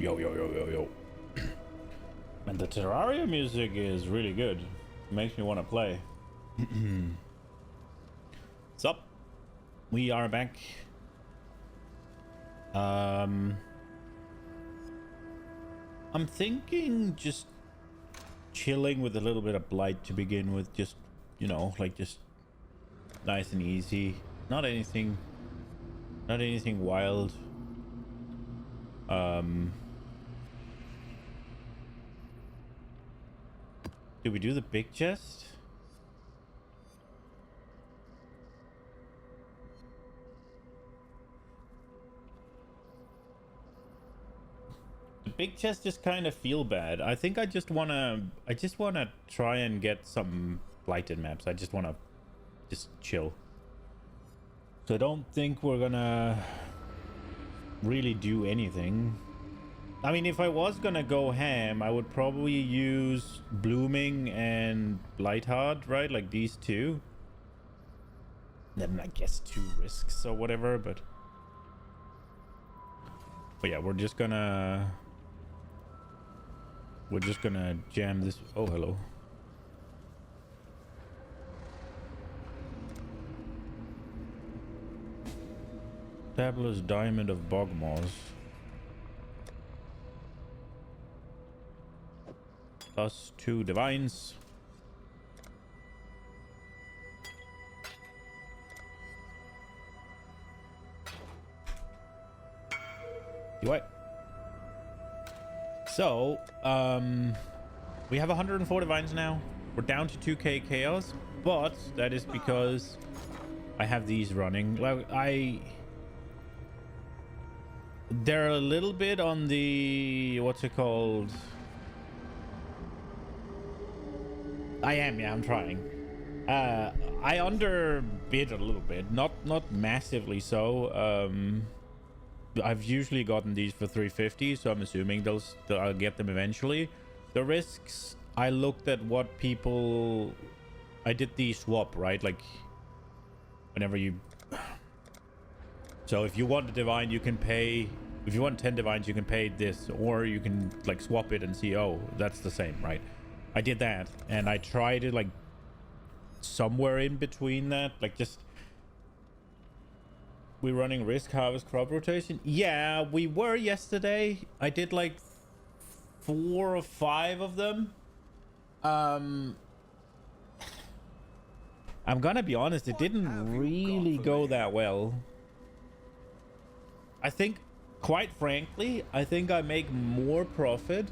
Yo, yo, yo, yo, yo. And the Terraria music is really good. It makes me want to play. What's up? We are back. I'm thinking just chilling with a little bit of blight to begin with. Just, you know, like just nice and easy. Not anything wild. Do we do the big chest? The big chest just kind of feel bad. I think I just wanna try and get some blighted maps. I just wanna just chill. So I don't think we're gonna really do anything. I mean, if I was gonna go ham, I would probably use Blooming and Blightheart, right? Like these two. Then I guess 2 risks or whatever, but yeah, we're just gonna jam this. Oh, hello. Fabulous Diamond of Bogmoss. Plus 2 divines. Do it. So, we have 104 divines now. We're down to 2k chaos, but that is because I have these running. Like they're a little bit on the, what's it called? I'm trying. I underbid a little bit, not massively so. I've usually gotten these for 350, so I'm assuming I'll get them eventually. The risks, I looked at what people, I did the swap, right? Like whenever you, so if you want a divine, you can pay, if you want 10 divines, you can pay this, or you can like swap it and see, oh, that's the same, right? I did that, and I tried it like somewhere in between that, like just, we're running risk harvest crop rotation. Yeah, we were yesterday. I did like 4 or 5 of them. I'm gonna be honest, it didn't really go that well. I think, quite frankly, I think I make more profit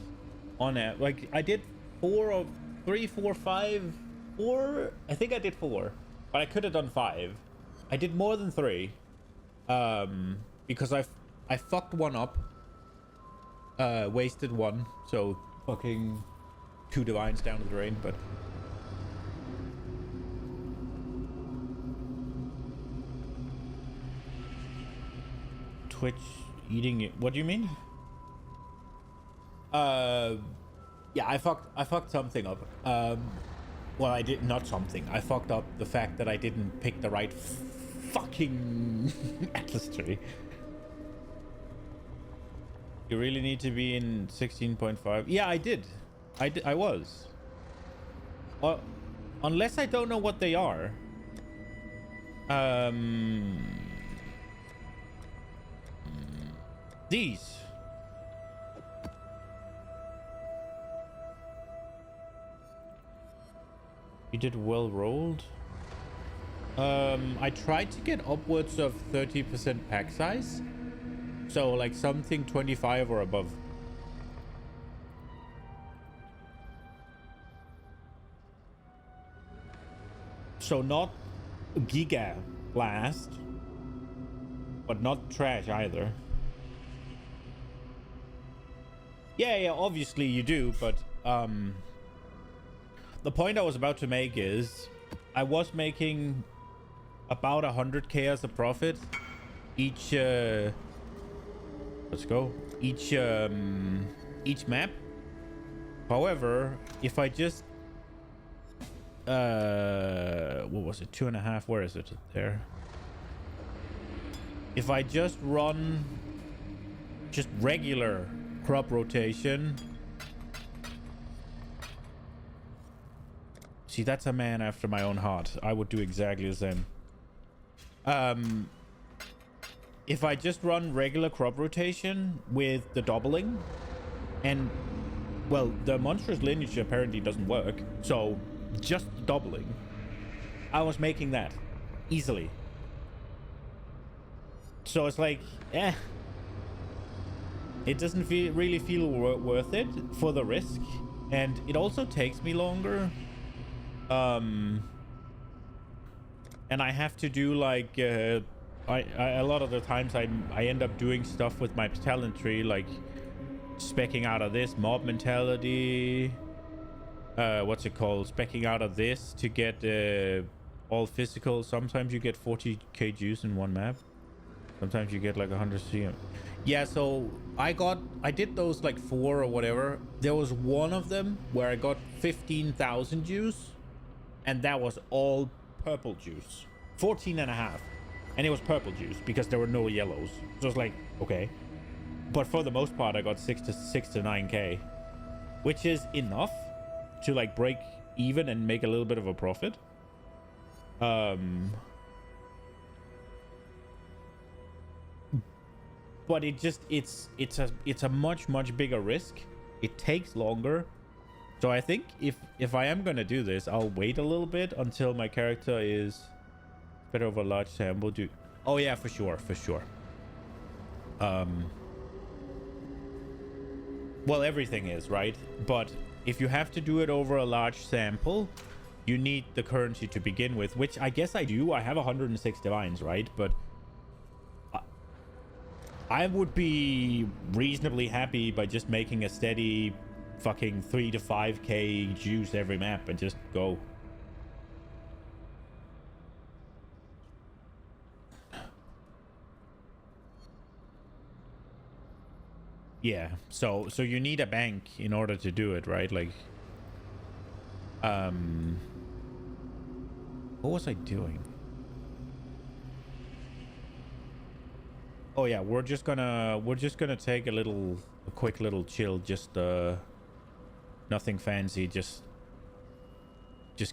on it. Like I did 4, 5, 4. I think I did 4, but I could have done 5. I did more than 3. Because I fucked one up, wasted one, so fucking 2 divines down the drain. But Twitch eating it, what do you mean? Yeah, I fucked something up. Well, I did not something. I fucked up the fact that I didn't pick the right fucking Atlas tree. You really need to be in 16.5. Yeah, I did. I was. Unless I don't know what they are. These. You did well rolled. I tried to get upwards of 30% pack size. So like something 25 or above. So not giga blast, but not trash either. Yeah, obviously you do, but the point I was about to make is I was making about 100k as a profit each let's go each map. However, if I just what was it, 2.5, where is it there? If I just run just regular crop rotation. See, that's a man after my own heart. I would do exactly the same. If I just run regular crop rotation with the doubling, and, well, the monstrous lineage apparently doesn't work, so just doubling, I was making that easily. So it's like, it doesn't really feel worth it for the risk, and it also takes me longer. And I have to do like a lot of the times I end up doing stuff with my talent tree, like specking out of this mob mentality, what's it called, specking out of this to get all physical. Sometimes you get 40k juice in one map, sometimes you get like 100 CM. Yeah, so I did those like 4 or whatever. There was one of them where I got 15,000 juice, and that was all purple juice. 14.5, and it was purple juice because there were no yellows. So it's like, okay, but for the most part I got 6 to 9k, which is enough to like break even and make a little bit of a profit. But it just it's a much bigger risk. It takes longer. So I think if I am gonna do this, I'll wait a little bit until my character is better over a large sample. Oh yeah, for sure. Well, everything is, right? But if you have to do it over a large sample, you need the currency to begin with, which I guess I do. I have 106 divines, right? But I would be reasonably happy by just making a steady fucking 3 to 5k juice every map and just go. Yeah, so you need a bank in order to do it, right? Like, what was I doing? Oh yeah, we're just gonna take a quick little chill, just nothing fancy, just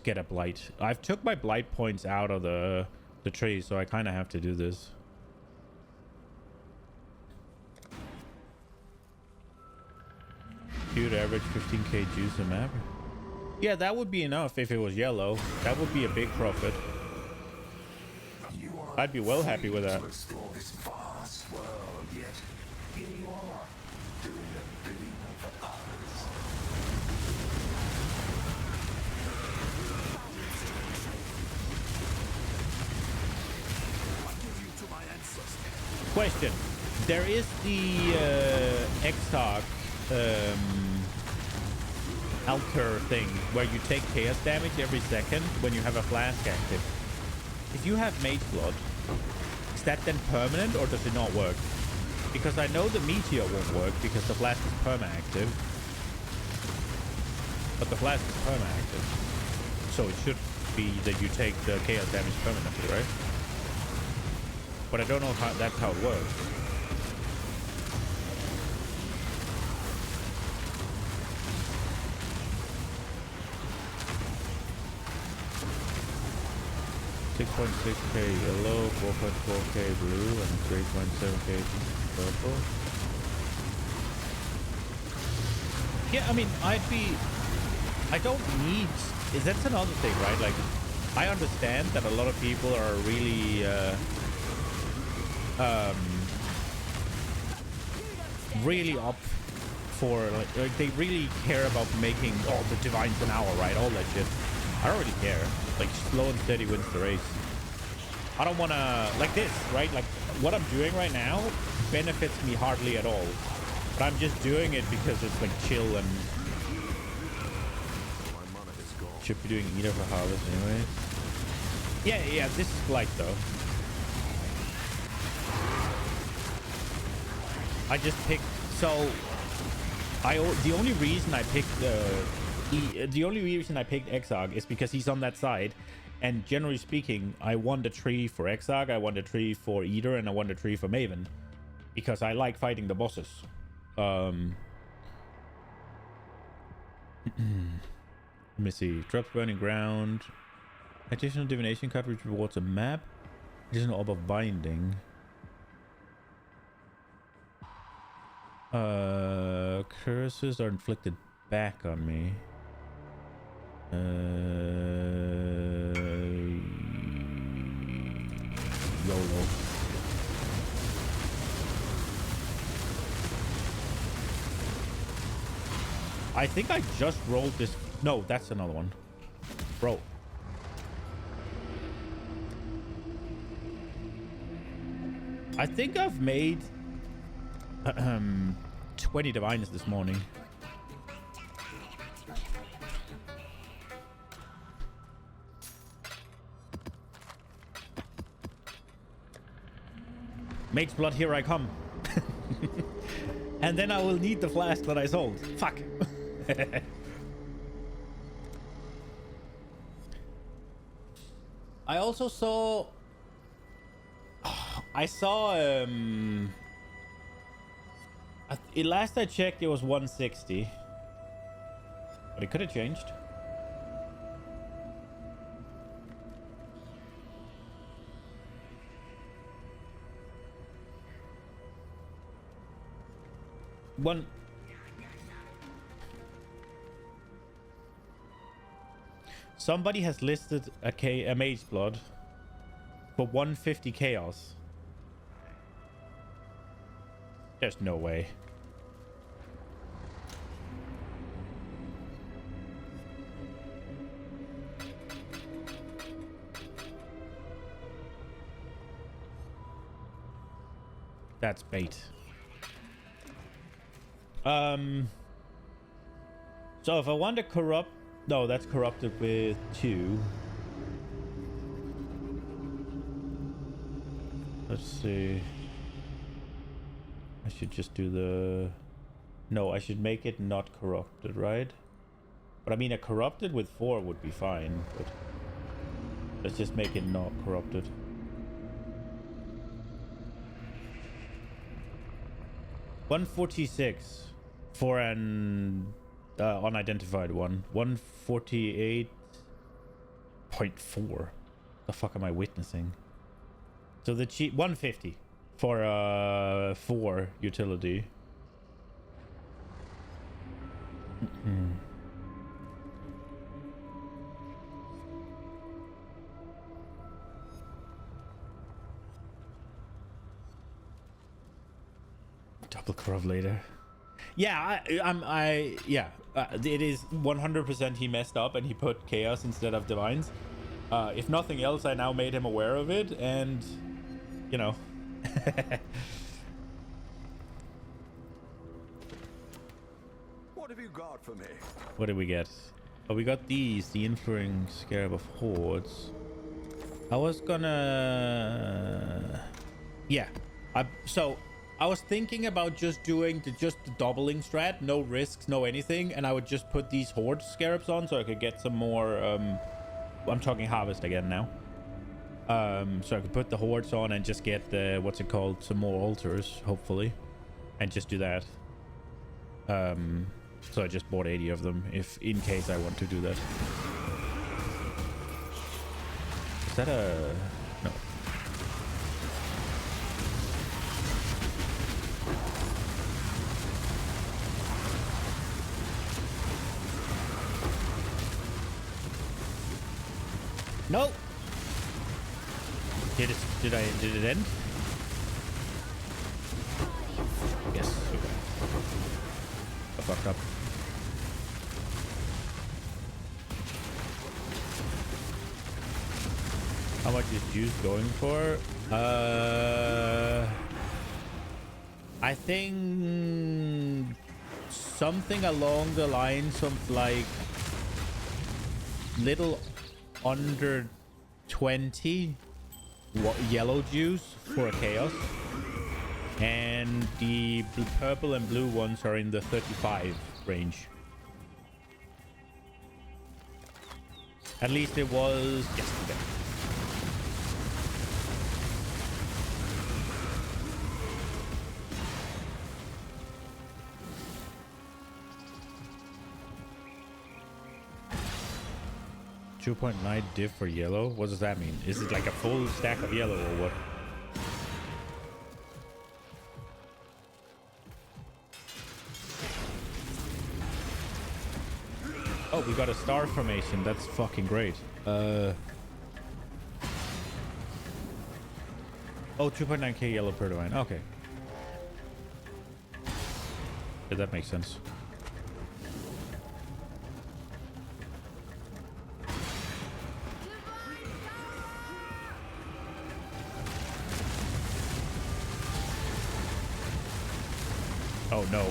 get a blight. I've took my blight points out of the tree, so I kind of have to do this. Dude, average 15k juice a map. Yeah, that would be enough if it was yellow. That would be a big profit. I'd be well happy with that. Question. There is the Exile altar thing where you take chaos damage every second when you have a flask active. If you have Mage Blood, is that then permanent or does it not work? Because I know the meteor won't work because the flask is perma-active. But the flask is perma-active. So it should be that you take the chaos damage permanently, right? But I don't know how that's how it works. .6k yellow, 4.4k blue, and 3.7k purple. Yeah, I mean, I don't need. That's another thing, right? Like, I understand that a lot of people are really, really up for like they really care about making all the divines an hour, right? All that shit. I don't really care. Like, slow and steady wins the race. I don't want to... Like this, right? Like, what I'm doing right now benefits me hardly at all. But I'm just doing it because it's, like, chill and... Should be doing Eater for Harvest anyway. Yeah, this is Blight, though. I just picked... So... The only reason I picked the only reason I picked Exile is because he's on that side, and generally speaking, I won the tree for Exile, I won the tree for Eater, and I won the tree for Maven, because I like fighting the bosses. Let me see. Drops burning ground. Additional divination card which rewards a map. Additional orb of binding. Curses are inflicted back on me. YOLO. I think I just rolled this. No, that's another one. Bro. I think I've made 20 divines this morning. Mage's blood, here I come. And then I will need the flask that I sold. Fuck. I also saw... I saw... last I checked, it was 160. But it could have changed. Somebody has listed a mage blood for 150 chaos. There's no way. That's bait. So if I want to corrupt... No, that's corrupted with 2. Let's see. I should just do the... No, I should make it not corrupted, right? But I mean, a corrupted with 4 would be fine, but... Let's just make it not corrupted. $146 for an unidentified one. 148.4. The fuck am I witnessing? So the cheap 150 for 4 utility. Double corrupt later. Yeah, it is 100% he messed up and he put chaos instead of divines. If nothing else, I now made him aware of it, and you know. What have you got for me? What did we get? Oh, we got these, the influring scarab of hordes. I was gonna... Yeah. So I was thinking about just doing the doubling strat, no risks, no anything, and I would just put these horde scarabs on so I could get some more. I'm talking harvest again now. So I could put the hordes on and just get the what's it called, some more altars, hopefully, and just do that. So I just bought 80 of them, if in case I want to do that. Is that a no? No. Did it end? Yes. Okay. I fucked up. How much is juice going for? I think something along the lines of like little under 20 yellow juice for a chaos, and the purple and blue ones are in the 35 range. At least it was yesterday. 2.9 diff for yellow. What does that mean? Is it like a full stack of yellow or what? Oh, we got a star formation. That's fucking great. Oh, 2.9k yellow per divine. Okay. Yeah, that makes sense. Oh no.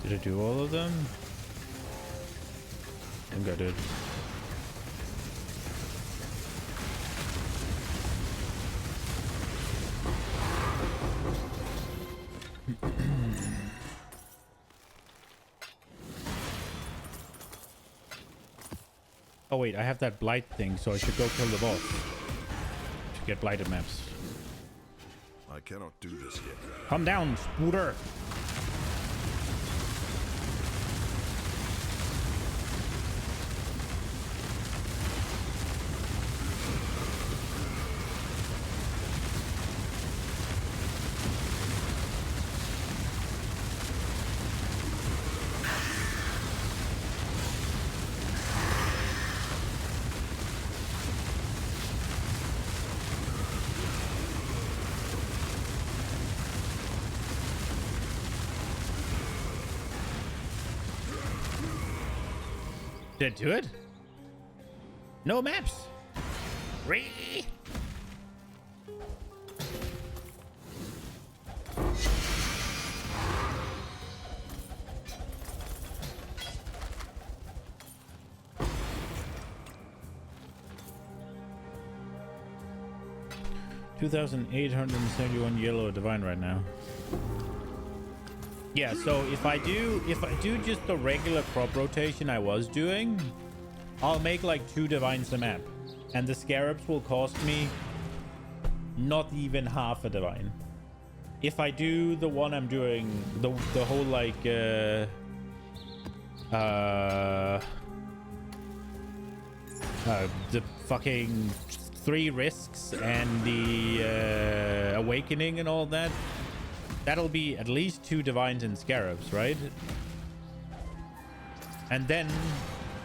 Did I do all of them? I think I did. Oh wait, I have that blight thing, so I should go kill the boss to get blighted maps. I cannot do this yet. Come down, Spooter! 'Did it do it? No maps. Really? $2,871 yellow divine right now. Yeah, so if I do just the regular crop rotation I was doing, I'll make like 2 divines a map, and the scarabs will cost me not even half a divine. If I do the one I'm doing, the whole like the fucking 3 risks and the awakening and all that, that'll be at least 2 divines and scarabs, right? And then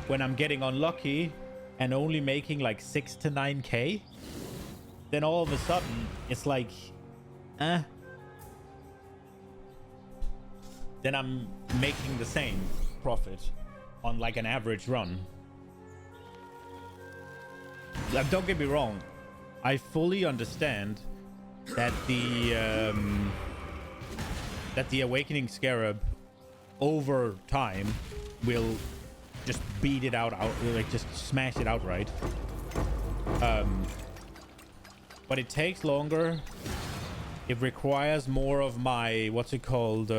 when I'm getting unlucky and only making like 6 to 9k, then all of a sudden it's like then I'm making the same profit on like an average run. Don't get me wrong, I fully understand that the awakening scarab over time will just beat it out, like just smash it outright. But it takes longer. It requires more of my, what's it called,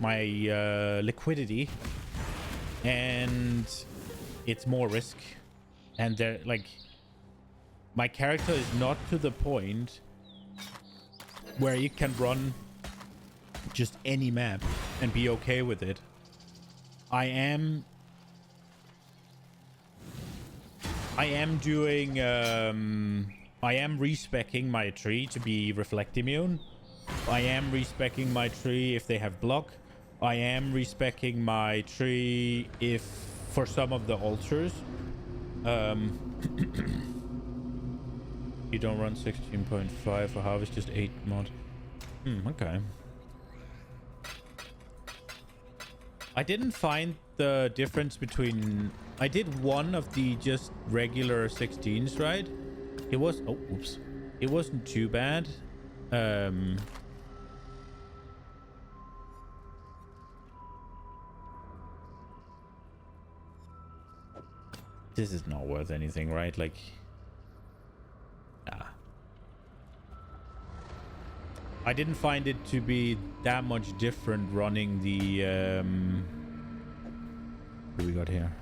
my liquidity, and it's more risk. And there, like, my character is not to the point where you can run just any map and be okay with it. I am doing I am respecking my tree to be reflect immune. I am respecking my tree if they have block. I am respecking my tree if for some of the altars. You don't run 16.5 for Harvest, just 8 mod. Okay. I didn't find the difference between... I did one of the just regular 16s, right? It was... Oh, oops. It wasn't too bad. This is not worth anything, right? Like... Nah. I didn't find it to be that much different running the... What do we got here?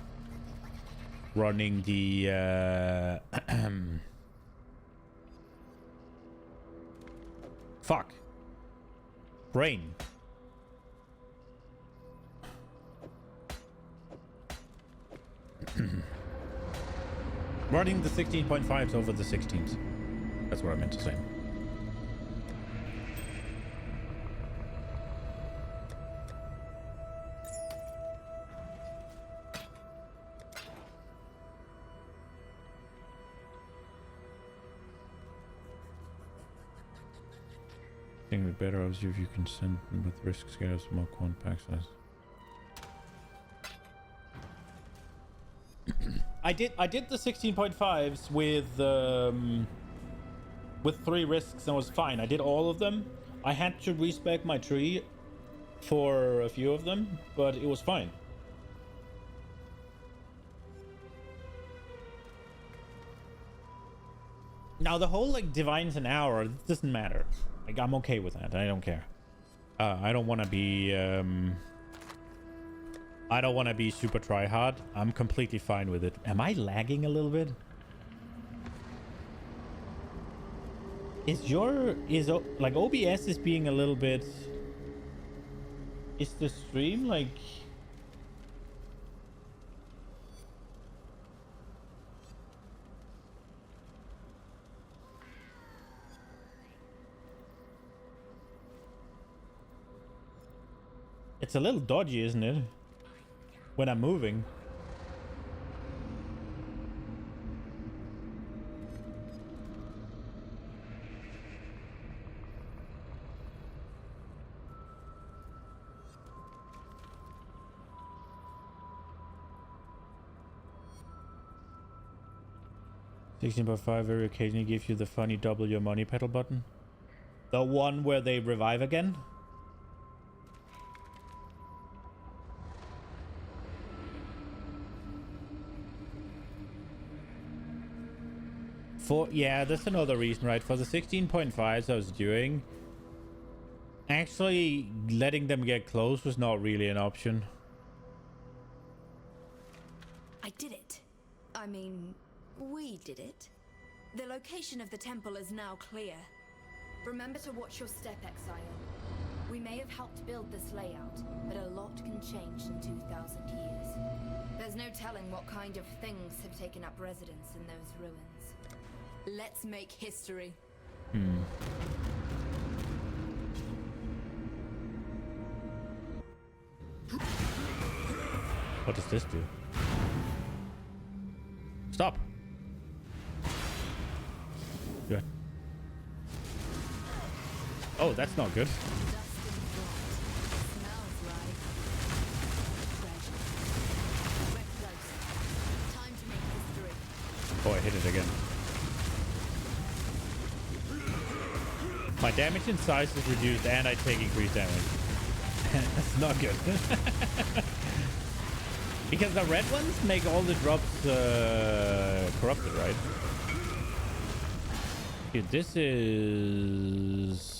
Running the... Fuck. Brain. Running the 16.5s over the 16s. That's what I meant to say. I think it'd be better obviously if you can send them with risk scales more quant pack size. I did the 16.5s with 3 risks and it was fine. I did all of them. I had to respec my tree for a few of them, but it was fine. Now the whole like divines an hour, it doesn't matter. Like I'm okay with that. I don't care. I don't want to be I don't want to be super try hard. I'm completely fine with it. Am I lagging a little bit? Is like OBS is being a little bit... Is the stream like... It's a little dodgy, isn't it? When I'm moving. $16.5 very occasionally gives you the funny double your money pedal button. The one where they revive again? Yeah, that's another reason, right? For the 16.5s I was doing, actually letting them get close was not really an option. I did it. I mean, we did it. The location of the temple is now clear. Remember to watch your step, Exile. We may have helped build this layout, but a lot can change in 2,000 years. There's no telling what kind of things have taken up residence in those ruins. Let's make history. What does this do? Stop. Good. Oh, that's not good. Oh, I hit it again. My damage in size is reduced and I take increased damage. That's not good. Because the red ones make all the drops corrupted, right? Dude, this is...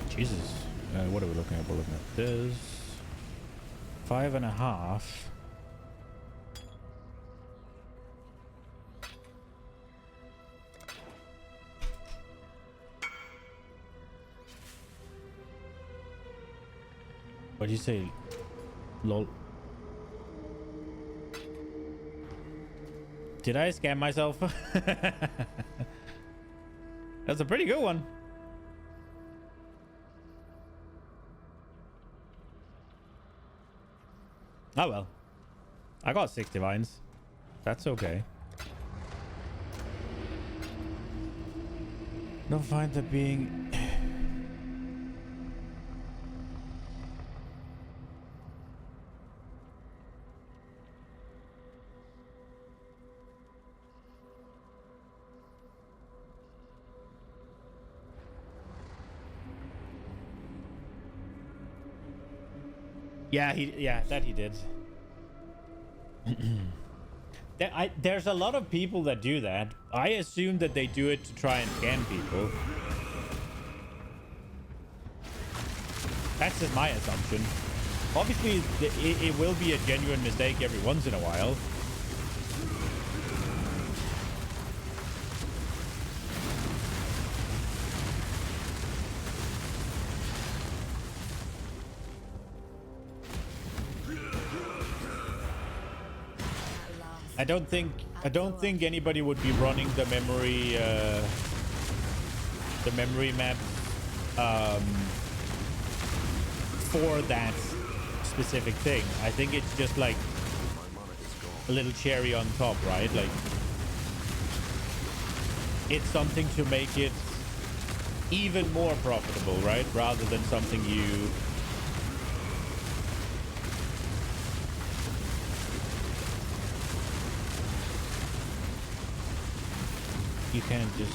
Jesus. What are we looking at? We're looking at this. 5.5. What'd you say? Lol. Did I scam myself? That's a pretty good one. Oh well. I got 6 divines. That's okay. Don't find that being... Yeah, that he did. There's a lot of people that do that. I assume that they do it to try and scam people. That's just my assumption. Obviously, it will be a genuine mistake every once in a while. I don't think anybody would be running the memory map for that specific thing. I think it's just like a little cherry on top, right? Like it's something to make it even more profitable, right? Rather than something you can't just...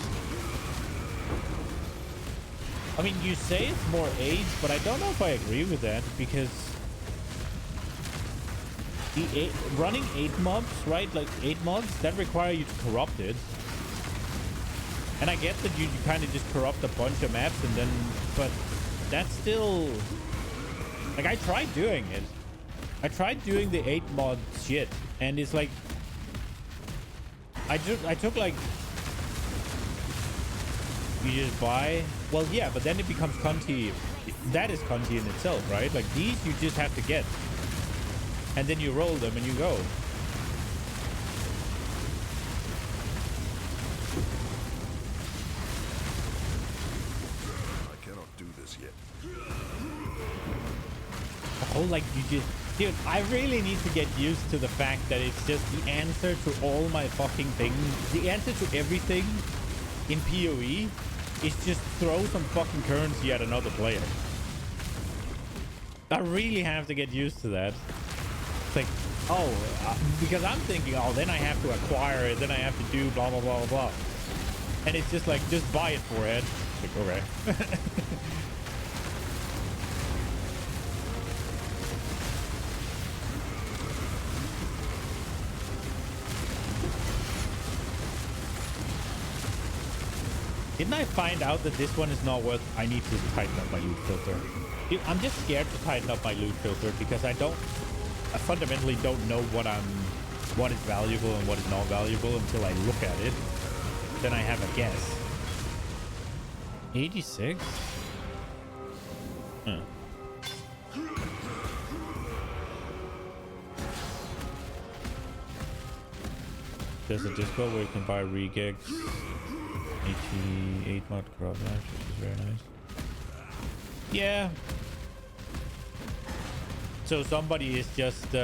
I mean, you say it's more age, but I don't know if I agree with that, because running 8 mobs, right? Like 8 mobs, that require you to corrupt it. And I get that you kind of just corrupt a bunch of maps and then... But that's still... Like, I tried doing it. I tried doing the 8 mod shit, and it's like... I took like... You just buy... Well, yeah, but then it becomes cunty. That is cunty in itself, right? Like, these you just have to get. And then you roll them and you go. I cannot do this yet. Oh, like, you just... Dude, I really need to get used to the fact that it's just the answer to all my fucking things. The answer to everything in PoE is just throw some fucking currency at another player. I really have to get used to that. It's like, oh, because I'm thinking, oh, then I have to acquire it, then I have to do blah, blah, blah, blah, blah. And it's just like, just buy it for it. Like, okay. Didn't I find out that this one is not worth... I need to tighten up my loot filter. Dude, I'm just scared to tighten up my loot filter because I fundamentally don't know what is valuable and what is not valuable until I look at it. Then I have a guess. 86? Huh. There's a Discord where you can buy regex. 88 mod crop match, which is very nice. Yeah. So somebody is just if you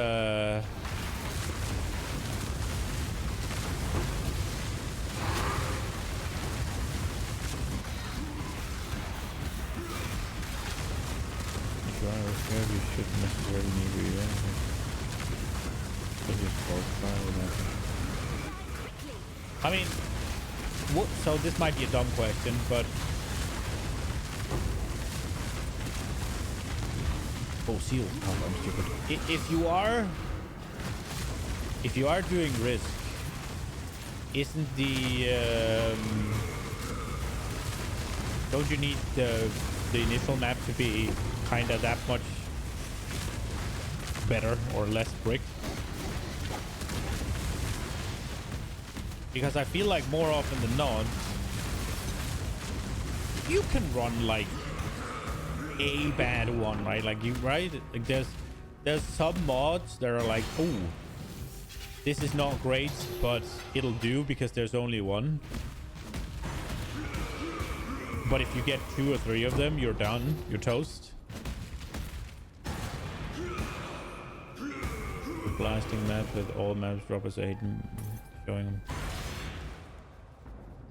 are scared, you shouldn't necessarily need reading. I mean, what, so this might be a dumb question, but oh, seal. Oh, I'm stupid. If you are doing risk, isn't the don't you need the initial map to be kind of that much better or less bricked? Because I feel like more often than not, you can run like a bad one, right? Like you, right? Like there's some mods that are like, oh, this is not great, but it'll do because there's only one. But if you get 2 or 3 of them, you're done. You're toast. blasting map with all maps drop as 8 showing them.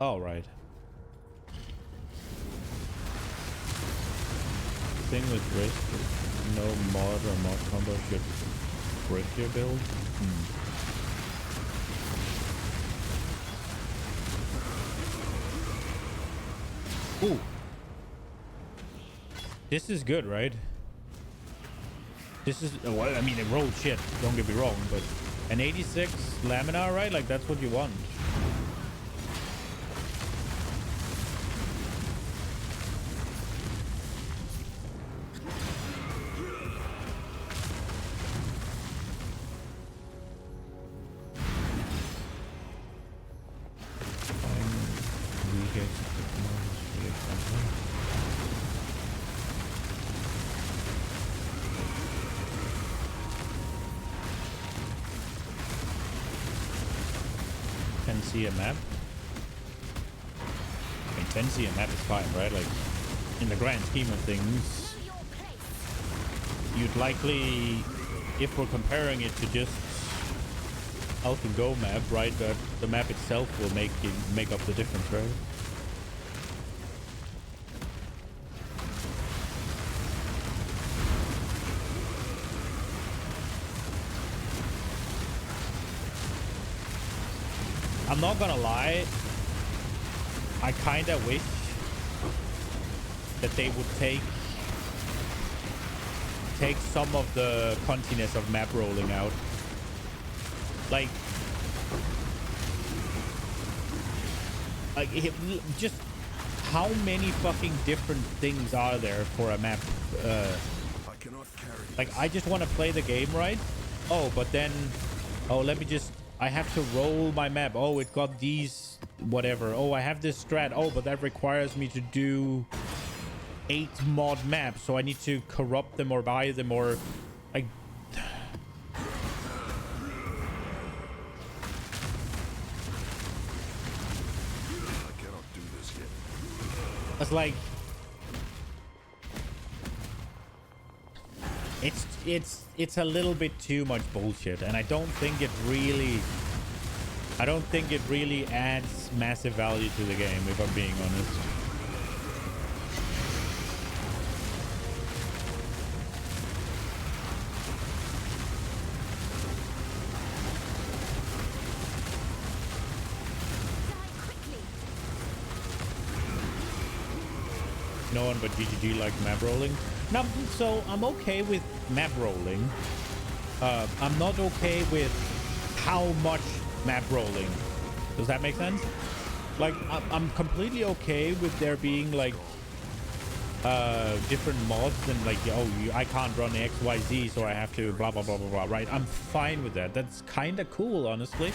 All right. Thing with risk is no mod or mod combo should break your build. Ooh. This is good, right? This is, well, I mean, it rolled shit, don't get me wrong, but an 86 laminar, right? Like, that's what you want. A map. I mean, 10C a map is fine, right? Like, in the grand scheme of things, you'd likely, if we're comparing it to just Alpha Go map, right, that the map itself will make up the difference, right? I'm not gonna lie, I kinda wish that they would take some of the cuntiness of map rolling out. Like just how many fucking different things are there for a map? Like, I just want to play the game right. Oh, but then, oh, let me just, I have to roll my map. Oh, it got these, whatever. Oh, I have this strat. Oh, but that requires me to do 8 mod maps. So I need to corrupt them or buy them or like. I cannot do this yet. It's like, it's a little bit too much bullshit, and I don't think it really adds massive value to the game, if I'm being honest. No one but GGG like map rolling. No, so I'm okay with map rolling. I'm not okay with how much map rolling. Does that make sense? Like, I'm completely okay with there being like different mods and like, oh, I can't run XYZ, so I have to blah blah blah blah blah, right? I'm fine with that. That's kind of cool, honestly.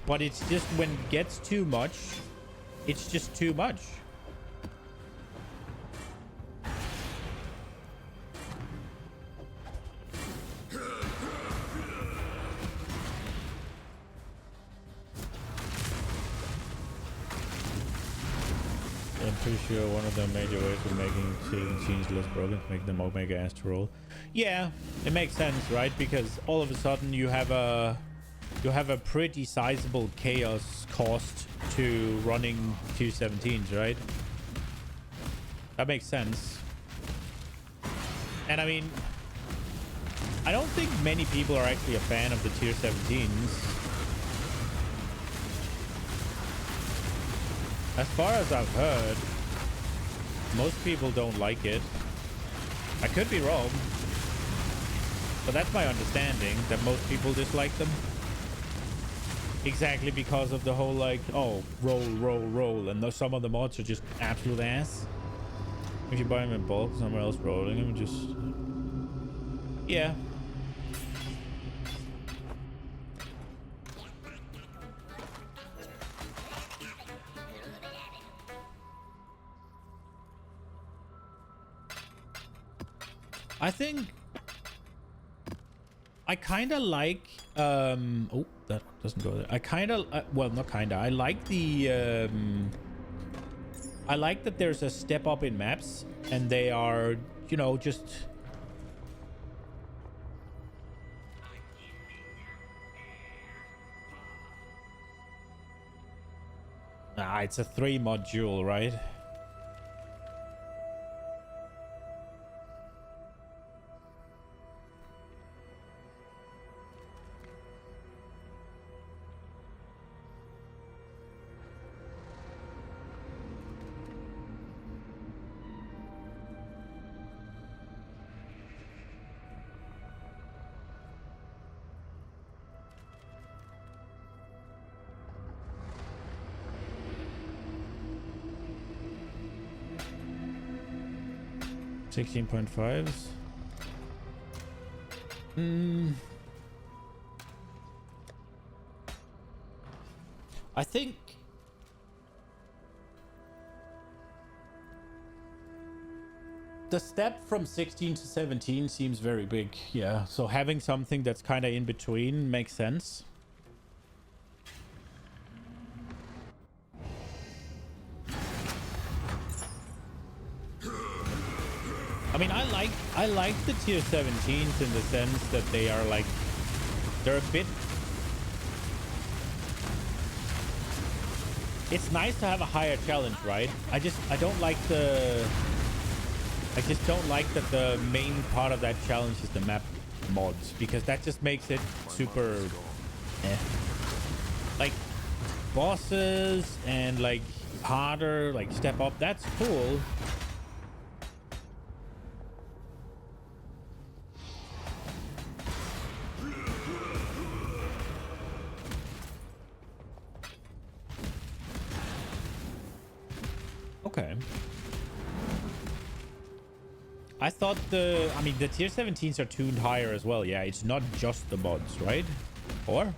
But it's just when it gets too much, it's just too much. I'm pretty sure one of the major ways of making scenes less broken is make them Omega ass to roll. Yeah, it makes sense, right? Because all of a sudden you have a pretty sizable chaos cost to running tier 17s, right? That makes sense. And I mean, I don't think many people are actually a fan of the tier 17s. As far as I've heard, most people don't like it. I could be wrong, but that's my understanding, that most people dislike them. Exactly because of the whole like, oh, roll, and some of the mods are just absolute ass. If you buy them in bulk, somewhere else rolling them, just, yeah. I think I kind of like, oh, that doesn't go there. I kind of, well, not kind of. I like I like that there's a step up in maps, and they are you know, just... Ah, it's a 3 module, right? $16.5s. I think the step from 16 to 17 seems very big. Yeah, so having something that's kind of in between makes sense. I mean, I like the tier 17s in the sense that they are like, they're a bit... It's nice to have a higher challenge, right? I don't like the... I just don't like that the main part of that challenge is the map mods, because that just makes it super... Like, bosses and like harder, like step up, that's cool. Okay. I thought the tier 17s are tuned higher as well. Yeah, it's not just the mods, right? Or?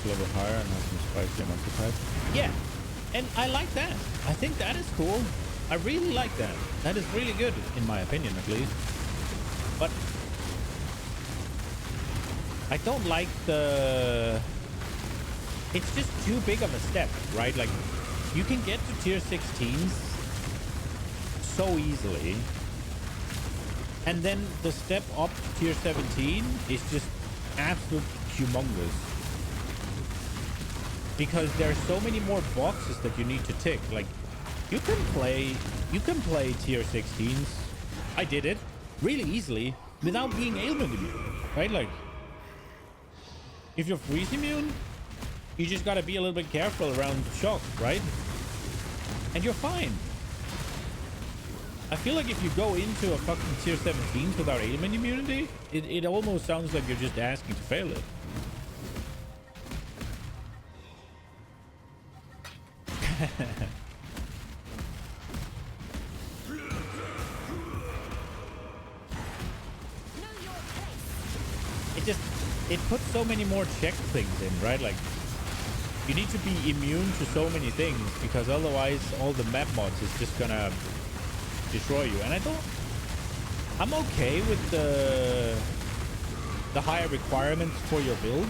Level higher and have some spicy monster type. Yeah, and I like that. I think that is cool. I really like that. That is really good, in my opinion, at least. But I don't like the... It's just too big of a step, right? Like, you can get to tier 16s so easily. And then the step up to tier 17 is just absolutely humongous. Because there are so many more boxes that you need to tick. Like, you can play tier 16s. I did it really easily without being ailment immune, right? Like, if you're freeze immune, you just gotta be a little bit careful around shock, right? And you're fine. I feel like if you go into a fucking tier 17s without ailment immunity, it almost sounds like you're just asking to fail it. It puts so many more check things in, right? Like, you need to be immune to so many things, because otherwise all the map mods is just gonna destroy you. And I'm okay with the higher requirements for your build,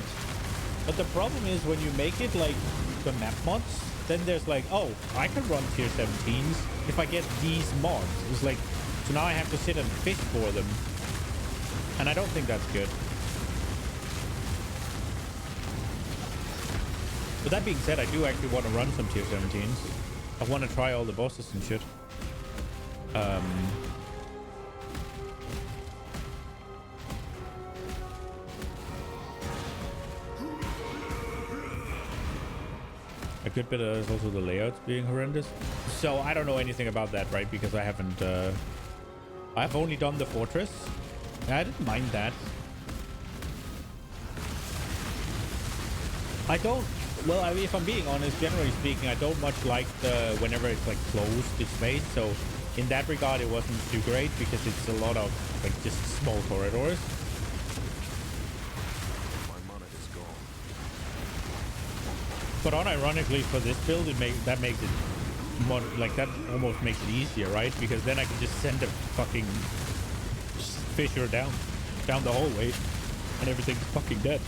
but the problem is when you make it like the map mods, then there's like, oh, I can run tier 17s if I get these mods. It's like, so now I have to sit and fish for them. And I don't think that's good. But that being said, I do actually want to run some tier 17s. I want to try all the bosses and shit. A good bit is also the layouts being horrendous. So I don't know anything about that, right? Because I haven't... I've only done the fortress. I didn't mind that. I don't... Well, I mean, if I'm being honest, generally speaking, I don't much like the... Whenever it's like closed, it's made. So in that regard, it wasn't too great because it's a lot of like just small corridors. But unironically for this build, that makes it more like that almost makes it easier, right? Because then I can just send a fucking fissure down the hallway, and everything's fucking dead.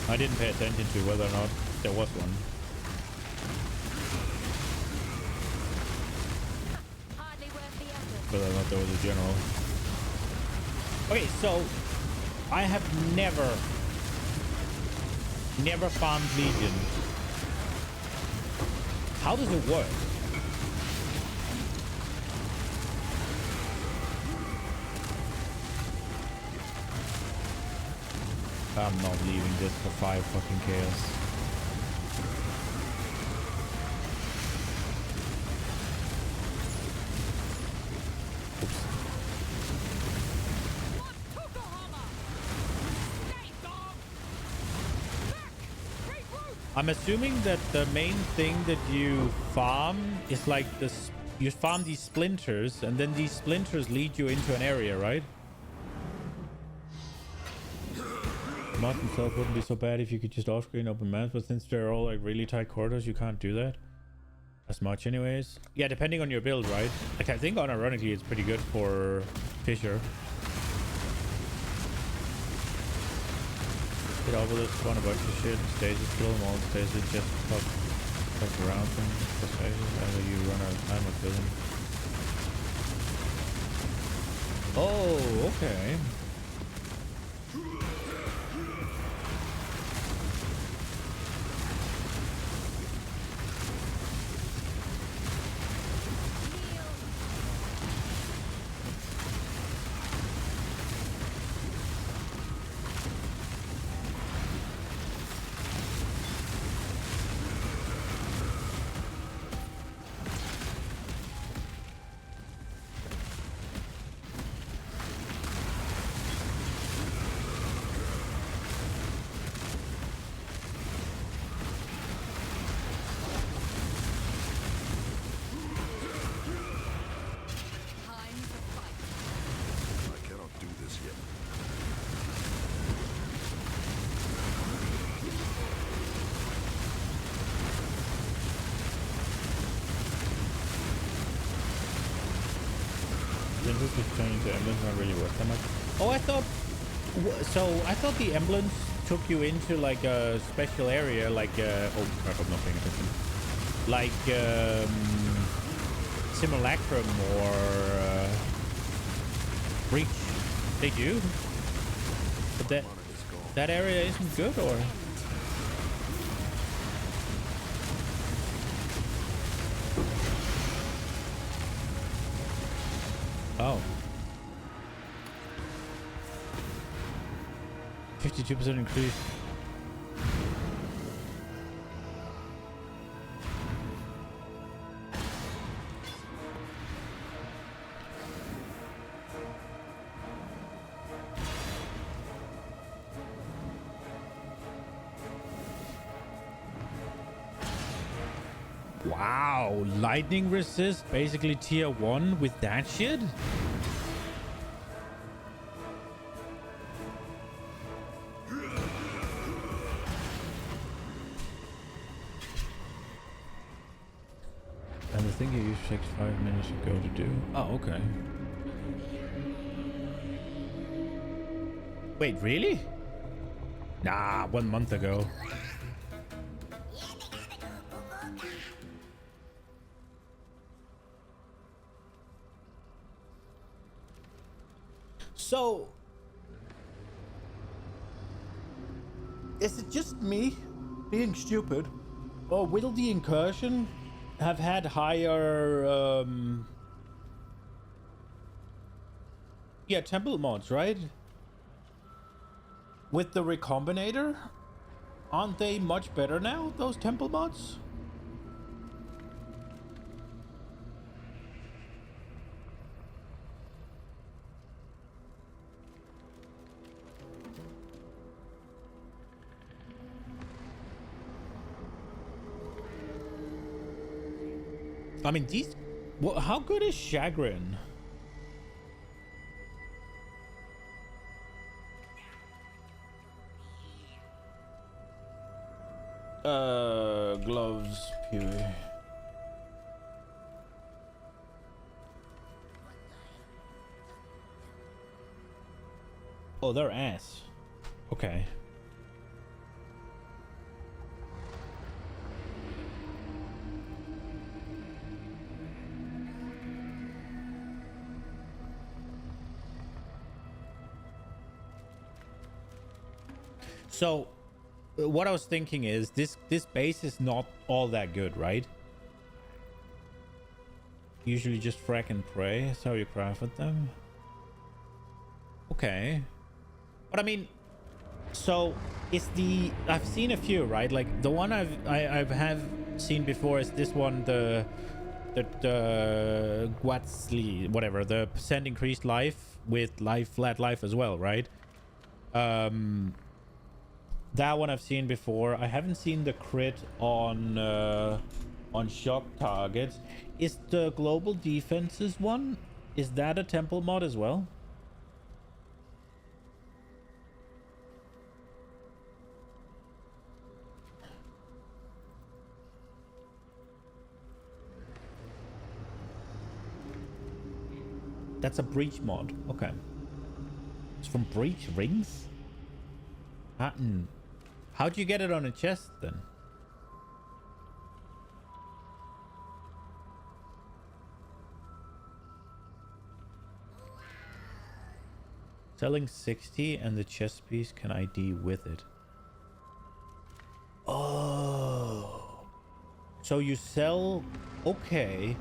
I didn't pay attention to whether or not there was one. Hardly worth the effort. Whether or not there was a general. Okay, so I have never farmed Legion. How does it work? I'm not leaving this for 5 fucking chaos. I'm assuming that the main thing that you farm is like this. You farm these splinters, and then these splinters lead you into an area, right? Mod himself wouldn't be so bad if you could just off-screen open maps, but since they're all like really tight quarters, you can't do that as much anyways. Yeah, depending on your build, right? Like I think unironically it's pretty good for Fissure. Get over this, spawn a bunch of shit, stages, kill them all, stages, just fuck around them, for stages, either you run out of time or kill them. Oh, okay. Not really worth that much. Oh, I thought the emblems took you into like a special area, like oh crap, I'm not paying attention. Like Simulacrum or Breach. They do, but that area isn't good, or? Oh. 52% increase. Wow, lightning resist, basically tier 1 with that shit? And the thing you used takes 5 minutes ago to do. Oh, okay. Wait, really? Nah, 1 month ago. So, is it just me being stupid, or will the incursion have had higher, yeah, temple mods, right? With the Recombinator, aren't they much better now, those temple mods? I mean, these... how good is Chagrin? Gloves, Pewy. Oh, they're ass. Okay. So, what I was thinking is this base is not all that good, right? Usually just frack and pray. That's how you craft with them. Okay. But I mean, so is I've seen a few, right? Like the one I've seen before is this one, the Guatzli, whatever, the percent increased life with flat life as well, right? That one I've seen before. I haven't seen the crit on shock targets. Is the global defenses one, is that a temple mod as well? That's a breach mod. Okay. It's from breach rings? How'd you get it on a chest then? Selling 60 and the chest piece can ID with it. Oh. So you sell... Okay.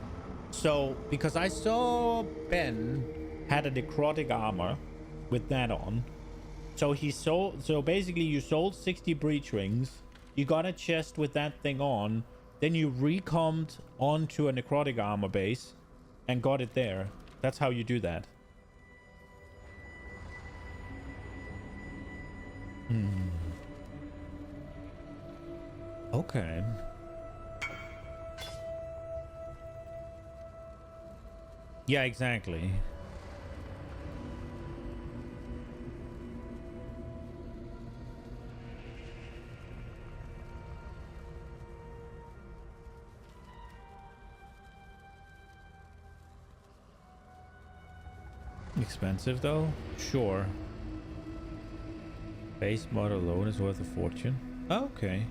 So, because I saw Ben had a necrotic armor with that on. So he sold... So basically you sold 60 breach rings. You got a chest with that thing on. Then you recomped onto a necrotic armor base and got it there. That's how you do that. Okay. Yeah, exactly. Expensive though? Sure. Base mod alone is worth a fortune. Okay.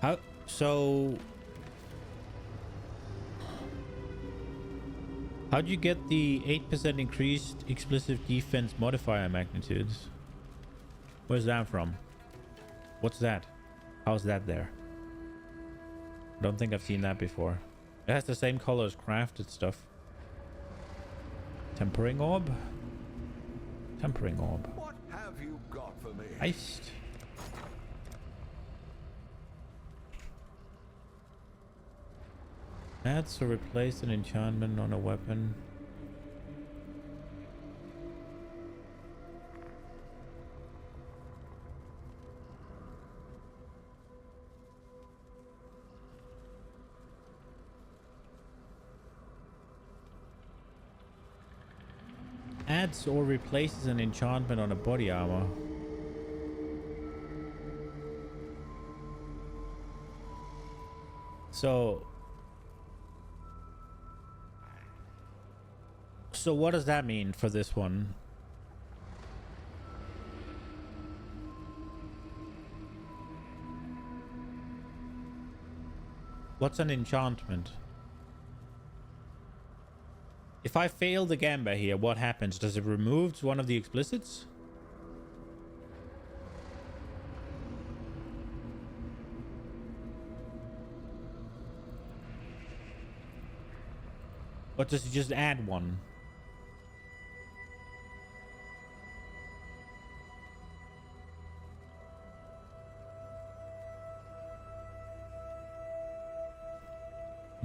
How so? How'd you get the 8% increased explosive defense modifier magnitudes? Where's that from? What's that? How's that there? I don't think I've seen that before. It has the same color as crafted stuff. Tempering orb? Tempering orb. What have you got for me? Iced. Adds or replace an enchantment on a weapon. Adds or replaces an enchantment on a body armor. So what does that mean for this one? What's an enchantment? If I fail the gamba here, what happens? Does it remove one of the explicits? Or does it just add one?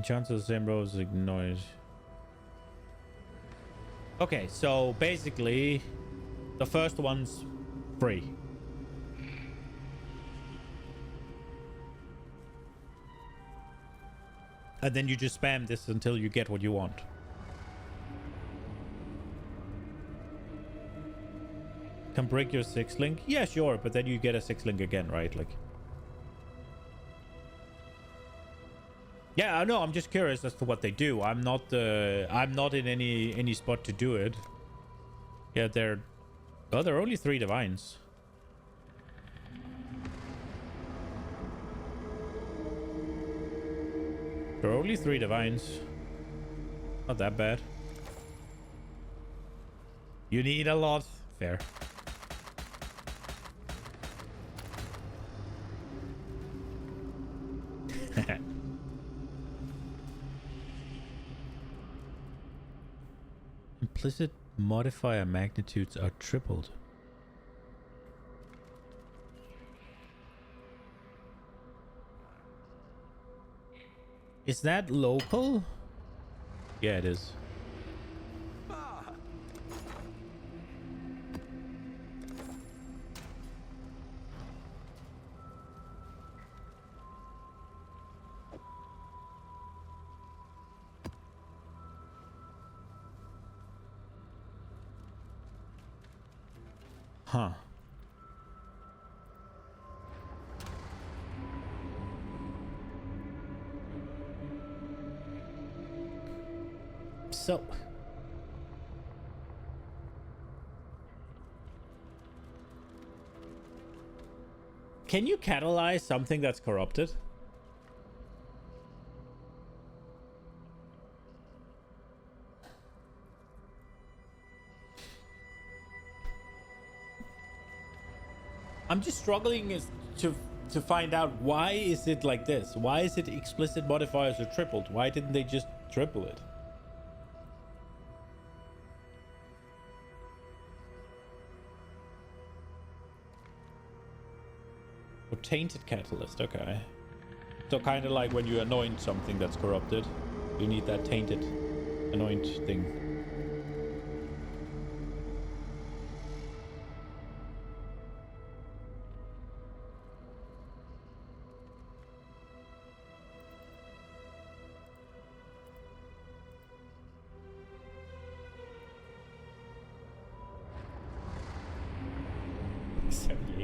Chance of the same rows ignores. Okay, so basically the first one's free. And then you just spam this until you get what you want. Can break your 6 link? Yeah, sure, but then you get a 6 link again, right? Like, yeah, I know. I'm just curious as to what they do. I'm not in any spot to do it. Yeah, there are only 3 divines. There are only 3 divines. Not that bad. You need a lot. Fair. Implicit modifier magnitudes are tripled. Is that local? Yeah, it is. Huh. So... can you catalyze something that's corrupted? I'm just struggling to find out why is it like this? Why is it explicit modifiers are tripled? Why didn't they just triple it? Oh, tainted catalyst, okay. So kind of like when you anoint something that's corrupted, you need that tainted anoint thing.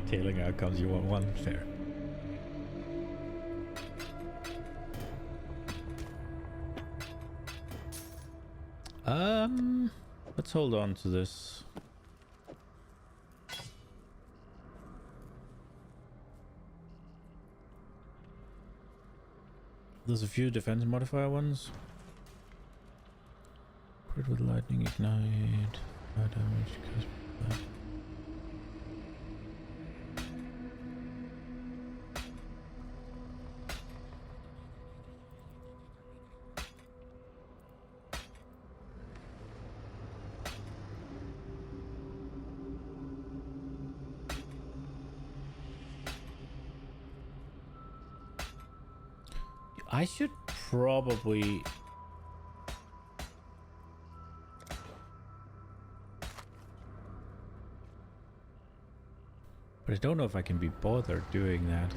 Tailing outcomes, you want one. Fair. Let's hold on to this. There's a few defense modifier ones. Crit with lightning, ignite, fire damage, cast back. I should probably... but I don't know if I can be bothered doing that.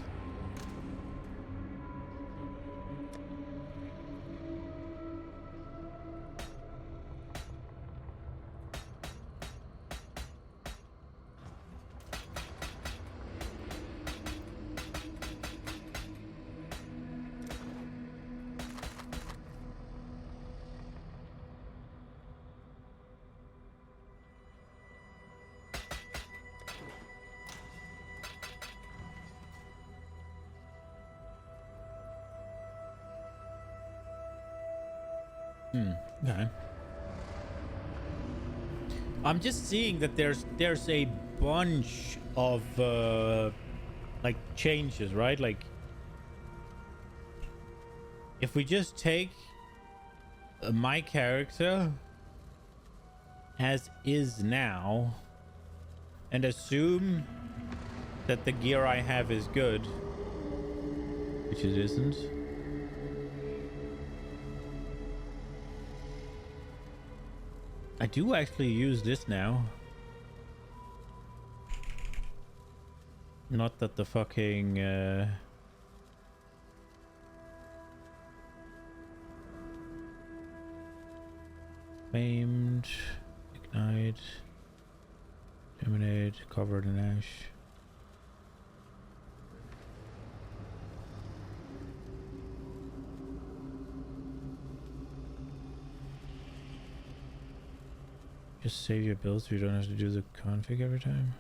Okay. I'm just seeing that there's a bunch of like changes, right? Like if we just take my character as is now and assume that the gear I have is good, which it isn't. I do actually use this now. Not that the fucking maimed, ignite, Emanate, covered in ash. Just save your build so you don't have to do the config every time.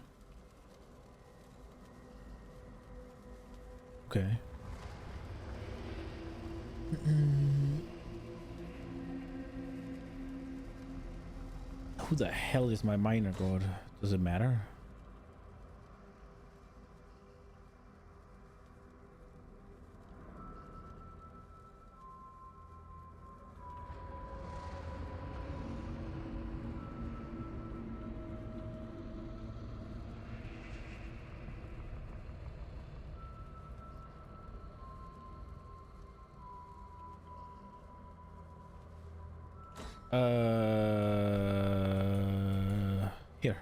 Okay. Who the hell is my miner god? Does it matter? Here.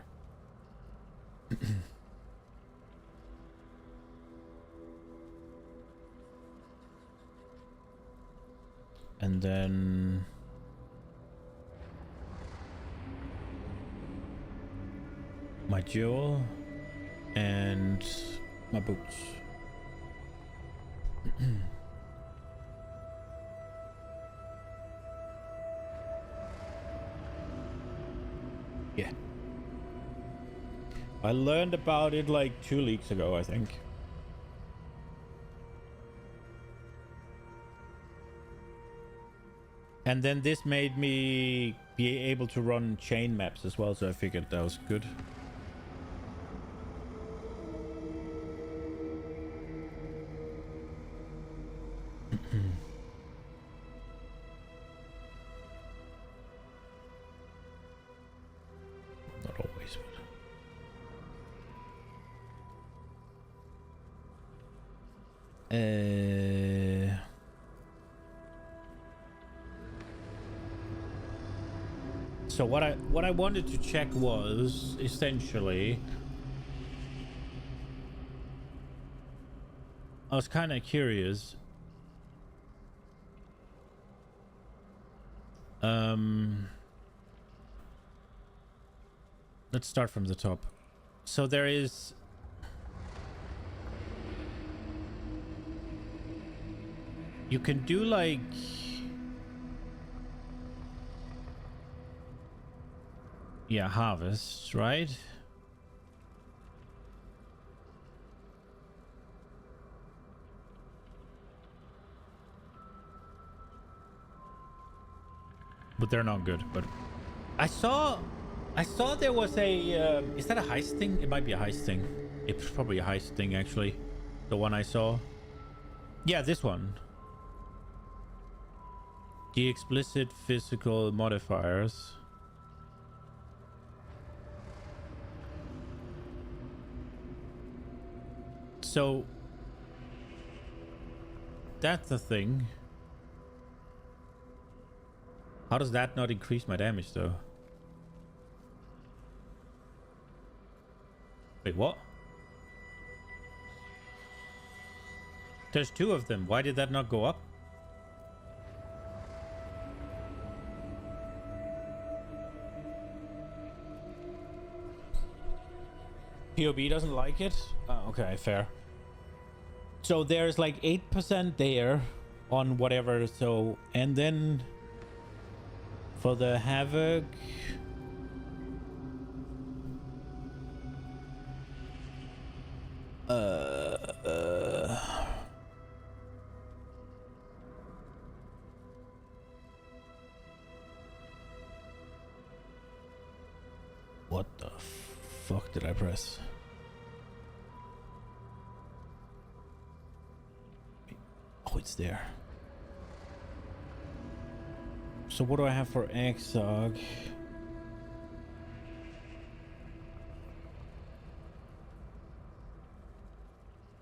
And then my jewel and my boots. Yeah. I learned about it like 2 weeks ago, I think. And then this made me be able to run chain maps as well, so I figured that was good. Not always, but... So what I wanted to check was essentially, I was kind of curious. Let's start from the top. So there is you can do like harvests, right? But they're not good. But I saw there was a is that a heist thing? It might be a heist thing. It's probably a heist thing, actually. The one I saw. Yeah, this one. The explicit physical modifiers. So that's the thing. How does that not increase my damage though? Wait, what? There's 2 of them. Why did that not go up? POB doesn't like it? Oh, okay, fair. So there's like 8% there on whatever, so, and then for the Havoc, what the fuck did I press? Oh, it's there. So what do I have for Exog?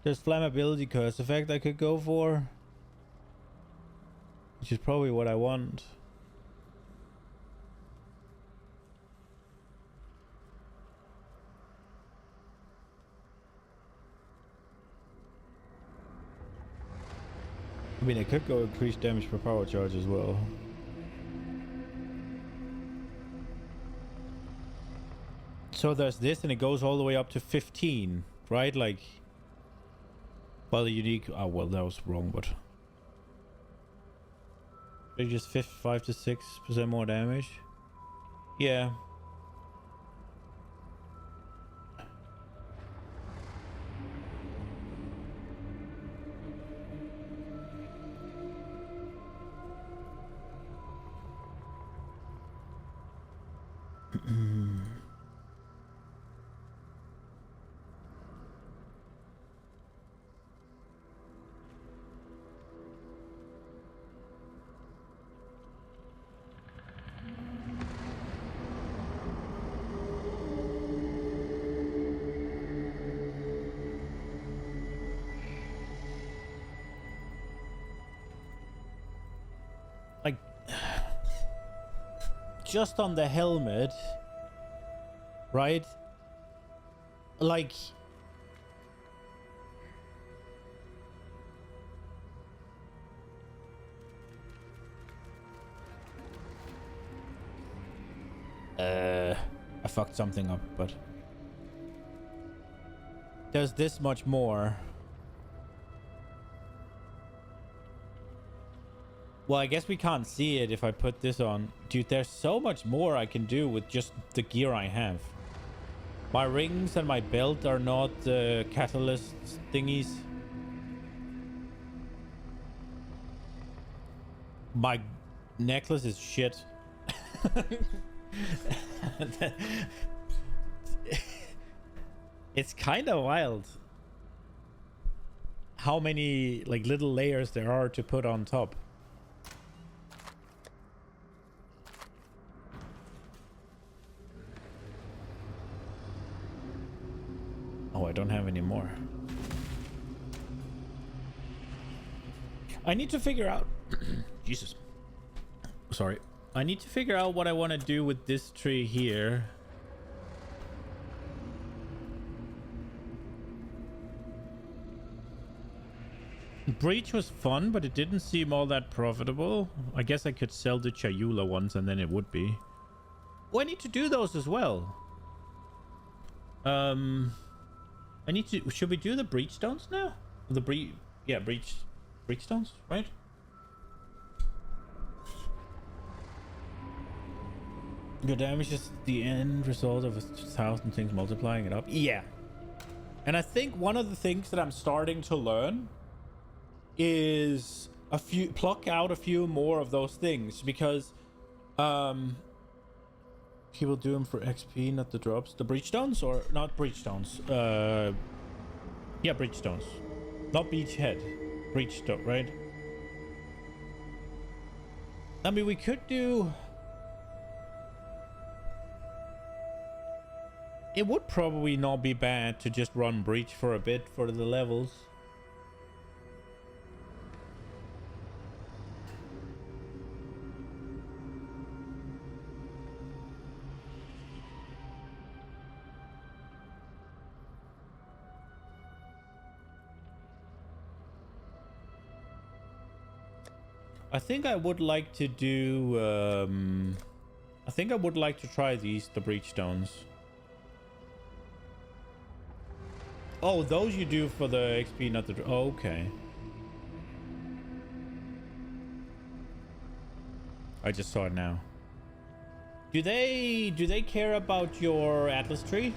There's flammability curse effect I could go for, which is probably what I want. I mean, I could go increased damage per power charge as well. So there's this, and it goes all the way up to 15, right? Like, well, the unique. Oh, well, that was wrong, but they just 5 to 6% more damage. Yeah. Like, just on the helmet, right? Like, I fucked something up, but there's this much more. Well, I guess we can't see it if I put this on. Dude, there's so much more I can do with just the gear I have. My rings and my belt are not catalyst thingies. My necklace is shit. It's kind of wild how many like little layers there are to put on top. Oh, I don't have any more. I need to figure out Jesus. Sorry. I need to figure out what I want to do with this tree here. Breach was fun, but it didn't seem all that profitable. I guess I could sell the Chayula ones and then it would be. Oh, I need to do those as well. I need to... Should we do the breach stones now? The breach... Yeah, breach stones, right? Your damage is the end result of 1,000 things multiplying it up. Yeah. And I think one of the things that I'm starting to learn is pluck out a few more of those things, because people do them for XP, not the drops. The breach stones, or not breach stones? Yeah, breach stones, not beachhead. Breach stone, right? I mean, we could do... It would probably not be bad to just run breach for a bit for the levels. I think I would like to do... I think I would like to try the breach stones. Oh, those you do for the XP, not the... Oh, okay. I just saw it now. Do they care about your Atlas tree?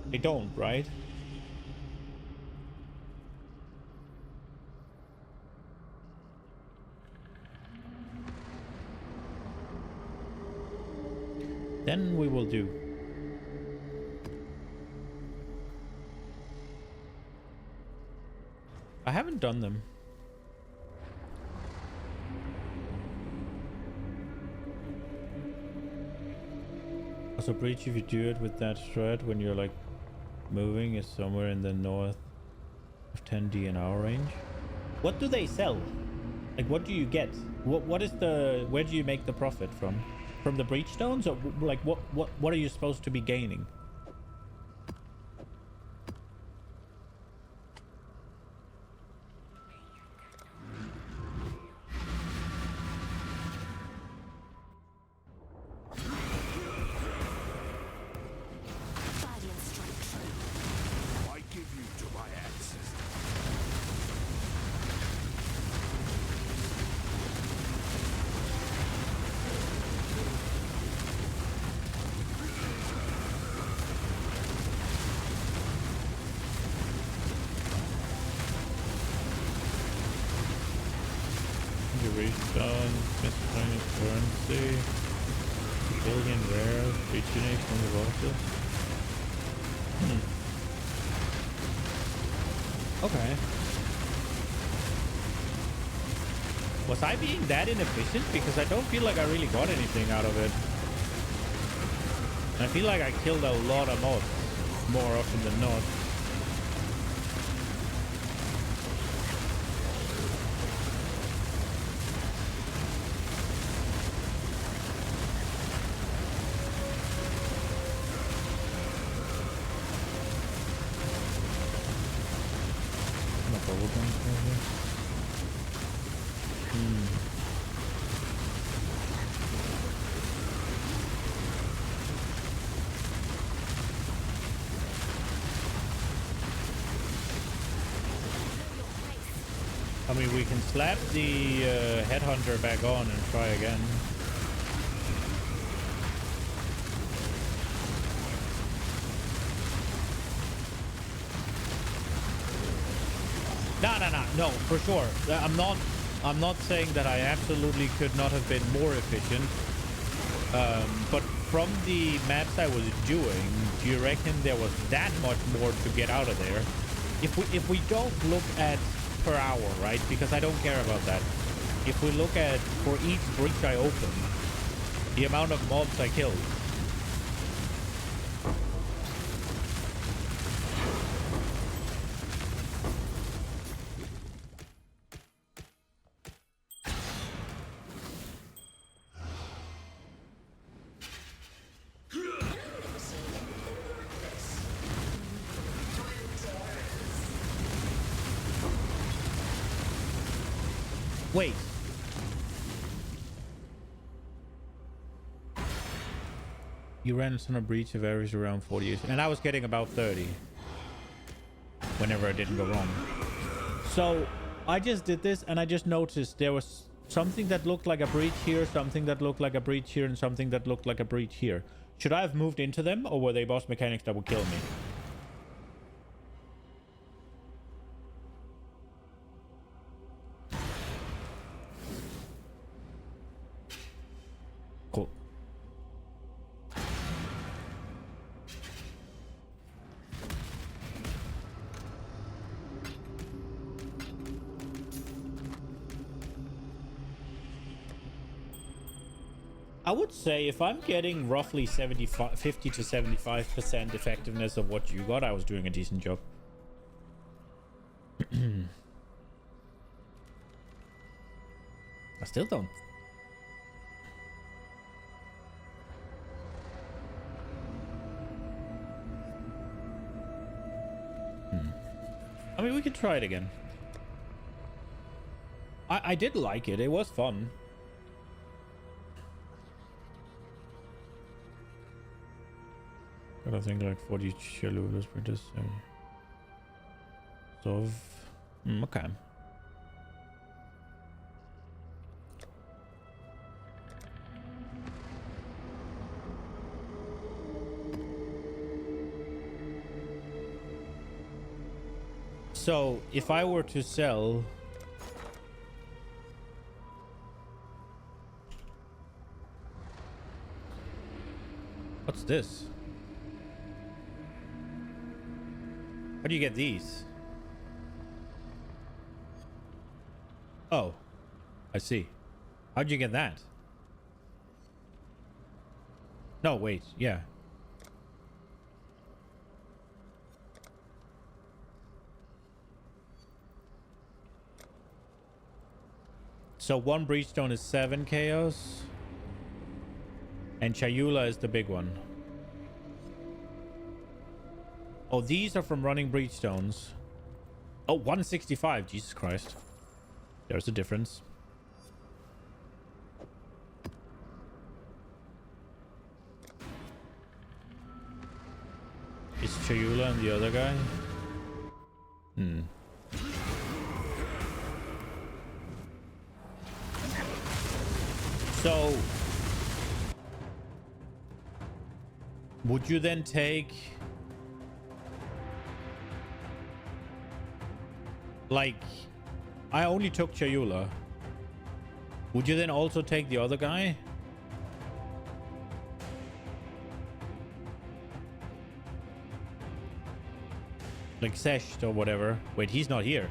They don't, right? Then we will do. I haven't done them. Also, breach, if you do it with that strat when you're like moving, is somewhere in the north of 10 DNR range. What do they sell? Like, what do you get? What is the... Where do you make the profit from? From the breach stones, or like what are you supposed to be gaining? Breachstone, miscellaneous currency, billion rare, breach unique from the bosses. Okay. Was I being that inefficient? Because I don't feel like I really got anything out of it. I feel like I killed a lot of mobs more often than not. I mean, we can slap the headhunter back on and try again. No, for sure. I'm not saying that I absolutely could not have been more efficient. But from the maps I was doing, do you reckon there was that much more to get out of there? If we don't look at per hour, right? Because I don't care about that. If we look at for each breach I open, the amount of mobs I killed. Wait. You ran on a breach of average around 40, and I was getting about 30 whenever I didn't go wrong. So I just did this and I just noticed there was something that looked like a breach here, something that looked like a breach here, and something that looked like a breach here. Should I have moved into them, or were they boss mechanics that would kill me? Cool. I would say if I'm getting roughly 50 to 75% effectiveness of what you got, I was doing a decent job. I still don't. I mean, we could try it again. I did like it. It was fun. I think like 40 Chalulas per this. So, okay. So, if I were to sell... What's this? How do you get these? Oh, I see. How'd you get that? No, wait, yeah. So one Breachstone is 7 chaos. And Chayula is the big one. Oh, these are from running Breachstones. Oh, 165. Jesus Christ. There's a difference. Is Chayula and the other guy? So... would you then take... like, I only took Chayula. Would you then also take the other guy? Like Sesh or whatever. Wait, he's not here.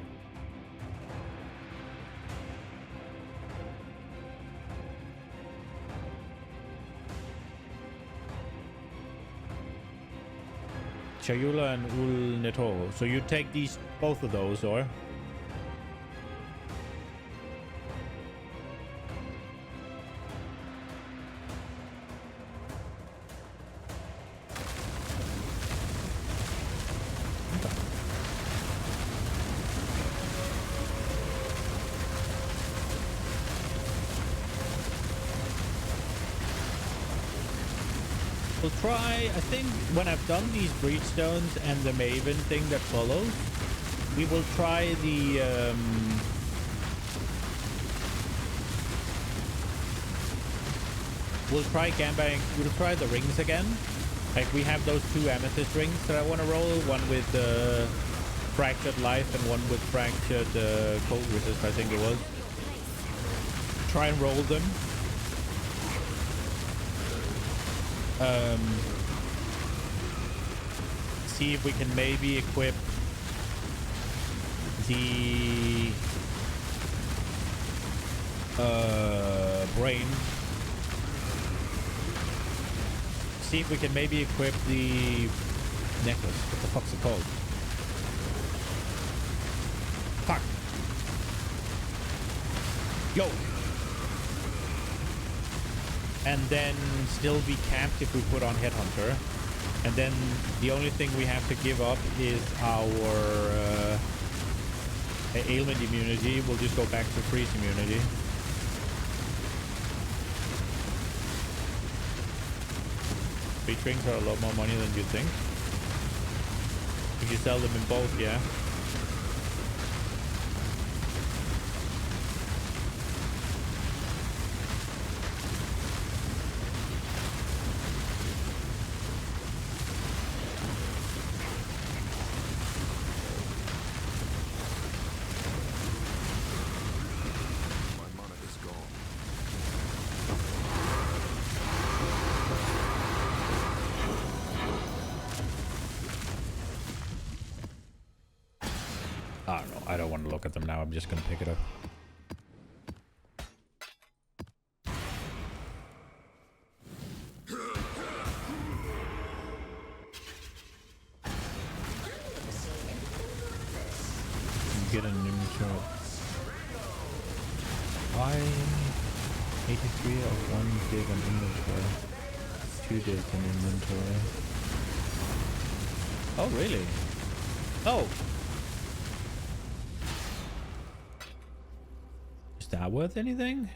Chayula and Ul Netoro. So you take these, both of those, or? We'll try, I think when I've done these Breachstones and the Maven thing that follows, we will try the we'll try the rings again. Like we have those 2 amethyst rings that I want to roll, one with fractured life and one with fractured cold resist, I think it was. Try and roll them. See if we can maybe equip the brain. See if we can maybe equip the necklace. What the fuck's it called? Fuck. Yo. And then still be capped if we put on Headhunter. And then the only thing we have to give up is our ailment immunity. We'll just go back to freeze immunity. Speed rings are a lot more money than you think. If you sell them in bulk, yeah. I don't know. I don't want to look at them now. I'm just going to pick it up. Get a new shot. Why 83 of 1 dig on inventory. 2 digs in inventory. Oh, really? Oh! Is that worth anything?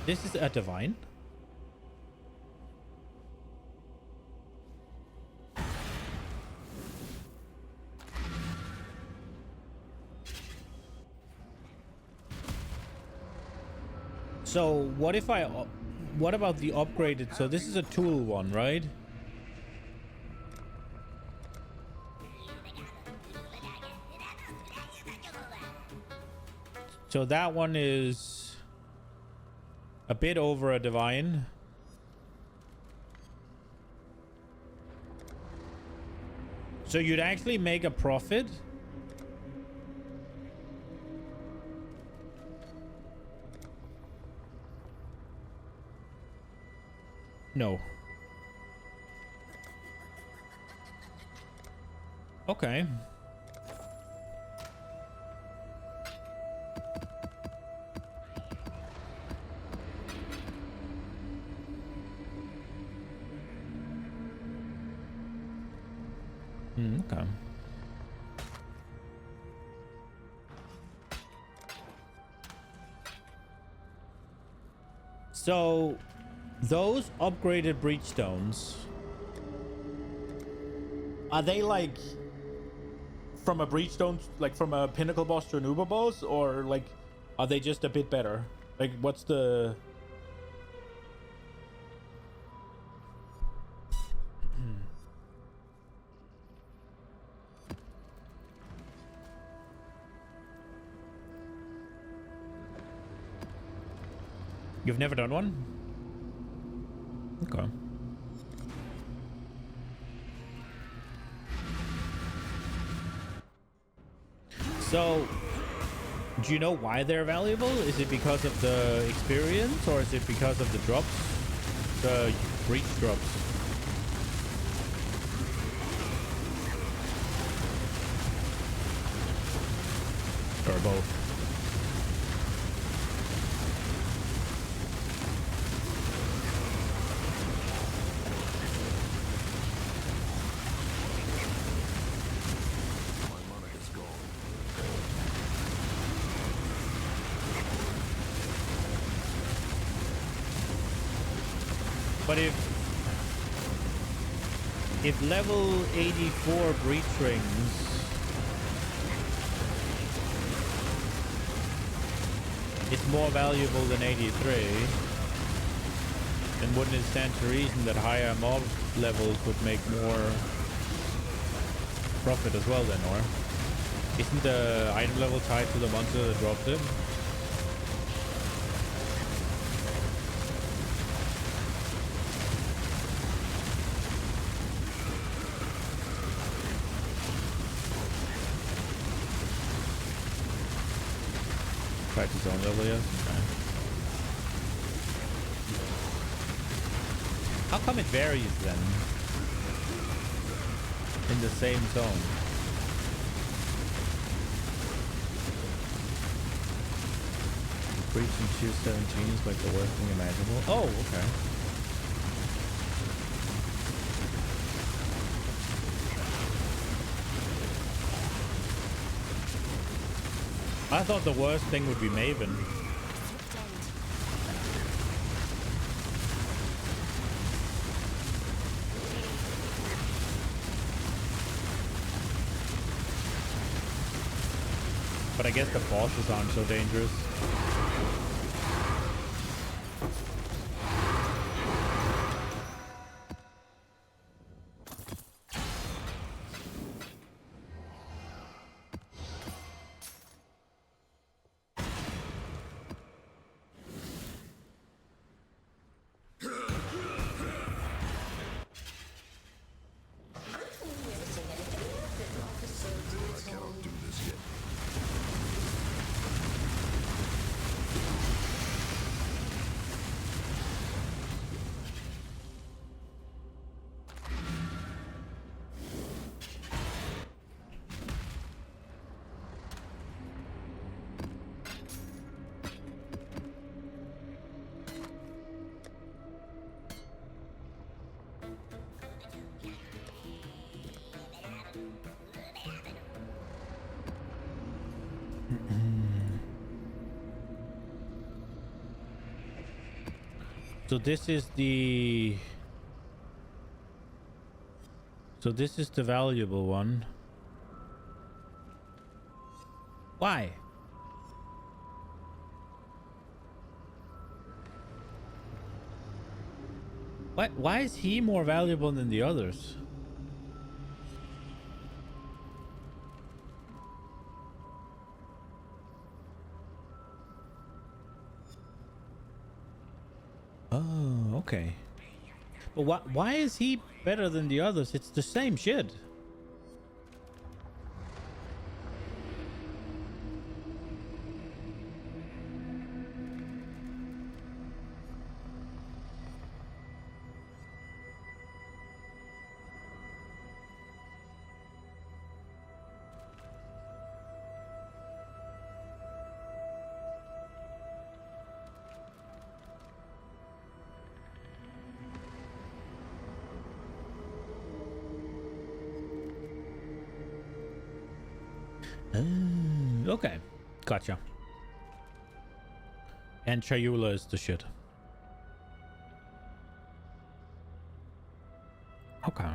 This is a divine. So what if what about the upgraded? So this is a tool one, right? So that one is a bit over a divine. So you'd actually make a profit. No. Okay. Okay. So those upgraded breachstones, are they like from a breachstone, like from a pinnacle boss to an Uber boss, or like are they just a bit better? Like what's the You've never done one? Okay. So, do you know why they're valuable? Is it because of the experience, or is it because of the drops? The breach drops? Or both? But if level 84 breach rings is more valuable than 83, then wouldn't it stand to reason that higher mob levels would make more profit as well then, or isn't the item level tied to the monster that dropped it? His own level, yes. Okay. How come it varies then in the same zone? Breach and choose 17 is like the worst thing imaginable. Oh, okay. I thought the worst thing would be Maven. But I guess the bosses aren't so dangerous. So this is the valuable one. Why? Why is he more valuable than the others? Oh, okay. But why is he better than the others? It's the same shit. Okay, gotcha. And Chayula is the shit. Okay.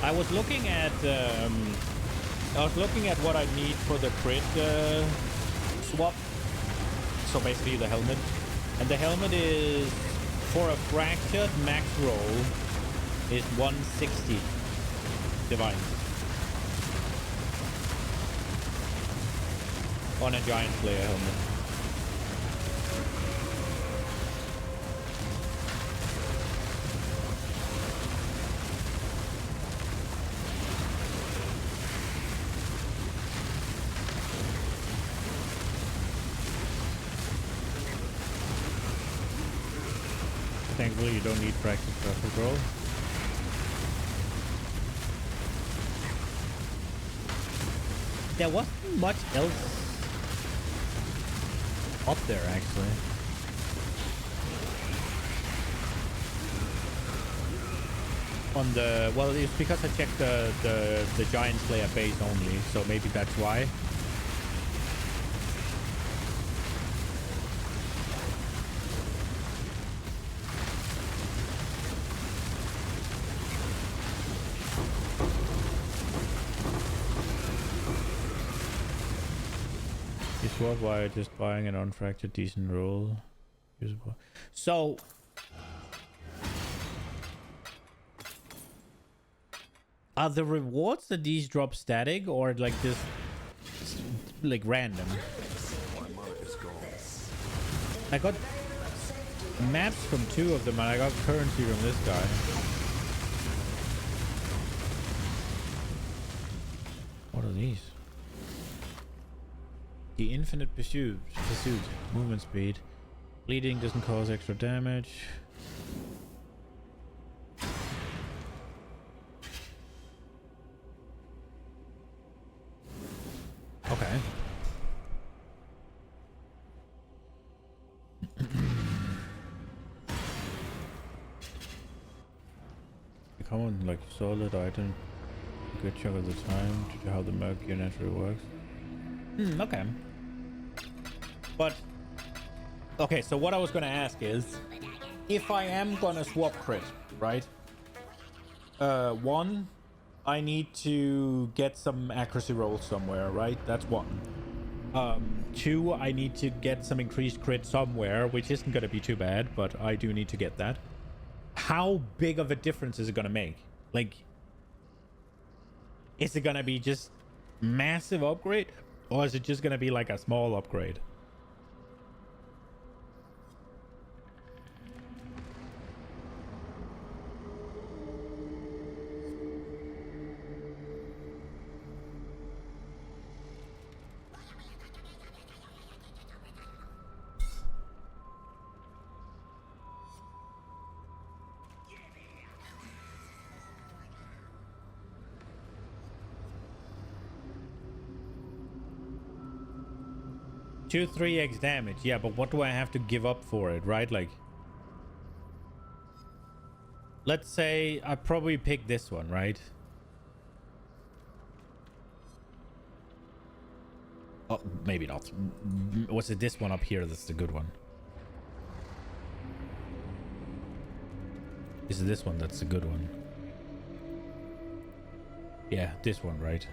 I was looking at what I need for the crit swap. So basically the helmet, and the helmet is for a fractured max roll is 160 divine on a giant slayer helmet. Thankfully, you don't need practice for roll. There wasn't much else up there, actually. On the well, it's because I checked the Giant Slayer base only, so maybe that's why. It's worthwhile just buying an unfractured decent roll. Usable. So are the rewards that these drop static or like just like random? I got maps from 2 of them and I got currency from this guy. What are these? The infinite pursuit, movement speed. Bleeding doesn't cause extra damage. Okay. Become like solid item a good chunk of the time due to how the Mercury naturally works. Okay. But okay, so what I was gonna ask is, if I am gonna swap crit, right? One, I need to get some accuracy rolls somewhere, right? That's one. 2, I need to get some increased crit somewhere, which isn't gonna be too bad, but I do need to get that. How big of a difference is it gonna make? Like, is it gonna be just massive upgrade? Or is it just gonna be like a small upgrade? Two 3x damage, yeah, but what do I have to give up for it, right? Like, let's say I probably pick this one, right? Oh, maybe not. Was it this one up here that's the good one? Is it this one that's the good one? Yeah, this one, right?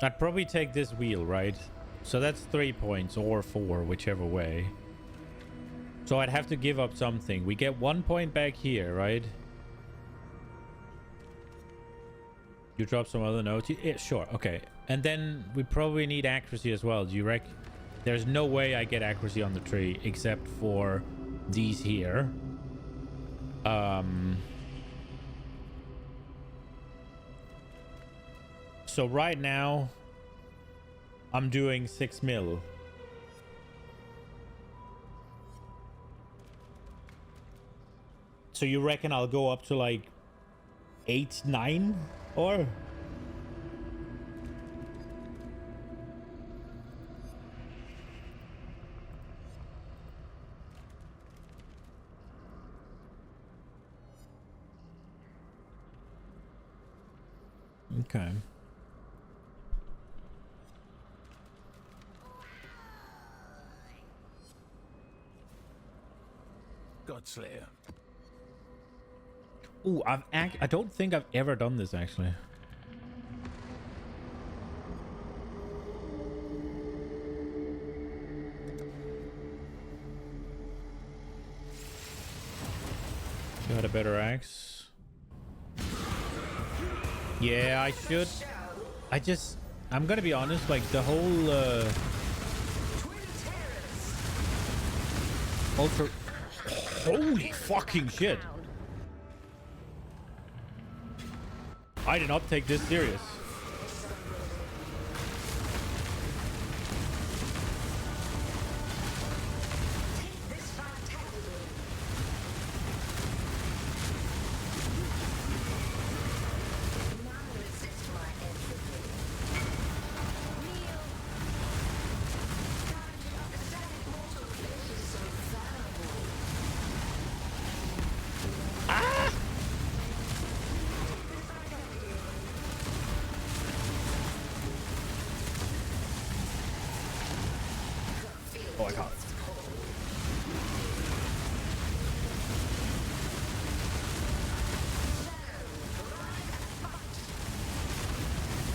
I'd probably take this wheel, right? So that's 3 points or 4, whichever way. So I'd have to give up something. We get 1 point back here, right? You drop some other notes? Yeah, sure. Okay. And then we probably need accuracy as well. Do you reckon? There's no way I get accuracy on the tree except for these here. So right now, I'm doing 6 mil. So you reckon I'll go up to like 8, 9 or? Okay. Slayer. Ooh, I don't think I've ever done this actually. Got a better axe. Yeah, I should. I'm gonna be honest, like the whole ultra. Holy fucking shit! I did not take this serious. Oh, I can't.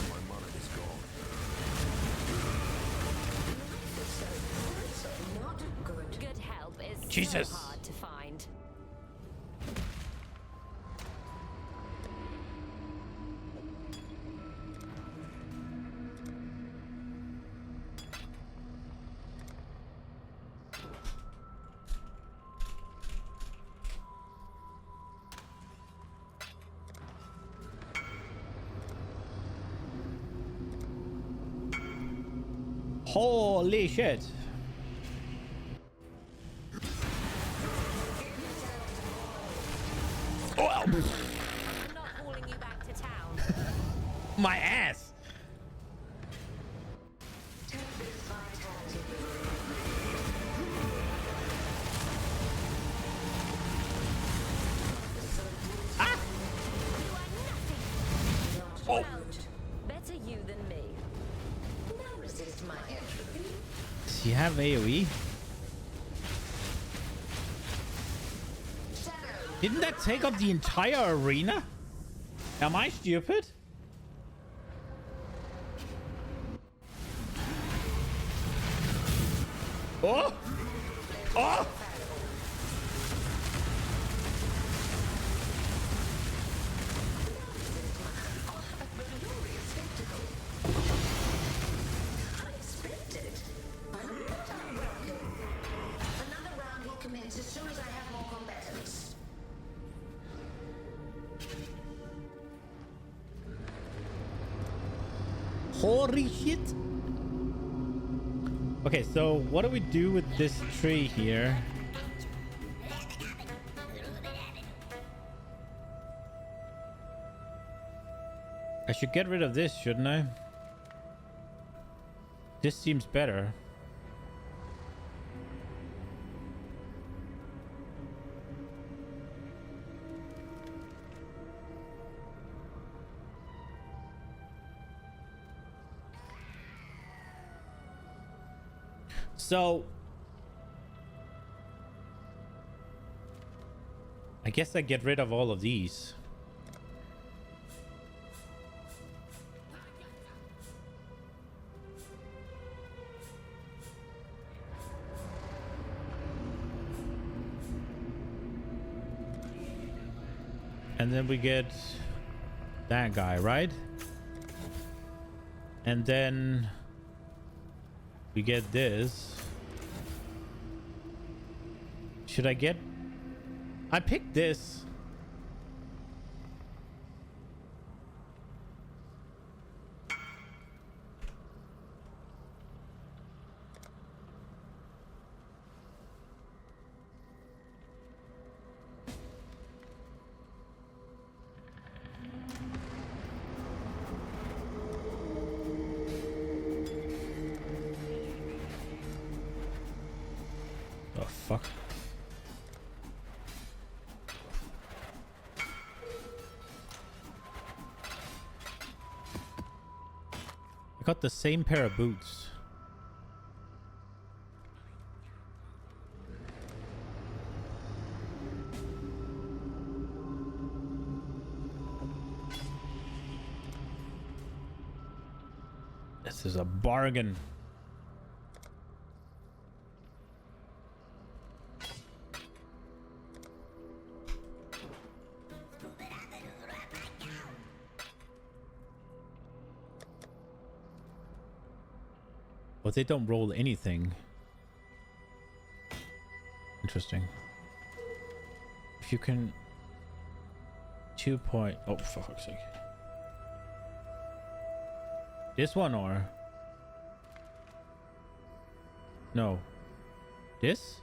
My mana is gone. Not good. Good help is Jesus. so hard to find. Holy shit! Oh, I'm not hauling you back to town. my ass! Ah! Oh! Better you than me. Now resist my entropy. Does he have AoE? Didn't that take up the entire arena? Am I stupid? Oh! Oh! Holy shit! Okay, so what do we do with this tree here? I should get rid of this, shouldn't I? This seems better. So I guess I get rid of all of these. And then we get that guy, right? And then we get this. Should I get... I picked this. Oh, fuck. I got the same pair of boots. This is a bargain. But they don't roll anything. Interesting. If you can... 2 point... Oh, for fuck's sake. This one or... No. This?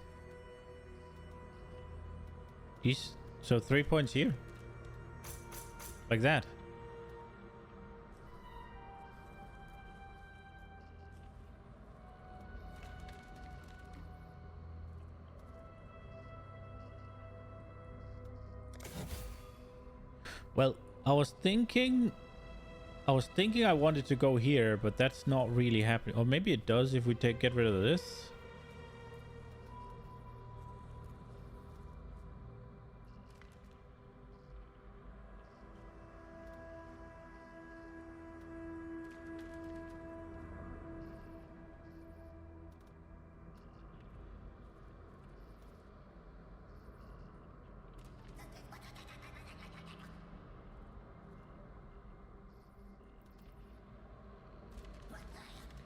These... So 3 points here. Like that. Well, I was thinking I wanted to go here, but that's not really happening. Or maybe it does if we get rid of this.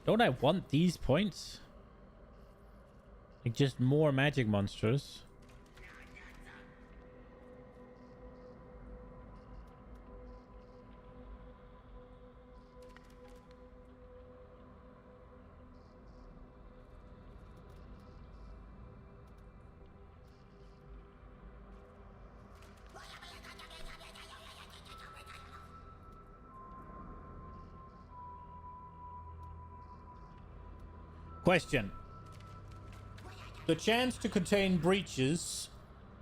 Don't I want these points? Like just more magic monsters. Question. The chance to contain breaches.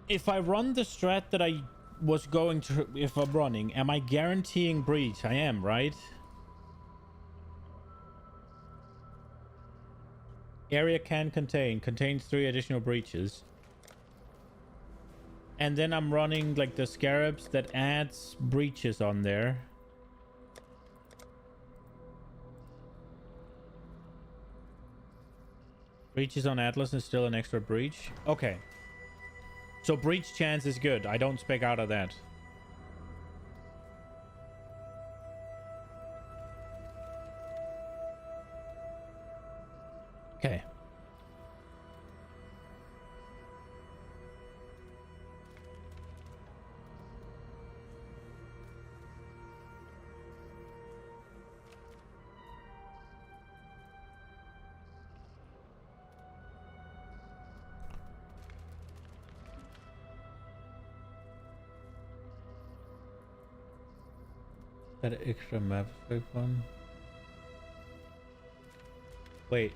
If I run the strat that I was going to, if I'm running, am I guaranteeing breach? I am, right? Area can contain. Contains 3 additional breaches. And then I'm running like the scarabs that adds breaches on there. Breaches on Atlas is still an extra breach. Okay. So breach chance is good. I don't spec out of that. Okay. That extra map effect one. Wait.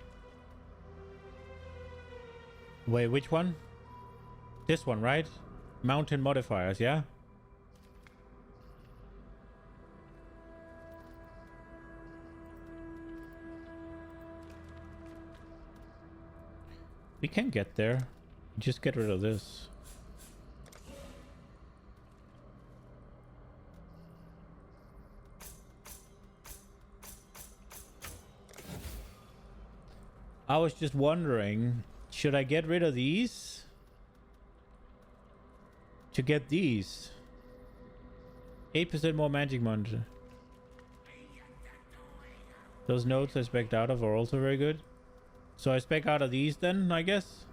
Wait, which one? This one, right? Mountain modifiers, yeah? We can get there. Just get rid of this. I was just wondering, should I get rid of these to get these? 8% more magic monster. Those notes I spec'd out of are also very good. So I spec out of these then, I guess.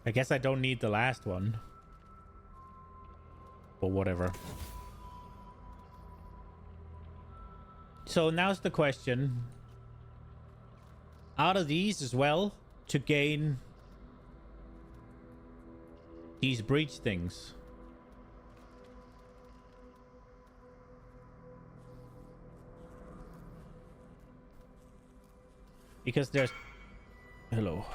I guess I don't need the last one. But whatever. So now's the question. Out of these as well, to gain these breach things. Because there's... Hello.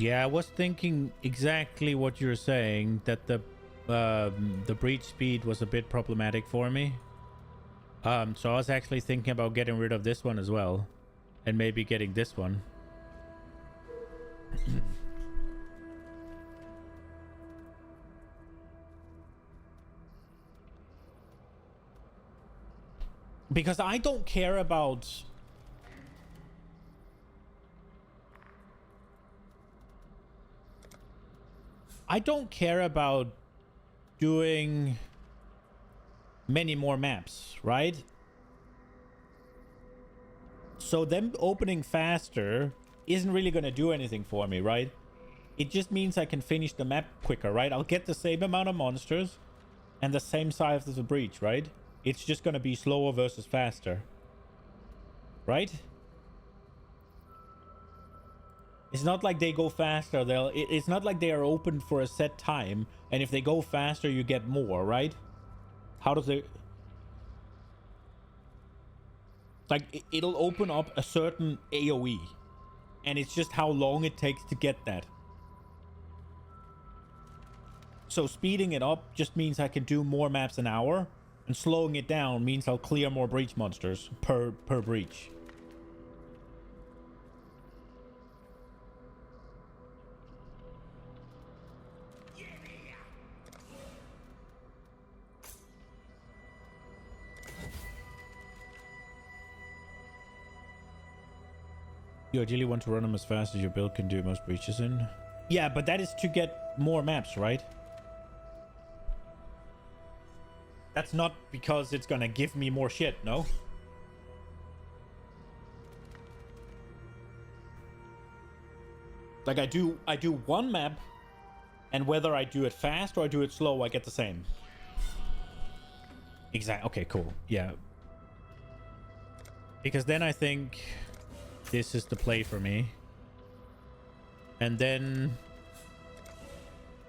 Yeah, I was thinking exactly what you're saying, that the breach speed was a bit problematic for me. So I was actually thinking about getting rid of this one as well, and maybe getting this one. Because I don't care about... I don't care about doing many more maps, right? So them opening faster isn't really going to do anything for me, right? It just means I can finish the map quicker, right? I'll get the same amount of monsters and the same size as the breach, right? It's just going to be slower versus faster, right? It's not like they go faster. It's not like they are open for a set time, and if they go faster, you get more, right? How does it... Like, it'll open up a certain AoE, and it's just how long it takes to get that. So speeding it up just means I can do more maps an hour, and slowing it down means I'll clear more breach monsters per breach. You ideally want to run them as fast as your build can do most breaches in. Yeah, but that is to get more maps, right? That's not because it's gonna give me more shit, no? Like I do one map, and whether I do it fast or I do it slow, I get the same. Exactly. Okay, cool. Yeah. Because then I think this is the play for me. And then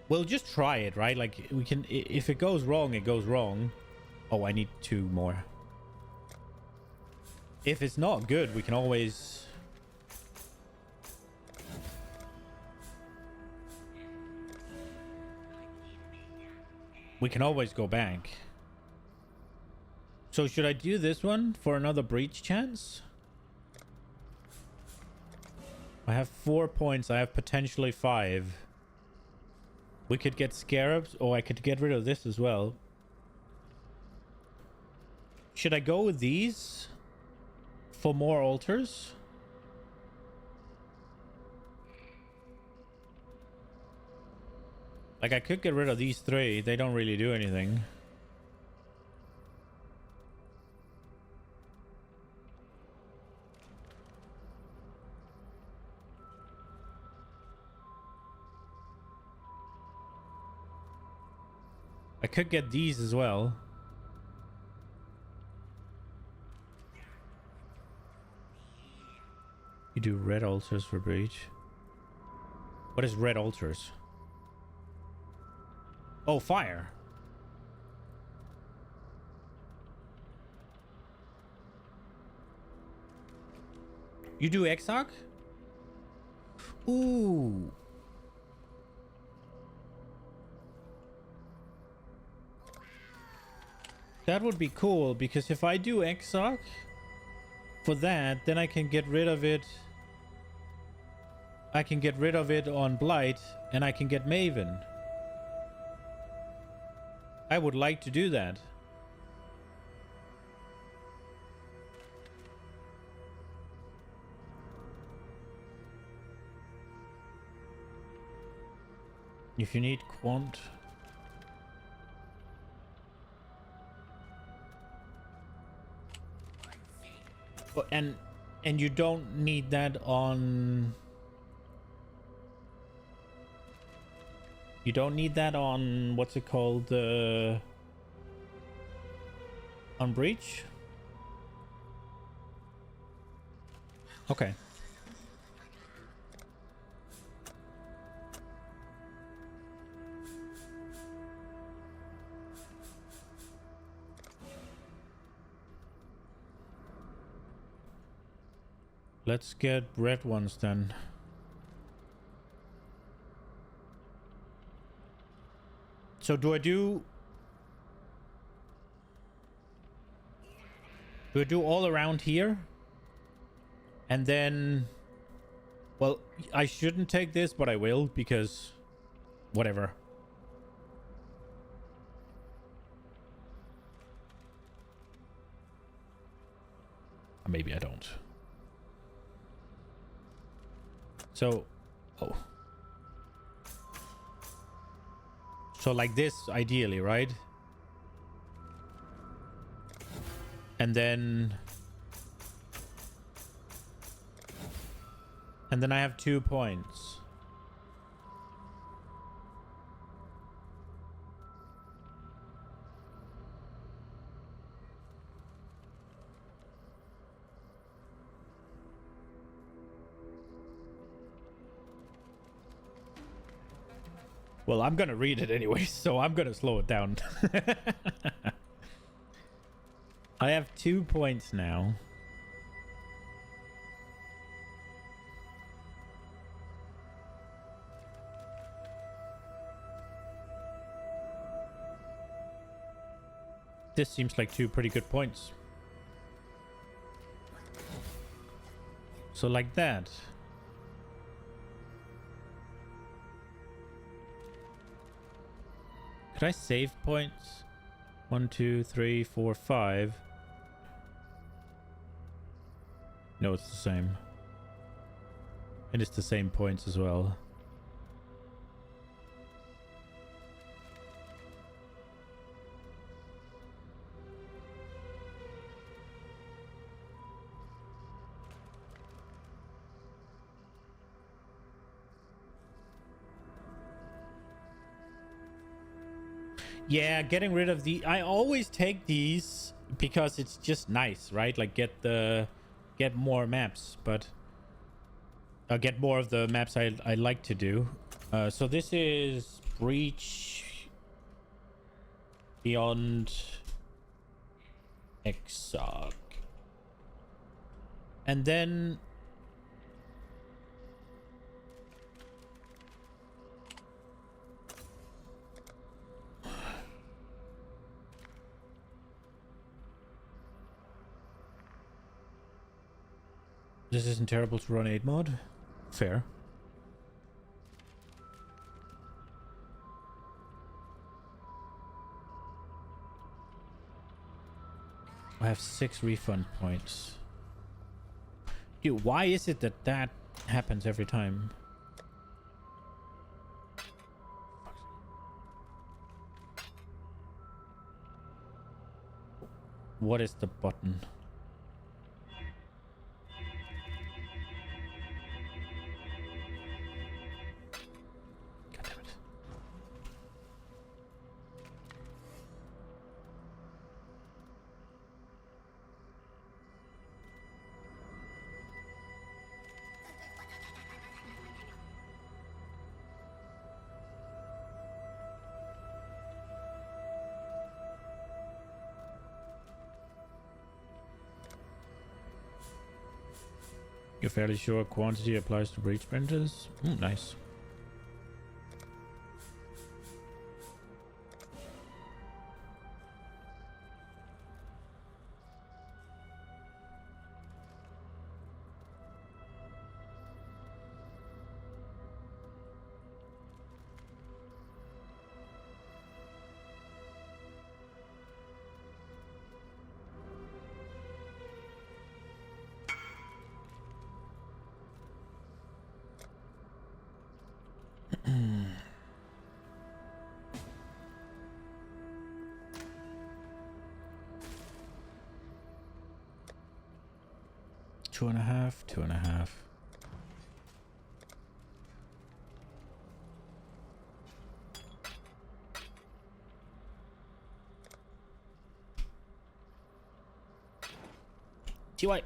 we'll just try it, right? Like we can, if it goes wrong, it goes wrong. Oh, I need 2 more. If it's not good, we can always... We can always go back. So should I do this one for another breach chance? I have 4 points. I have potentially 5. We could get scarabs, or I could get rid of this as well. Should I go with these for more altars? Like I could get rid of these 3. They don't really do anything. I could get these as well. You do red altars for breach. What is red altars? Oh, fire. You do Exarch? Ooh. That would be cool, because if I do Exarch for that, then I can get rid of it. I can get rid of it on Blight, and I can get Maven. I would like to do that. If you need Quant... And you don't need that on... You don't need that on... What's it called? On Breach? Okay. Let's get red ones then. So do I do all around here? And then, well, I shouldn't take this, but I will, because whatever. Maybe I don't. So, oh. So like this, ideally, right? And then I have 2 points. Well, I'm gonna read it anyway, so I'm gonna slow it down. I have 2 points now. This seems like 2 pretty good points. So like that. Could I save points? 1, 2, 3, 4, 5. No, it's the same. And it's the same points as well. Yeah, getting rid of the... I always take these because it's just nice, right? Like get more maps, but get more of the maps I like to do. So this is Breach Beyond Exile. And then this isn't terrible to run 8 mod. Fair. I have 6 refund points. Dude, why is it that that happens every time? What is the button? God damn it. You're fairly sure quantity applies to breach sprinters? Nice. Two and a half. TY.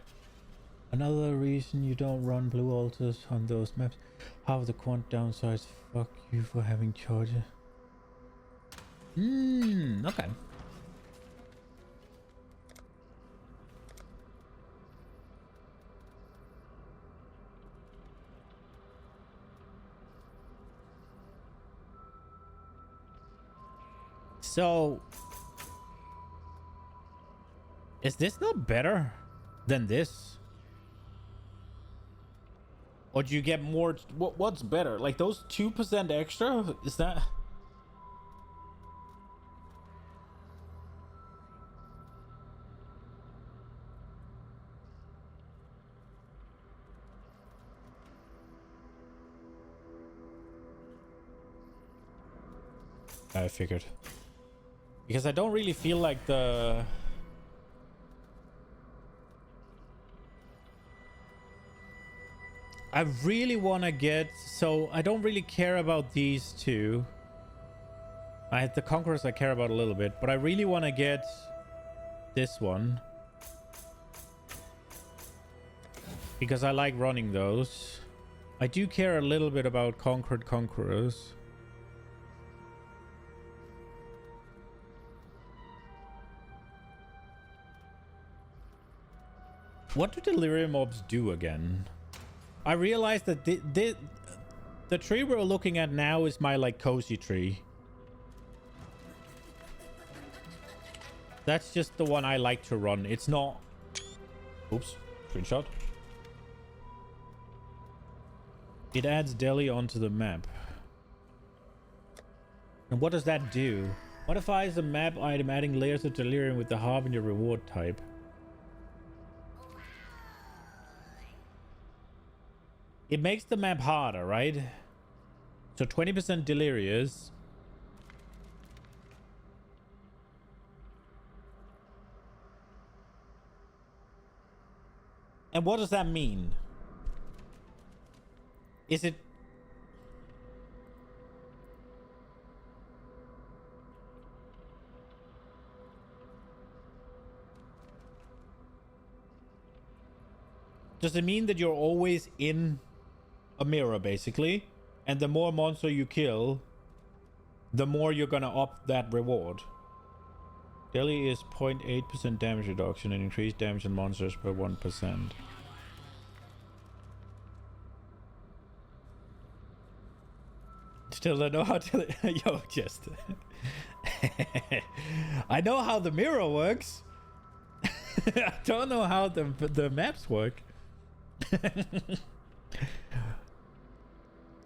Another reason you don't run blue altars on those maps. Half the quant downsides. Fuck you for having charger. Okay. So, is this not better than this? Or do you get more? What's better? Like those 2% extra? Is that? I figured. Because I don't really feel like the... I really want to get... So I don't really care about these two. I had the Conquerors I care about a little bit. But I really want to get this one. Because I like running those. I do care a little bit about Conquered Conquerors. What do delirium mobs do again? I realized that the tree we're looking at now is my like cozy tree. That's just the one I like to run. It's not... Oops. Screenshot. It adds Delhi onto the map. And what does that do? Modifies the map item, adding layers of delirium with the Harbinger reward type. It makes the map harder, right? So 20% delirious. And what does that mean? Is it... Does it mean that you're always in a mirror, basically? And the more monster you kill, the more you're gonna up that reward. Daily is 0.8% damage reduction and increased damage on monsters per 1%. Still don't know how to... Yo, just... I know how the mirror works. I don't know how the maps work.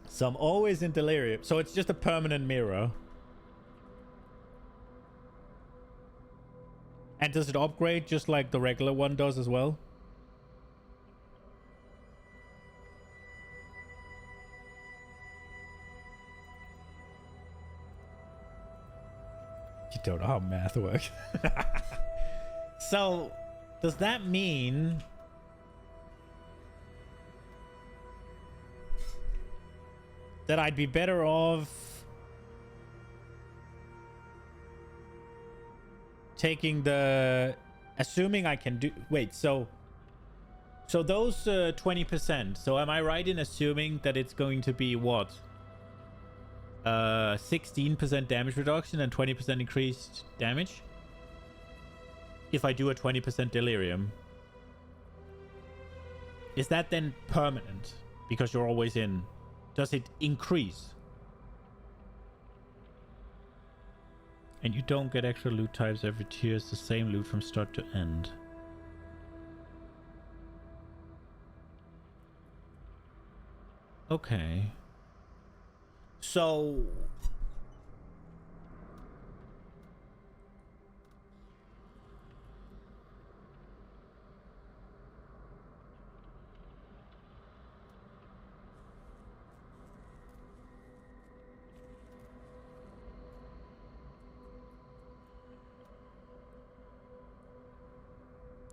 So I'm always in delirium. So it's just a permanent mirror. And does it upgrade just like the regular one does as well? You don't know how math works. So does that mean... that I'd be better off taking the... Assuming I can do... Wait, so those 20%. So am I right in assuming that it's going to be what? 16% damage reduction and 20% increased damage? If I do a 20% delirium. Is that then permanent? Because you're always in... Does it increase? And you don't get extra loot types every tier. It's the same loot from start to end. Okay. So...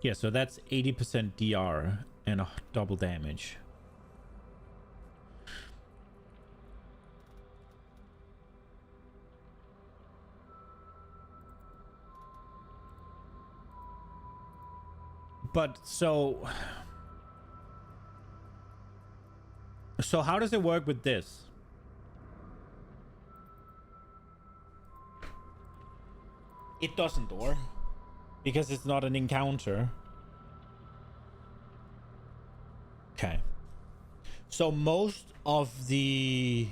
yeah, so that's 80% DR and a double damage. But so how does it work with this? It doesn't, or? Because it's not an encounter. Okay. So most of the...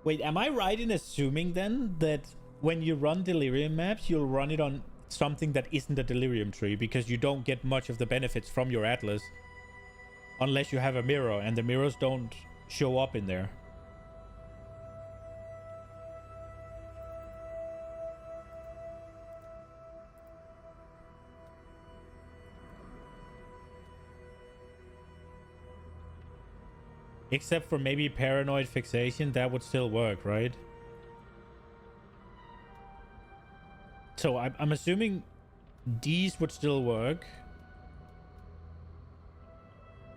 Wait, am I right in assuming then that when you run delirium maps, you'll run it on something that isn't a delirium tree because you don't get much of the benefits from your atlas unless you have a mirror, and the mirrors don't show up in there? Except for maybe paranoid fixation, that would still work, right? So I'm assuming these would still work.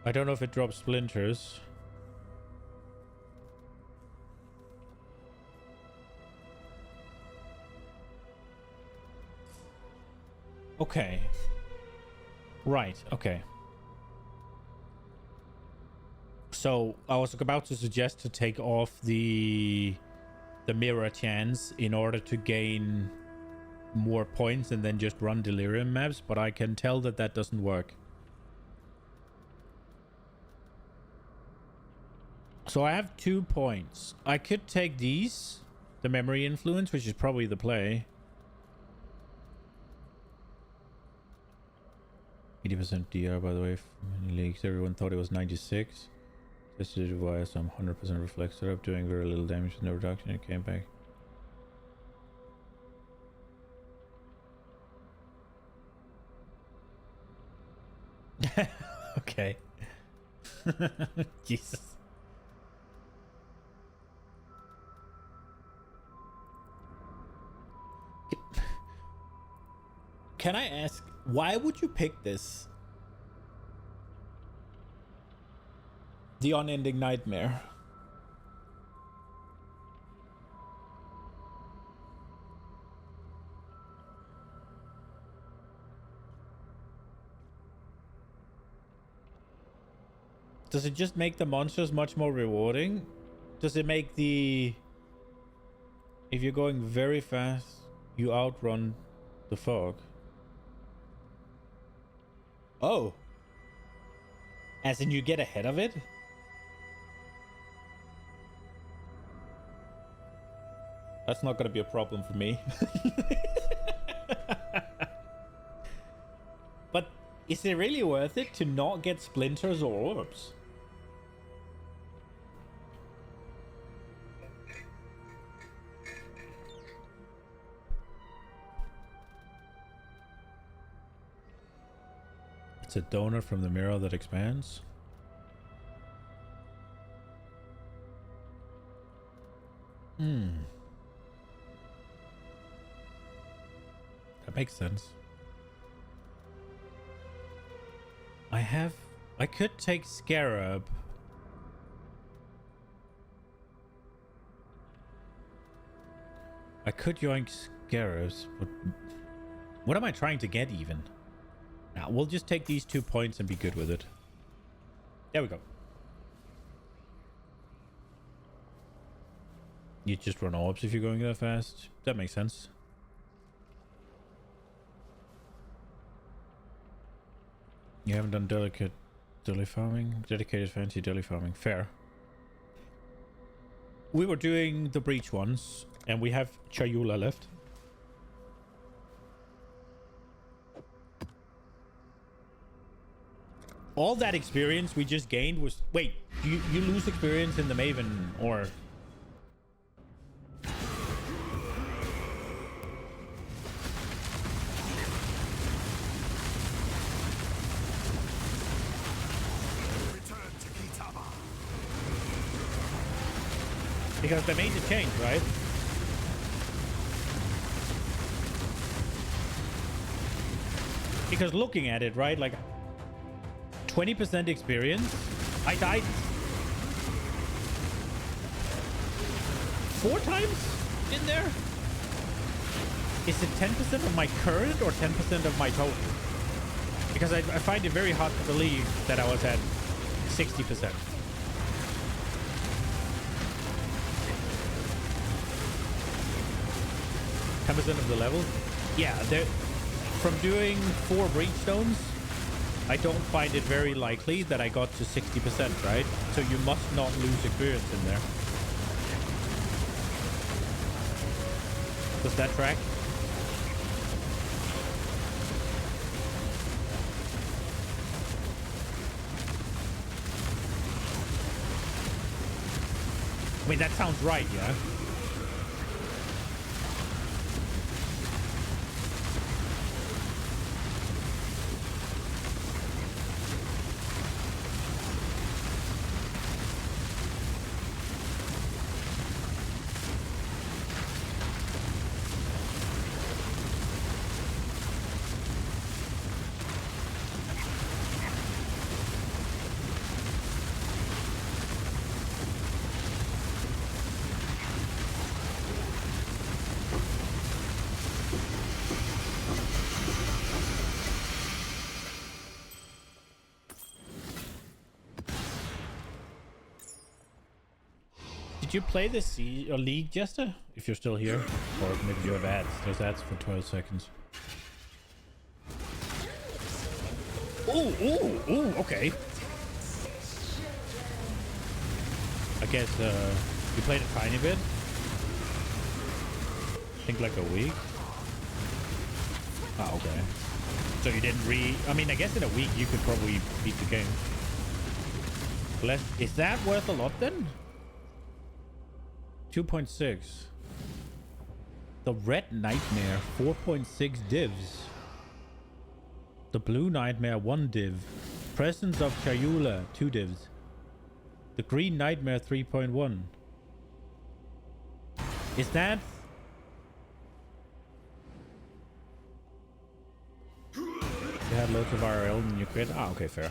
I don't know if it drops splinters. Okay. Right, okay. So I was about to suggest to take off the mirror chance in order to gain more points and then just run delirium maps, but I can tell that that doesn't work. So I have 2 points. I could take these, the memory influence, which is probably the play. 80% DR, by the way, from many leaks. Everyone thought it was 96. This is why some 100% reflex setup, doing very little damage with no reduction. It came back. Okay. Jesus. Can I ask, why would you pick this? The Unending Nightmare. Does it just make the monsters much more rewarding? Does it make the... If you're going very fast, you outrun the fog? Oh. As in you get ahead of it? That's not gonna be a problem for me. But is it really worth it to not get splinters or orbs? It's a donor from the mirror that expands. That makes sense. I could take Scarab. I could yoink Scarabs, but what am I trying to get even? Now, we'll just take these 2 points and be good with it. There we go. You just run orbs if you're going that fast. That makes sense. You haven't done delicate deli farming? Dedicated fancy deli farming. Fair. We were doing the breach ones, and we have Chayula left. All that experience we just gained was... Wait, you lose experience in the Maven, or... Because they made the change, right? Because looking at it, right, like 20% experience, I died 4 times in there? Is it 10% of my current or 10% of my total? Because I find it very hard to believe that I was at 60%. Of the level, yeah. From doing 4 breachstones, I don't find it very likely that I got to 60%, right? So you must not lose experience in there. Does that track? I mean, that sounds right, yeah? Did you play this League, Jester? If you're still here, or maybe you have ads. There's ads for 12 seconds. Ooh, okay. I guess you played a tiny bit. I think like a week. Oh, okay. So you didn't I mean, I guess in a week you could probably beat the game. Is that worth a lot then? 2.6. The Red Nightmare, 4.6 divs. The Blue Nightmare, 1 div. Presence of Chayula, 2 divs. The Green Nightmare, 3.1. Is that... You had loads of RL and you quit? Ah, okay, fair.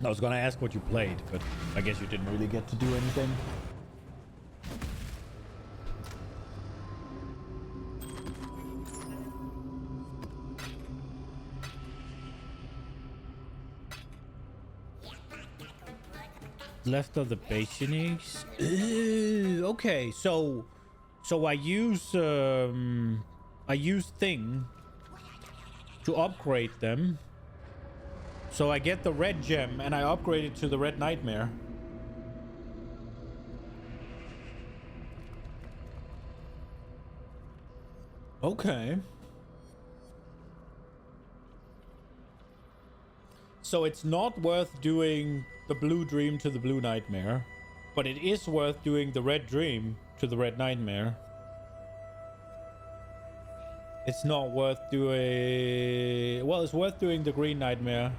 I was gonna ask what you played, but I guess you didn't really get to do anything. Left of the base uniques. Okay, so I use thing to upgrade them. So I get the red gem and I upgrade it to the Red Nightmare. Okay. So it's not worth doing the Blue Dream to the Blue Nightmare, but it is worth doing the Red Dream to the Red Nightmare. It's not worth doing... Well, it's worth doing the Green Nightmare.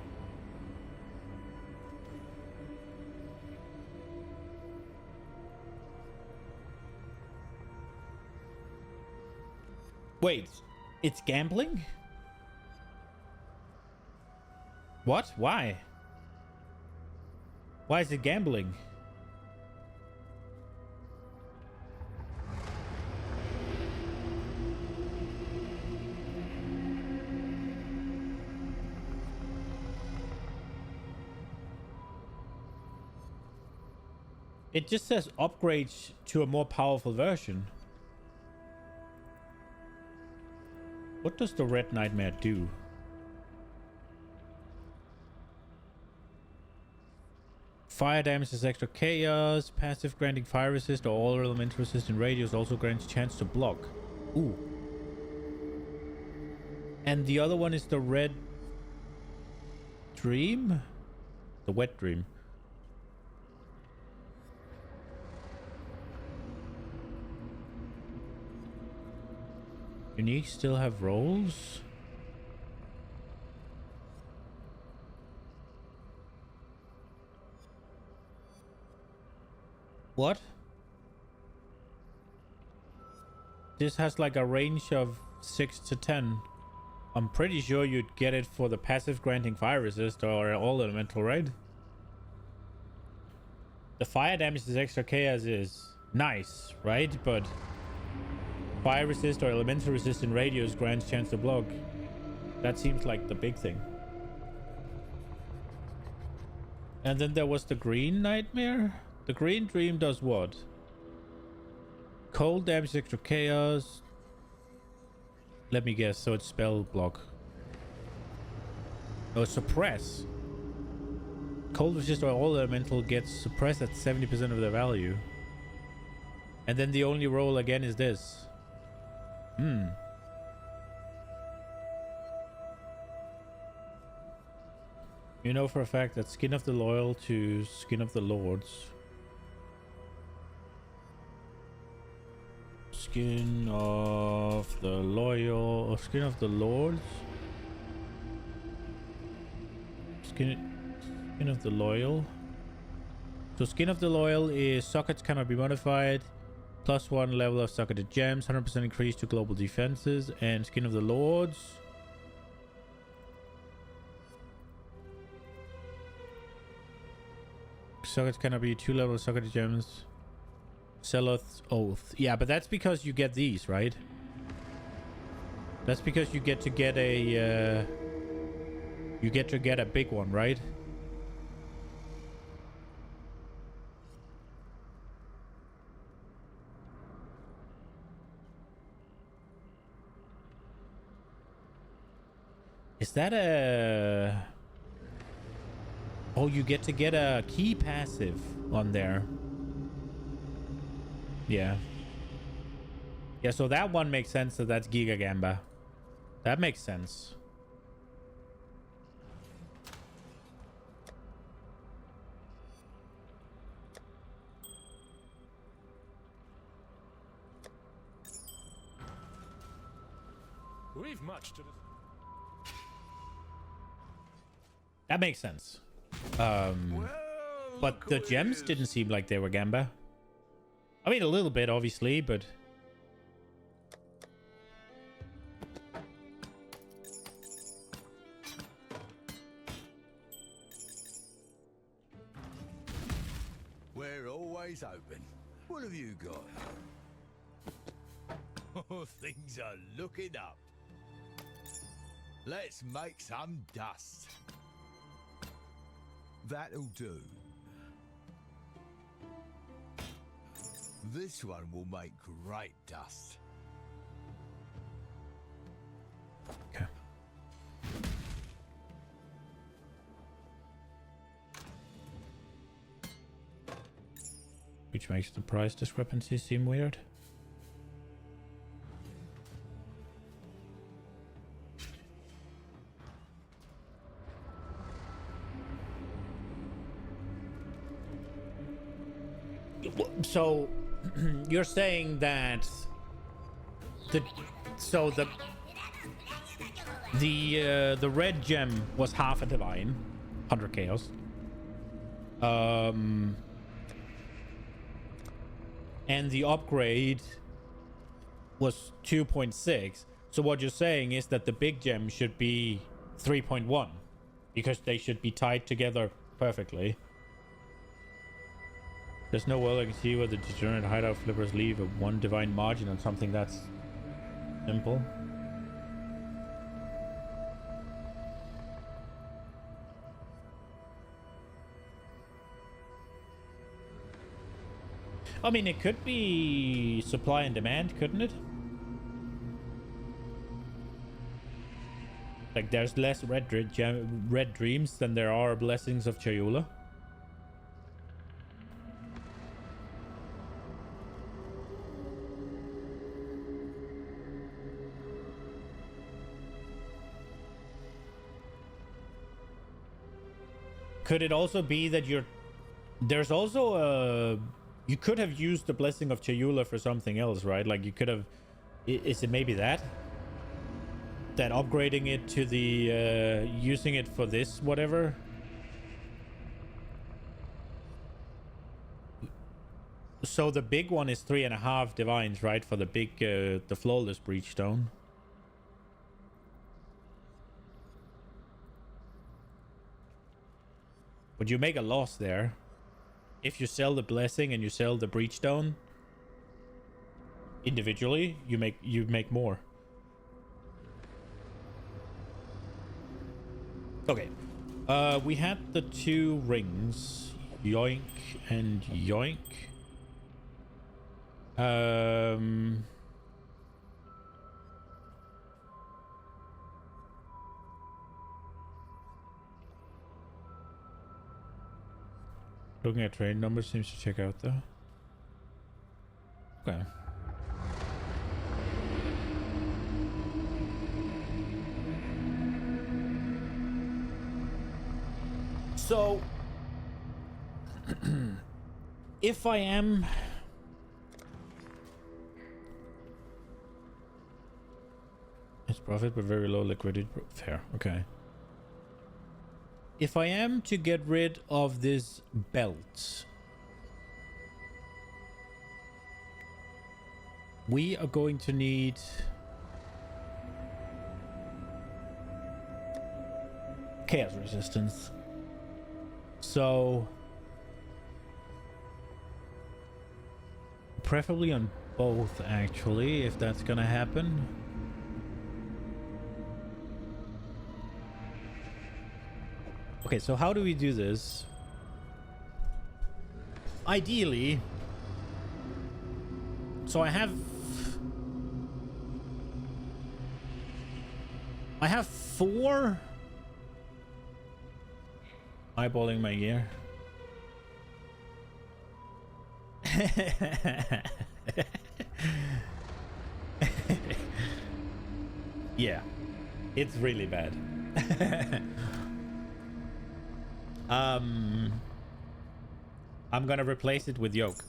Wait, it's gambling? What? Why? Why is it gambling? It just says upgrades to a more powerful version. What does the Red Nightmare do? Fire damage is extra chaos. Passive granting fire resist or all elemental resistant radius also grants chance to block. Ooh. And the other one is the Red Dream? The Wet Dream. Unique still have rolls? What? This has like a range of 6 to 10. I'm pretty sure you'd get it for the passive granting fire resist or all elemental, right? The fire damage is extra chaos is nice, right? But fire resist or elemental resistant radius grants chance to block. That seems like the big thing. And then there was the Green Nightmare. The Green Dream does what? Cold damage, extra chaos. Let me guess. So it's spell block. Oh, suppress. Cold resist or all elemental gets suppressed at 70% of their value. And then the only roll again is this. Hmm. You know for a fact that Skin of the Loyal to Skin of the Lords. Skin of the Loyal or Skin of the Lords? Skin of the Loyal. So Skin of the Loyal is sockets cannot be modified. +1 level of socketed gems. 100% increase to global defenses. And Skin of the Lords. Sockets cannot be 2 level of socketed gems. Zealoth's Oath. Yeah, but that's because you get these, right? That's because you get to get a... you get to get a big one, right? Is that a... Oh, you get to get a key passive on there. Yeah. Yeah, so that one makes sense that that's Giga Gamba. That makes sense. We've much to... That makes sense. But the gems didn't seem like they were Gamba. I mean, a little bit, obviously, but... We're always open. What have you got? Oh, things are looking up. Let's make some dust. That'll do. This one will make great dust. Okay. Which makes the price discrepancy seem weird. So you're saying that the red gem was half a divine, 100 chaos. And the upgrade was 2.6. So what you're saying is that the big gem should be 3.1 because they should be tied together perfectly. There's no well I can see where the degenerate hideout flippers leave a 1 divine margin on something that's simple. I mean, it could be supply and demand, couldn't it? Like, there's less red dreams than there are blessings of Chayula. Could it also be that there's also a... You could have used the blessing of Chayula for something else, right? Like you could have... Is it maybe that? That upgrading it to the... using it for this, whatever? So the big one is 3.5 divines, right? For the big... the flawless breachstone. But you make a loss there. If you sell the blessing and you sell the breachstone individually, you make more. Okay. We had the 2 rings. Yoink and yoink. Looking at train numbers seems to check out though. Okay. So, if I am... It's profit but very low liquidity. Fair, okay. If I am to get rid of this belt, we are going to need chaos resistance. So preferably on both, actually, if that's gonna happen. Okay, so how do we do this? Ideally, so I have 4 eyeballing my gear. Yeah, it's really bad. I'm gonna replace it with yoke.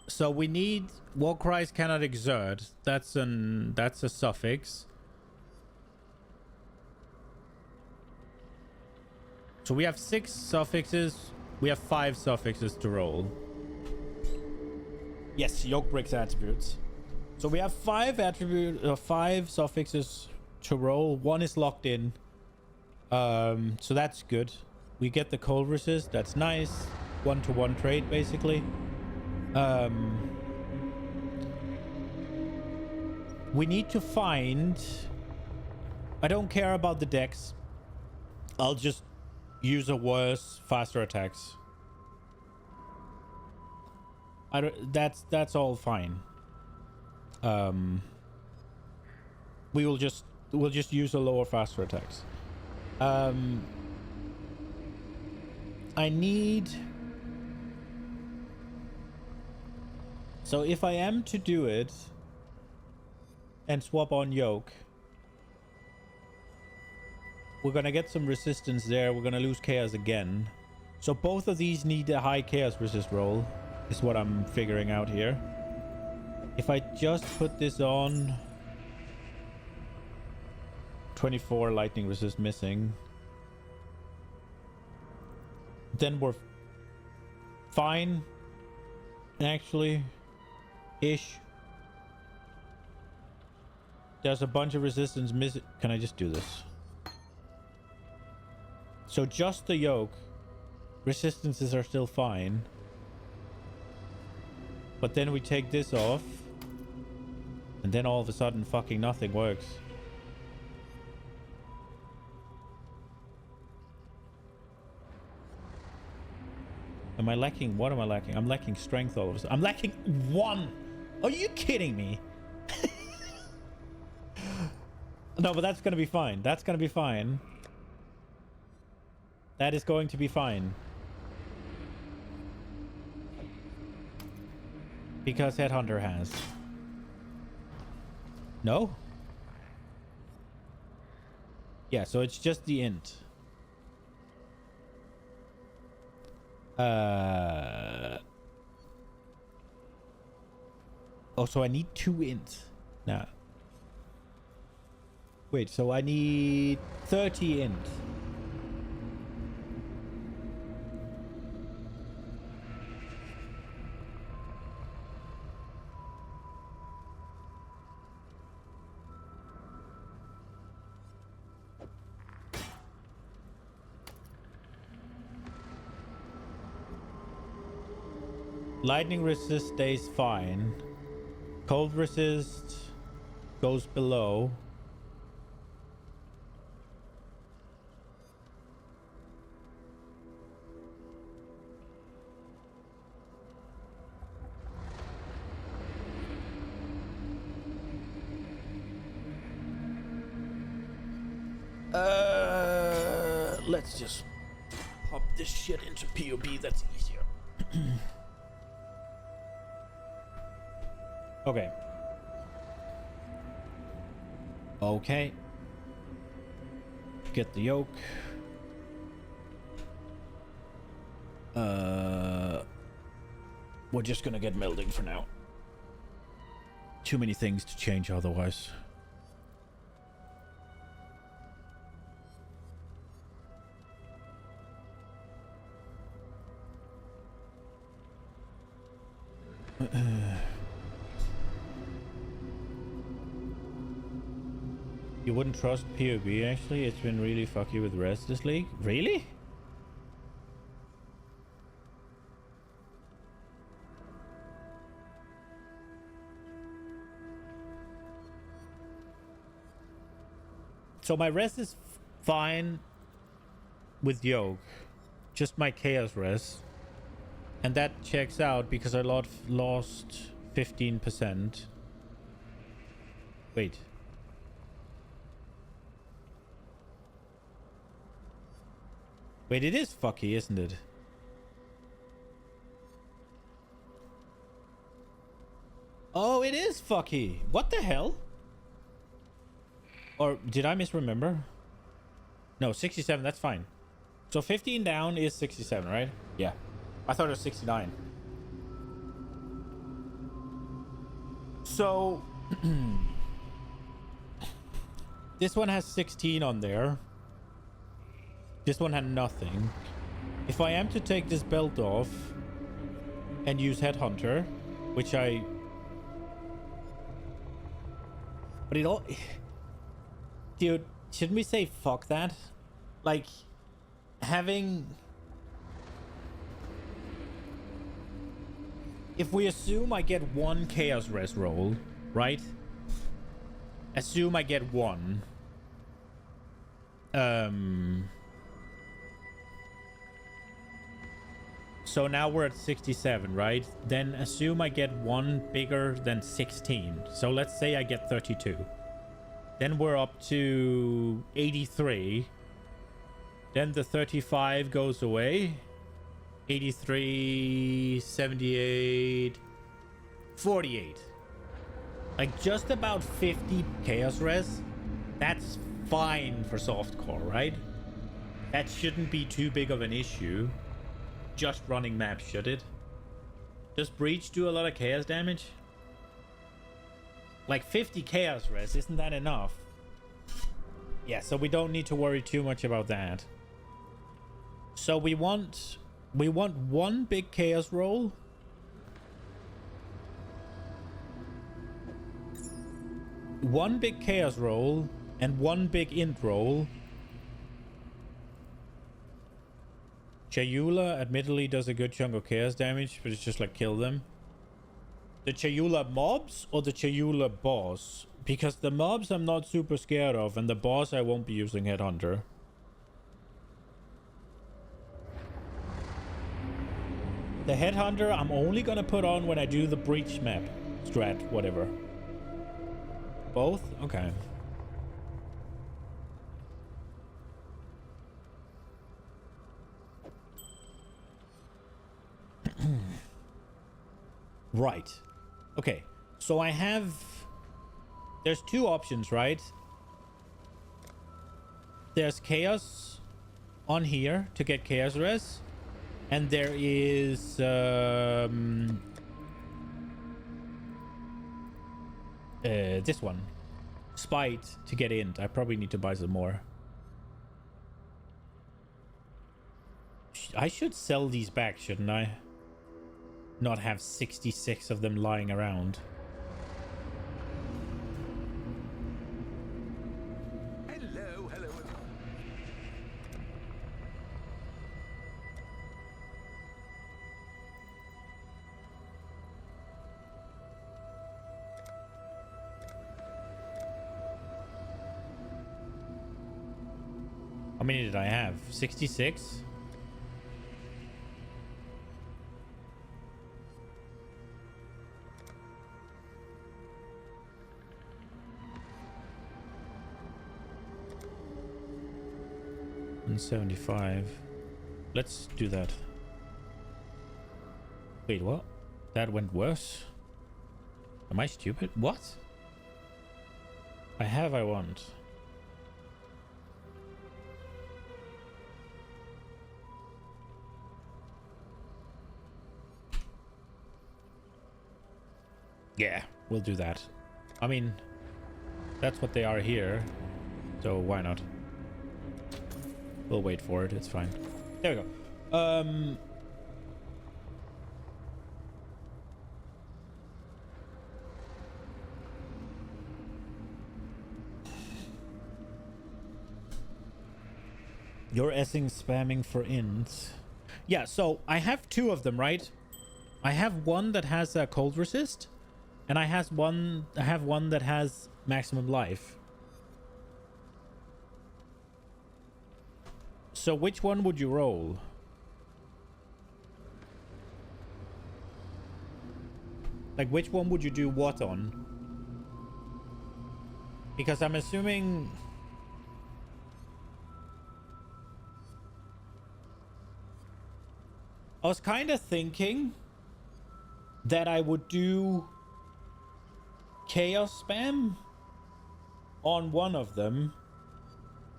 So we need war cries cannot exert. That's a suffix. So we have 6 suffixes. We have 5 suffixes to roll. Yes, yoke breaks attributes. So we have 5 suffixes to roll. 1 is locked in. So that's good. We get the cold resist. That's nice. 1-to-1 trade, basically. We need to find... I don't care about the decks. I'll just use a worse, faster attacks. That's all fine. We'll just use a lower, faster attacks. I need... So if I am to do it and swap on yoke, we're gonna get some resistance there. We're gonna lose chaos again. So both of these need a high chaos resist roll, is what I'm figuring out here. If I just put this on, 24 lightning resist missing, then we're fine, actually, ish. There's a bunch of resistance missing. Can I just do this? So just the yoke, resistances are still fine. But then we take this off, and then all of a sudden fucking nothing works. Am I lacking? What am I lacking? I'm lacking strength all of a sudden. I'm lacking 1. Are you kidding me? No, but that's gonna be fine. That's gonna be fine. That is going to be fine. Because Headhunter has. No? Yeah, so it's just the int. Oh, so I need 2 int. Nah. Wait, so I need 30 int. Lightning resist stays fine. Cold resist goes below. Let's just pop this shit into POB. That's easier. Okay. Okay. Get the yoke. We're just gonna get melding for now. Too many things to change otherwise. You wouldn't trust POB actually? It's been really fucky with rest this league. Really? So my rest is fine with yoke. Just my chaos rest. And that checks out because I lost 15%. Wait. Wait, it is fucky, isn't it? Oh, it is fucky. What the hell? Or did I misremember? No, 67, that's fine. So 15 down is 67, right? Yeah. I thought it was 69. So this one has 16 on there. This one had nothing. If I am to take this belt off and use Headhunter, which I... But it all... Dude, shouldn't we say fuck that? Like, having... If we assume I get one Chaos Res roll, right? Assume I get one. So now we're at 67, right? Then assume I get one bigger than 16. So let's say I get 32. Then we're up to 83. Then the 35 goes away. 83, 78, 48. Like just about 50 Chaos Res. That's fine for softcore, right? That shouldn't be too big of an issue. Just running maps, should it? Does Breach do a lot of chaos damage? Like 50 Chaos Res, isn't that enough? Yeah, so we don't need to worry too much about that. So we want one big chaos roll. One big chaos roll and one big int roll. Chayula admittedly does a good chunk of chaos damage, but it's just like kill them. The Chayula mobs or the Chayula boss? Because the mobs I'm not super scared of, and the boss I won't be using Headhunter. The Headhunter I'm only gonna put on when I do the Breach map. Strat, whatever. Both? Okay. Right. Okay. So I have... There's two options, right? There's Chaos on here to get Chaos Res. And there is... this one. Spite to get int. I probably need to buy some more. I should sell these back, shouldn't I? Not have 66 of them lying around. Hello, hello. How many did I have? 66? And 75. Let's do that. Wait, what? That went worse? Am I stupid? What? I want. Yeah, we'll do that. I mean, that's what they are here, so why not? We'll wait for it. It's fine. There we go. You're essing spamming for ints. Yeah, so I have two of them, right? I have one that has a cold resist, and I have one that has maximum life. So which one would you roll? Like, which one would you do what on? Because I'm assuming... I was kind of thinking that I would do chaos spam on one of them,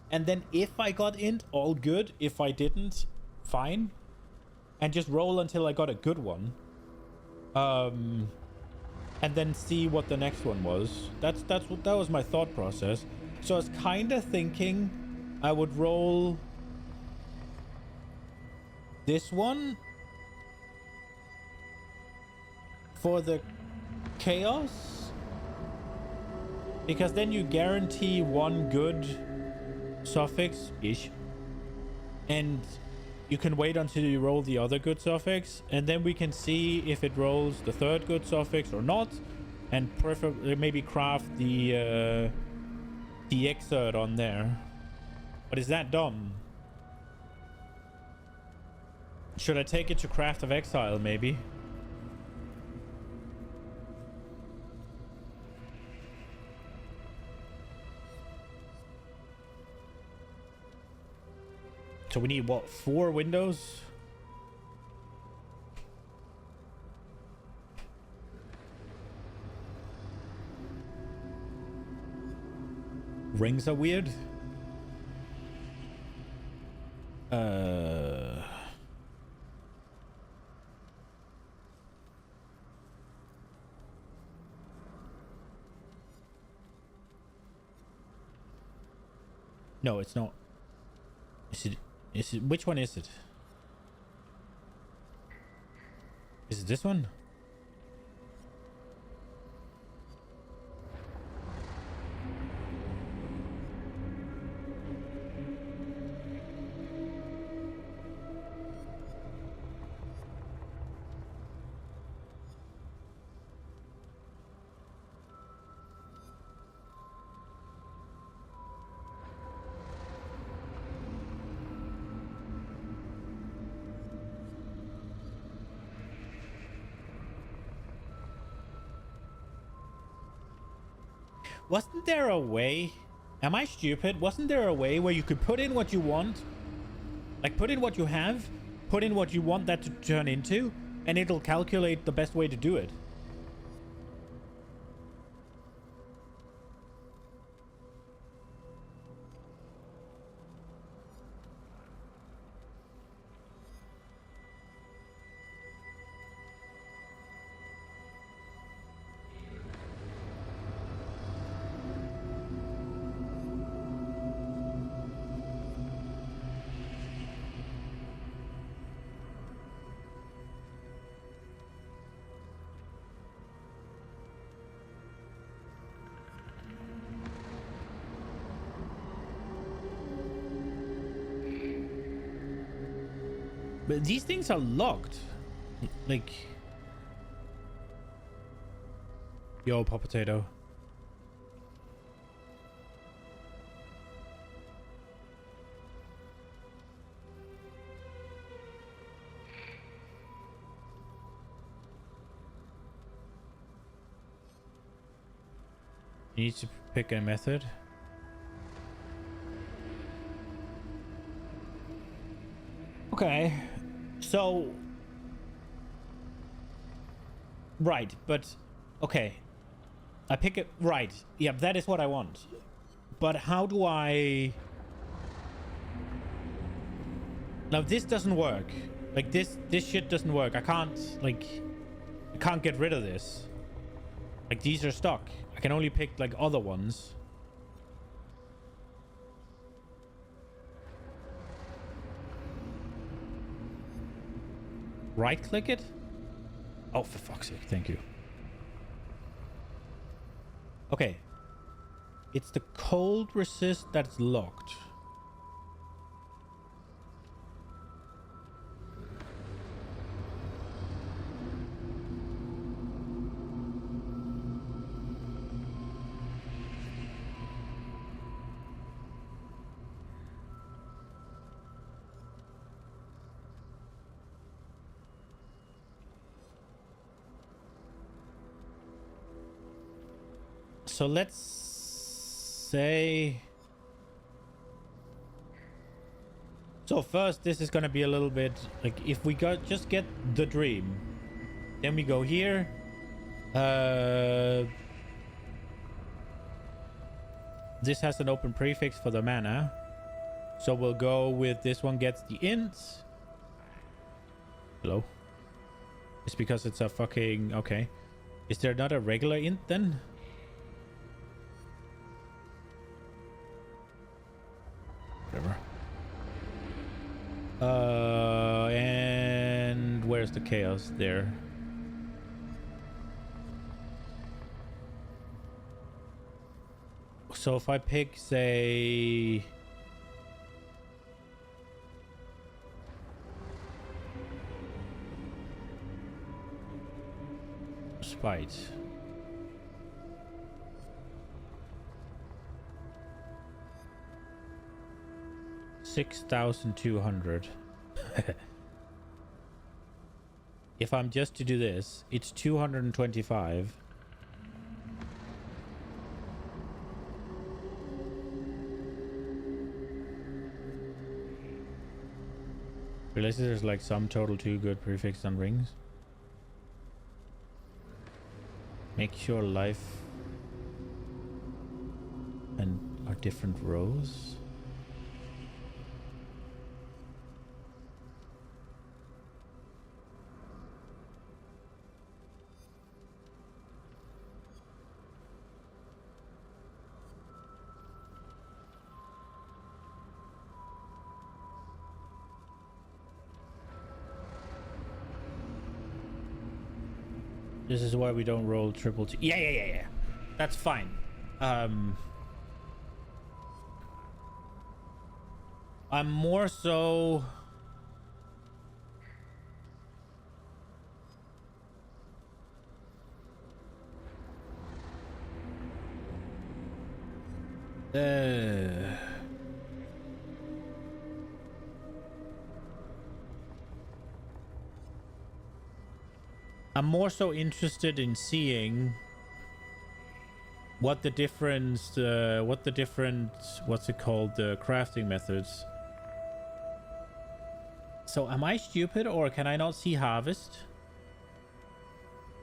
and then if I got int, all good. If I didn't, fine, and just roll until I got a good one, and then see what the next one was. That was my thought process. So I was kind of thinking I would roll this one for the chaos, because then you guarantee one good suffix-ish, and you can wait until you roll the other good suffix, and then we can see if it rolls the third good suffix or not, and preferably maybe craft the exert on there. But is that dumb? Should I take it to Craft of Exile, maybe? So we need, what, 4 windows? Rings are weird. No, it's not. Is it, which one is it? Is it this one? Wasn't there a way? Am I stupid? Wasn't there a way where you could put in what you want? Like, put in what you have, put in what you want that to turn into, and it'll calculate the best way to do it. But these things are locked. Like... Yo, Pop Potato. You need to pick a method. Okay, so... Right, but... Okay. I pick it. Right. Yeah, that is what I want. But how do I... Now, this doesn't work. Like, this shit doesn't work. I can't, like... I can't get rid of this. Like, these are stuck. I can only pick, like, other ones. Right-click it? Oh, for fuck's sake. Thank you. Okay. It's the cold resist that's locked. So let's say... So first, this is gonna be a little bit... Like, if we just get the dream. Then we go here. This has an open prefix for the mana. So we'll go with this one gets the int. Hello? It's because it's a fucking... Okay. Is there not a regular int then? Whatever. And where's the chaos there? So if I pick, say... Spite. $6,200. If I'm just to do this, it's 225. Realize there's like some total 2 good prefix on rings. Make sure life and are different rows. This is why we don't roll triple T. Yeah. That's fine. I'm more so... I'm more so interested in seeing what the difference, what's it called, the crafting methods. So am I stupid or can I not see harvest?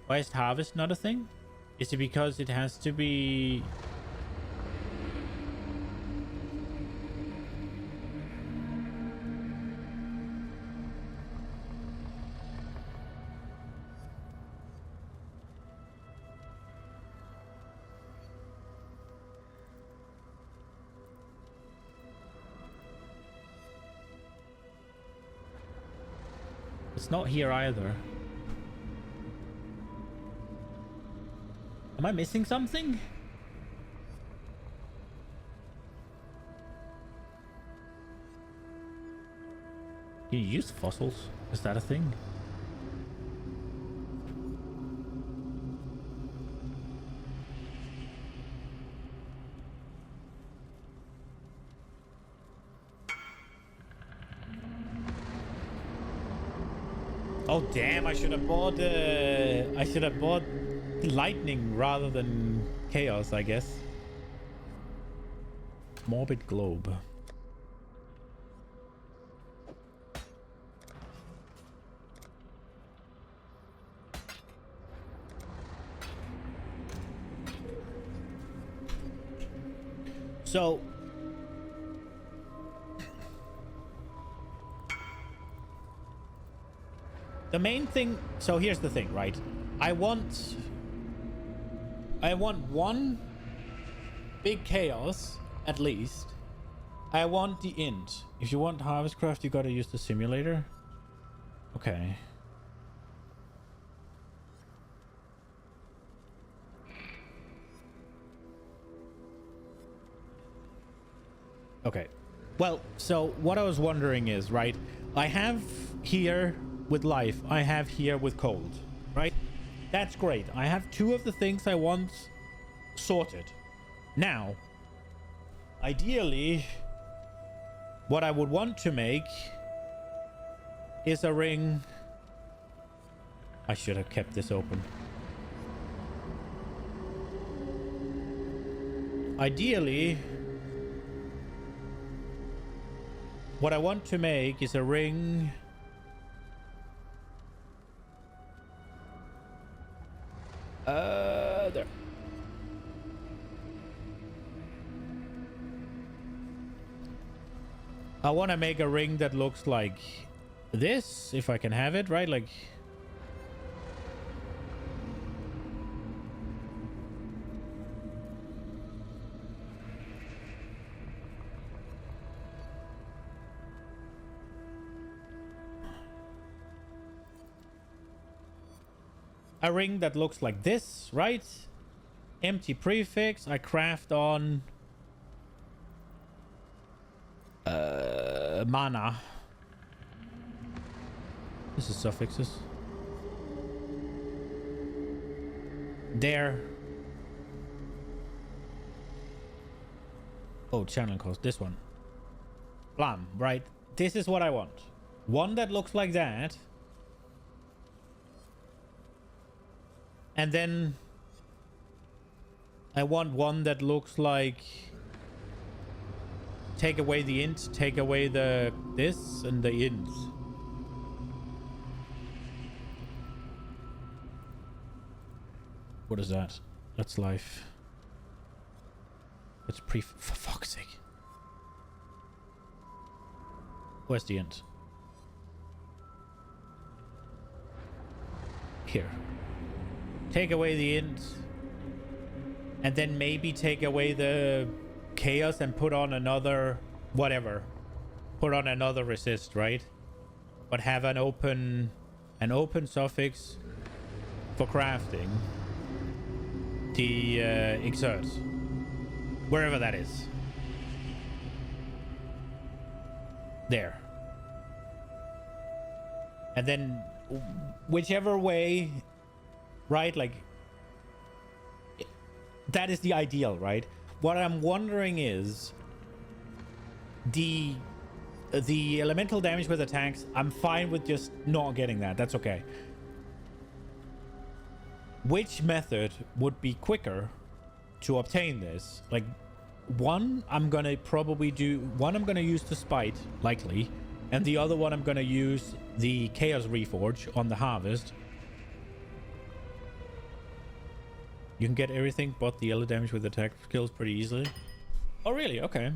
Why is harvest not a thing? Is it because it has to be... It's not here either. Am I missing something? Can you use fossils? Is that a thing? Oh damn! I should have bought lightning rather than chaos, I guess. Morbid globe. So the main thing, so here's the thing, right? I want one big chaos at least. I want the int. If you want Harvestcraft, you gotta use the simulator. Okay. Okay. Well, so what I was wondering is, right, I have here with life, I have here with cold, right? That's great. I have two of the things I want sorted. Now, ideally, what I would want to make is a ring. I should have kept this open. Ideally, what I want to make is a ring. There. I want to make a ring that looks like this, if I can have it, right? Like, a ring that looks like this, right? Empty prefix. I craft on mana. This is suffixes. There. Oh, channeling cost. This one. Blam, right? This is what I want. One that looks like that. And then I want one that looks like, take away the int, take away the this and the int. What is that? That's life. That's for fuck's sake. Where's the int? Here. Take away the int. And then maybe take away the chaos and put on another whatever. Put on another resist, right? But have an open suffix for crafting the exert. Wherever that is. There. And then whichever way, right? Like, that is the ideal, right? What I'm wondering is the elemental damage with attacks. I'm fine with just not getting that. That's okay. Which method would be quicker to obtain this? Like, one I'm gonna use the spite, likely, and the other one I'm gonna use the chaos reforge on the harvest. You can get everything but the yellow damage with attack skills pretty easily. Oh, really? Okay.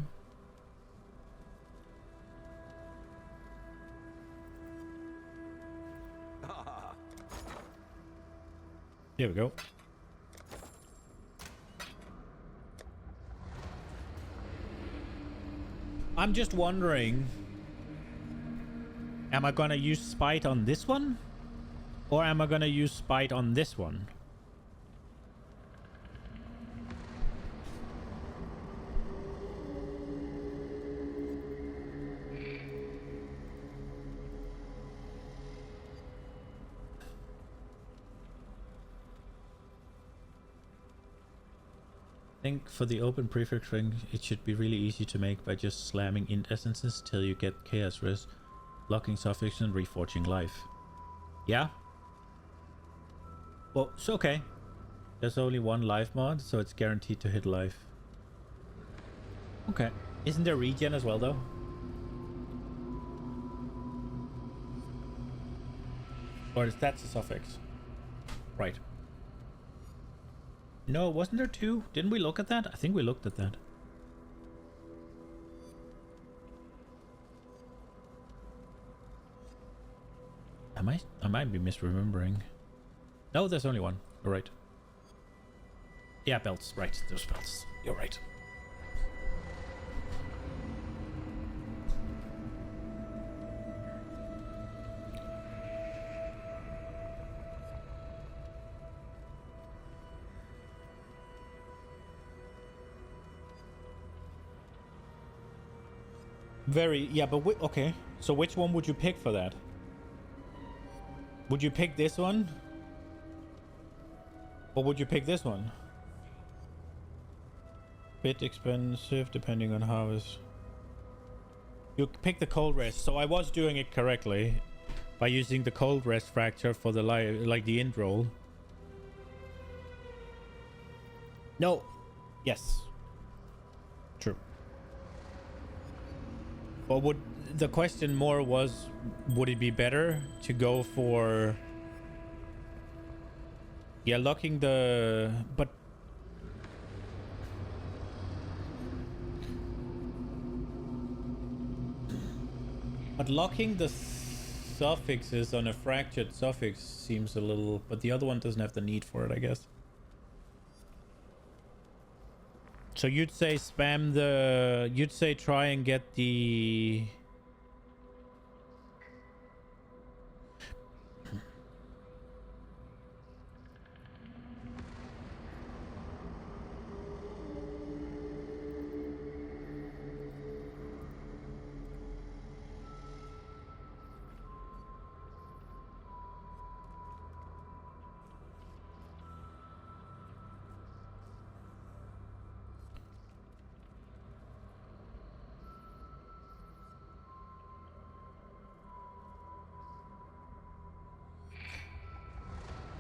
Here we go. I'm just wondering, am I gonna use spite on this one? Or am I gonna use spite on this one? I think for the open prefix ring, it should be really easy to make by just slamming int essences till you get chaos res, locking suffix and reforging life. Yeah? Well, it's okay. There's only one life mod, so it's guaranteed to hit life. Okay. Isn't there regen as well, though? Or is that a suffix? Right. No, wasn't there two? Didn't we look at that? I think we looked at that. I might be misremembering. No, there's only one. You're right. Yeah, belts. Right, those belts. You're right. Very, yeah, but okay. So which one would you pick for that? Would you pick this one? Or would you pick this one? Bit expensive depending on how is. You pick the cold rest. So I was doing it correctly by using the cold rest fracture for the like the end roll. No. Yes. True. But would the question more was, would it be better to go for locking the but locking the suffixes on a fractured suffix seems a little, but the other one doesn't have the need for it, I guess. So you'd say spam the... You'd say try and get the...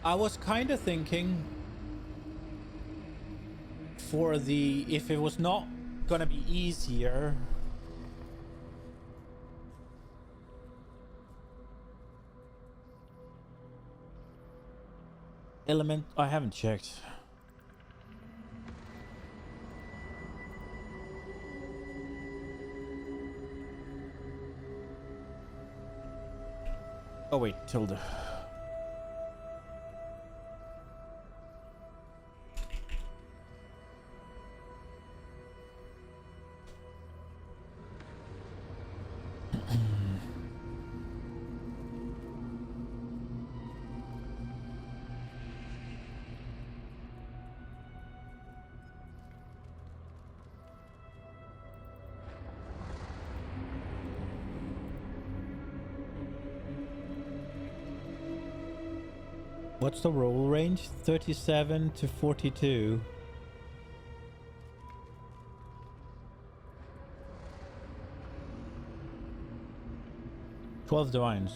I was kind of thinking for the, if it was not gonna be easier, element, I haven't checked. Oh wait, tilde. What's the roll range? 37 to 42. $12 divines.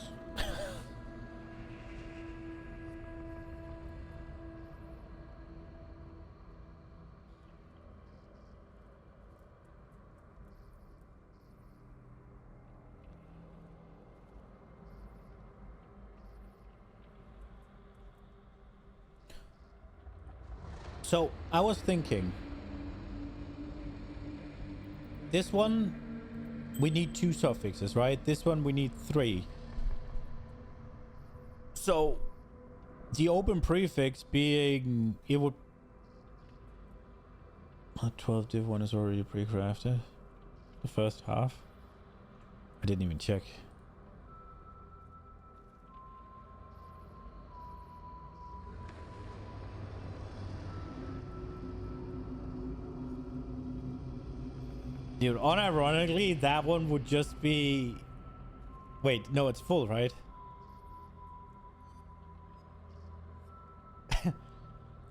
So I was thinking, this one we need 2 suffixes, right? This one we need 3. So the open prefix being, it would 12 div 1 is already pre-crafted. The first half. I didn't even check. Dude, unironically, that one would just be... Wait, no, it's full, right?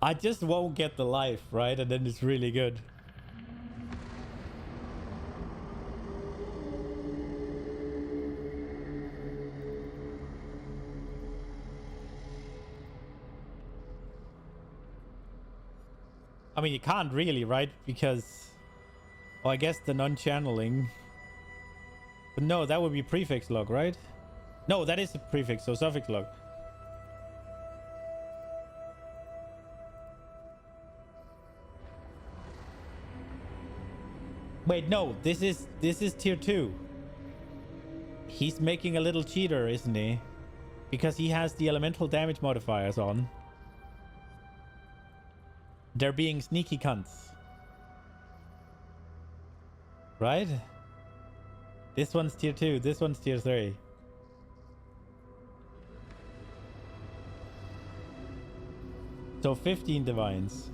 I just won't get the life, right? And then it's really good. I mean, you can't really, right? Because... Oh, I guess the non-channeling. But no, that would be prefix log, right? No, that is a prefix, so suffix log. Wait, no, this is tier 2. He's making a little cheater, isn't he? Because he has the elemental damage modifiers on. They're being sneaky cunts. Right? This one's tier 2, this one's tier 3. So 15 divines.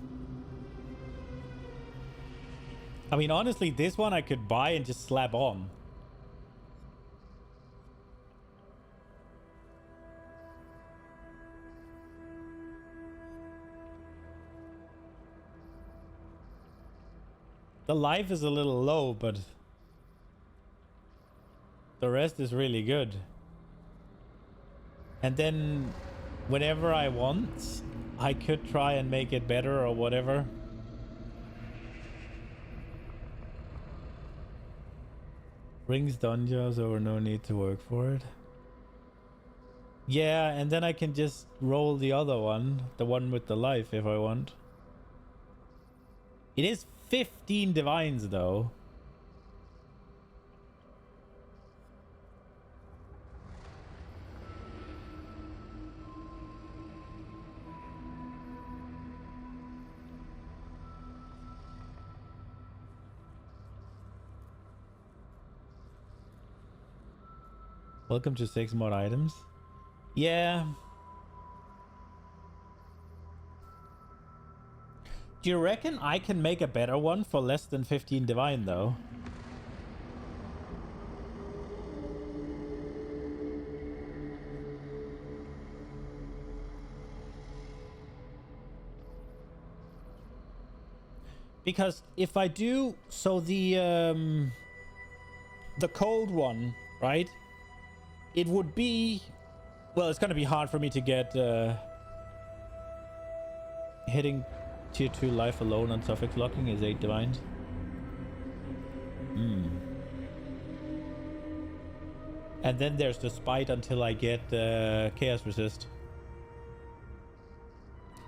I mean, honestly, this one I could buy and just slap on. The life is a little low, but the rest is really good. And then whenever I want, I could try and make it better or whatever. Rings dungeons or no need to work for it. Yeah, and then I can just roll the other one, the one with the life if I want. It is 15 divines though. Welcome to 6 mod items. Yeah. Do you reckon I can make a better one for less than 15 divine though? Because if I do, so the cold one, right? It would be, well, it's gonna be hard for me to get hitting tier 2 life alone on suffix locking is 8 divines. And then there's the spite until I get chaos resist.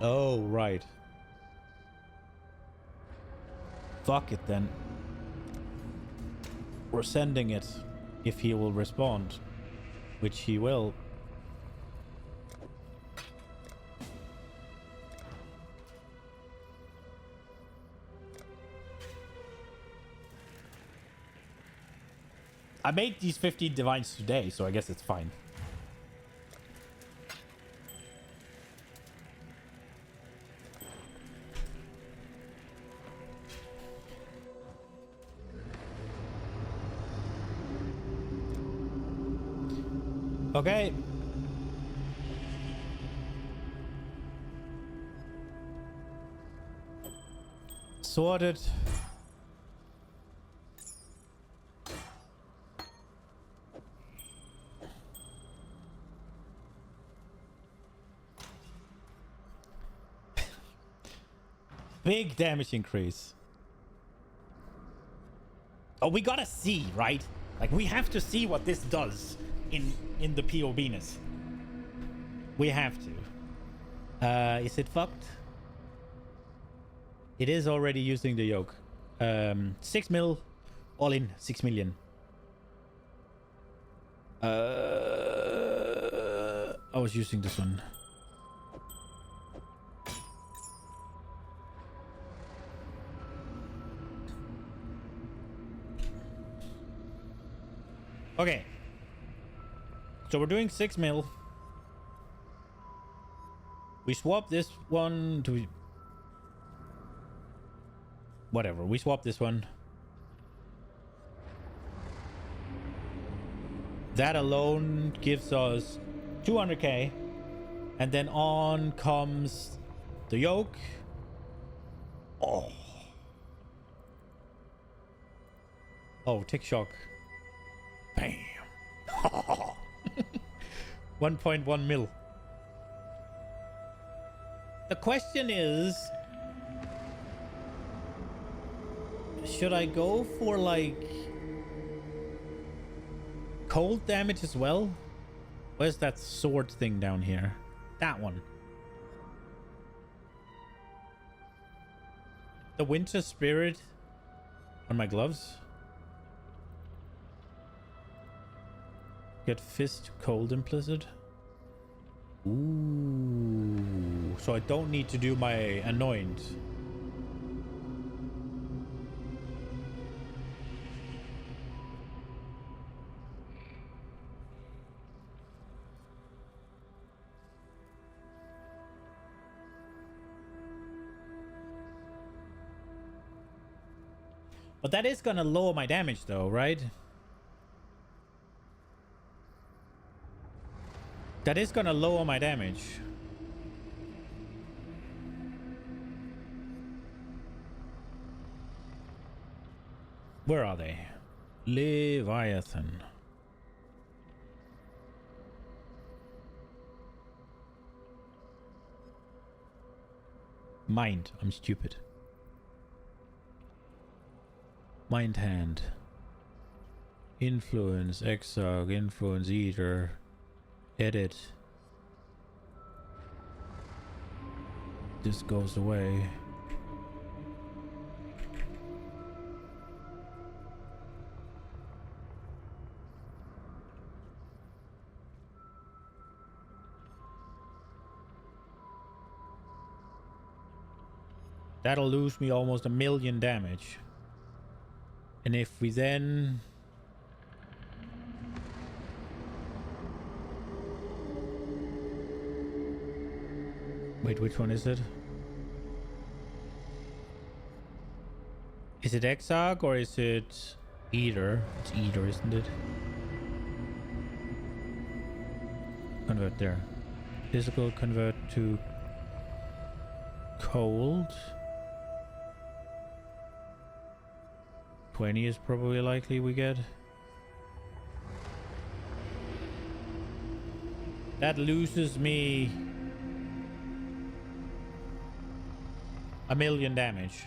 Oh, right. Fuck it then. We're sending it if he will respond. Which he will. I made these 15 divines today, so I guess it's fine. Okay. Sorted. Big damage increase. Oh, we gotta see, right? Like, we have to see what this does in the POBness. We have to. Is it fucked? It is already using the yoke. 6 mil, all in 6 million. I was using this one. Okay. So we're doing 6 mil. We swap this one to... Whatever, we swap this one. That alone gives us 200k. And then on comes the yoke. Oh. Oh, tick shock. Bam. 1.1 mil. The question is, should I go for like cold damage as well? Where's that sword thing down here? That one. The winter spirit on my gloves. Get fist cold implicit. Ooh. So I don't need to do my anoint. But that is gonna lower my damage though, right? That is gonna lower my damage. Where are they? Leviathan. Mind. I'm stupid. Mind hand. Influence. Exile. Influence eater. Edit. This goes away. That'll lose me almost 1,000,000 damage. And if we then... Wait, which one is it? Is it Exarch or is it Eater? It's Eater, isn't it? Convert there. Physical convert to cold. 20 is probably likely we get. That loses me 1,000,000 damage.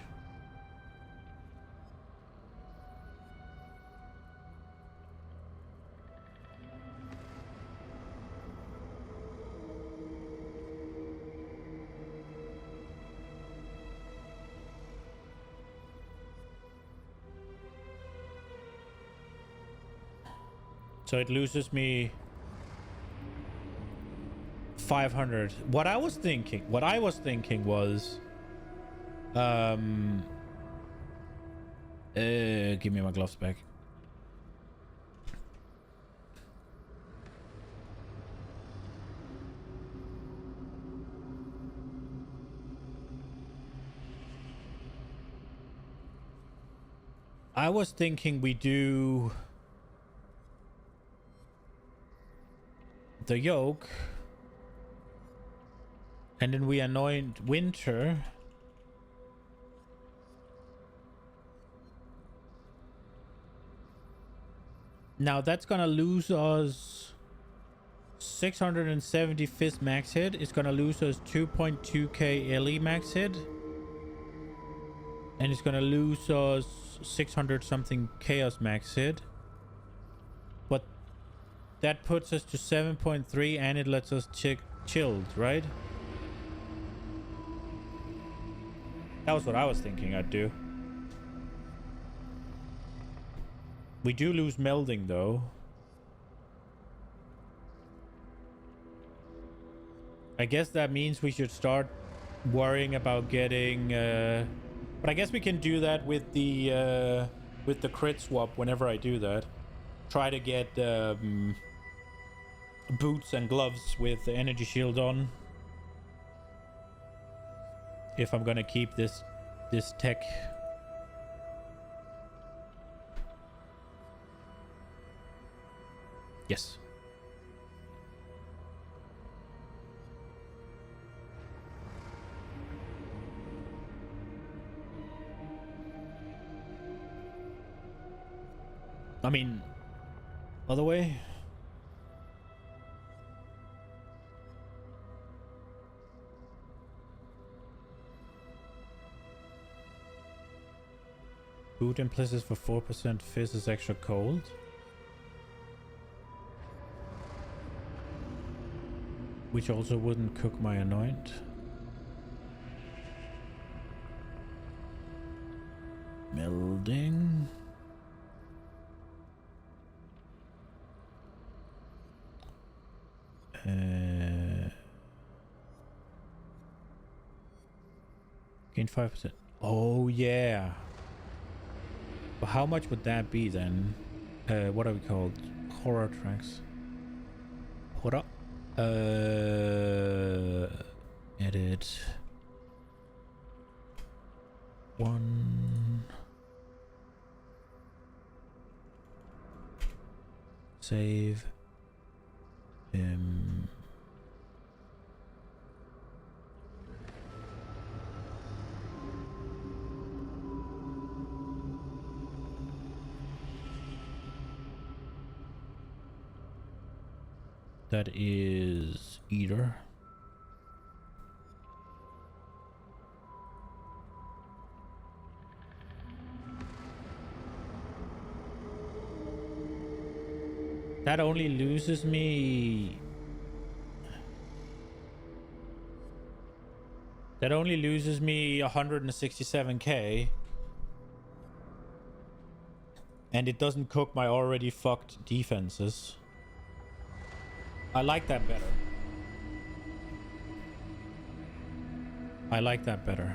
So it loses me 500. What I was thinking was, give me my gloves back. I was thinking we do the yoke and then we anoint winter. Now that's gonna lose us 670 fist max hit. It's gonna lose us 2.2k LE max hit. And it's gonna lose us 600 something chaos max hit. But that puts us to 7.3 and it lets us chilled, right? That was what I was thinking I'd do. We do lose melding though. I guess that means we should start worrying about getting but I guess we can do that with the crit swap whenever I do that. Try to get boots and gloves with the energy shield on. If I'm gonna keep this tech. Yes. I mean, other way. Boot implicit for 4% fizz is extra cold. Which also wouldn't cook my anoint. Melding. Gain 5%. Oh, yeah. But how much would that be then? What are we called? Horror tracks. Horror. Edit. 1. Save. That is Eater. That only loses me... That only loses me 167k. And it doesn't cook my already fucked defenses. I like that better. I like that better.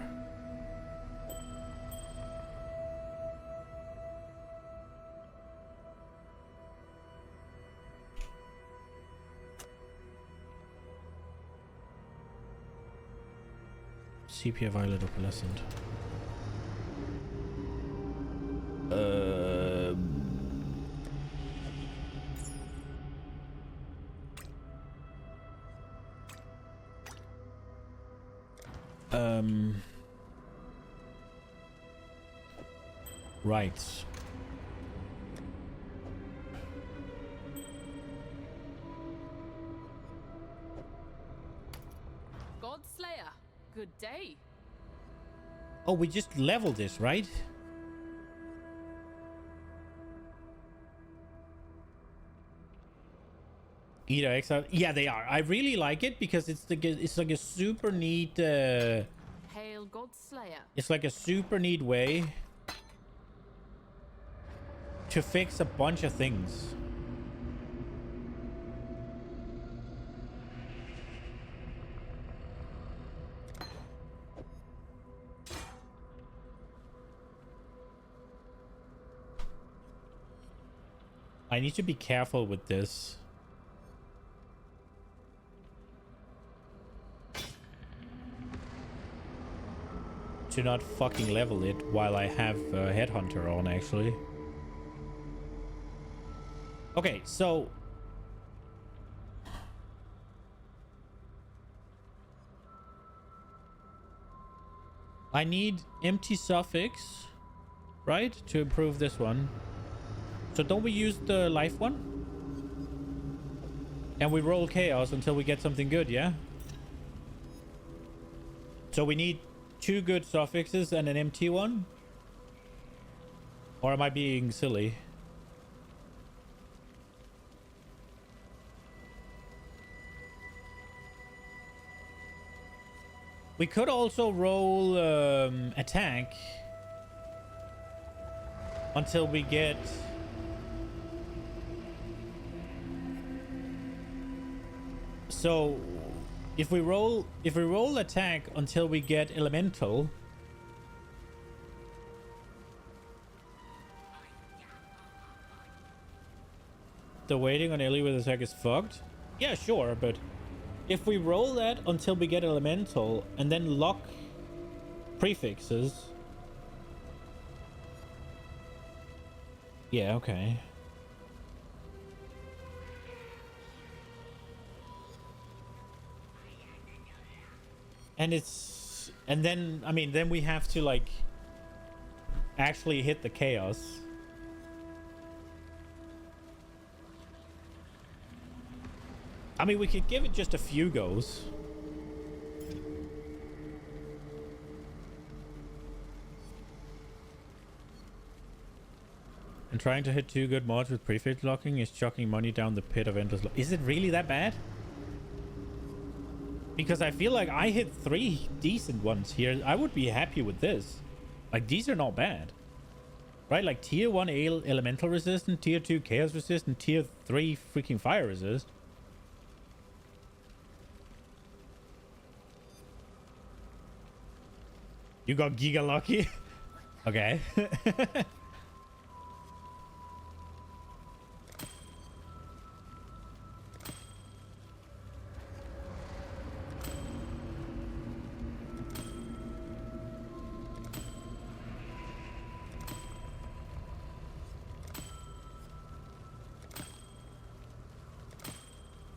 Sepia Violet Opalescent. Right. Godslayer, good day. Oh, we just leveled this, right? Either Exile. Yeah, they are. I really like it because it's like a super neat. Hail Godslayer. It's like a super neat way to fix a bunch of things. I need to be careful with this. To not fucking level it while I have Headhunter on, actually. Okay, so... I need empty suffix, right? To improve this one. So don't we use the life one? And we roll chaos until we get something good, yeah? So we need 2 good suffixes and an empty one? Or am I being silly? We could also roll attack until we get... So if we roll attack until we get elemental, the waiting on Ellie with attack is fucked. Yeah, sure, but if we roll that until we get elemental and then lock prefixes, yeah, okay. And then, I mean, then we have to, like, actually hit the chaos. I mean, we could give it just a few goes. And trying to hit 2 good mods with prefix locking is chucking money down the pit of endless. Is it really that bad? Because I feel like I hit 3 decent ones here. I would be happy with this. Like, these are not bad. Right? Like, tier 1 elemental resistant, tier 2 chaos resistant, tier 3 freaking fire resist. You got giga lucky. Okay.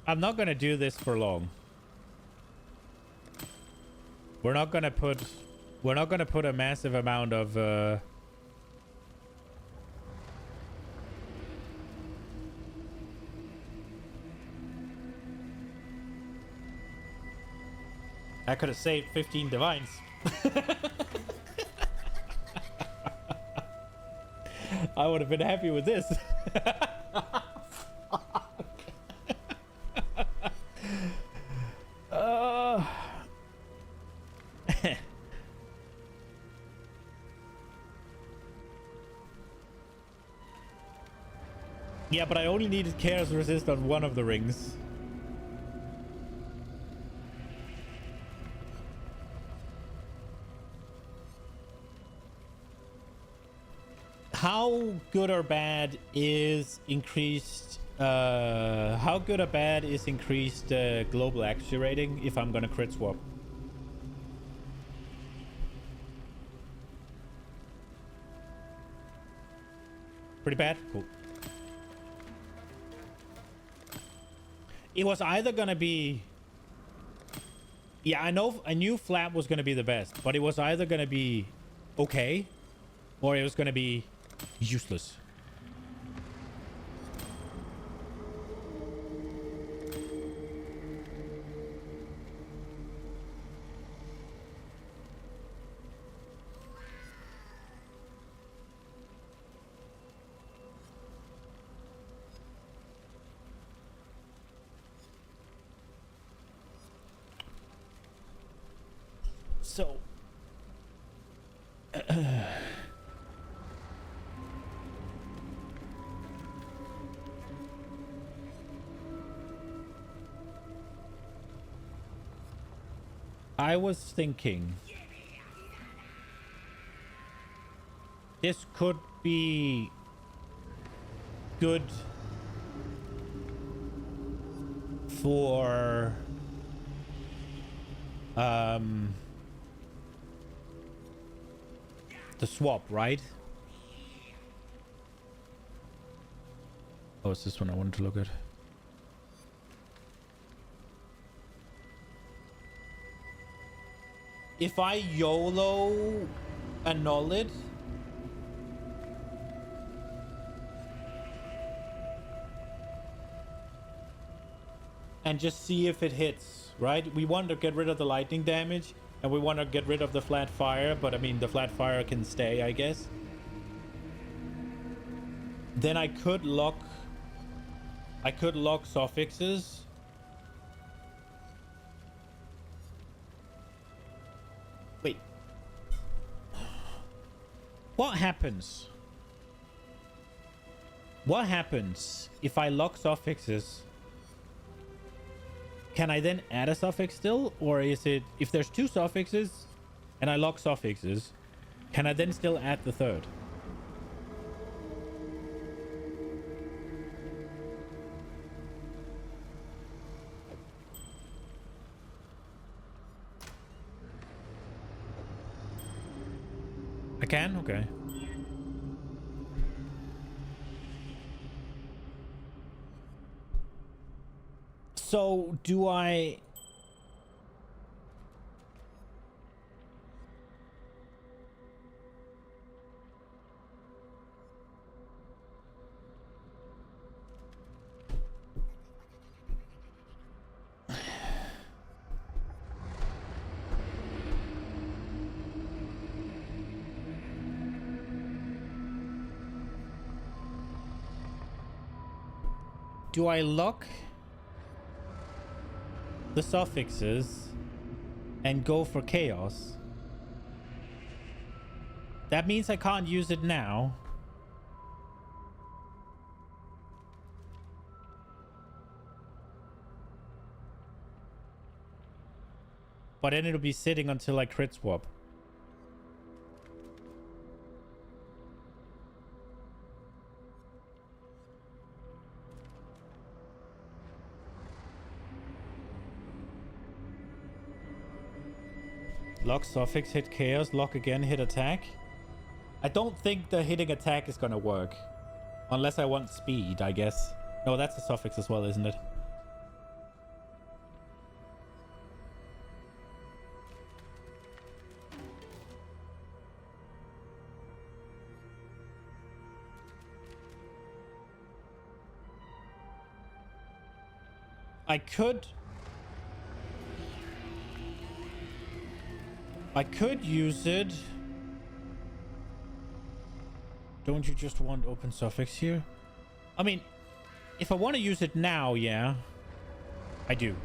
I'm not gonna do this for long. We're not gonna put a massive amount of I could have saved 15 divines. I would have been happy with this. Yeah, but I only needed Chaos Resist on one of the rings. How good or bad is increased global accuracy rating if I'm gonna crit swap? Pretty bad? Cool. It was either gonna be... Yeah, I knew flat was gonna be the best, but it was either gonna be okay or it was gonna be useless. So I was thinking this could be good for the swap, right? Oh, it's this one I wanted to look at. If I YOLO annul it, and just see if it hits, right? We want to get rid of the lightning damage and we want to get rid of the flat fire, but I mean the flat fire can stay, I guess. Then I could lock suffixes. Wait. What happens? What happens if I lock suffixes? Can I then add a suffix still? Or is it, if there's two suffixes and I lock suffixes, can I then still add the third? I can? Okay. So, do I... Do I lock the suffixes and go for chaos? That means I can't use it now. But then it'll be sitting until I crit swap. Lock suffix, hit chaos, lock again, hit attack. I don't think the hitting attack is gonna work. Unless I want speed, I guess. No, that's a suffix as well, isn't it? I could use it. Don't you just want open suffix here? I mean, if I want to use it now, yeah, I do.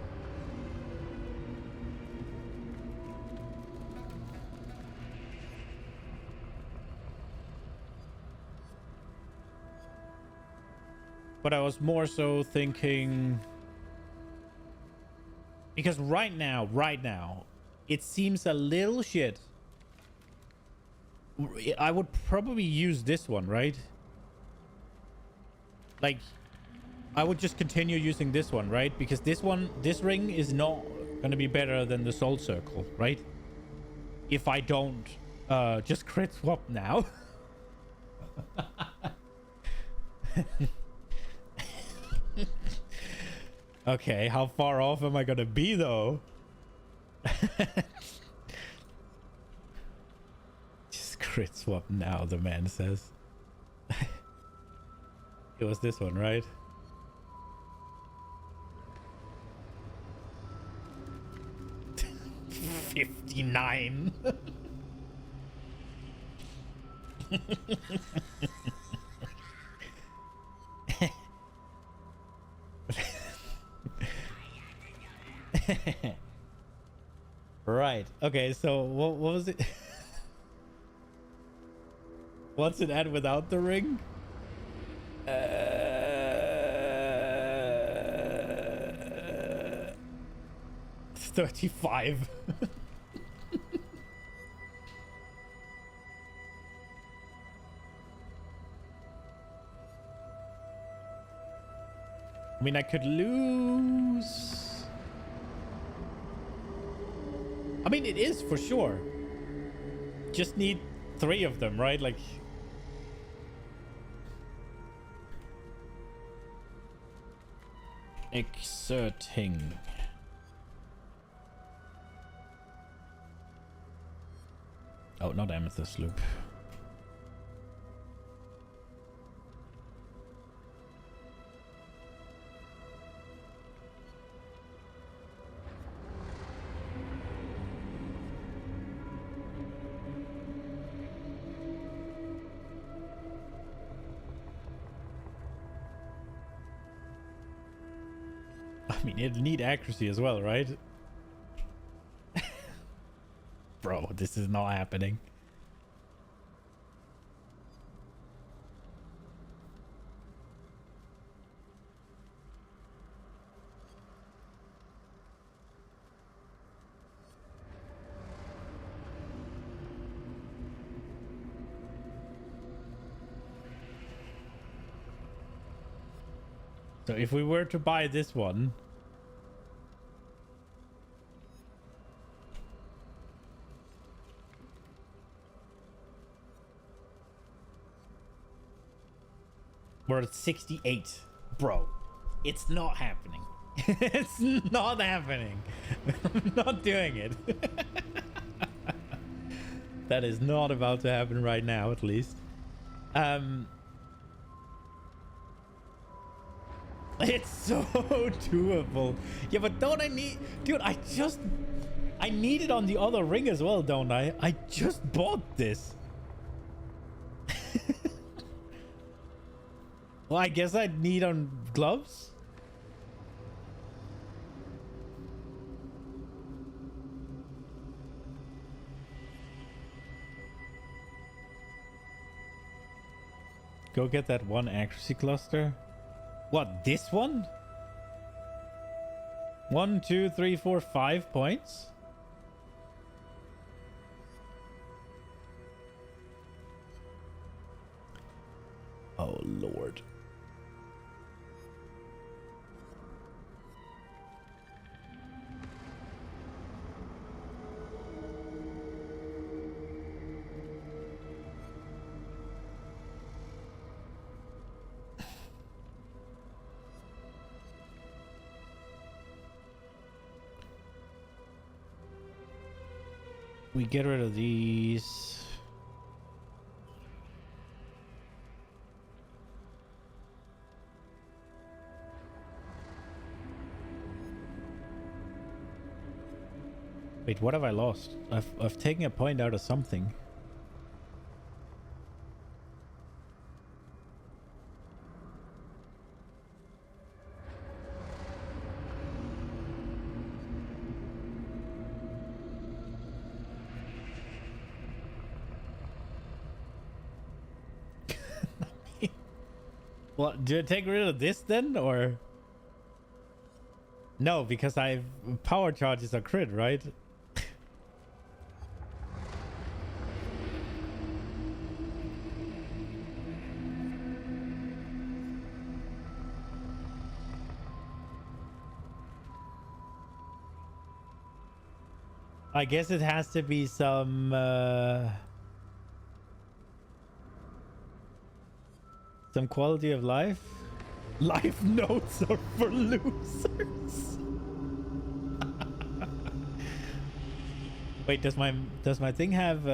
But I was more so thinking, because right now, it seems a little shit. I would probably use this one, right? Like, I would just continue using this one, right? Because this ring is not going to be better than the soul circle, right? If I don't just crit swap now. Okay, how far off am I going to be, though? Just crit swap now, the man says. It was this one, right? $59. Right. Okay, so what was it? What's it at without the ring? 35. I mean, I could lose. I mean, it is for sure. Just need 3 of them, right? Like, exerting. Oh, not amethyst loop. I mean, it'll need accuracy as well, right? Bro, this is not happening. So if we were to buy this one, we're at 68. Bro, it's not happening. It's not happening. I'm not doing it. That is not about to happen right now, at least. It's so doable. Yeah, but don't I need... Dude, I need it on the other ring as well, don't I? I just bought this. Well, I guess I'd need on gloves. Go get that one accuracy cluster. What, this one? 1, 2, 3, 4, 5 points? Oh, Lord. We get rid of these. Wait, what have I lost? I've taken a point out of something. Well, do I take rid of this then, or no? Because I've power charges are crit, right? I guess it has to be some quality of life. Life notes are for losers. Wait, does my thing have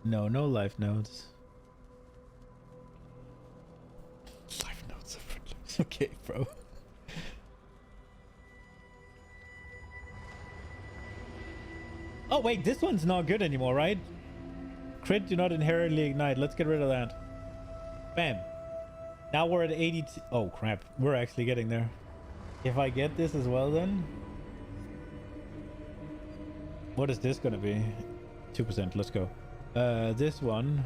no life notes. Life notes are for losers. Okay, bro. Oh wait, this one's not good anymore, right? Crit do not inherently ignite. Let's get rid of that. Bam. Now we're at 82. Oh crap, we're actually getting there. If I get this as well then. What is this gonna be? 2%, let's go. This one.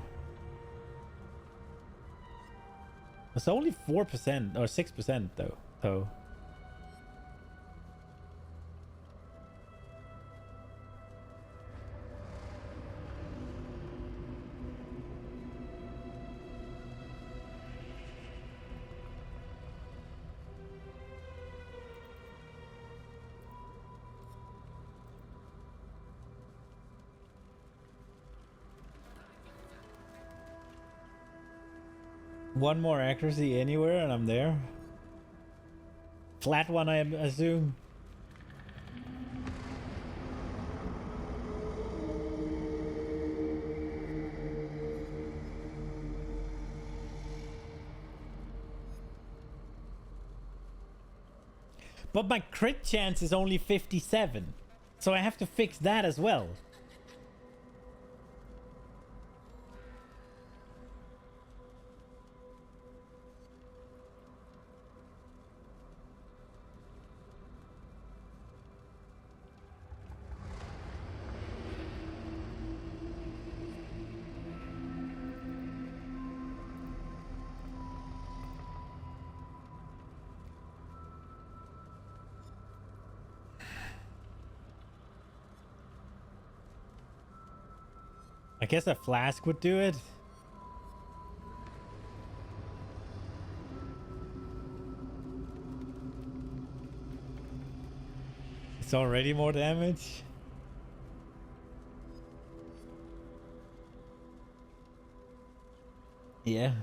It's only 4% or 6% though. One more accuracy anywhere and I'm there. Flat one, I assume. But my crit chance is only 57. So I have to fix that as well. I guess a flask would do it. It's already more damage. Yeah.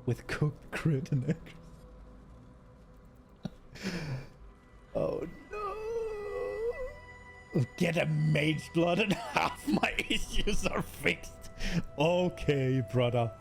With cooked crit and accuracy. Oh no. Get a mage blood and half my issues are fixed. Okay, brother.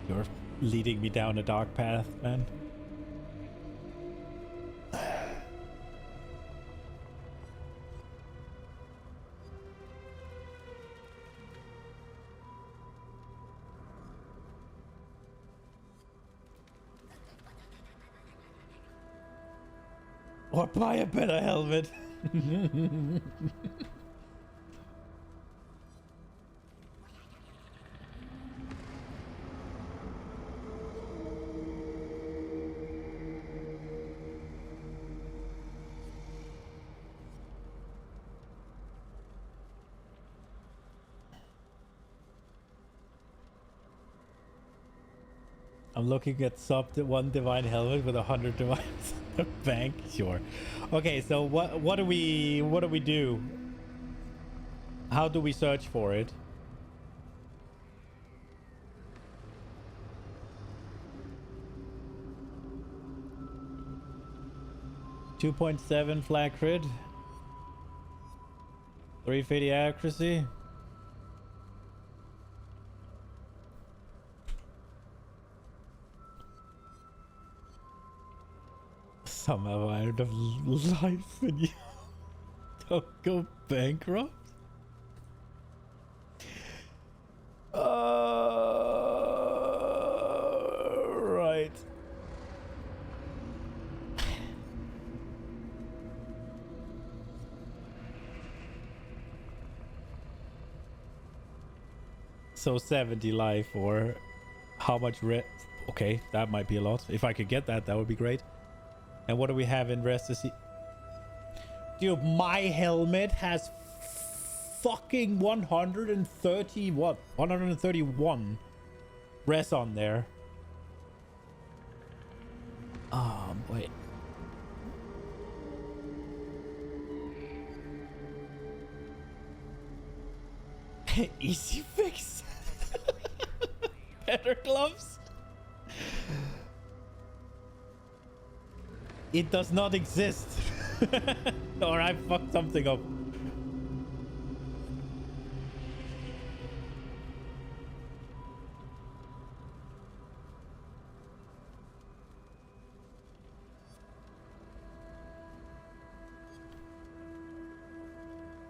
You're leading me down a dark path, man. Or buy a better helmet. I'm looking at one divine helmet with 100 divines in the bank. Sure. Okay, so what do we do? How do we search for it? .7 flat crit. 350 accuracy. Somehow I have life and you don't go bankrupt. Right. So 70 life or how much red? Okay, that might be a lot. If I could get that, that would be great. And what do we have in rest to see? Dude, my helmet has fucking 130 what? 131 res on there. Wait. Easy fix. Better gloves. It does not exist. Or I fucked something up.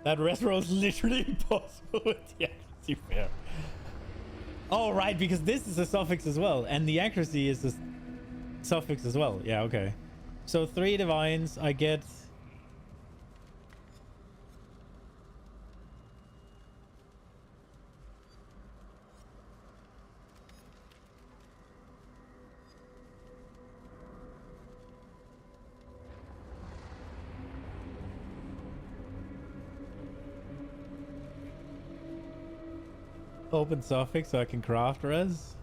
That rest roll is literally impossible with the accuracy fair. Oh, right, because this is a suffix as well, and the accuracy is a suffix as well. Yeah, okay. So 3 divines, I get... Open suffix so I can craft res.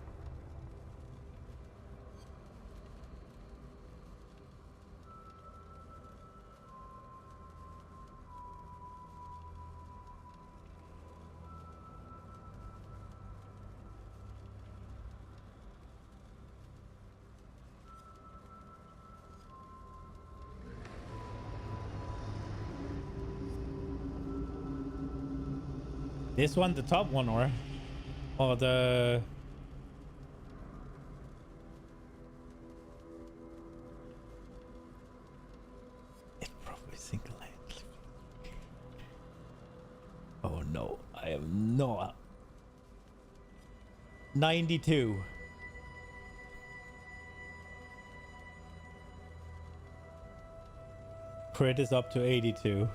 This one, the top one, or the... It's probably single-handedly. Oh no, I am not. 92. Crit is up to 82.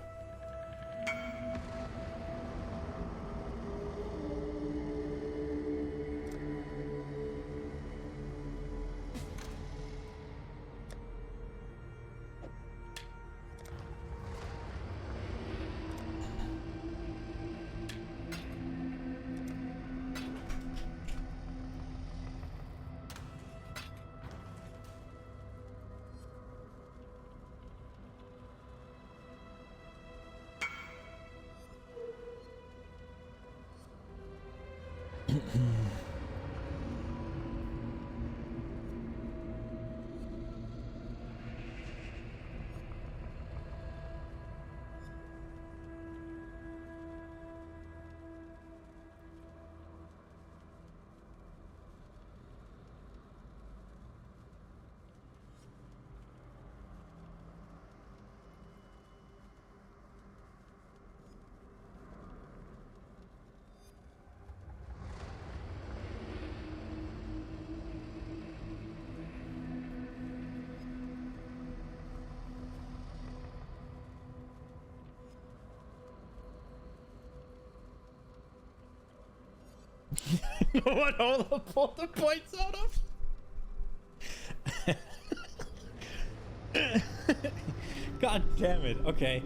What all the pull the points out of? God damn it. Okay.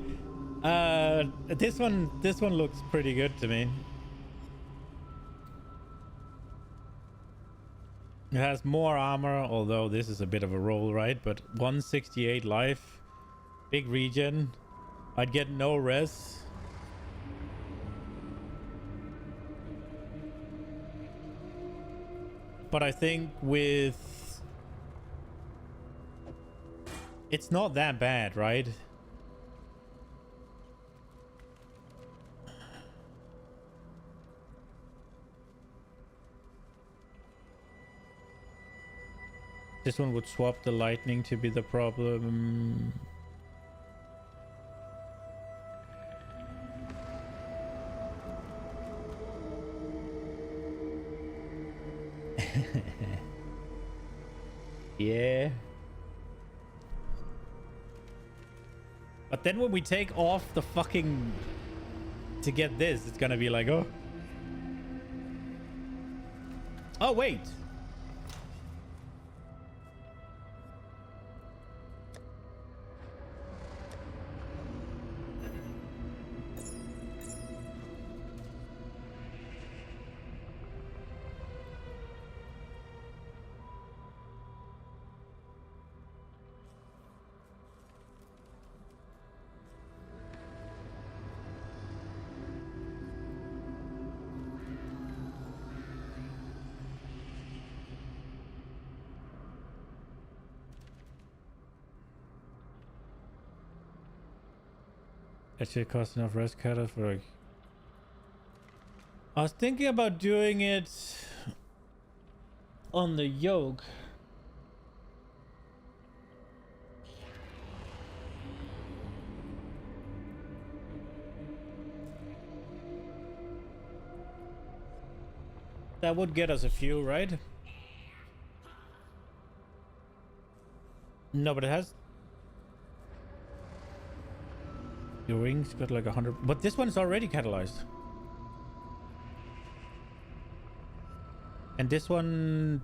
This one looks pretty good to me. It has more armor, although this is a bit of a roll, right? But 168 life. Big regen. I'd get no res. But I think with... It's not that bad, right? This one would swap the lightning to be the problem. Yeah. But then when we take off the fucking... to get this, it's gonna be like, oh. Oh, wait. Actually cost enough rest cutters for like... I was thinking about doing it on the yoke. That would get us a few, right? No, but it has... Your wings got like 100, but this one is already catalyzed. And this one...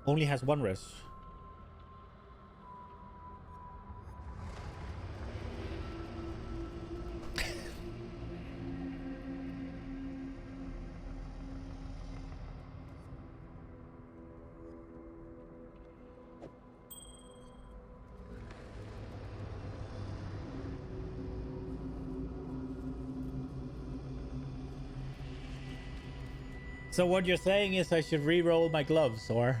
only has one res. So what you're saying is I should re-roll my gloves, or?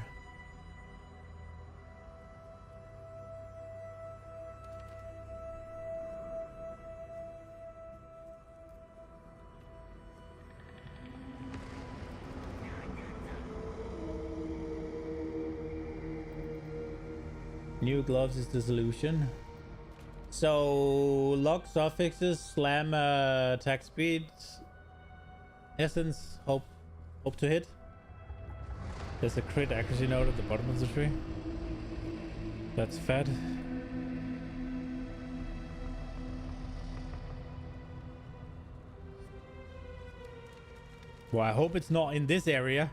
New gloves is the solution. So lock suffixes, slam attack speed, essence, hope to hit. There's a crit accuracy note at the bottom of the tree. That's fat. Well, I hope it's not in this area.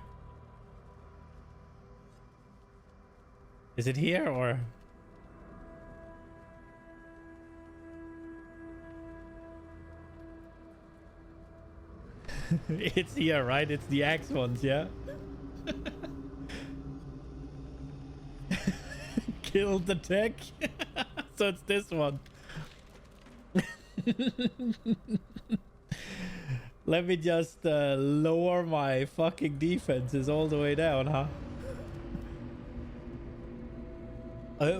Is it here or? It's here, right? It's the axe ones, yeah? Killed the tech. So it's this one. Let me just lower my fucking defenses all the way down, huh?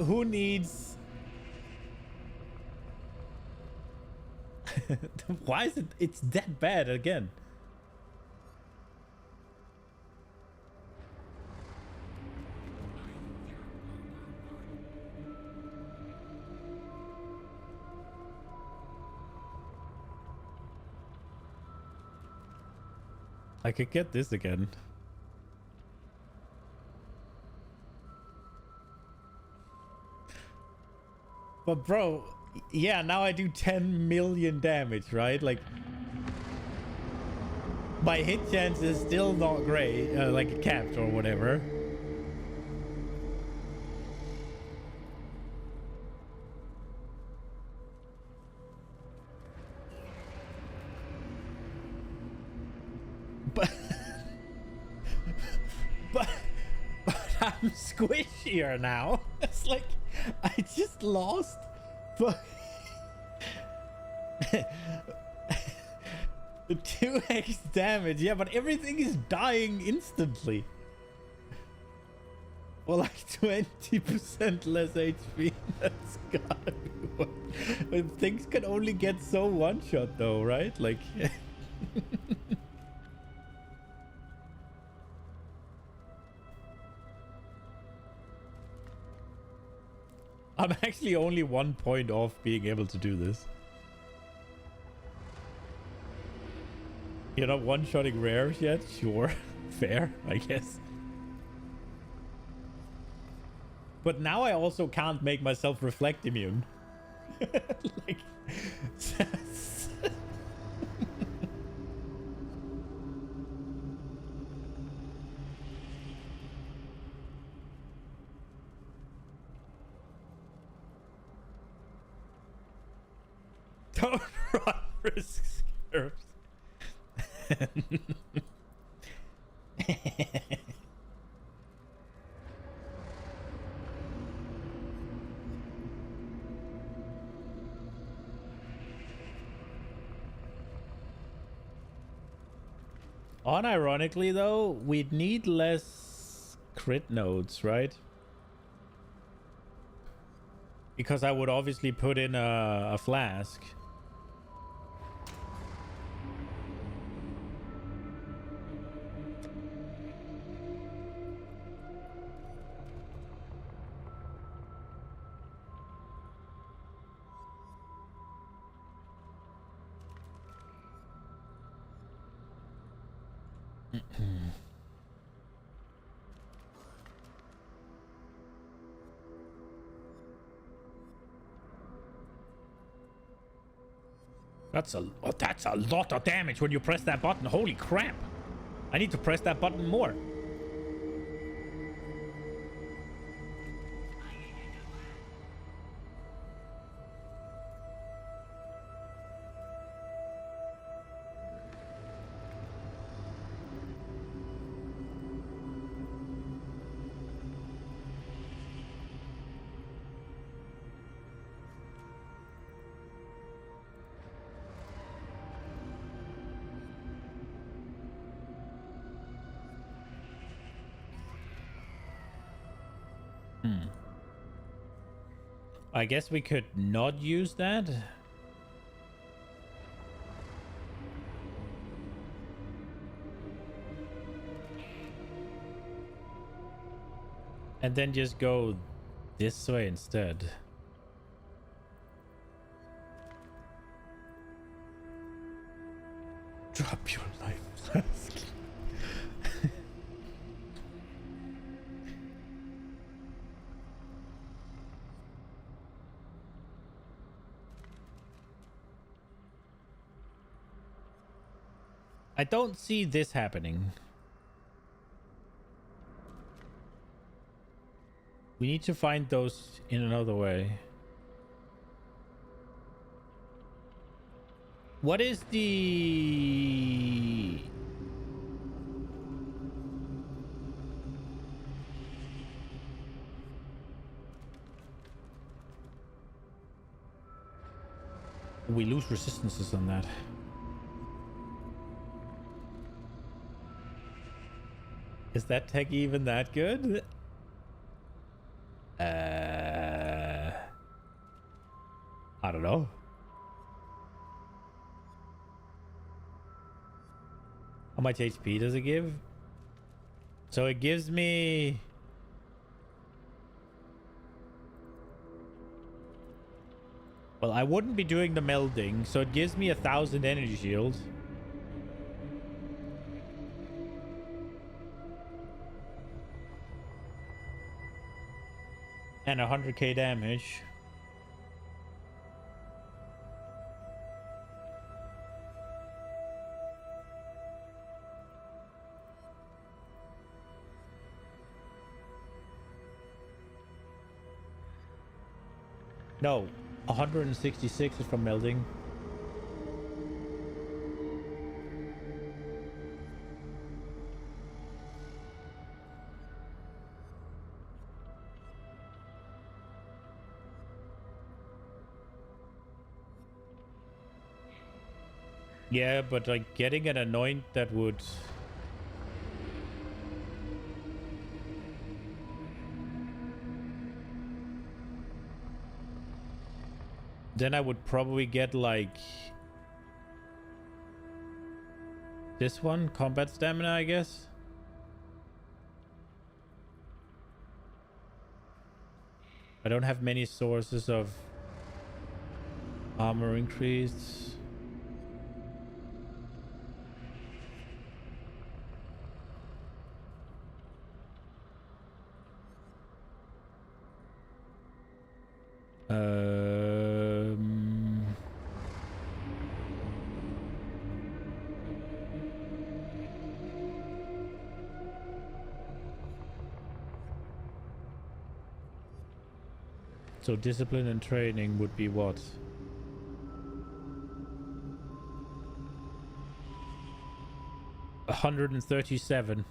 Who needs... Why is it's that bad again? I could get this again. But bro, yeah, now I do 10 million damage, right? Like, my hit chance is still not great, like capped or whatever. squishier now. It's like I just lost. But 2x damage. Yeah, but everything is dying instantly. For like 20% less HP. That's gotta be what. Things can only get so one shot though, right? Like. I'm actually only 1 point off being able to do this. You're not one-shotting rares yet? Sure. Fair, I guess. But now I also can't make myself reflect immune. Like... Don't run risk curves. Unironically though, we'd need less crit nodes, right? Because I would obviously put in a flask. That's a lot of damage when you press that button. Holy crap. I need to press that button more. I guess we could not use that. And then just go this way instead. Drop your life flask. I don't see this happening. We need to find those in another way. What is the... We lose resistances on that. Is that tech even that good? I don't know. How much HP does it give? So it gives me... Well, I wouldn't be doing the melding, so it gives me 1,000 energy shield. And 100k damage. No, 166 is from melding. Yeah, but like getting an anoint that would... Then I would probably get like... This one, combat stamina, I guess. I don't have many sources of armor increase. So discipline and training would be what? $137.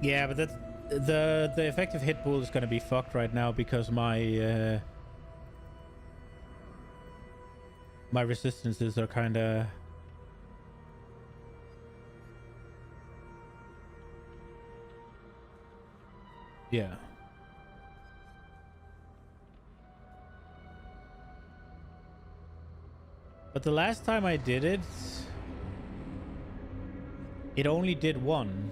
Yeah, but that's the effective hit pool is gonna be fucked right now because my my resistances are kind of... Yeah. But the last time I did it, it only did one.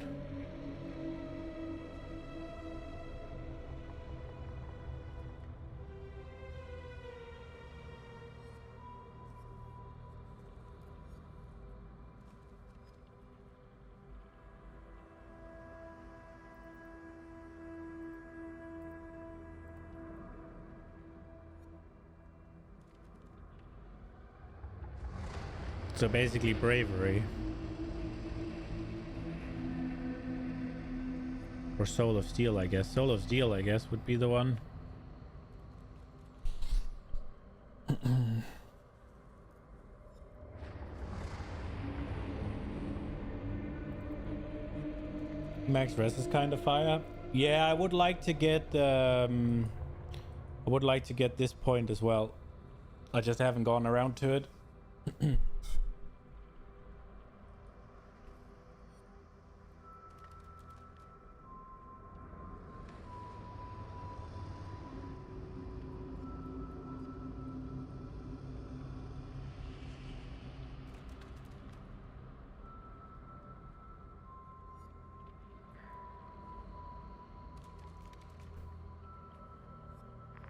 So basically bravery. Or Soul of Steel, I guess. Soul of Steel, I guess, would be the one. Max Res is kind of fire. Yeah, I would like to get I would like to get this point as well. I just haven't gone around to it.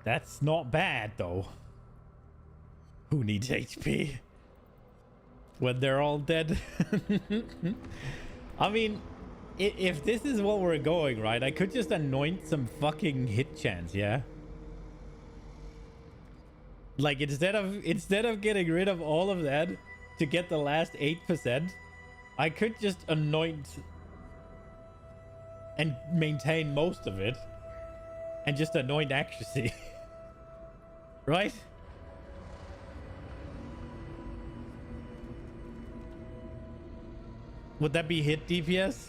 That's not bad, though. Who needs HP? When they're all dead? I mean, if this is what we're going, right? I could just anoint some fucking hit chance, yeah? Like, instead of getting rid of all of that to get the last 8%, I could just anoint and maintain most of it and just anoint accuracy. Right? Would that be hit DPS?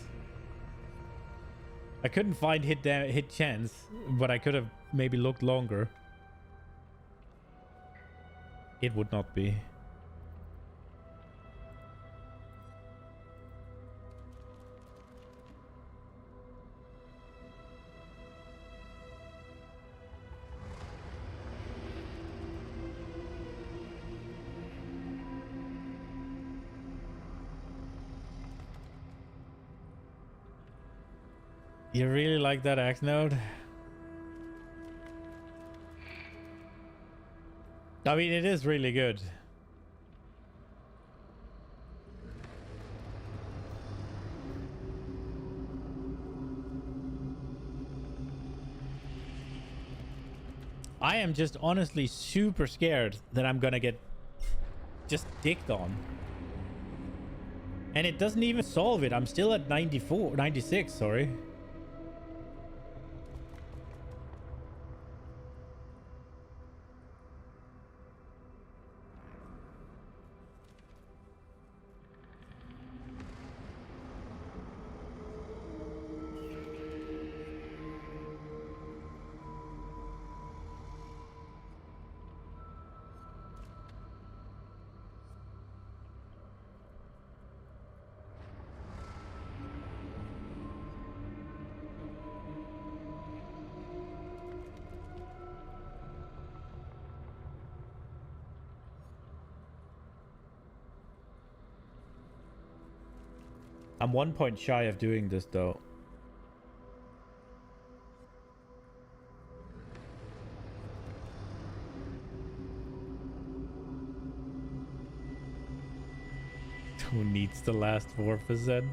I couldn't find hit chance, but I could have maybe looked longer. It would not be. You really like that axe node? I mean, it is really good. I am just honestly super scared that I'm gonna get just dicked on. And it doesn't even solve it. I'm still at 96, sorry. I'm 1 point shy of doing this though. Who needs the last 4%?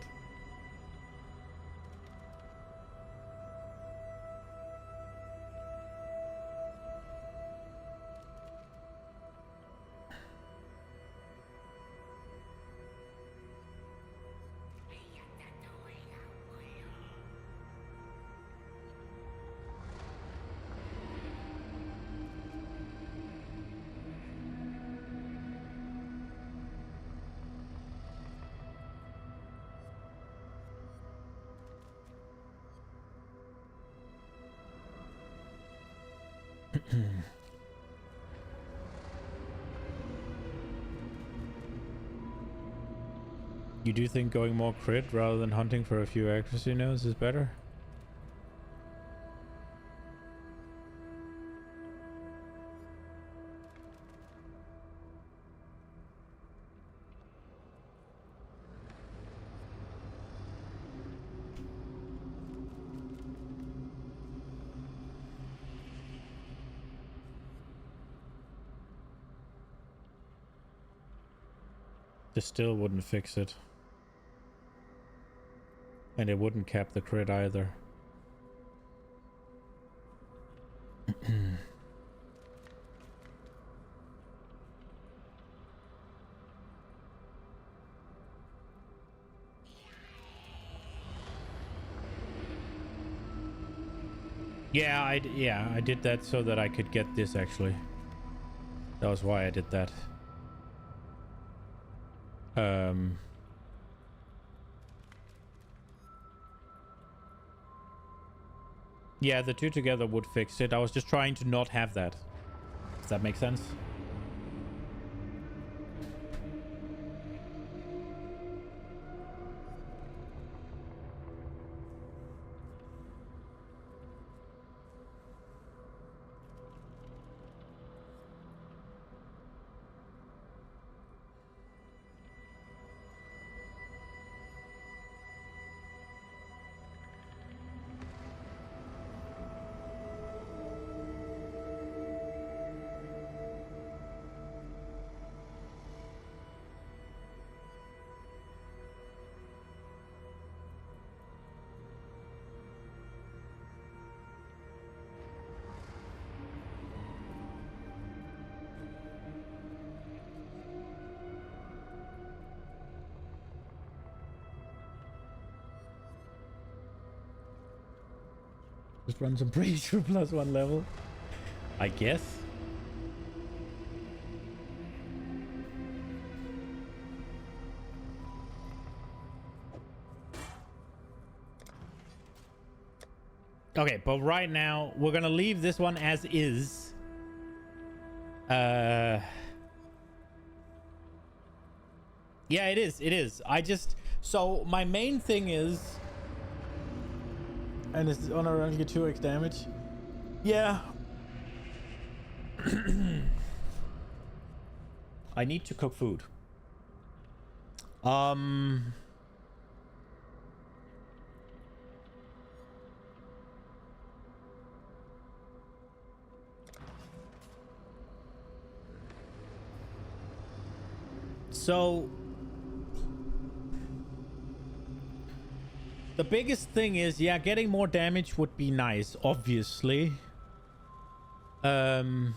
You do think going more crit rather than hunting for a few accuracy nodes is better? This still wouldn't fix it. And it wouldn't cap the crit either. Yeah, I did that so that I could get this actually. That was why I did that. Yeah, the two together would fix it. I was just trying to not have that. Does that make sense? Just run some breach for +1 level, I guess. Okay, but right now we're gonna leave this one as is. Yeah, it is. So my main thing is, and it's on around 2x damage. Yeah. I need to cook food. So the biggest thing is, yeah, getting more damage would be nice, obviously. Um...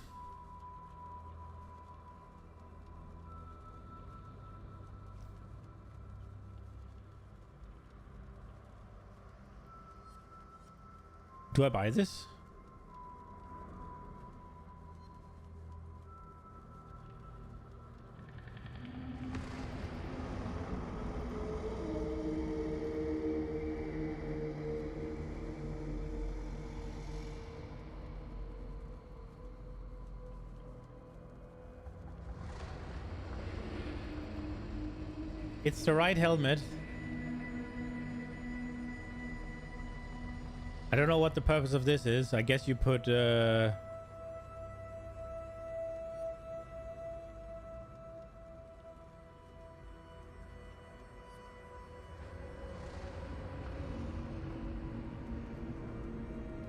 Do I buy this? It's the right helmet. I don't know what the purpose of this is. I guess you put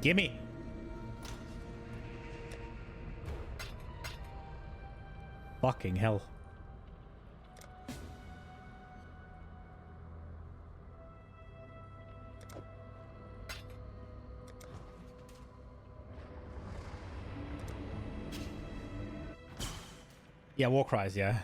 gimme. Fucking hell. Yeah, war cries, yeah.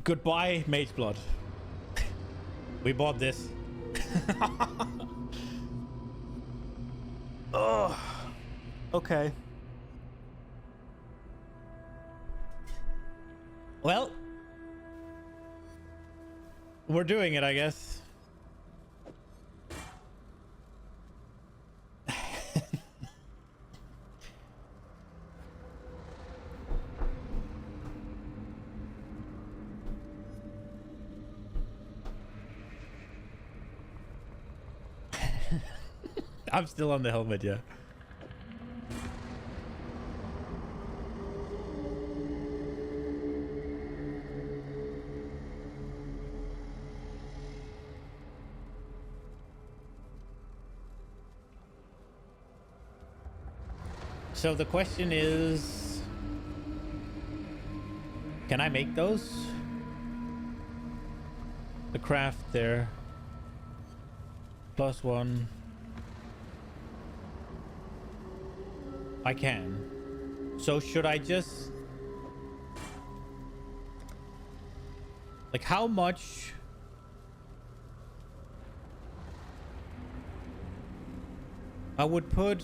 Goodbye, Mage Blood. We bought this. Oh, okay. Well, we're doing it, I guess. I'm still on the helmet, yeah. So the question is, can I make those? The craft there. +1. I can. So should I just... Like, how much... I would put...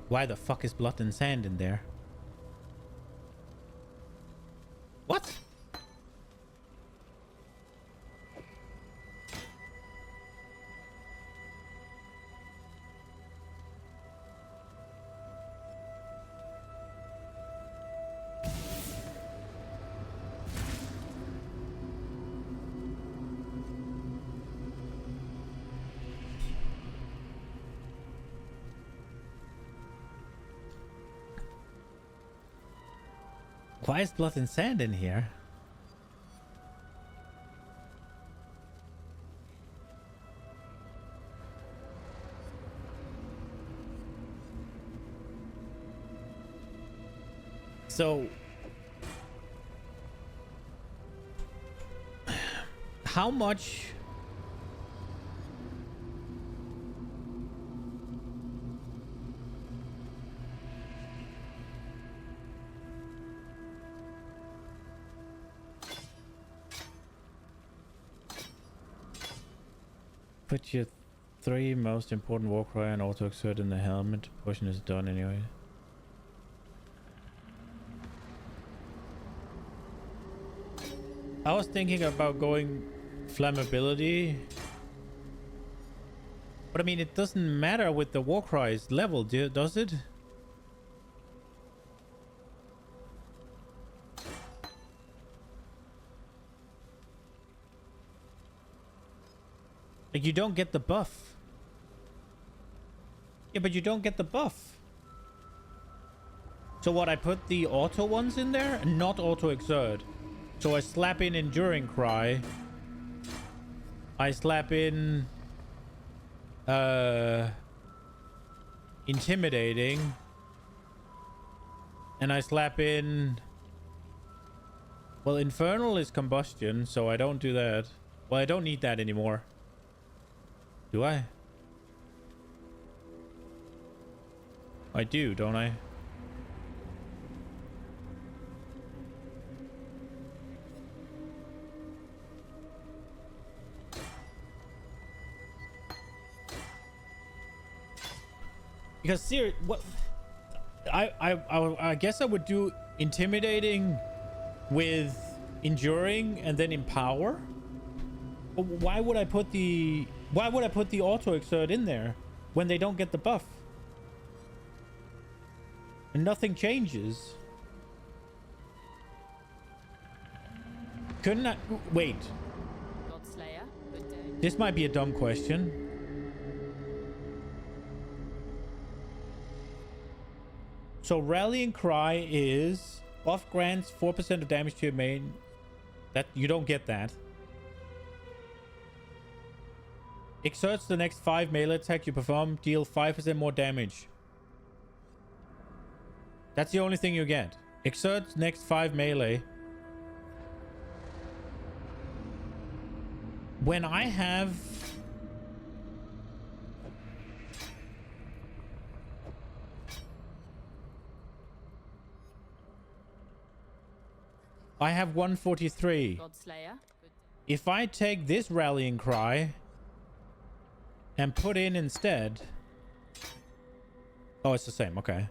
Why the fuck is blood and sand in there? What? Why is blood and sand in here? So, how much? Put your 3 most important war cry and auto exert in the helmet. Portion is done anyway. I was thinking about going flammability, but I mean it doesn't matter with the war cries level, does it? Like, you don't get the buff. Yeah, but you don't get the buff. So what, I put the auto ones in there and not auto exert. So I slap in enduring cry. I slap in intimidating. and I slap in... Well, Infernal is combustion, so I don't do that. Well, I don't need that anymore. Do I? I do, don't I? Because seriously, what? I guess I would do intimidating with enduring and then empower. But why would I put the auto exert in there when they don't get the buff? And nothing changes. Couldn't I wait? Godslayer, good day. This might be a dumb question. So Rallying Cry is buff grants 4% of damage to your main. That you don't get that. Exerts the next 5 melee attack you perform, deal 5% more damage. That's the only thing you get. Exerts next 5 melee. When I have... I have 143. Godslayer, good. If I take this Rallying Cry and put in instead... Oh, it's the same. Okay.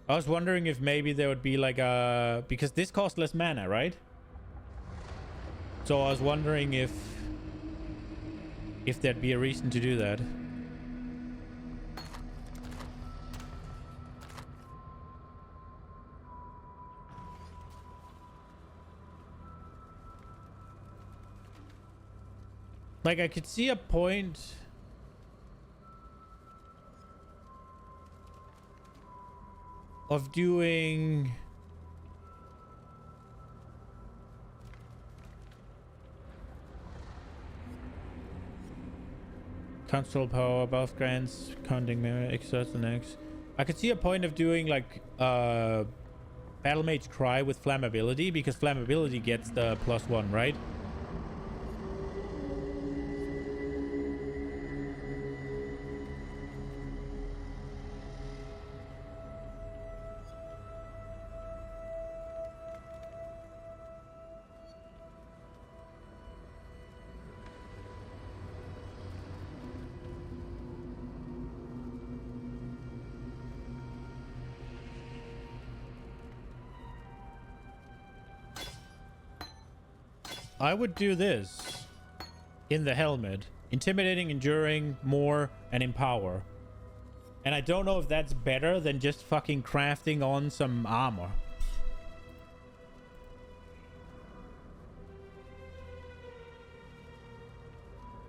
I was wondering if maybe there would be like a... Because this costs less mana, right? So I was wondering if there'd be a reason to do that. Like, I could see a point... of doing... Control power, buff grants, counting memory, exerts the next. I could see a point of doing, like, Battle Mage Cry with flammability, because flammability gets the +1, right? I would do this in the helmet. Intimidating, enduring, more, and empower. And I don't know if that's better than just fucking crafting on some armor.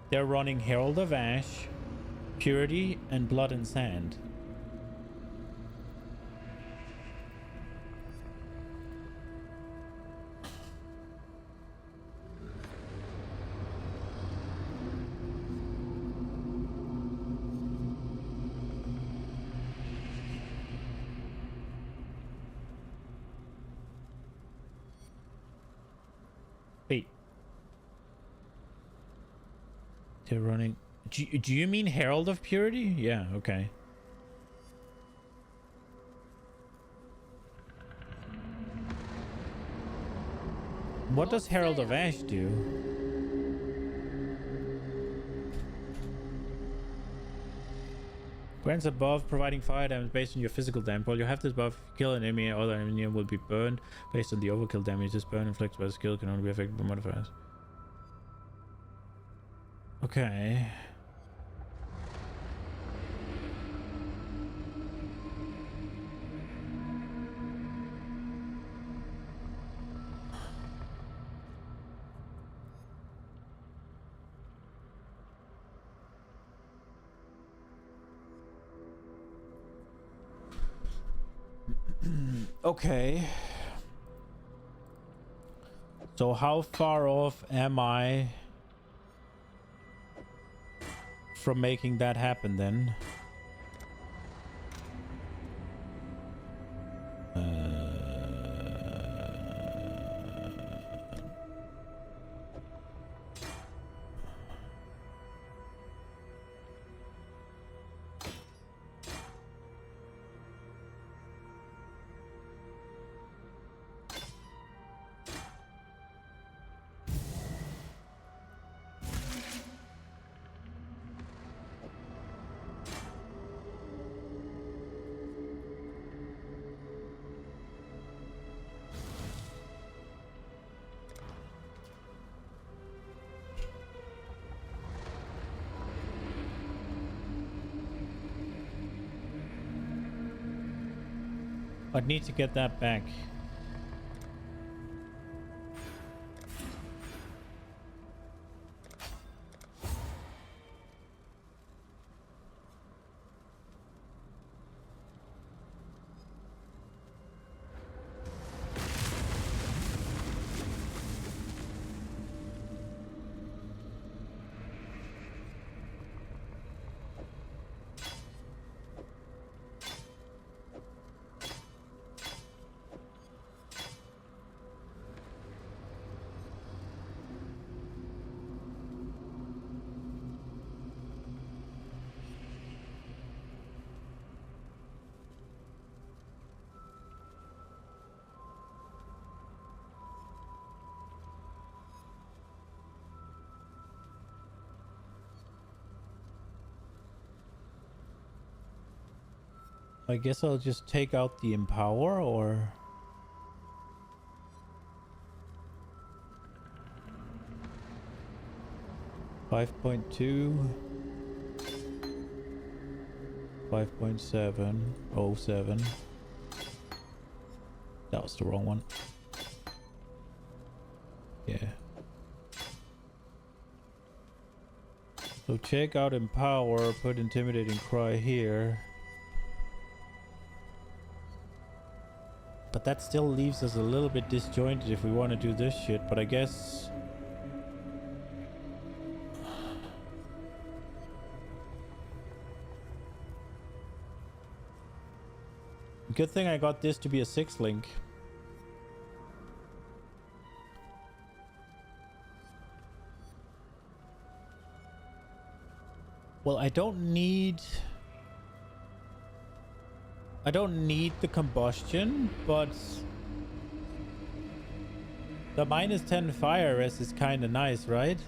They're running Herald of Ash, Purity, and Blood and Sand. Wait. They're running... Do you mean Herald of Purity? Yeah, okay. What does Herald of Ash do? Grants a buff providing fire damage based on your physical damage. While you have this buff, kill an enemy, other enemy will be burned based on the overkill damage. This burn inflicted by the skill can only be affected by modifiers. Okay. Okay. So how far off am I from making that happen then? I'd need to get that back. I guess I'll just take out the empower, or... $5.2... $5.707. That was the wrong one. Yeah. So check out empower, put intimidating cry here. But that still leaves us a little bit disjointed if we want to do this shit, but I guess... Good thing I got this to be a 6-link. Well, I don't need the combustion, but the -10 fire res is kind of nice, right?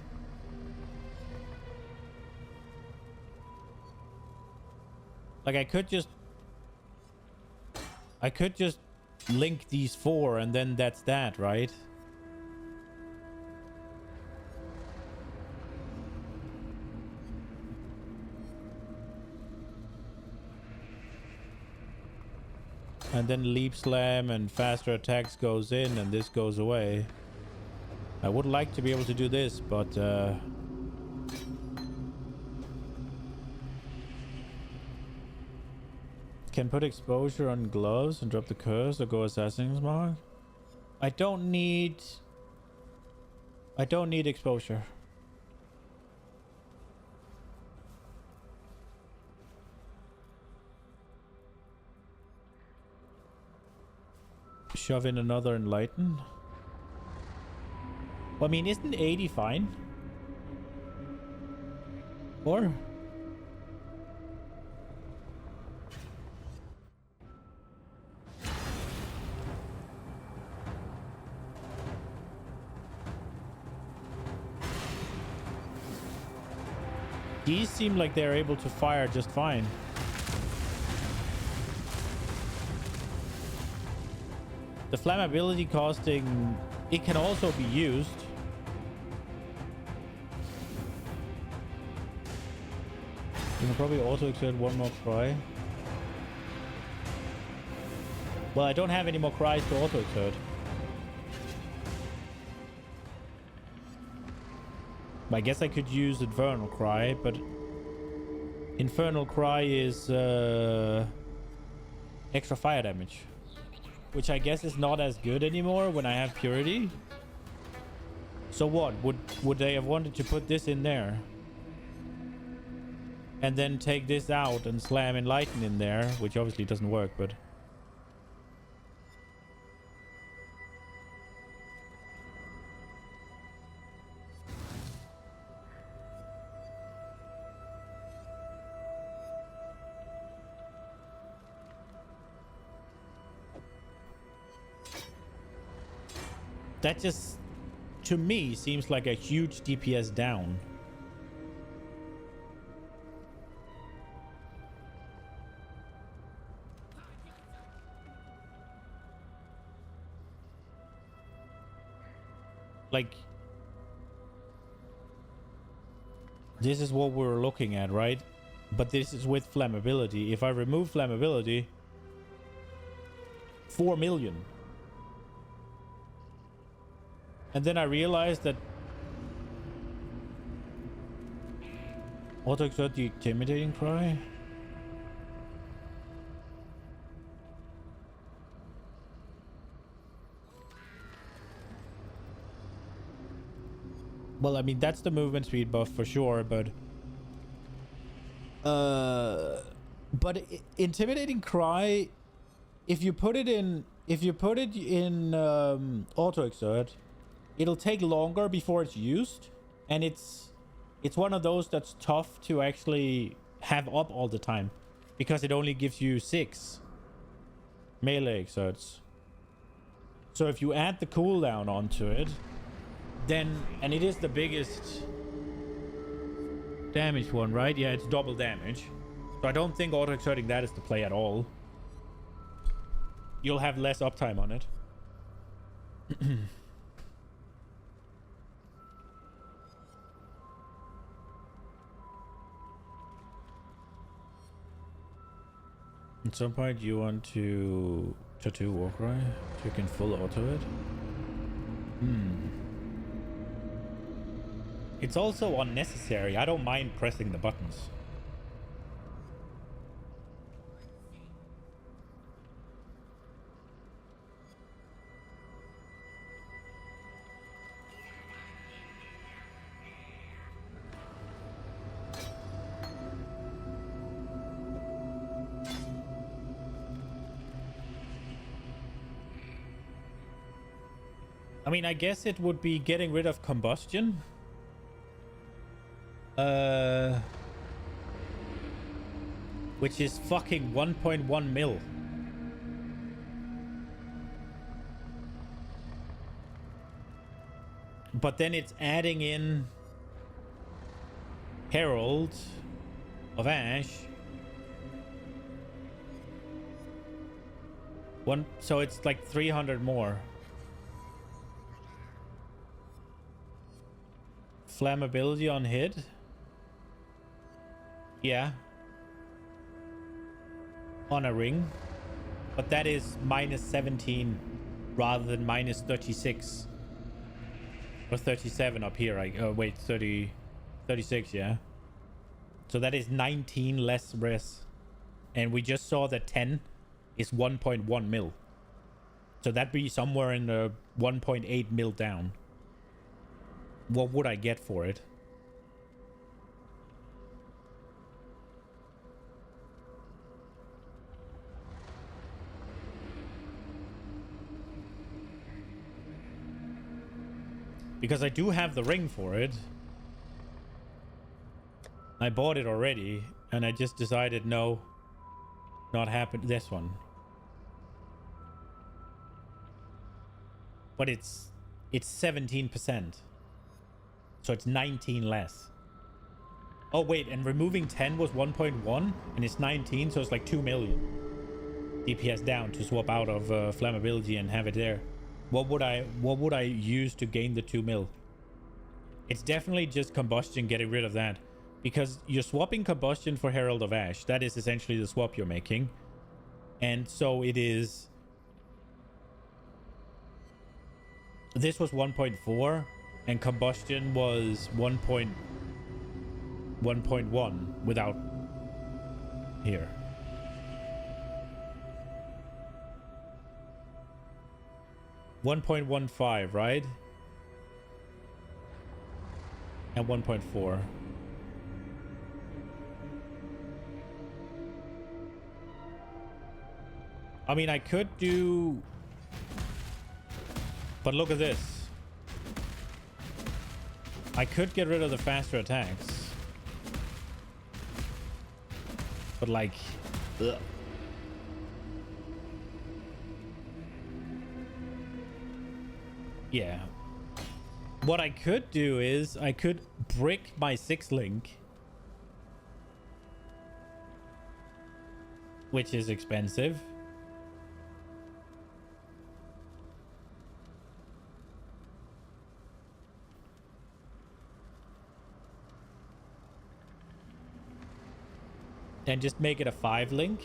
Like I could just link these 4 and then that's that, right? And then leap slam and faster attacks goes in and this goes away. I would like to be able to do this, but can put exposure on gloves and drop the curse or go assassin's mark. I don't need exposure. Shove in another enlighten. Well, I mean, isn't 80 fine? Or? These seem like they're able to fire just fine. The flammability costing, it can also be used. You can probably auto exert one more cry. Well, I don't have any more cries to auto exert. I guess I could use Infernal Cry, but Infernal Cry is extra fire damage, which I guess is not as good anymore when I have Purity. So what? Would they have wanted to put this in there? And then take this out and slam Enlighten in there, which obviously doesn't work, but... That just, to me, seems like a huge DPS down. Like, this is what we're looking at, right? But this is with flammability. If I remove flammability, 4 million. And then I realized that auto-exert the intimidating cry. Well, I mean, that's the movement speed buff for sure, but intimidating cry, if you put it in auto exert, it'll take longer before it's used, and it's one of those that's tough to actually have up all the time because it only gives you 6 melee exerts. So if you add the cooldown onto it, then, and it is the biggest damage one, right? Yeah, it's double damage. So I don't think auto-exerting that is the play at all. You'll have less uptime on it. At some point you want to tattoo Warcry so you can full auto it. It's also unnecessary. I don't mind pressing the buttons. I mean, I guess it would be getting rid of combustion. Which is fucking 1.1 mil. But then it's adding in Herald of Ash. So it's like 300 more. Flammability on hit. Yeah. On a ring. But that is minus 17 rather than minus 36. Or 37 up here. Wait, 36, yeah. So that is 19 less res. And we just saw that 10 is 1.1 mil. So that'd be somewhere in the 1.8 mil down. What would I get for it? Because I do have the ring for it. I bought it already, and I just decided no, not happen. This one. But it's 17%. So it's 19 less. Oh, wait, and removing 10 was 1.1, and it's 19, so it's like 2 million. DPS down to swap out of flammability and have it there. What would I use to gain the 2 mil? It's definitely just combustion, getting rid of that. Because you're swapping combustion for Herald of Ash. That is essentially the swap you're making. And so it is... This was 1.4, and combustion was 1.1 without here. $1.15, right? And 1.4. I mean, I could do... But look at this. I could get rid of the faster attacks. But like... Ugh. Yeah. What I could do is I could brick my 6-link. Which is expensive. And just make it a 5-link.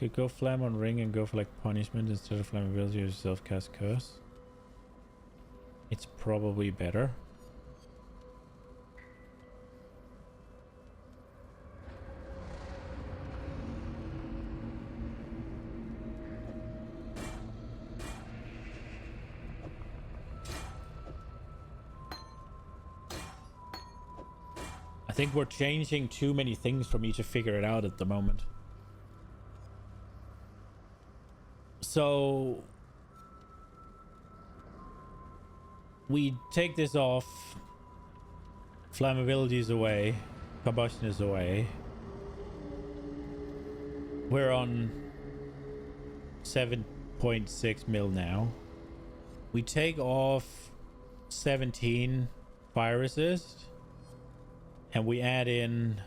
Could go flam on ring and go for like punishment instead of flammability or self-cast curse. It's probably better. I think we're changing too many things for me to figure it out at the moment. So we take this off. Flammability is away. Combustion is away. We're on 7.6 mil now. We take off 17 fire resist. And we add in...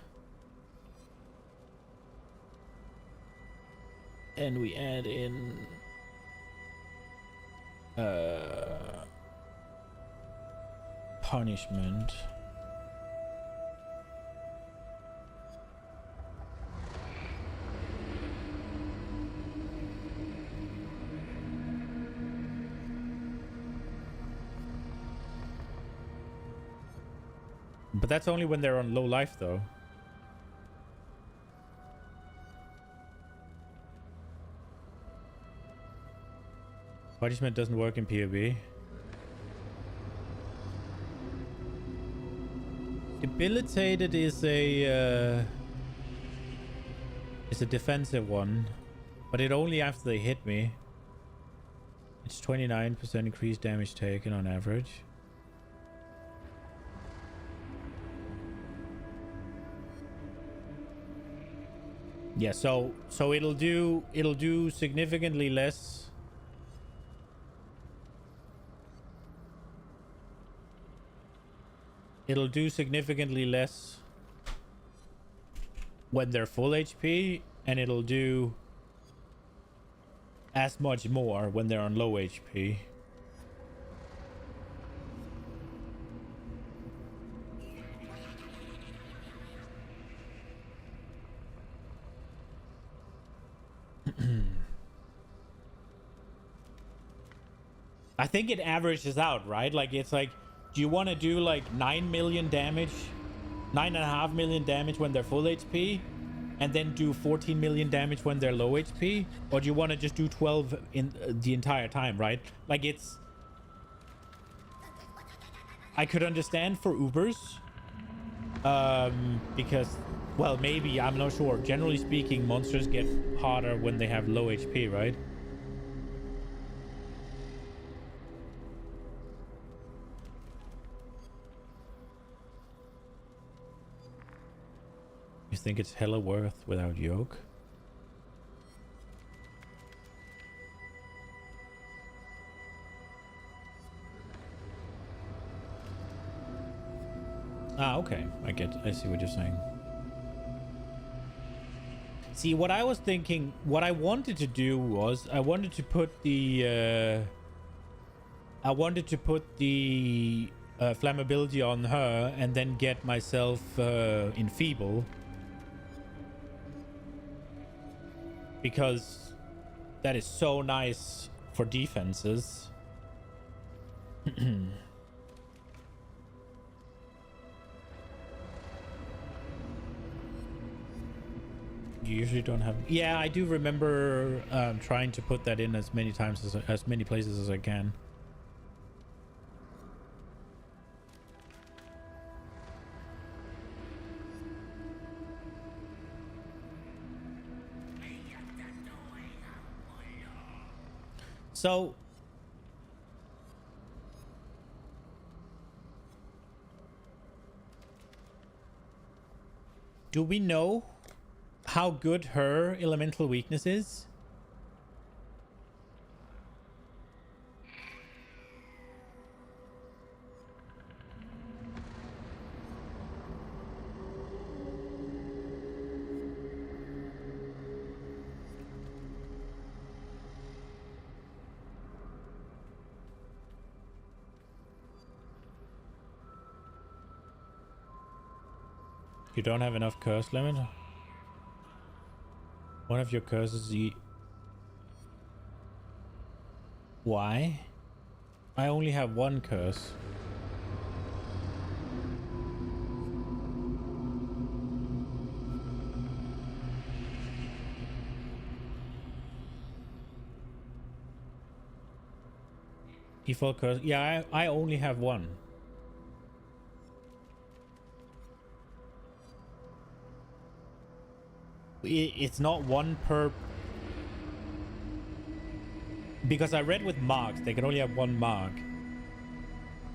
punishment. But that's only when they're on low life, though. Punishment doesn't work in PoB. Debilitated is a defensive one, but it only after they hit me. It's 29% increased damage taken on average. Yeah, so it'll do significantly less. It'll do significantly less when they're full HP, and it'll do as much more when they're on low HP. I think it averages out, right? Like, it's like, do you want to do like 9 million damage, 9.5 million damage when they're full HP, and then do 14 million damage when they're low HP? Or do you want to just do 12 in the entire time, right? Like, it's... I could understand for Ubers, because, well, maybe, I'm not sure. Generally speaking, monsters get harder when they have low HP, right? You think it's hella worth without yoke? Ah, okay. I see what you're saying. See, what I was thinking, what I wanted to do was I wanted to put the flammability on her and then get myself enfeeble. Because that is so nice for defenses. You usually don't have... Yeah, I do remember trying to put that in as many times as many places as I can. So, do we know how good her elemental weakness is? You don't have enough curse limit? One of your curses. Why? I only have one curse. Default curse. Yeah, I only have one. It's not one per... Because I read with marks, they can only have one mark.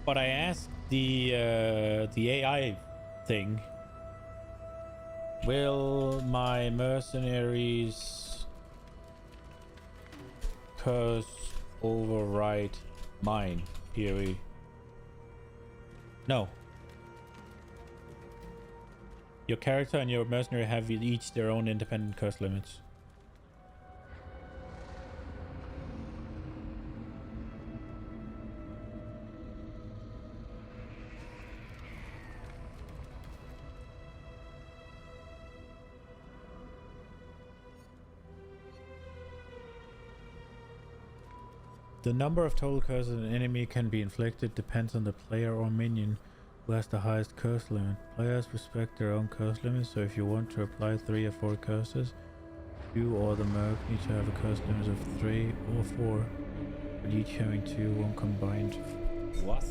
But I asked the AI thing, will my mercenaries curse override mine? PoE. No. Your character and your mercenary have each their own independent curse limits. The number of total curses an enemy can be inflicted depends on the player or minion who has the highest curse limit. Players respect their own curse limits, so if you want to apply 3 or 4 curses, you or the merc need to have a curse limit of 3 or 4, but each having 2 when combined. What?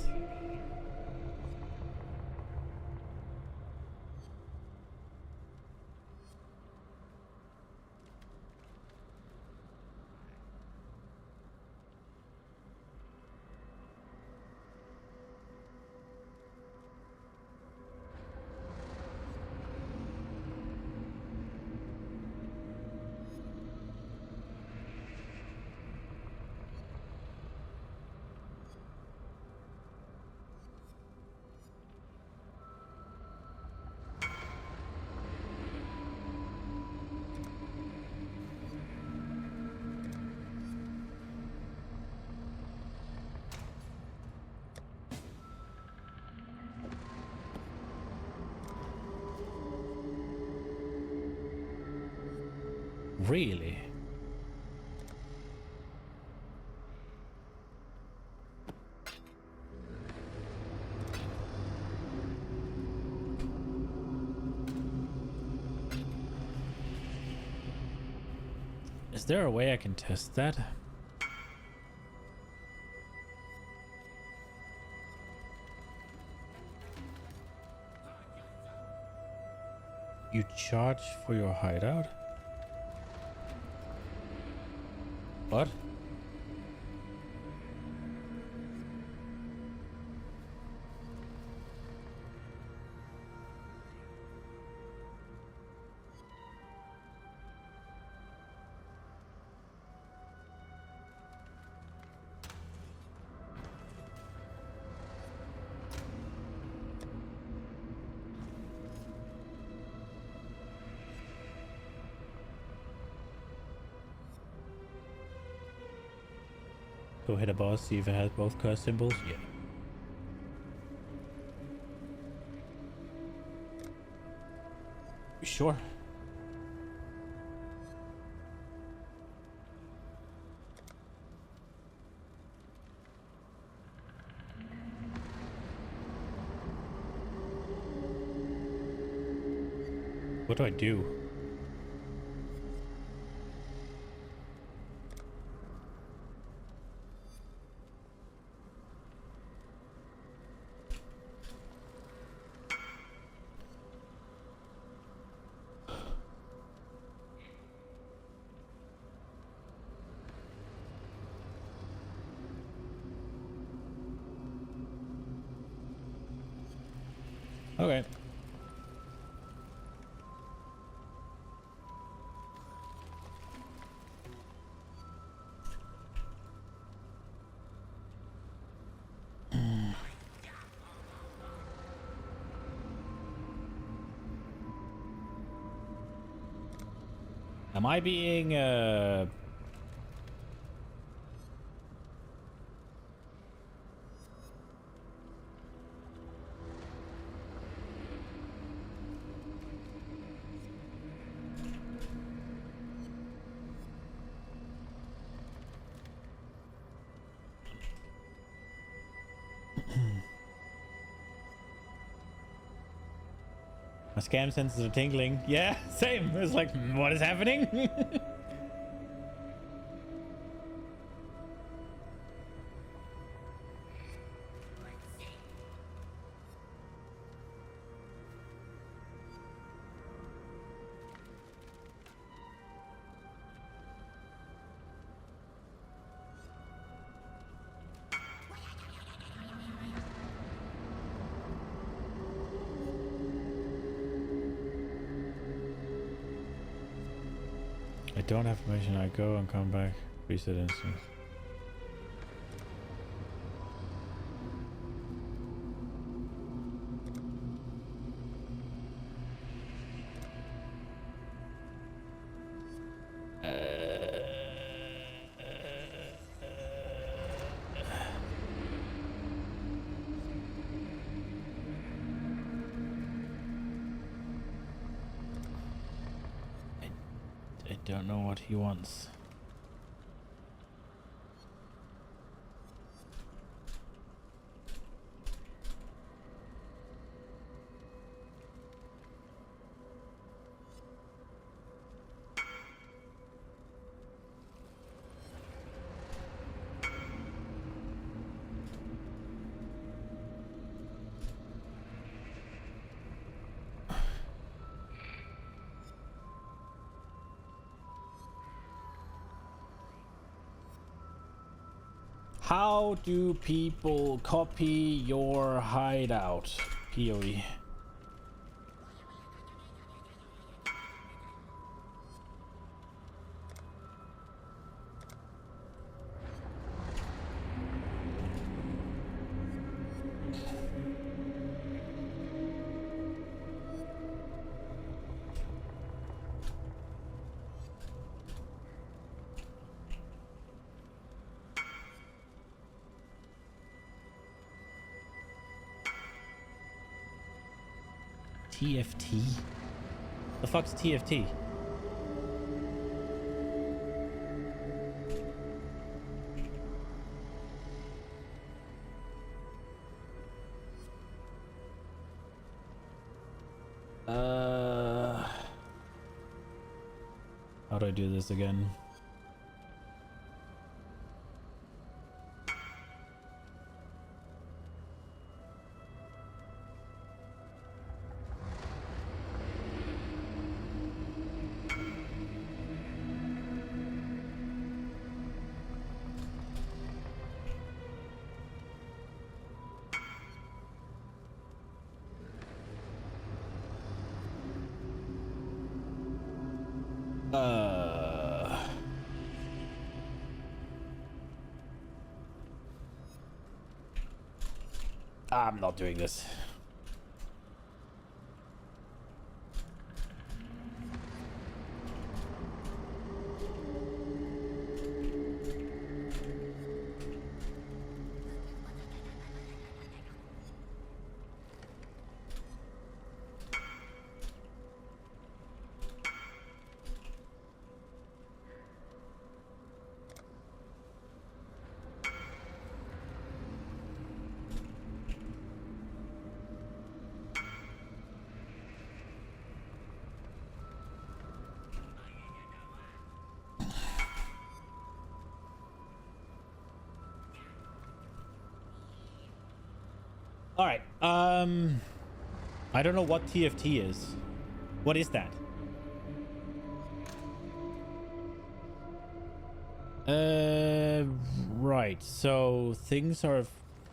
Really? Is there a way I can test that? You charge for your hideout? What? Go hit a boss, see if it has both curse symbols. Yeah. Sure. What do I do? Okay. Am I being My scam senses are tingling. Yeah, same. It's like, what is happening? I don't have permission. I go and come back. Reset instance. I don't know what he wants. How do people copy your hideout? POE. TFT? The fuck's TFT? How do I do this again? I'm not doing this. All right. I don't know what TFT is. What is that? Right. So things are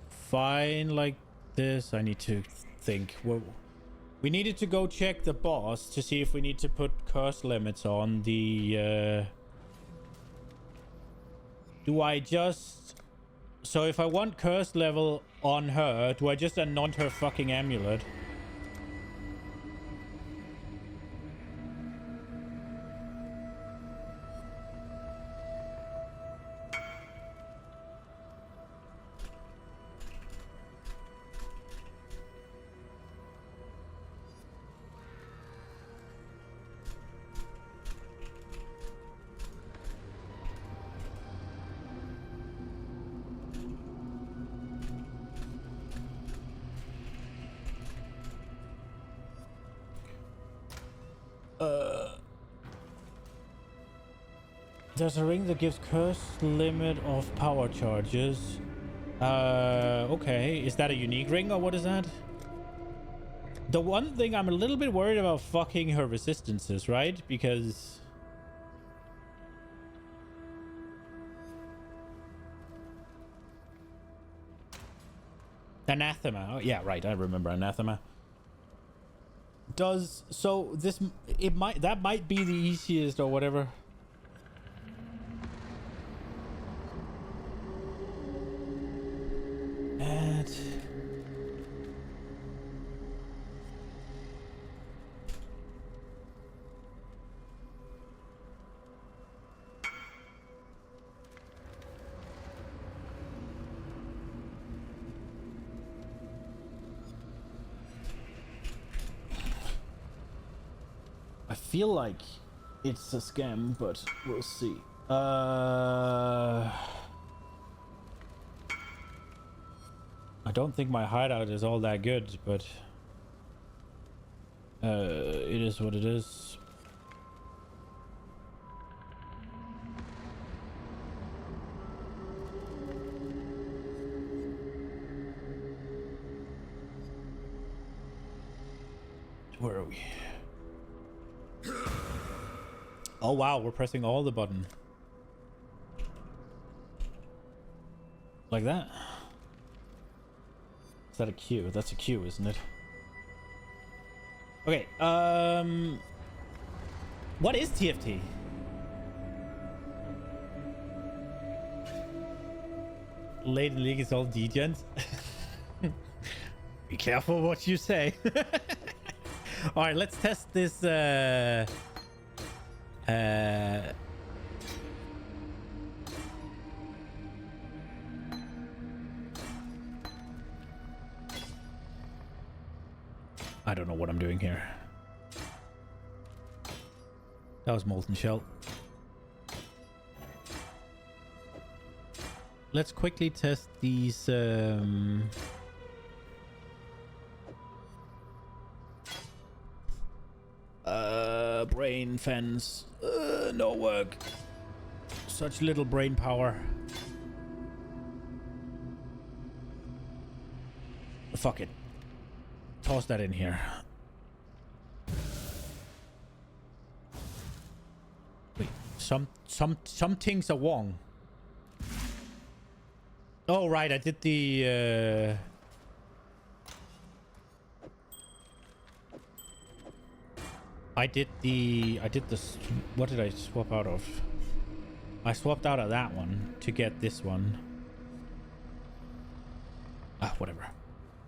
fine like this. I need to think. Well, we needed to go check the boss to see if we need to put curse limits on the. Do I just? So if I want curse level on her, do I just anoint her fucking amulet? There's a ring that gives cursed limit of power charges. Okay. Is that a unique ring or what is that? The one thing I'm a little bit worried about fucking her resistances, right? Because... Anathema. Oh, yeah, right. I remember Anathema. Does... So, this... It might... That might be the easiest or whatever. And... I feel like it's a scam, but we'll see. I don't think my hideout is all that good, but it is what it is. Where are we? Oh wow, we're pressing all the button. Like that. Is that a Q? That's a Q, isn't it? Okay, what is TFT? Late League is all degens. Be careful what you say. Alright, let's test this I don't know what I'm doing here. That was Molten Shell. Let's quickly test these brain fence. No work. Such little brain power. Fuck it. Toss that in here. Wait, some things are wrong. Oh right, I did the what did I swap out of? I swapped out of that one to get this one. Ah, whatever.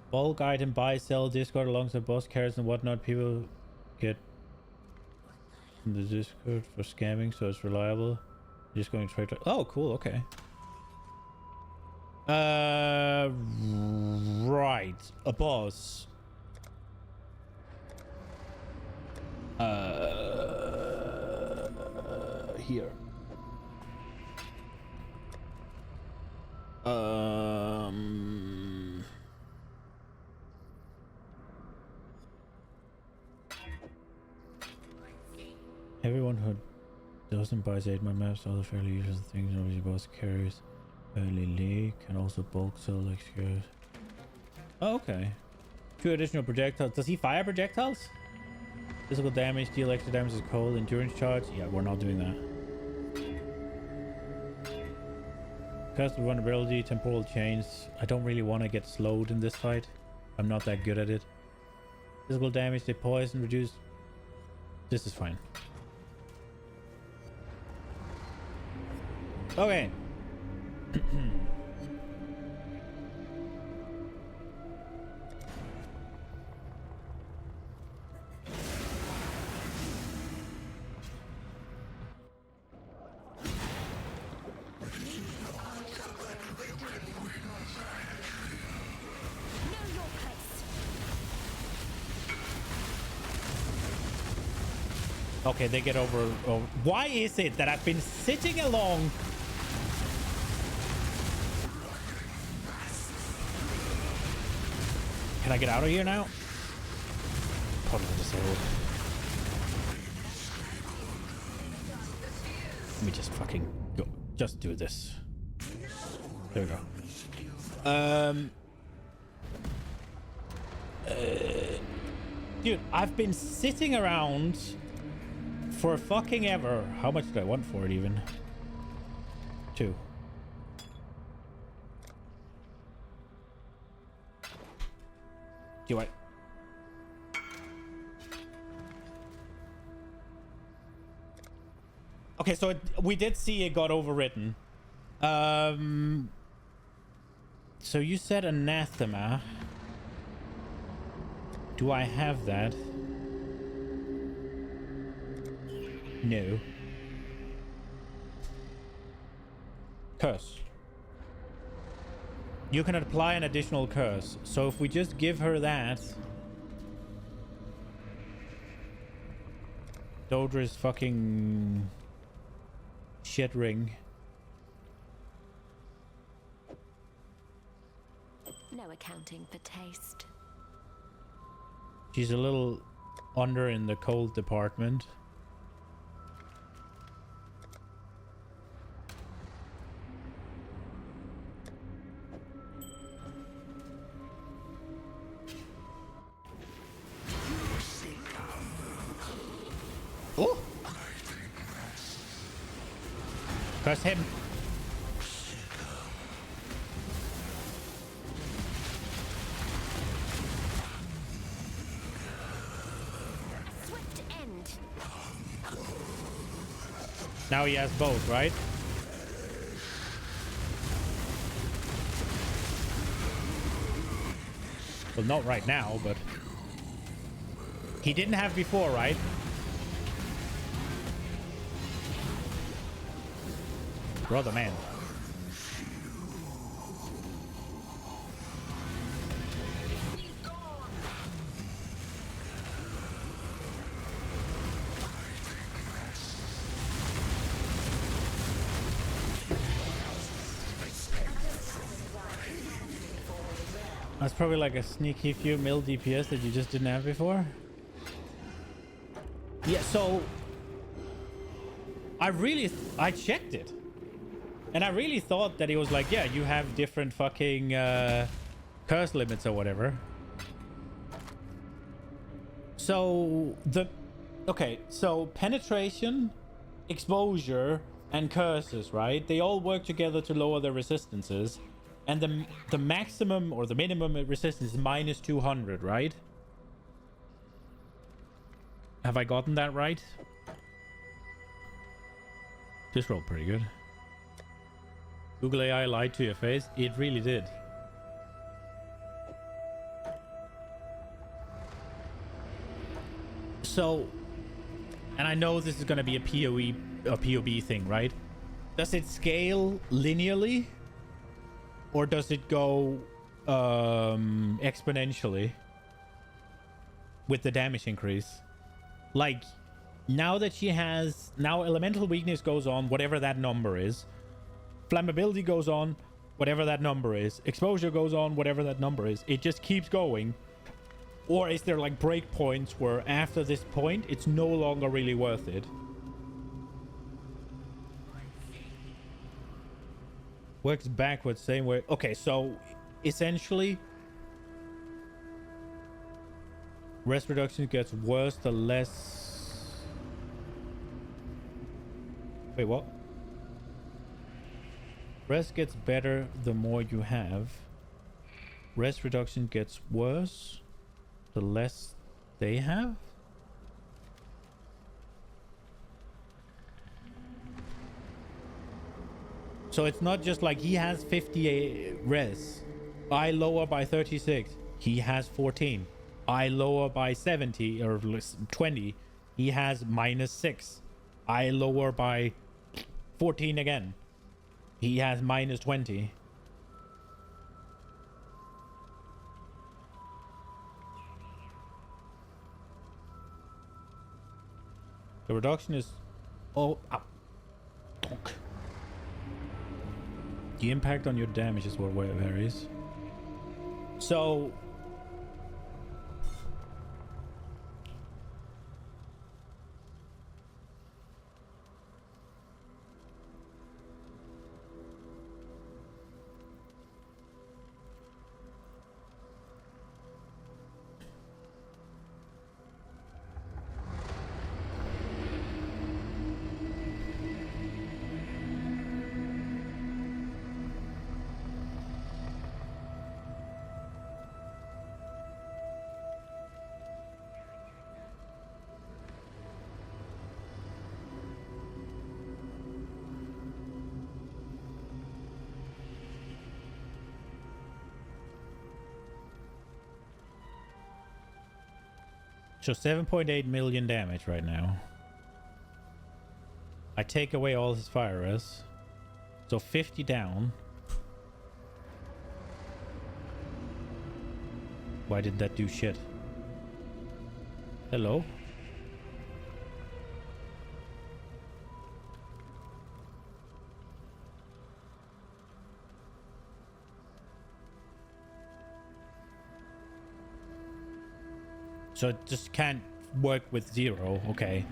Bulk item buy, sell, Discord alongside boss carrots and whatnot. People get in the Discord for scamming, so it's reliable. Just going trade. Oh, cool. Okay. Right. A boss. Here. Everyone who doesn't buy 8-man maps, all the fairly usual things obviously boss carries early league can also bulk sell like scares. Oh, okay. 2 additional projectiles. Does he fire projectiles? Physical damage, deal extra damage is cold, endurance charge. Yeah, we're not doing that. Custom vulnerability, temporal chains. I don't really want to get slowed in this fight. I'm not that good at it. Physical damage, they poison, reduce. This is fine. Okay. Okay, they get over. Why is it that I've been sitting along? Can I get out of here now? Totally disabled. Let me just fucking go. Just do this. There we go. Dude, I've been sitting around for fucking ever. How much do I want for it even? 2. Do I? Okay, so we did see it got overwritten. So you said anathema. Do I have that? No. Curse. You can apply an additional curse. So if we just give her that... Dodra's fucking... shit ring. No accounting for taste. She's a little under in the cold department. Oh! Curse him. Swift end. Now he has both, right? Well, not right now, but... He didn't have before, right? Brother, man. That's probably like a sneaky few mil DPS that you just didn't have before. Yeah, so... I checked it. And I really thought that it was like, yeah, you have different fucking curse limits or whatever. So okay, so penetration, exposure, and curses, right? They all work together to lower their resistances. And the maximum or the minimum resistance is minus 200, right? Have I gotten that right? This rolled pretty good. Google AI lied to your face. It really did. So, and I know this is going to be a PoB thing, right? Does it scale linearly? Or does it go exponentially with the damage increase? Like, now that she has... Now elemental weakness goes on, whatever that number is. Flammability goes on, whatever that number is. Exposure goes on, whatever that number is. It just keeps going. Or is there like breakpoints where after this point, it's no longer really worth it? Works backwards, same way. Okay, so essentially, rest reduction gets worse the less... Wait, what? Rest gets better the more you have. Rest reduction gets worse the less they have? So it's not just like he has 58 res. I lower by 36. He has 14. I lower by 70 or 20. He has minus 6. I lower by 14 again. He has minus 20. The reduction is... Oh, ow. Donk. The impact on your damage is what varies. So... So 7.8 million damage right now. I take away all his fire res. So 50 down. Why did that do shit? Hello? So it just can't work with 0. Okay.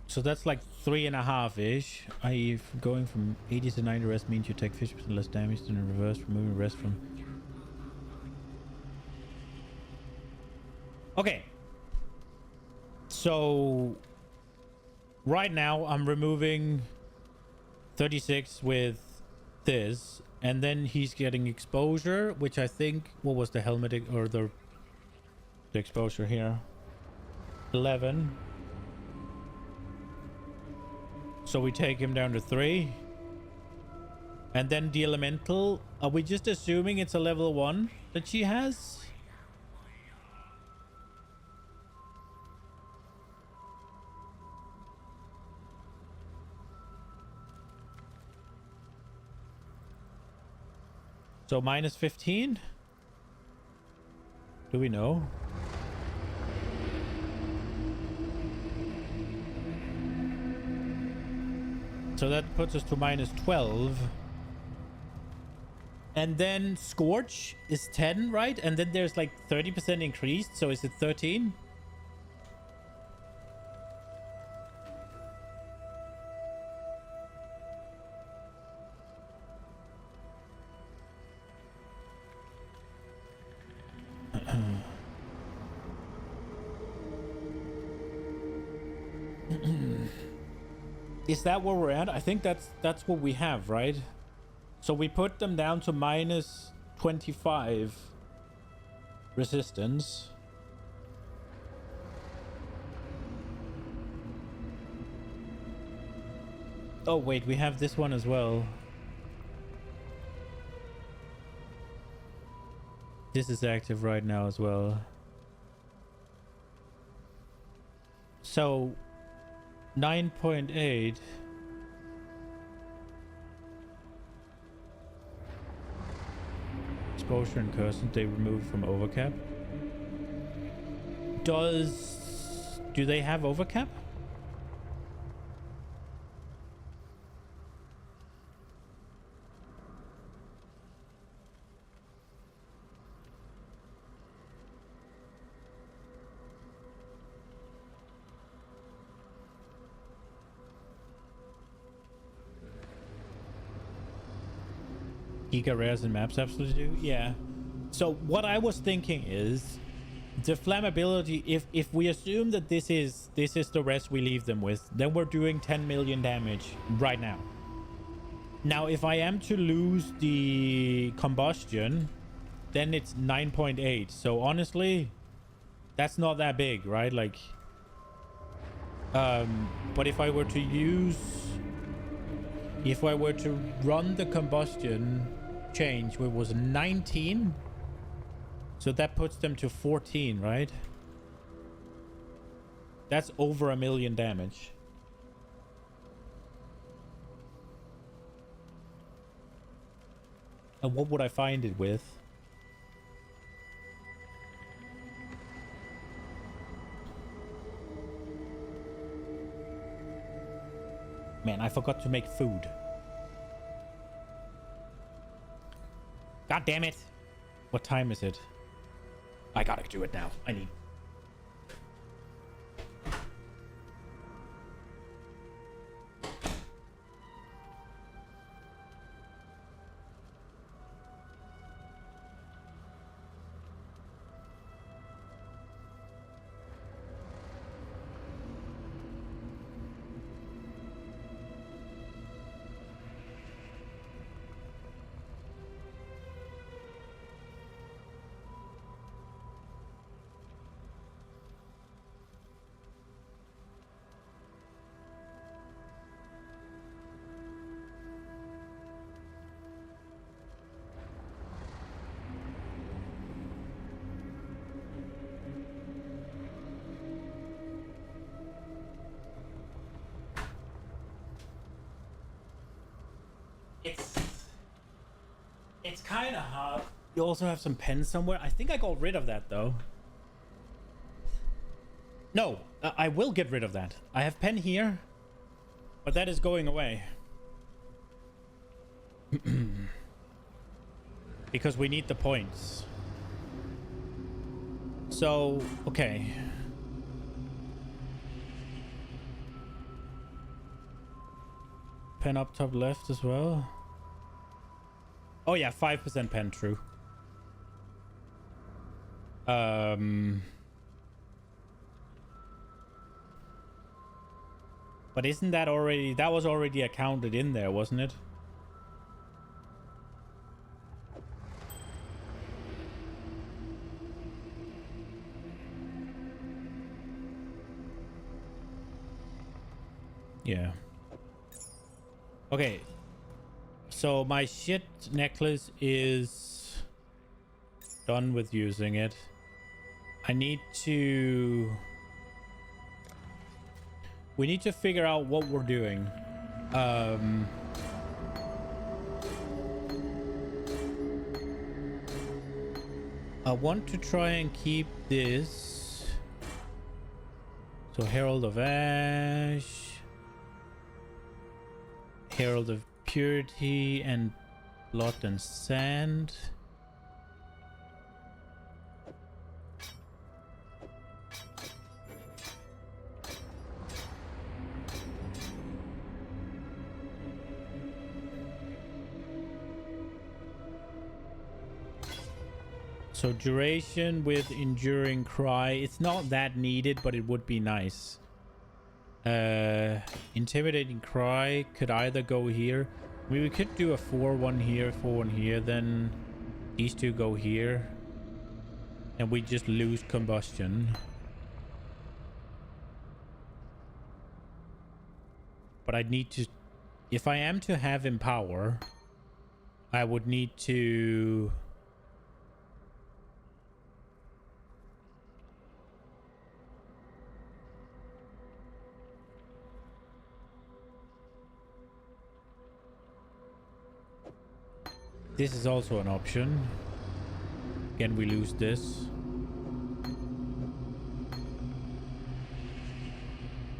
So that's like 3.5-ish. I.e. going from 80 to 90 rest means you take 50% less damage than in reverse, removing rest from... Okay. So... right now, I'm removing 36 with this. And then he's getting exposure, which I think... what was the helmet or the exposure here? 11. So we take him down to 3. And then the elemental. Are we just assuming it's a level 1 that she has? So minus 15? Do we know? So that puts us to minus 12. And then Scorch is 10, right? And then there's like 30% increased. So is it 13? Is that where we're at? I think that's what we have, right? So we put them down to minus 25 resistance. Oh wait, we have this one as well. This is active right now as well. So 9.8. Exposure and curse they remove from overcap. Do they have overcap? Giga rares and maps absolutely do. Yeah. So what I was thinking is the flammability. If we assume that this is the rest we leave them with, then we're doing 10 million damage right now. Now, if I am to lose the combustion, then it's 9.8. So honestly, that's not that big, right? Like, but if I were to run the combustion change, which was 19, so that puts them to 14, right? That's over 1 million damage. And what would I find it with? Man, I forgot to make food. God damn it. What time is it? I gotta do it now. I need... It's kind of hard. You also have some pens somewhere. I think I got rid of that though. No, I will get rid of that. I have pen here, but that is going away. Because we need the points. So, okay. Pen up top left as well. Oh yeah, 5% pen, true. But isn't that already... That was already accounted in there, wasn't it? Yeah. Okay. So my shit necklace is done with using it. I need to... We need to figure out what we're doing. I want to try and keep this. So Herald of Ash, Herald of Purity, and Blood and Sand. So duration with Enduring Cry. It's not that needed, but it would be nice. Intimidating Cry could either go here. I mean, we could do a 4-1 here, 4-1 here. Then these two go here. And we just lose Combustion. But I need to... If I am to have Empower, I would need to... This is also an option. Again, we lose this.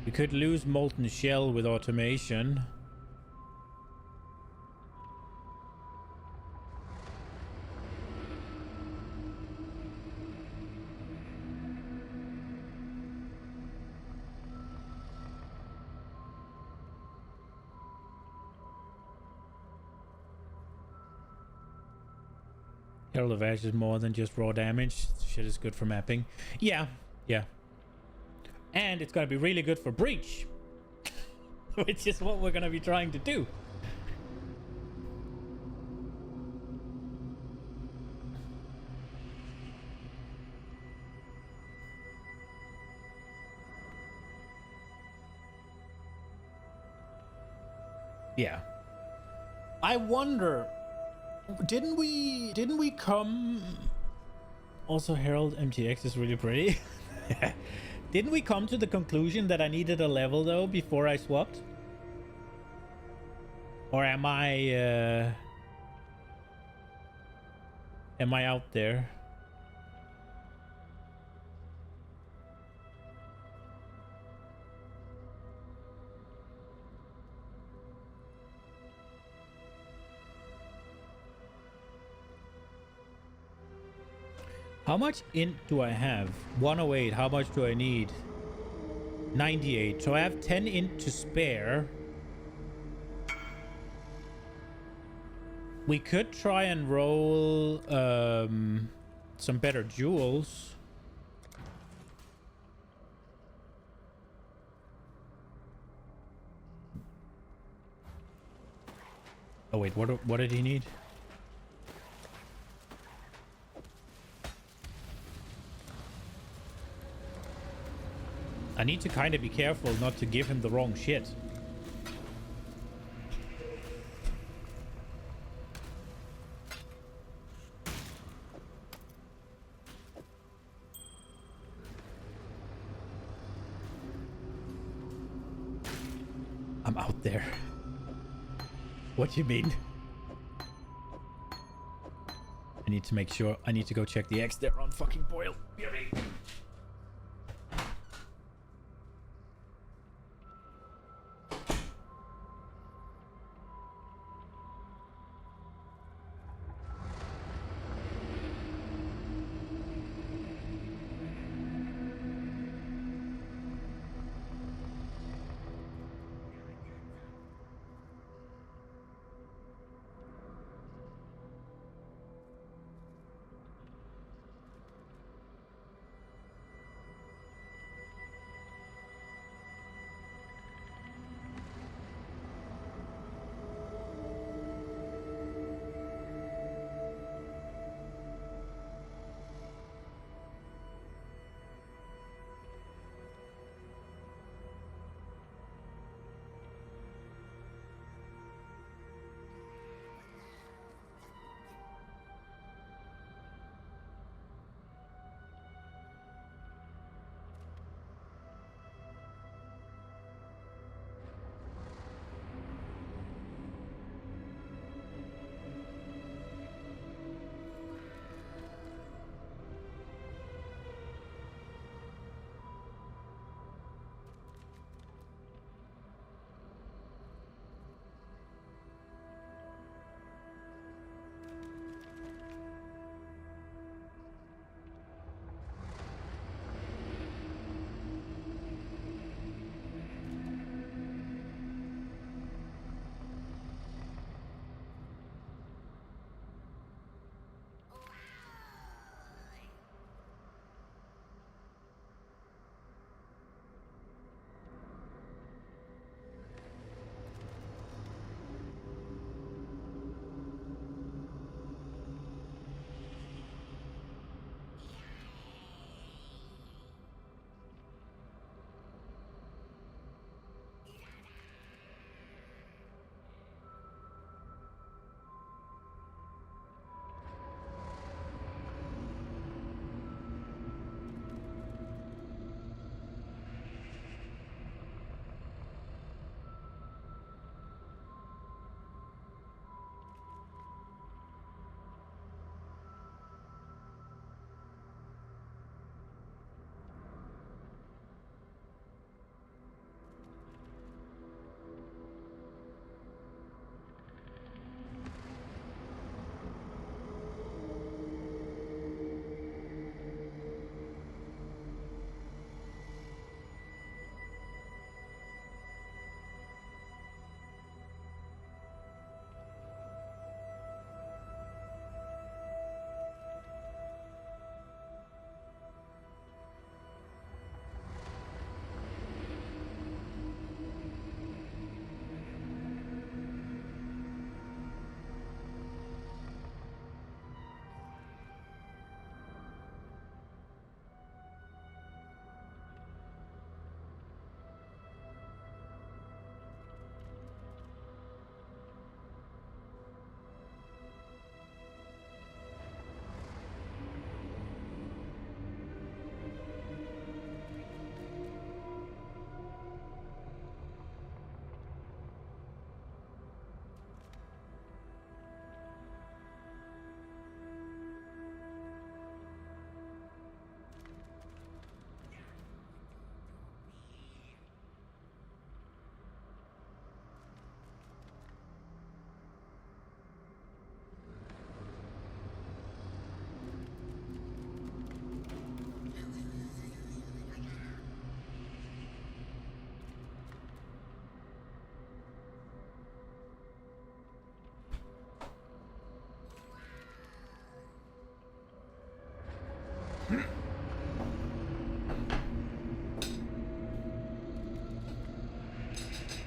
We could lose Molten Shell with automation. Herald of Ash is more than just raw damage. Shit is good for mapping. Yeah, yeah. And it's gonna be really good for breach. Which is what we're gonna be trying to do. Yeah. I wonder... Didn't we come... Also, Herald MTX is really pretty. Didn't we come to the conclusion that I needed a level, though, before I swapped? Or am I out there? How much int do I have? 108. How much do I need? 98. So I have 10 int to spare. We could try and roll some better jewels. Oh wait, what did he need? I need to kind of be careful not to give him the wrong shit. I'm out there. What do you mean? I need to make sure. I need to go check the eggs. They're on fucking boil.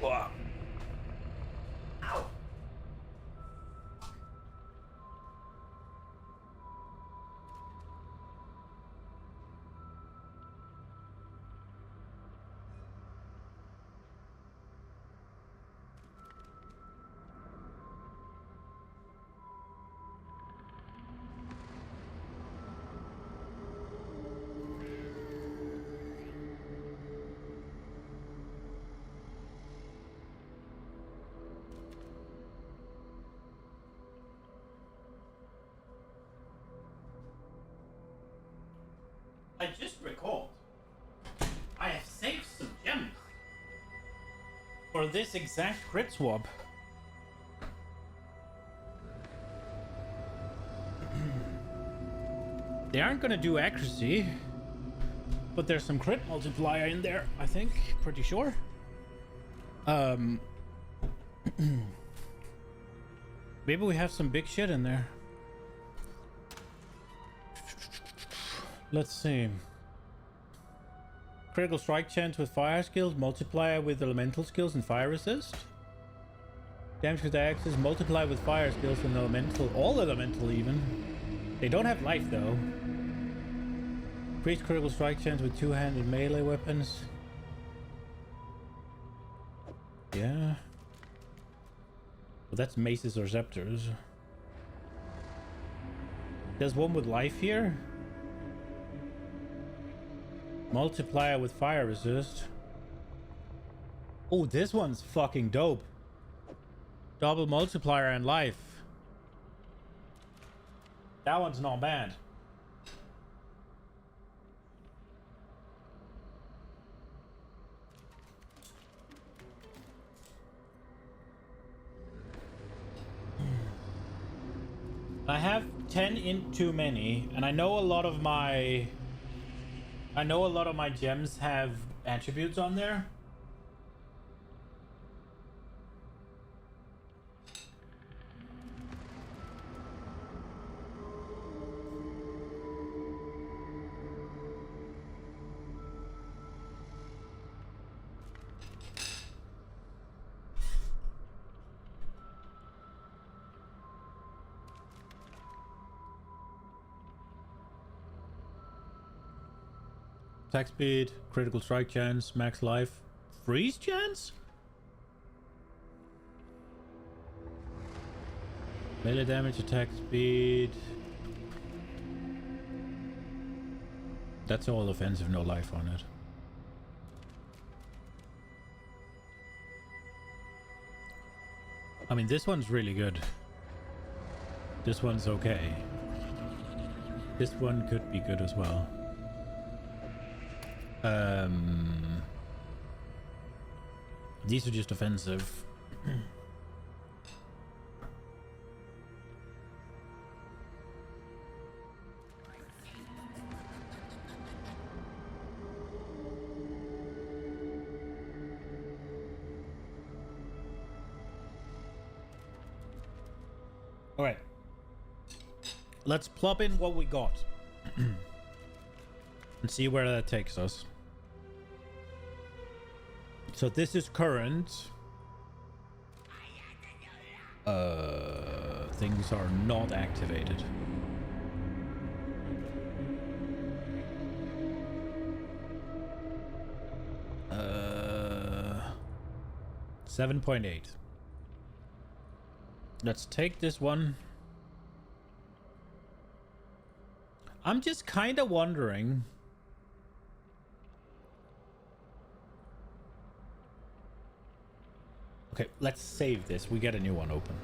Wow. Ow. I just recalled. I have saved some gems for this exact crit swap. They aren't gonna do accuracy, but there's some crit multiplier in there, I think. Pretty sure. Maybe we have some big shit in there. Let's see. Critical strike chance with fire skills, multiplier with elemental skills and fire resist. Damage with axes, multiply with fire skills and elemental, all elemental even. They don't have life though. Increased critical strike chance with two-handed melee weapons. Yeah. Well, that's maces or scepters. There's one with life here. Multiplier with fire resist. Oh, this one's fucking dope. Double multiplier and life. That one's not bad. I have 10 in too many, and I know a lot of my gems have attributes on there. Attack speed, critical strike chance, max life, freeze chance? Melee damage, attack speed. That's all offensive, no life on it. I mean, this one's really good. This one's okay. This one could be good as well. These are just offensive. All right. Let's plop in what we got and see where that takes us. So this is current. Things are not activated. Uh, 7.8. Let's take this one. I'm just kind of wondering. Okay, let's save this. We get a new one open.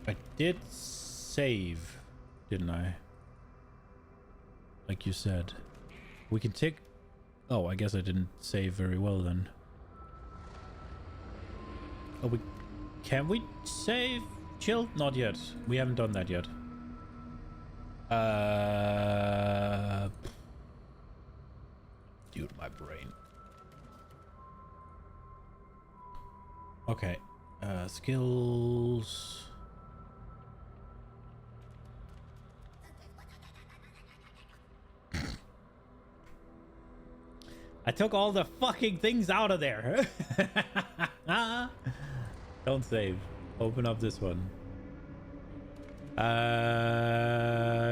I did save, didn't I? Like you said. We can take... Oh, I guess I didn't save very well then. Oh, can we save? Chill? Not yet. We haven't done that yet. Dude, my brain. Okay. Skills. I took all the fucking things out of there. Don't save. Open up this one.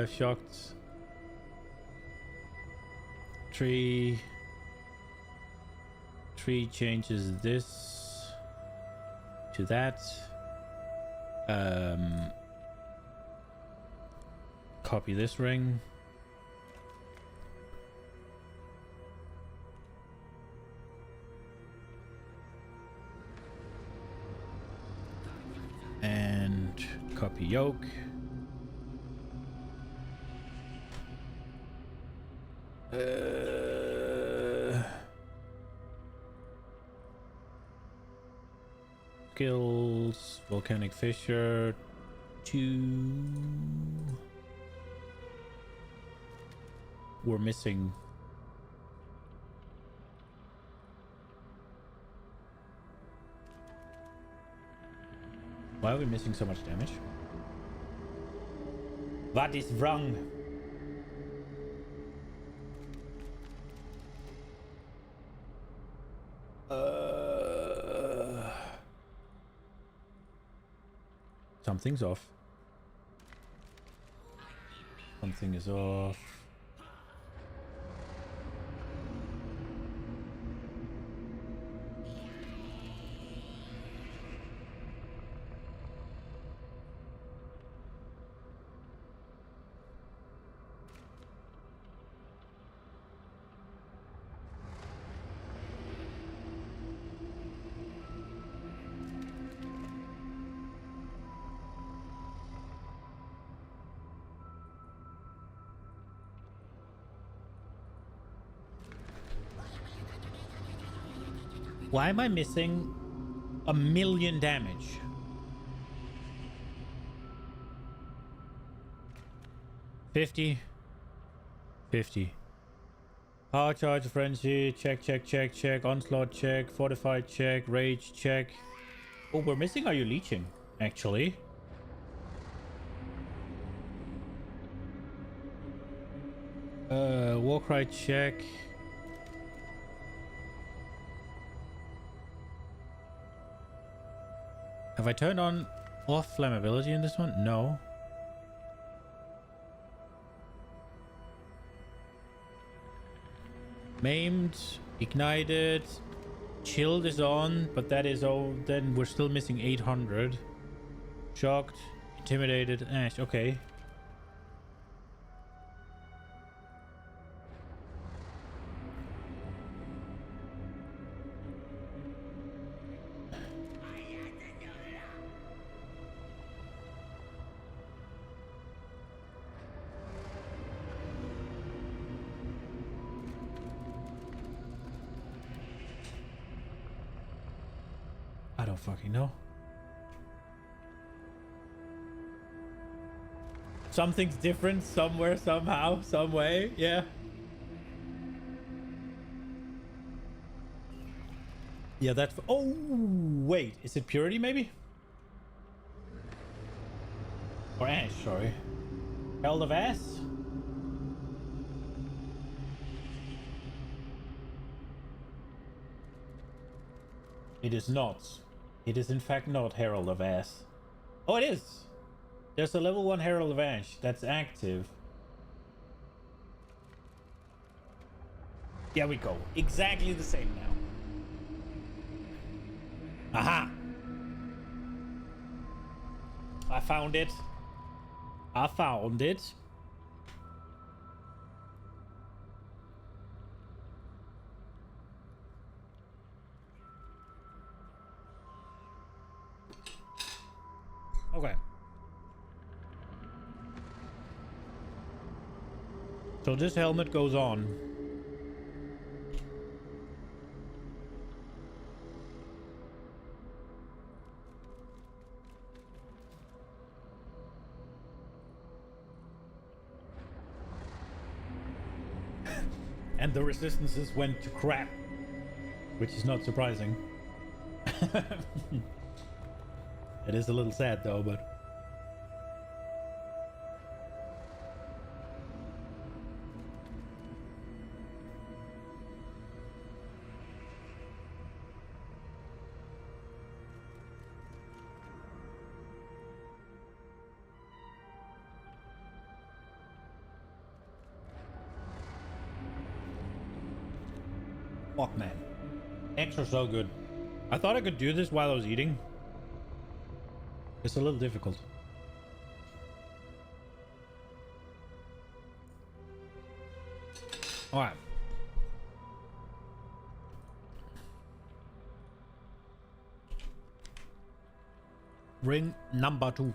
Shocked. Tree changes this to that. Copy this ring. And Copy yoke. Skills, volcanic fissure, 2. We're missing. Why are we missing so much damage? What is wrong? Something's off. Something is off. Why am I missing 1,000,000 damage? $50. Power charge, frenzy, check. Onslaught, check. Fortified, check. Rage, check. Oh, we're missing Are You Leeching, actually. Warcry, check. Have I turned on off flammability in this one? No. Maimed, ignited, chilled is on, but that is all. Then we're still missing 800. Shocked, intimidated, Ash. Okay. I don't fucking know. Something's different somewhere, somehow, some way. Yeah. Yeah, that's... Oh, wait. Is it Purity, maybe? Or Ash, sorry. Herald of Ass? It is not. It is in fact not Herald of Ash. Oh, it is! There's a level 1 Herald of Ash that's active. There we go. Exactly the same now. Aha! I found it. I found it. Okay. So this helmet goes on. And the resistances went to crap, which is not surprising. It is a little sad though, but... Fuck, man. Eggs are so good. I thought I could do this while I was eating. It's a little difficult. All right. Ring number 2.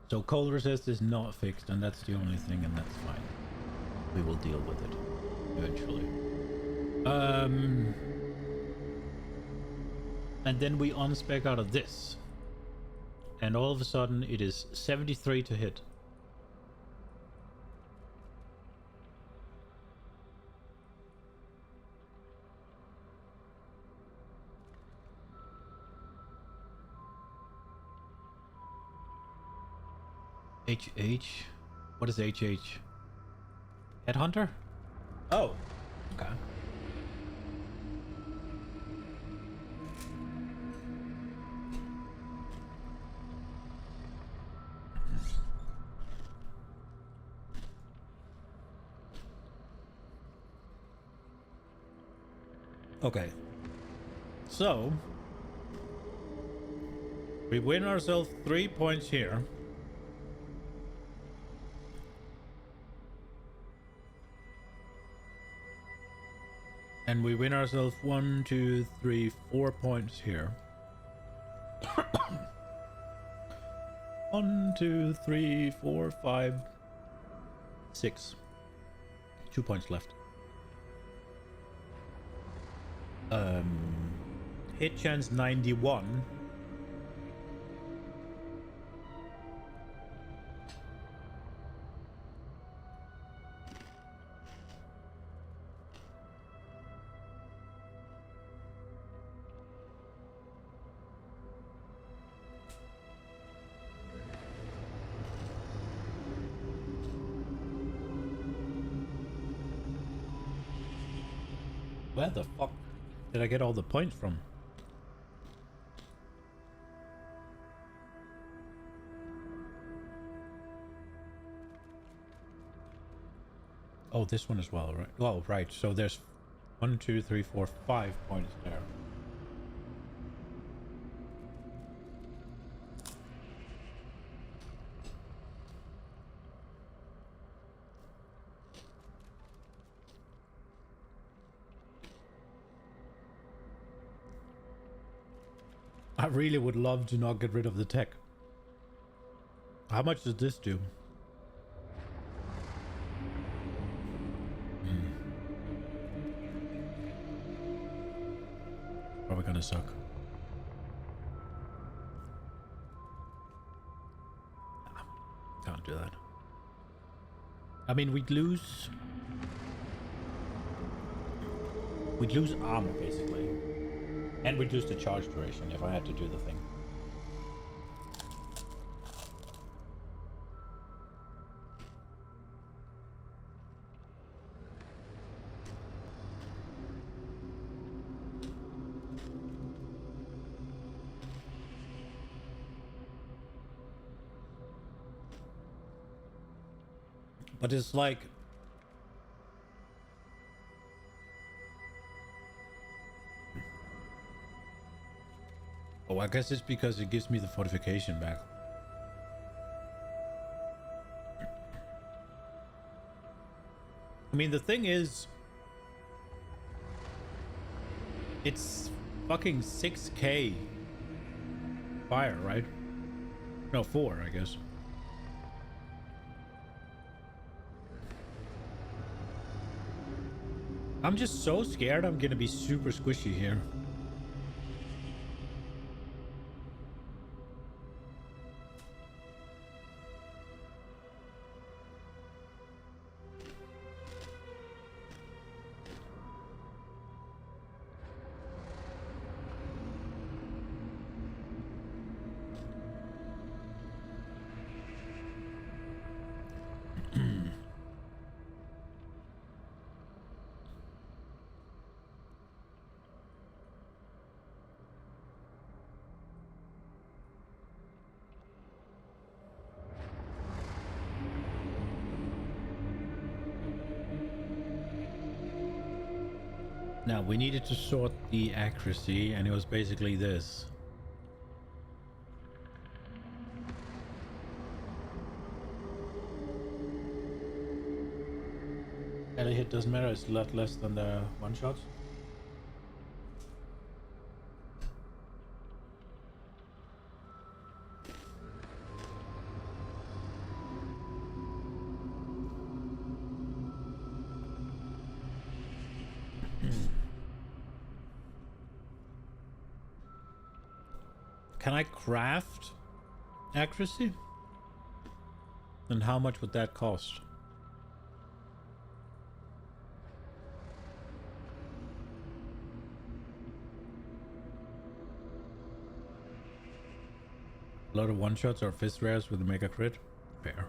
So cold resist is not fixed, and that's the only thing, and that's fine. We will deal with it eventually. And then we unspec out of this, and all of a sudden it is 73 to hit. HH? What is HH? Headhunter? Oh, okay. Okay. So, we win ourselves 3 points here. And we win ourselves 1, 2, 3, 4 points here. 1, 2, 3, 4, 5, 6. 2 points left. Hit chance 91. Where the fuck did I get all the points from? Oh, this one as well, right? Oh, right. So there's 1, 2, 3, 4, 5 points there. I really would love to not get rid of the tech. How much does this do? Probably gonna suck. Can't do that. I mean, we'd lose armor basically. And reduce the charge duration if I had to do the thing. But it's like... Oh, I guess it's because it gives me the fortification back. I mean, the thing is... It's fucking 6k fire, right? No, 4, I guess. I'm just so scared I'm gonna be super squishy here. Now, we needed to sort the accuracy, and it was basically this. Melee hit doesn't matter, it's a lot less than the one shots. Can I craft accuracy? And how much would that cost? A lot of one-shots or fist rares with a mega crit. Fair.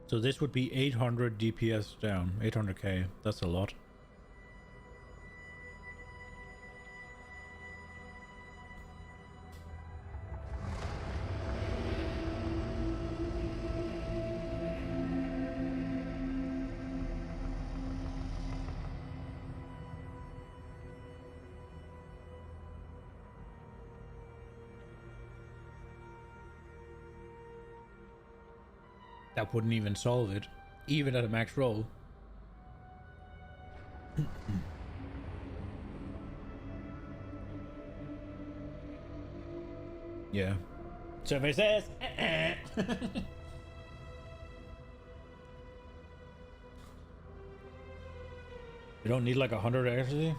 So this would be 800 DPS down. 800k. That's a lot. That wouldn't even solve it, even at a max roll. Yeah. Survey says. You don't need like 100 accuracy.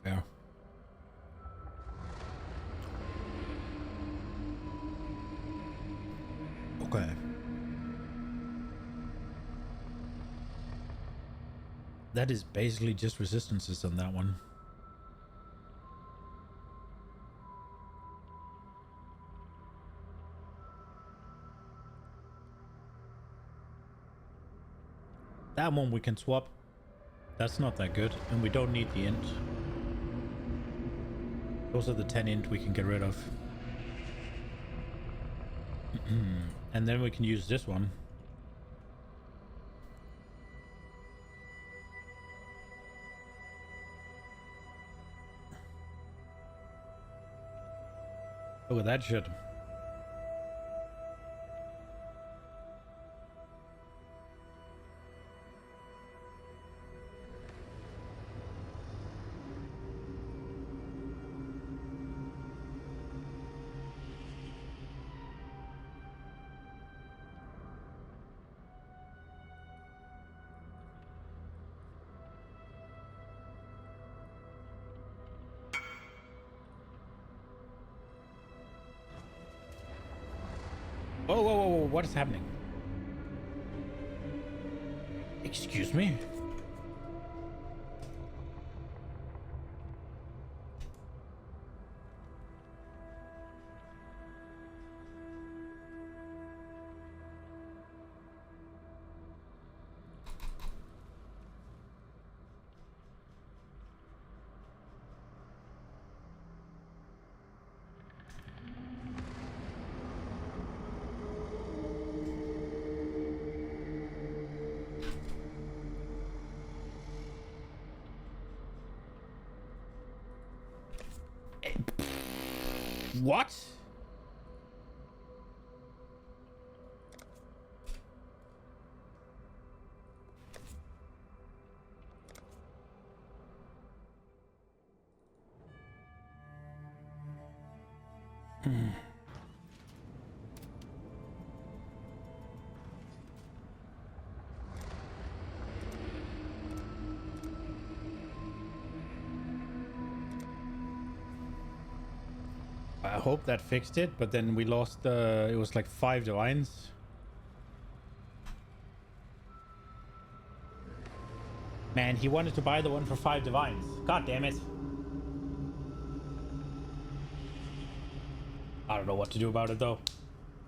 Yeah. Okay. That is basically just resistances on that one. That one we can swap. That's not that good, and we don't need the int. Those are the 10 int we can get rid of. And then we can use this one. Look at that shit. Whoa, whoa, whoa, whoa, what is happening? Excuse me? What? I hope that fixed it, but then we lost it was like 5 divines. Man, he wanted to buy the one for 5 divines. God damn it. I don't know what to do about it, though.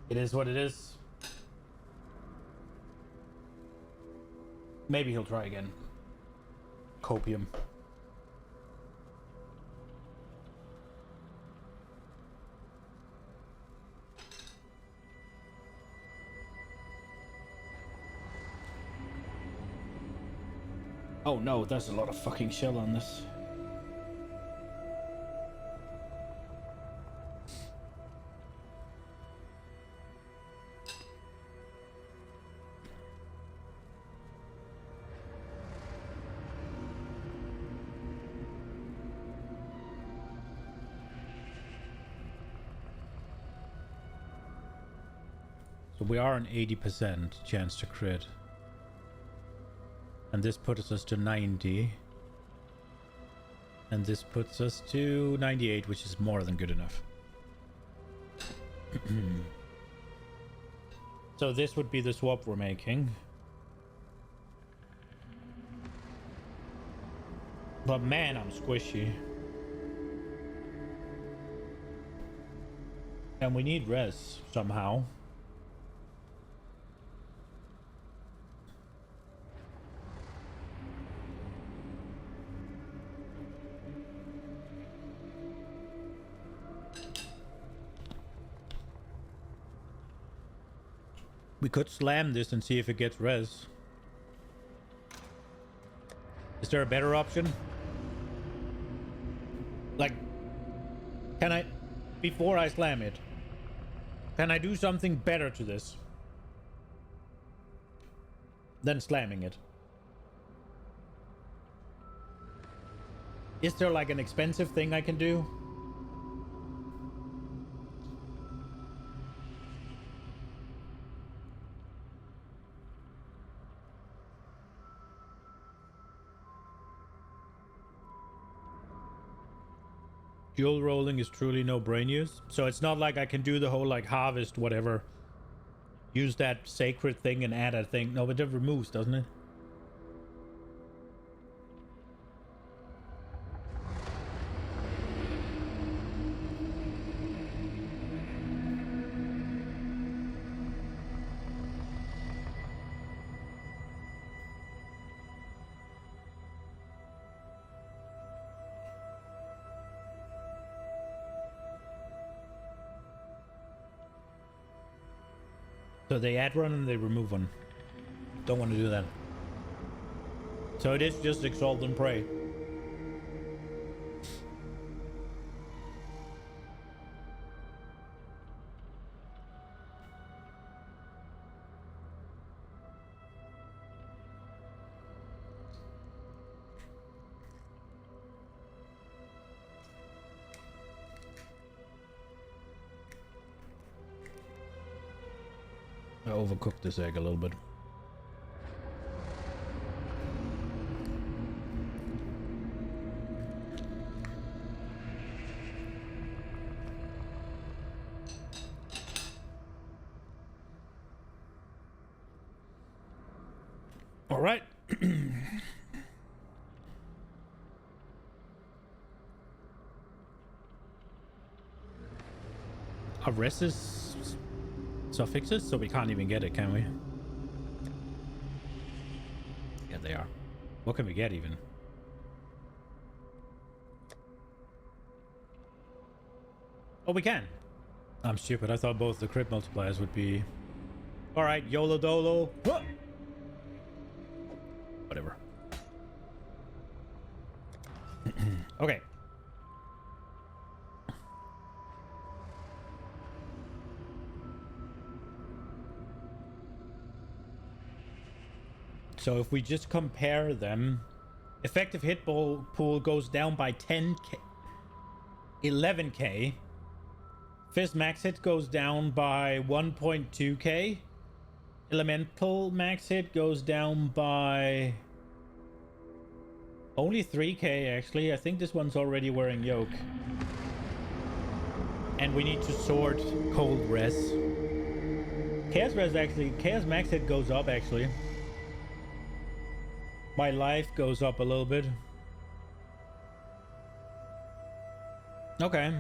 It is what it is. Maybe he'll try again. Copium. Oh no, there's a lot of fucking shell on this. So we are an 80% chance to crit. And this puts us to 90. And this puts us to 98, which is more than good enough. So this would be the swap we're making. But man, I'm squishy. And we need res somehow. We could slam this and see if it gets res. Is there a better option? Like, can I, before I slam it, can I do something better to this than slamming it? Is there like an expensive thing I can do? Dual rolling is truly no brain use. So it's not like I can do the whole like harvest whatever. Use that sacred thing and add a thing. No, but it removes, doesn't it? So they add one and they remove one. Don't want to do that. So it is just exalt and pray. I overcooked this egg a little bit. All right. Our rest is suffixes, so we can't even get it, can we? Yeah, they are. What can we get even? Oh, we can. I'm stupid. I thought both the crit multipliers would be... All right, YOLO DOLO. Whoa! Whatever. Okay. So if we just compare them, effective hit pool goes down by 10k, 11k. Fizz max hit goes down by 1.2k. Elemental max hit goes down by only 3k actually. I think this one's already wearing yoke. And we need to sort cold res. Chaos res actually, chaos max hit goes up actually. My life goes up a little bit. Okay.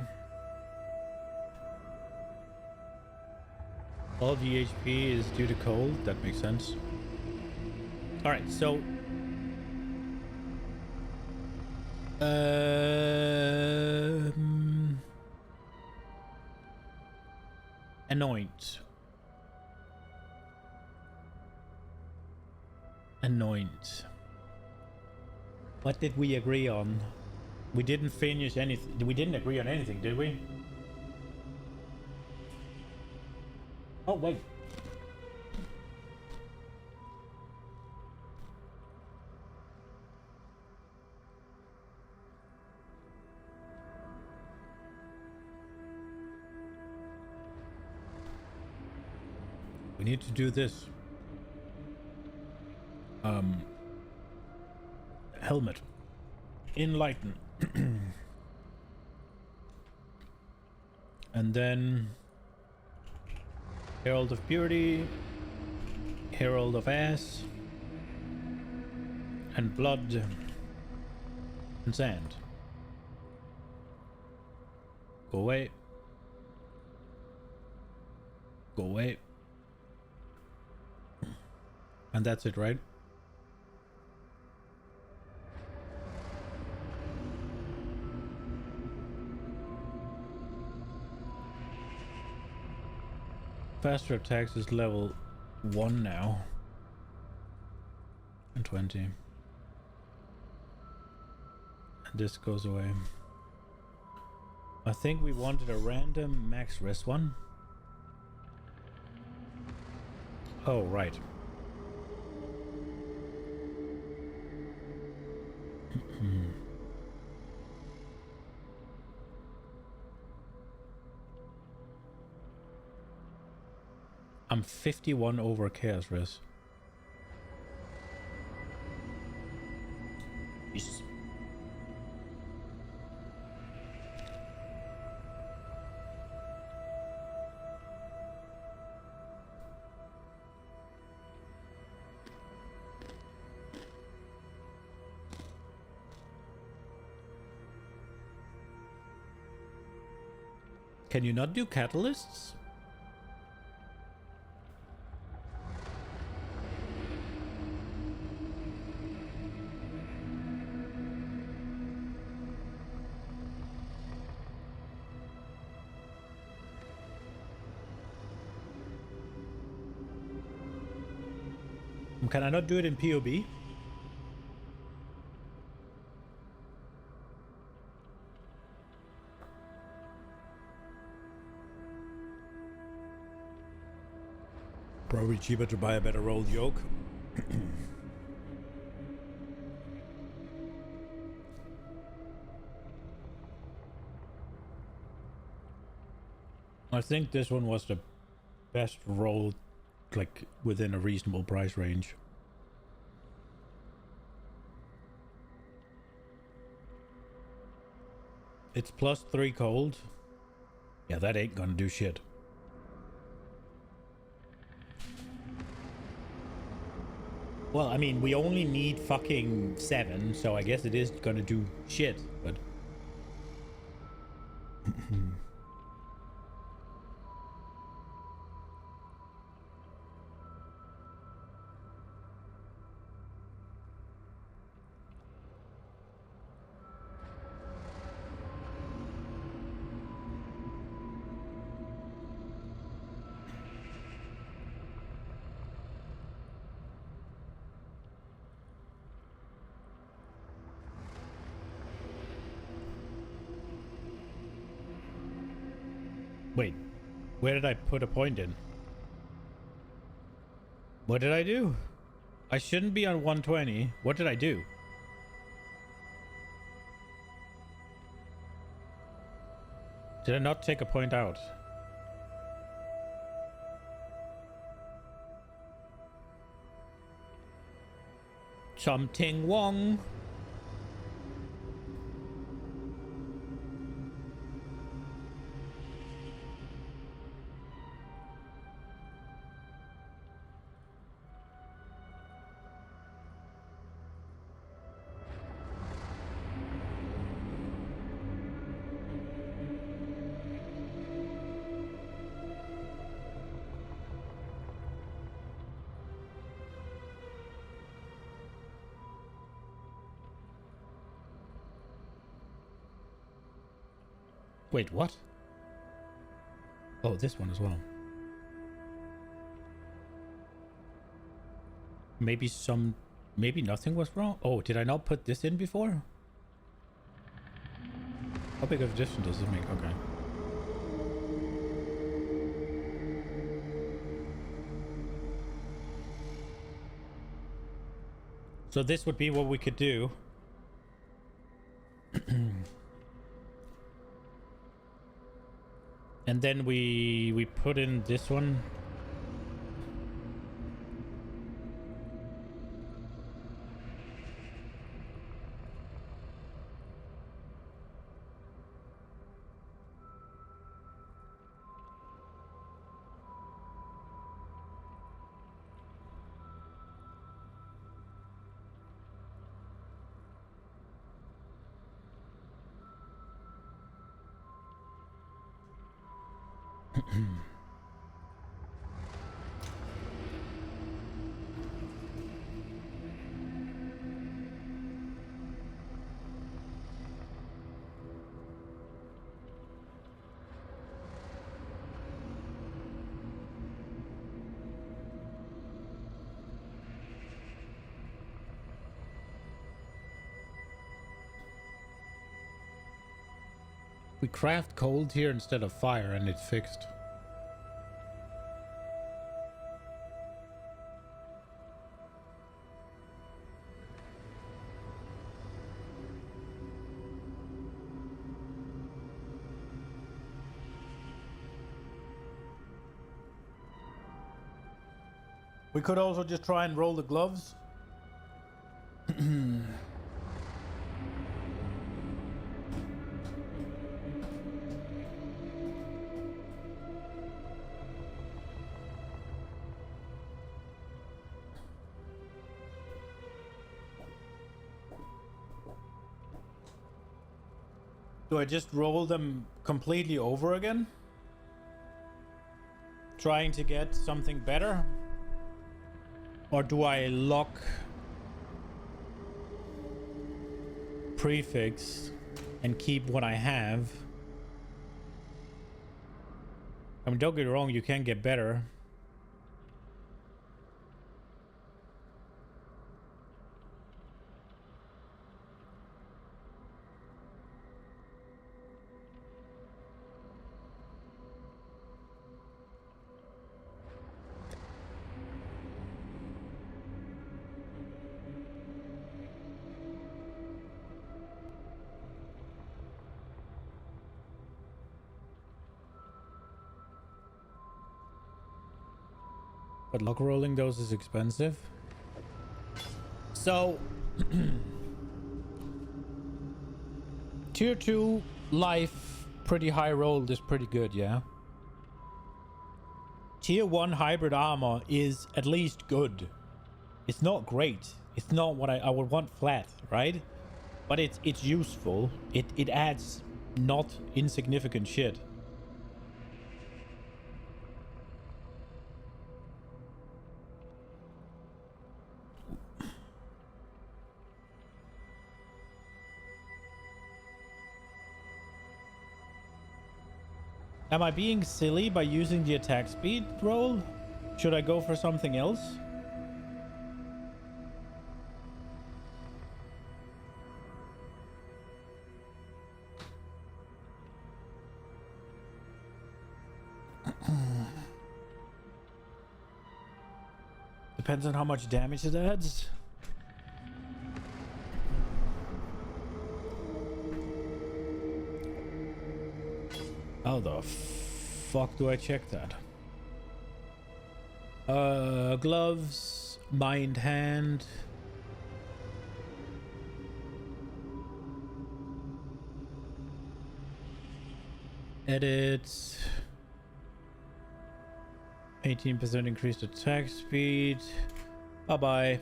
All the HP is due to cold. That makes sense. All right, so anoint. What did we agree on? We didn't finish anything. We didn't agree on anything, did we? Oh, wait. We need to do this. Helmet. Enlighten. And then Herald of Purity, Herald of Ass, and Blood and Sand. Go away. Go away. And that's it, right? Faster attacks is level 1 now. And 20. And this goes away. I think we wanted a random max rest one. Oh, right. I'm 51 over Chaos Res. Jesus. Can you not do catalysts? Can I not do it in POB? Probably cheaper to buy a better rolled yoke. I think this one was the best roll, like within a reasonable price range. It's +3 cold. Yeah, that ain't gonna do shit. Well, I mean, we only need fucking 7, so I guess it is gonna do shit, but... Wait, where did I put a point in? What did I do? I shouldn't be on 120. What did I do? Did I not take a point out? Something wrong. Wait, what? Oh, this one as well. Maybe nothing was wrong. Oh, did I not put this in before? How big of a difference does it make? Okay. So this would be what we could do. And then we put in this one. We craft cold here instead of fire and it's fixed. We could also just try and roll the gloves. Do I just roll them completely over again? Trying to get something better? Or do I lock prefix and keep what I have? I mean, don't get me wrong, you can get better. But lock rolling those is expensive. So tier 2 life pretty high rolled is pretty good, yeah. Tier 1 hybrid armor is at least good. It's not great. It's not what I would want flat, right? But it's useful. It adds not insignificant shit. Am I being silly by using the attack speed roll? Should I go for something else? Depends on how much damage it adds. How the fuck do I check that? Gloves, mind hand. Edit. 18% increased attack speed. Bye-bye.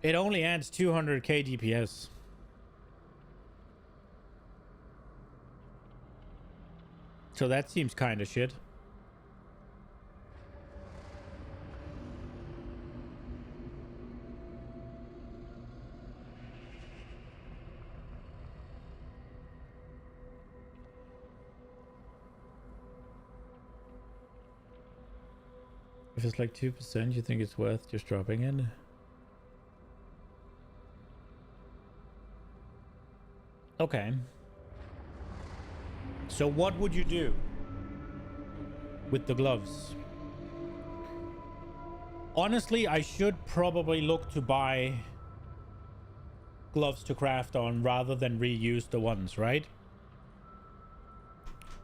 It only adds 200k DPS. So that seems kind of shit. If it's like 2%, you think it's worth just dropping it? Okay. So what would you do with the gloves? Honestly, I should probably look to buy gloves to craft on rather than reuse the ones, right?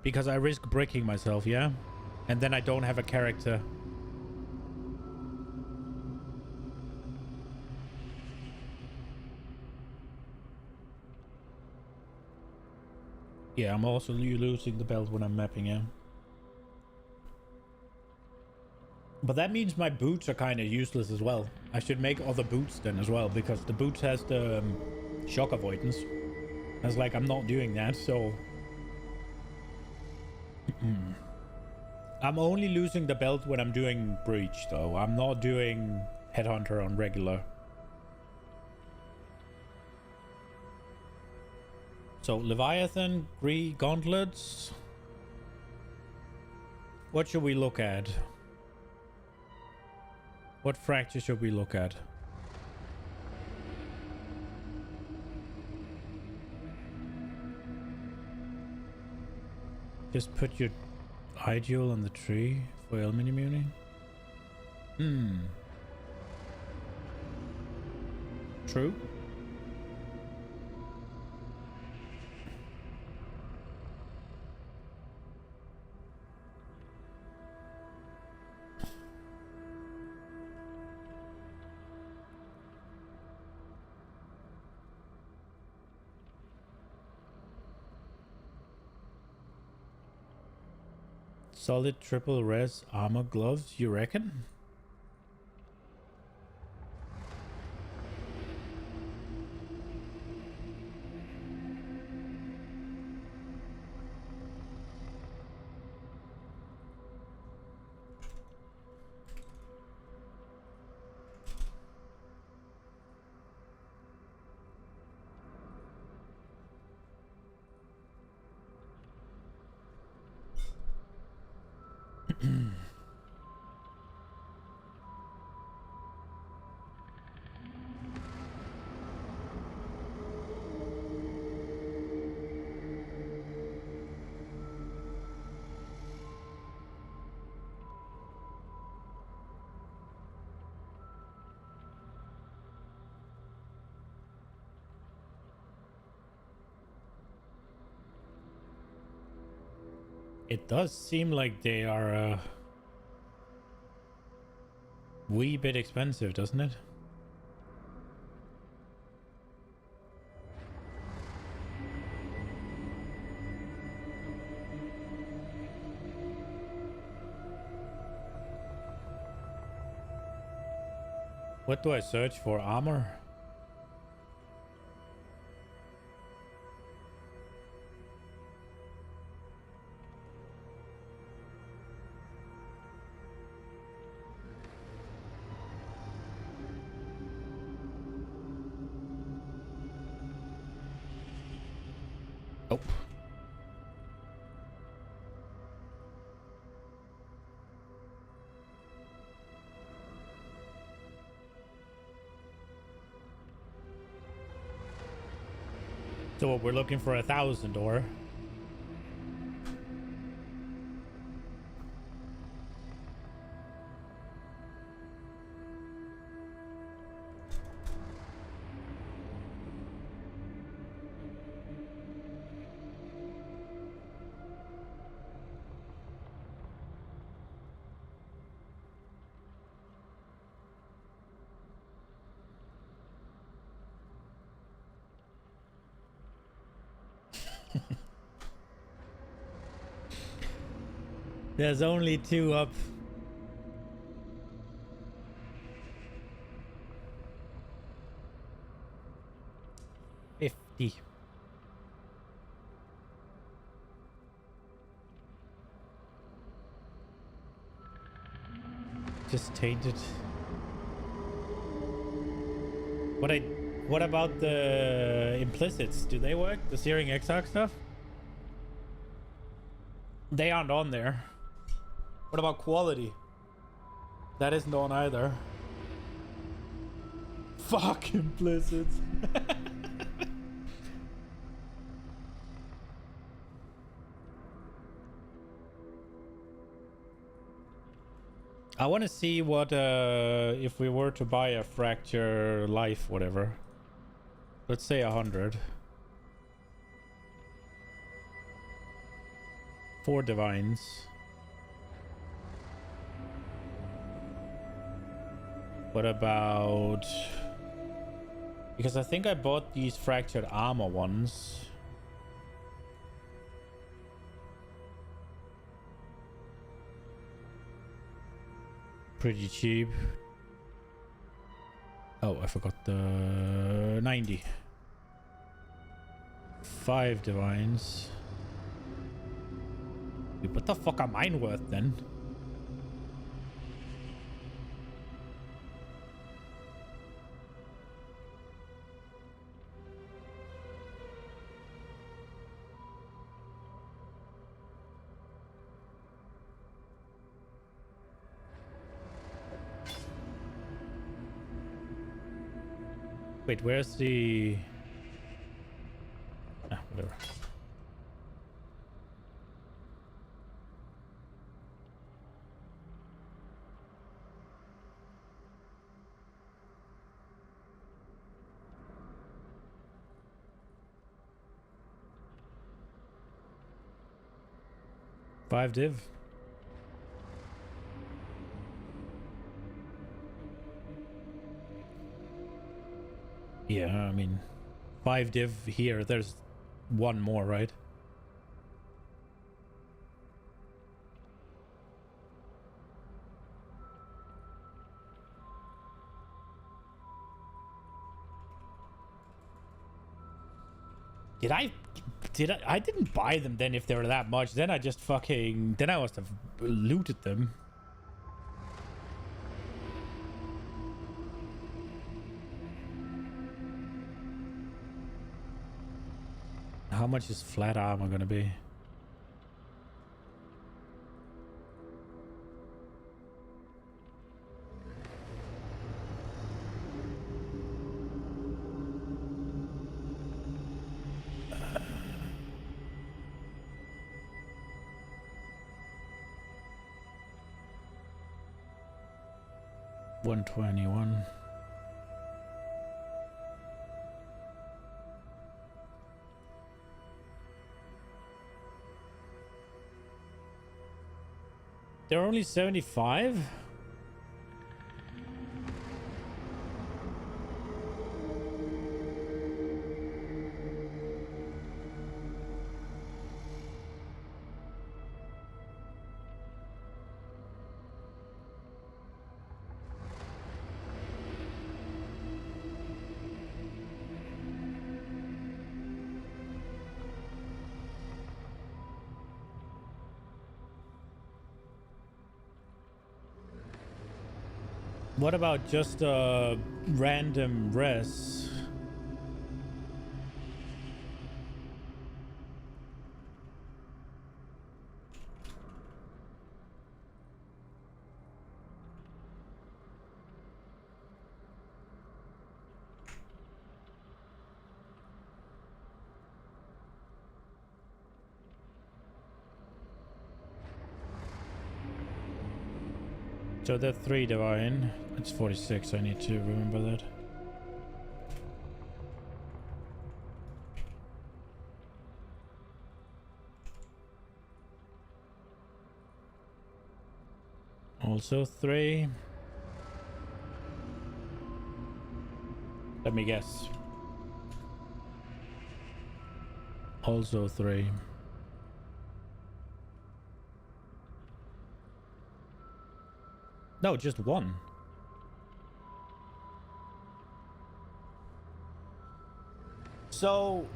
Because I risk breaking myself, yeah? And then I don't have a character. Yeah, I'm also losing the belt when I'm mapping, yeah. But that means my boots are kind of useless as well. I should make other boots then as well, because the boots has the shock avoidance. I was like, I'm not doing that, so... I'm only losing the belt when I'm doing breach, though. I'm not doing headhunter on regular. So, Leviathan, gauntlets. What should we look at? What fracture should we look at? Just put your ideal on the tree for aluminum uni. True. Solid triple res armor gloves, you reckon? It does seem like they are a wee bit expensive, doesn't it? What do I search for? Armor? Oh. So we're looking for 1,000 or? There's only 2 up. $50. Just tainted. What about the implicits? Do they work? The Searing Exarch stuff? They aren't on there. What about quality? That isn't on either. Fucking blizzards. I want to see what if we were to buy a fracture life, whatever. Let's say 100. 4 divines. What about... Because I think I bought these fractured armor ones. Pretty cheap. Oh, I forgot the 90. 5 divines. Dude, what the fuck are mine worth then? Wait, where's the... Ah, whatever. Five div. Yeah, I mean, 5 div here. There's one more, right? I didn't buy them then if they were that much. Then I just fucking... Then I must have looted them. How much is flat armor gonna be? $121. They're only 75? What about just a random res? So they're 3 divine. It's 46. I need to remember that. Also 3. Let me guess. Also 3. No, just 1. So...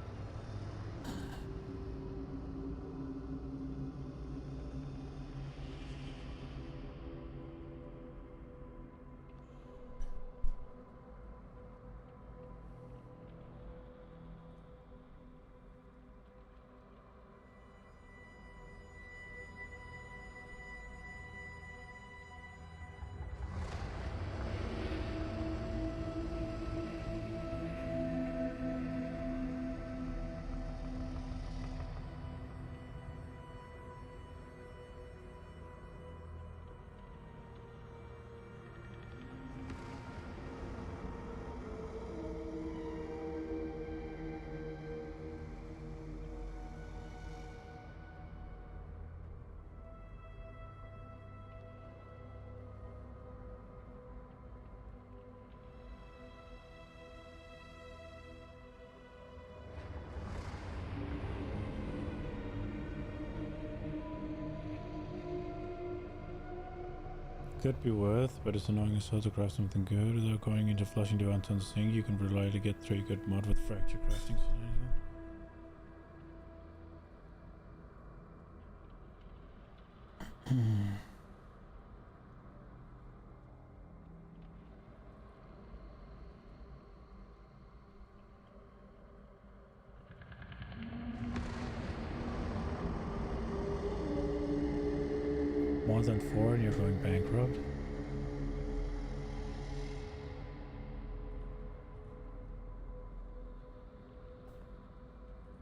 Could be worth, but it's annoying as hell to craft something good without going into flushing the tons of things. You can reliably get 3 good mod with fracture crafting. More than 4 and you're going bankrupt.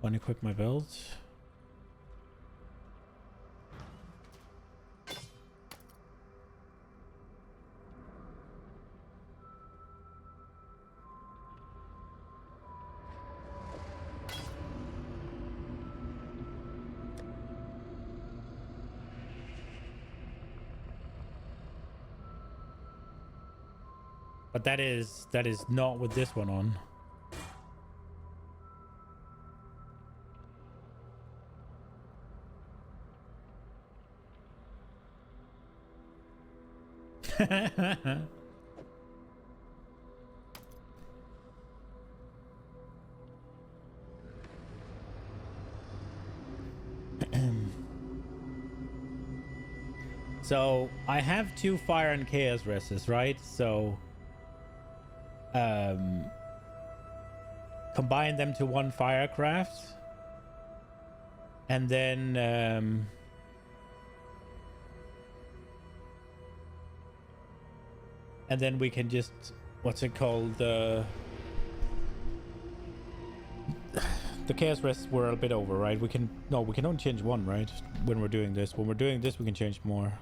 Unequip my belt. But that is not with this one on. So I have 2 fire and chaos rests, right? So combine them to 1 firecraft, and then we can just, what's it called, the chaos rests were a bit over, right? We can only change 1, right? When we're doing this we can change more.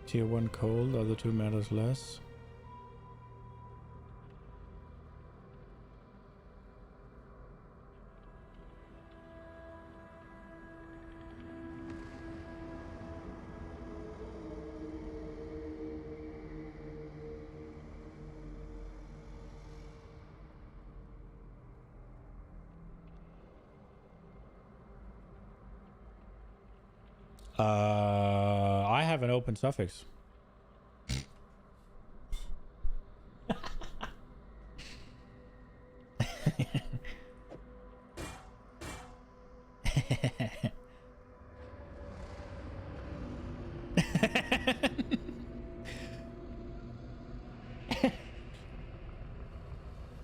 Tier 1 cold, other 2 matters less. I have an open suffix.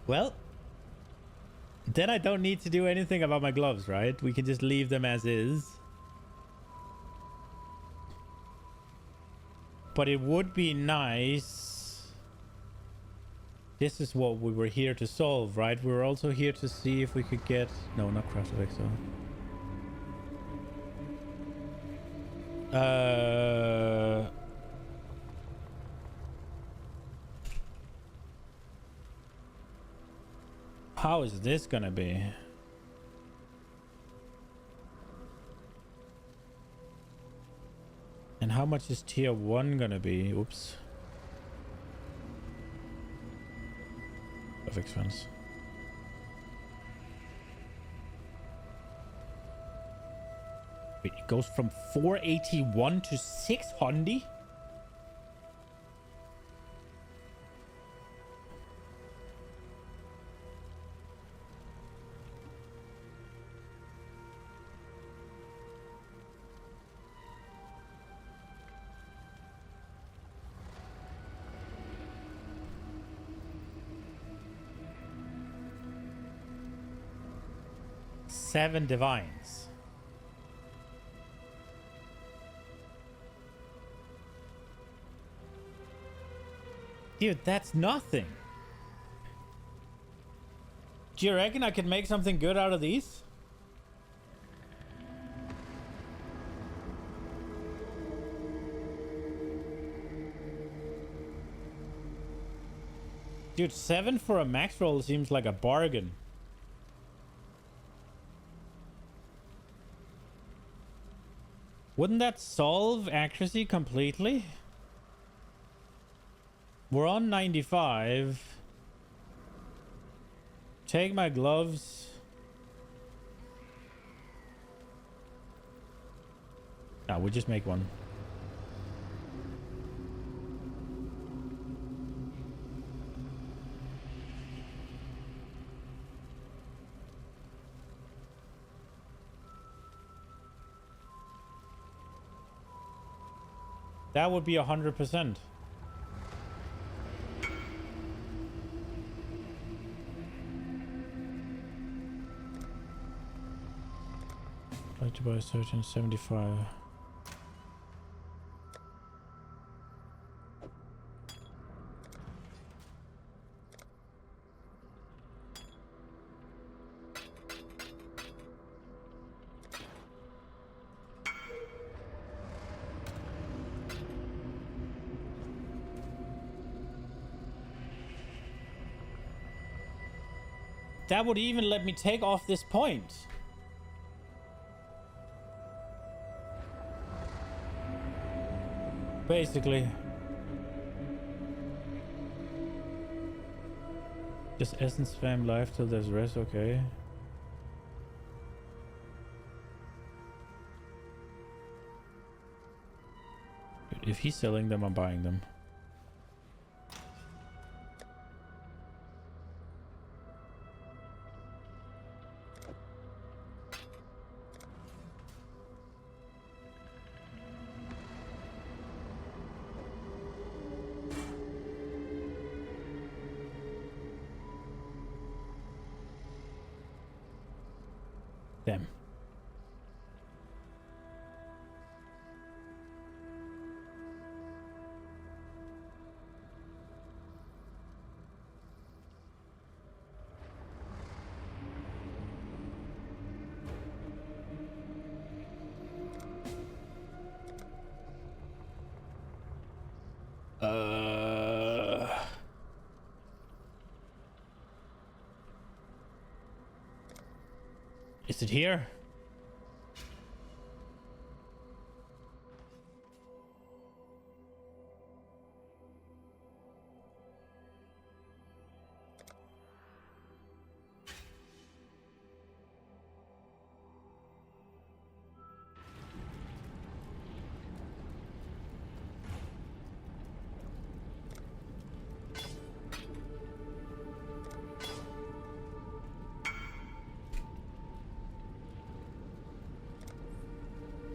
Well, then I don't need to do anything about my gloves, right? We can just leave them as is. But it would be nice. This is what we were here to solve, right? We were also here to see if we could get... No, not Craft of Exile. How is this gonna be? And how much is tier 1 gonna be? Oops. Of expense. Wait, it goes from 481 to 600? Seven divines. Dude, that's nothing. Do you reckon I could make something good out of these? Dude, 7 for a max roll seems like a bargain. Wouldn't that solve accuracy completely? We're on 95. take my gloves. No, we'll just make one. That would be 100%. Like to buy 1375. That would even let me take off this point. Basically. Just essence spam life till there's rest, okay. If he's selling them, I'm buying them. Them. Is it here?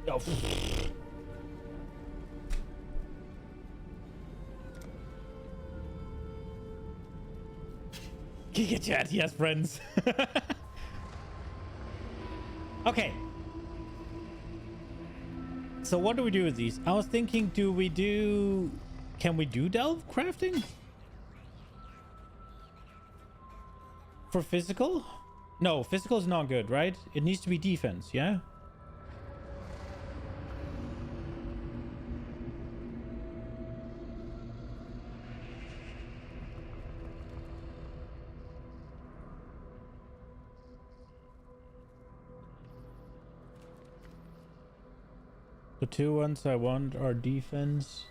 Oh. Giga chat, yes, friends. Okay. So what do we do with these? I was thinking, can we do delve crafting? For physical? No, physical is not good, right? It needs to be defense, yeah? The two ones I want are defense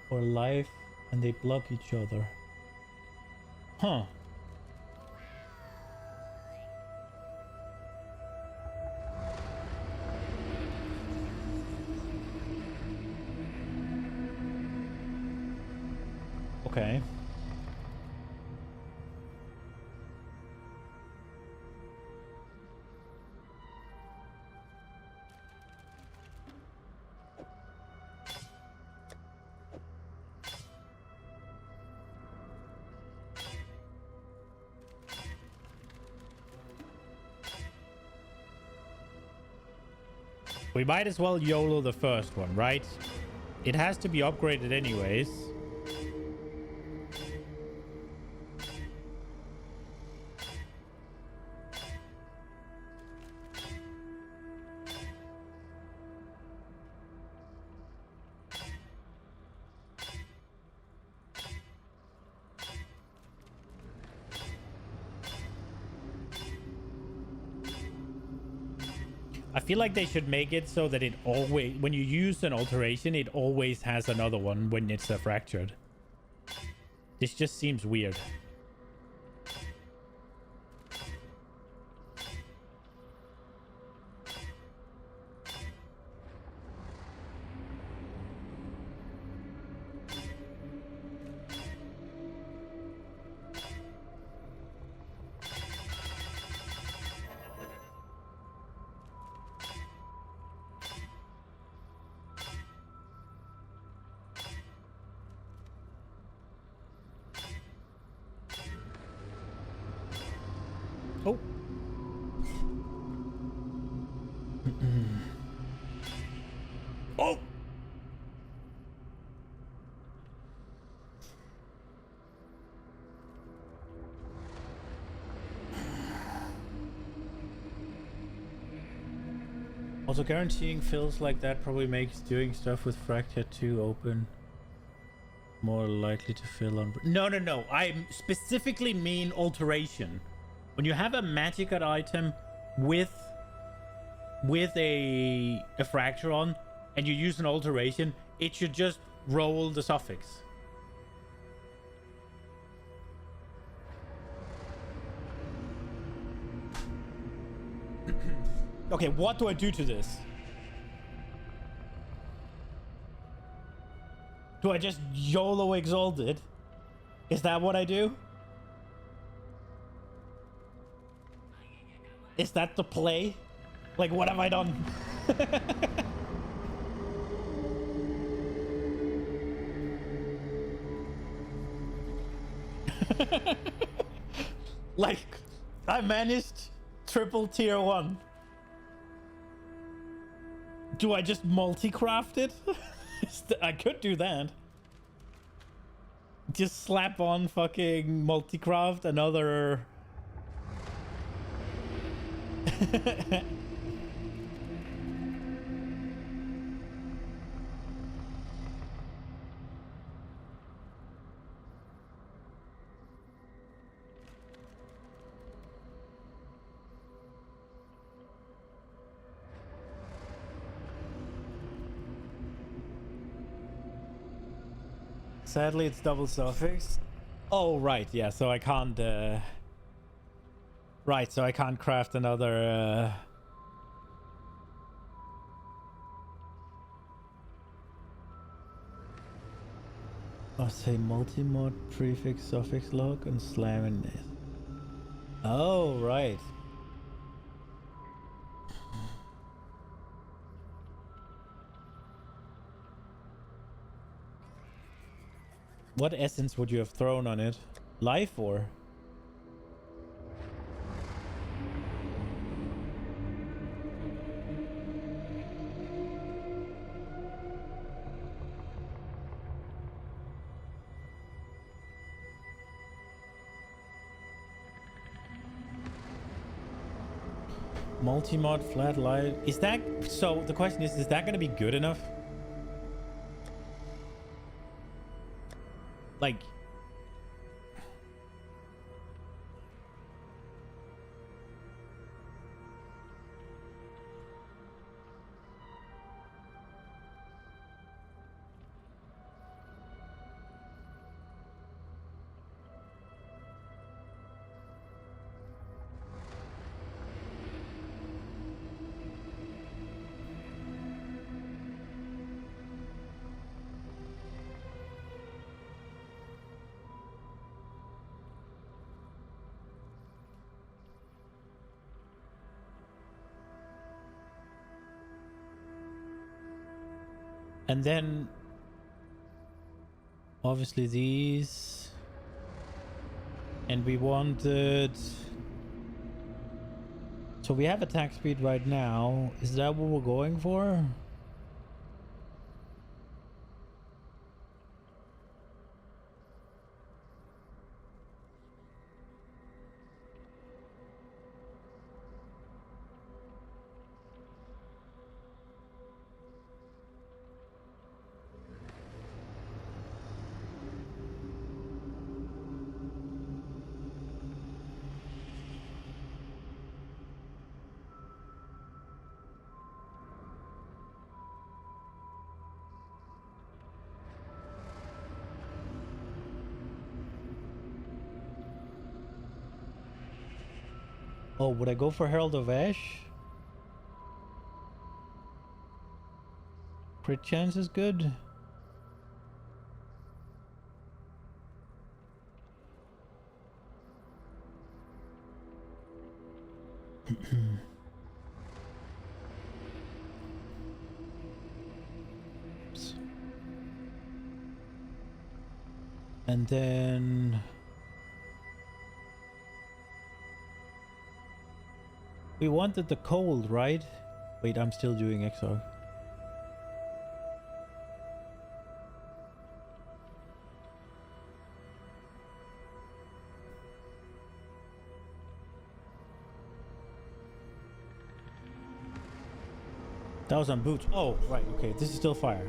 or life, and they block each other. Huh. Okay. We might as well YOLO the first one, right? It has to be upgraded anyways. I feel like they should make it so that it always, when you use an alteration, it always has another one when it's fractured. This just seems weird. Oh. Oh. Also, guaranteeing fills like that probably makes doing stuff with Fracture 2 open more likely to fill on... No, no, no. I specifically mean alteration. When you have a magic item with a fracture on and you use an alteration, it should just roll the suffix. Okay, what do I do to this? Do I just YOLO exalt it? Is that what I do? Is that the play? Like, what have I done? Like, I managed triple tier 1. Do I just multi-craft it? I could do that. Just slap on fucking multi-craft another... Sadly, it's double suffix. Oh, right. Yeah, so I can't... Right, so I can't craft another... I'll say multi-mod prefix suffix lock and slam in it. Oh, right. What essence would you have thrown on it? Life or? Multi-mod flat life. Is that... So the question is that going to be good enough? Like... And then obviously these, and we wanted, so we have attack speed right now. Is that what we're going for? Oh, would I go for Herald of Ash? Crit chance is good. Oops. And then... We wanted the cold, right? Wait, I'm still doing Exile. That was on boots. Oh, right. Okay, this is still fire.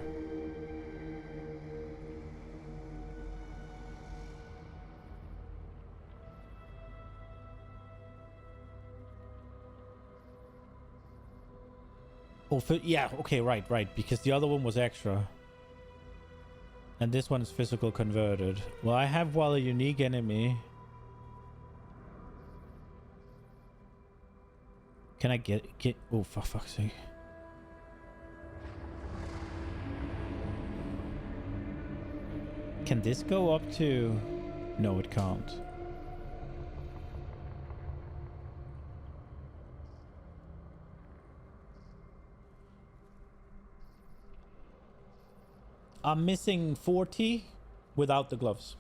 Oh, yeah. Okay, right. Because the other one was extra. And this one is physical converted. Well, I have while a unique enemy. Can I get... Oh, for fuck's sake. Can this go up to... No, it can't. I'm missing 40 without the gloves.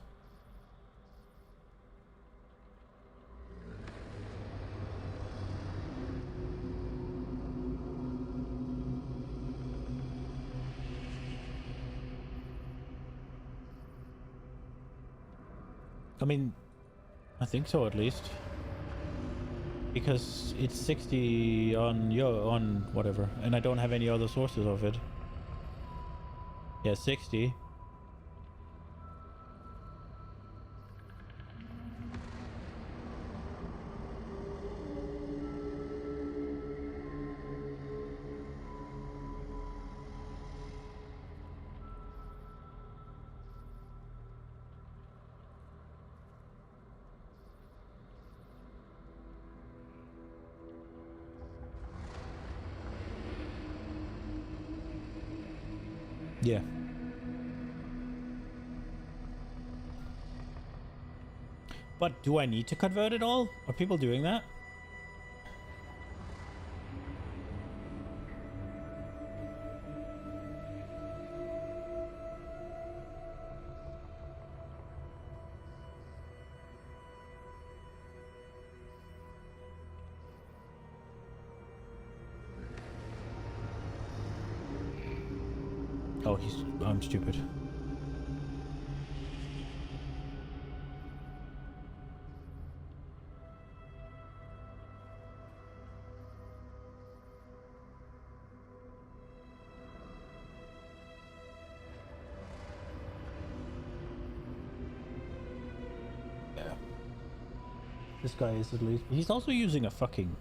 I mean, I think so at least. Because it's 60 on whatever, and I don't have any other sources of it. Yeah, 60. Yeah. But do I need to convert it all? Are people doing that? Oh, I'm stupid. This guy is at least. He's also using a fucking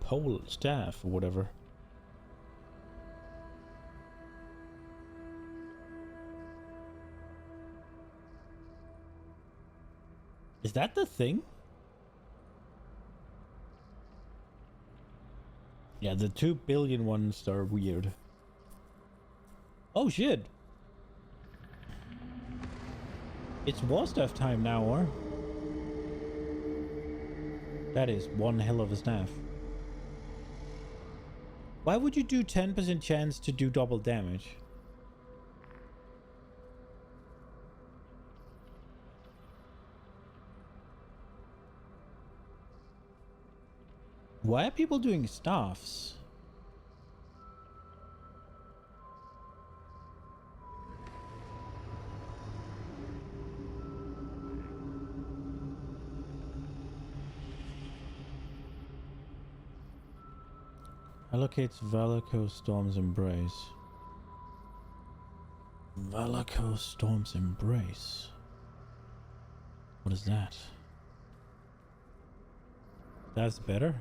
pole staff or whatever. Is that the thing? Yeah, the 2 billion ones are weird. Oh shit! It's war stuff time now, or? That is one hell of a staff. Why would you do 10% chance to do double damage? Why are people doing staffs? Allocates Valaco Storm's Embrace. Valaco Storm's Embrace. What is that? That's better.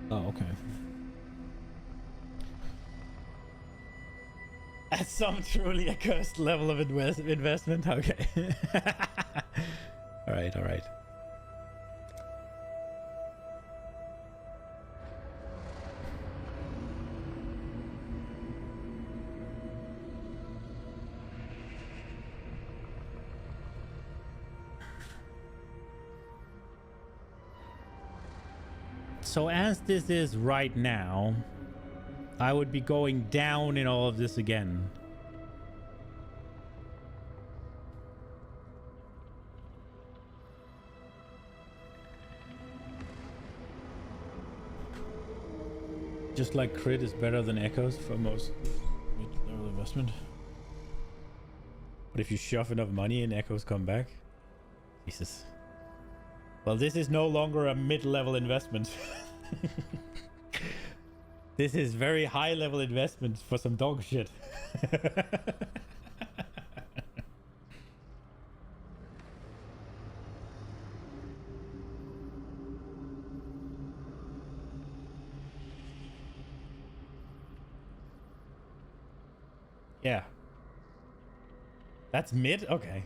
Oh, okay. At some truly accursed level of investment. Okay. All right. So as this is right now, I would be going down in all of this again. Just like crit is better than echoes for most mid-level investment. But if you shove enough money in, echoes come back. Jesus. Well, this is no longer a mid-level investment. This is very high-level investment for some dog shit. Yeah. That's mid? Okay.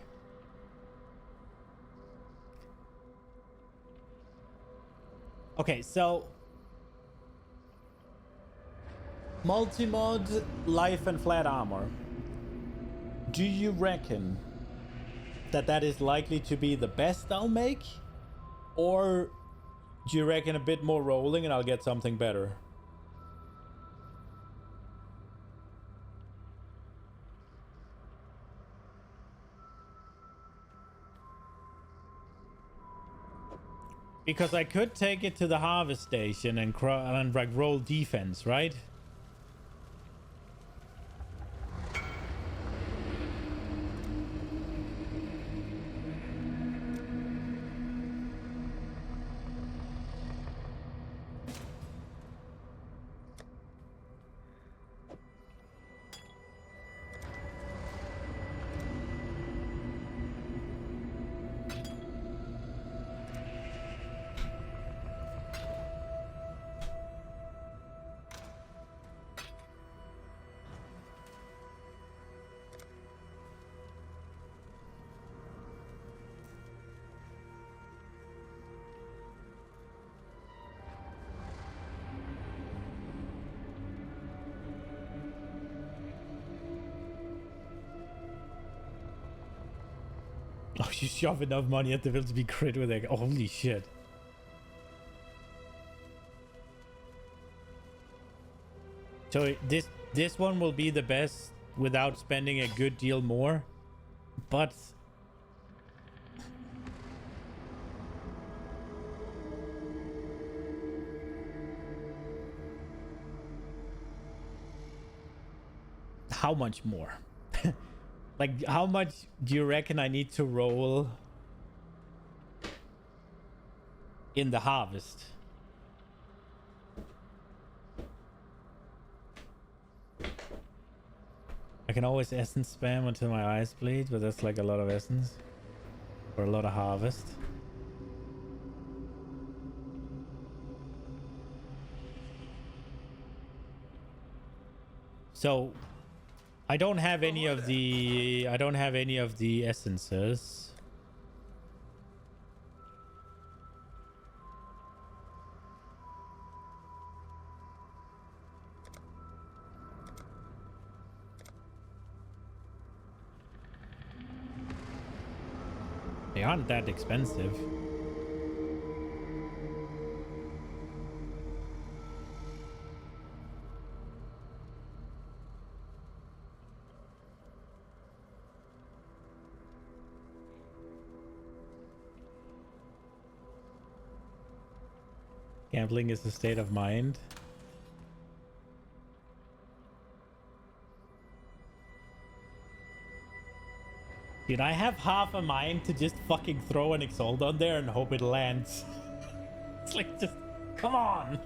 Okay, so multi-mod, life and flat armor. Do you reckon that that is likely to be the best I'll make? Or do you reckon a bit more rolling and I'll get something better? Because I could take it to the harvest station and like roll defense, right? Oh, you shove enough money at the village to be crit with it. Oh, holy shit. So this one will be the best without spending a good deal more. But how much more? Like, how much do you reckon I need to roll in the harvest? I can always essence spam until my eyes bleed, but that's like a lot of essence. Or a lot of harvest. So I don't have any of the essences. They aren't that expensive. Gambling is a state of mind. Dude, I have half a mind to just fucking throw an Exalt on there and hope it lands. It's like, just, come on!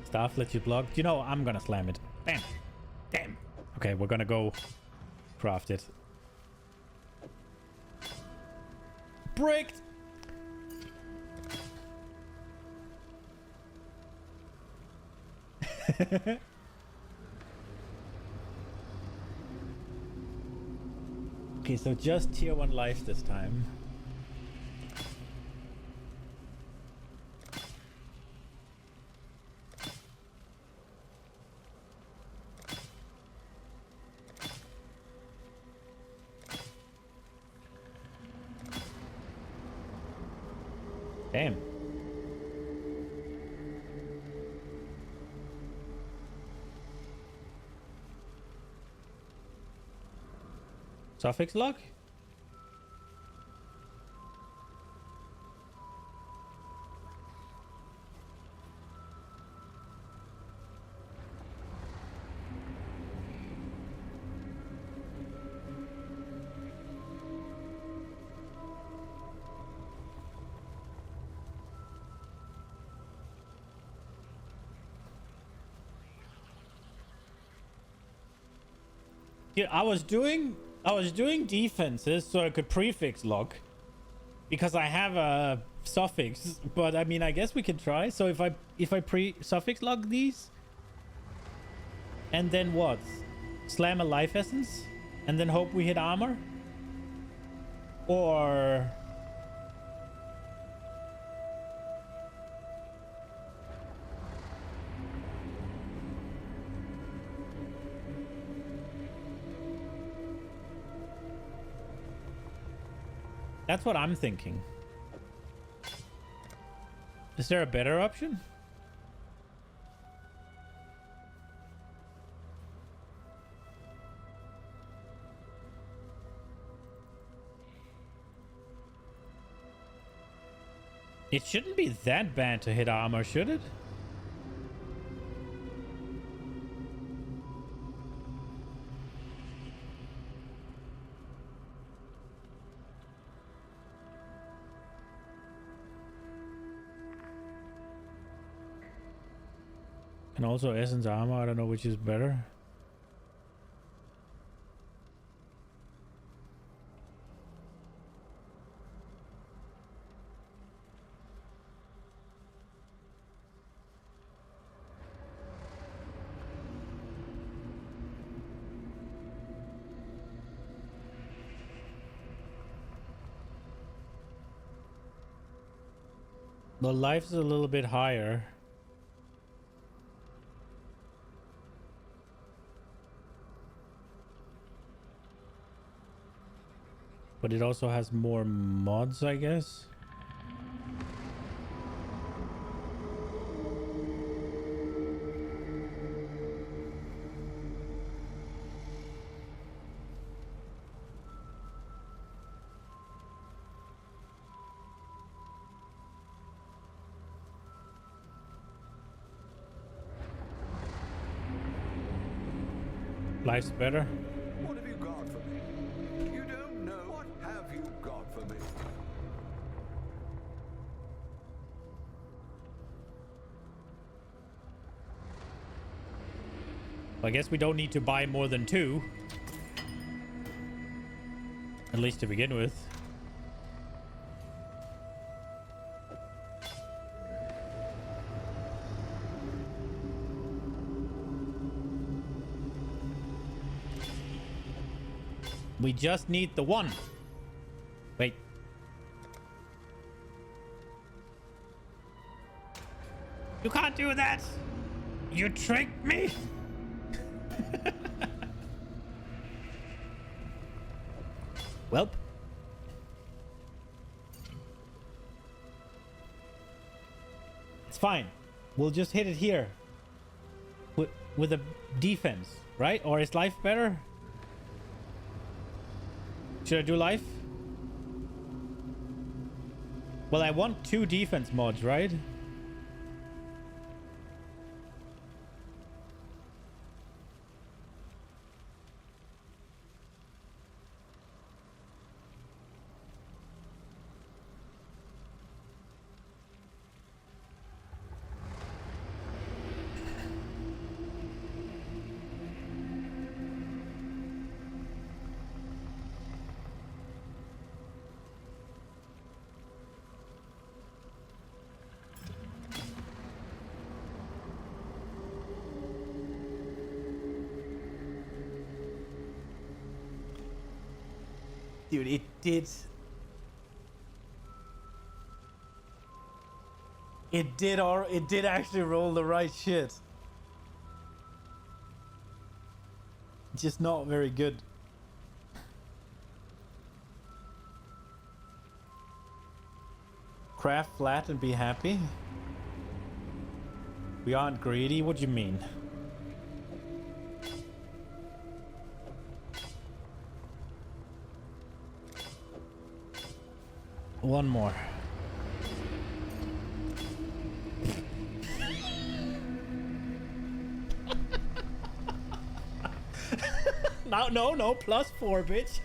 Staff let you block. You know, I'm gonna slam it. Bam! Damn! Okay, we're gonna go craft it. Bricked! Okay, so just tier 1 life this time. Damn. Suffix log? Yeah, I was doing defenses so I could prefix log because I have a suffix, but I mean I guess we can try. So if I pre-suffix log these and then what? Slam a life essence and then hope we hit armor? Or that's what I'm thinking. Is there a better option? It shouldn't be that bad to hit armor, should it? And also essence armor, I don't know which is better. The life's a little bit higher. But it also has more mods, I guess. Life's better. What have you got for me? You don't know. What have you got for me? I guess we don't need to buy more than 2. At least to begin with. We just need the 1. Wait. You can't do that! You tricked me! Welp. It's fine. We'll just hit it here. With a defense, right? Or is life better? Should I do life? Well, I want 2 defense mods, right? Dude, it did. It did actually roll the right shit. Just not very good. craft flat and be happy? We aren't greedy? What do you mean? One more. No, +4, bitch.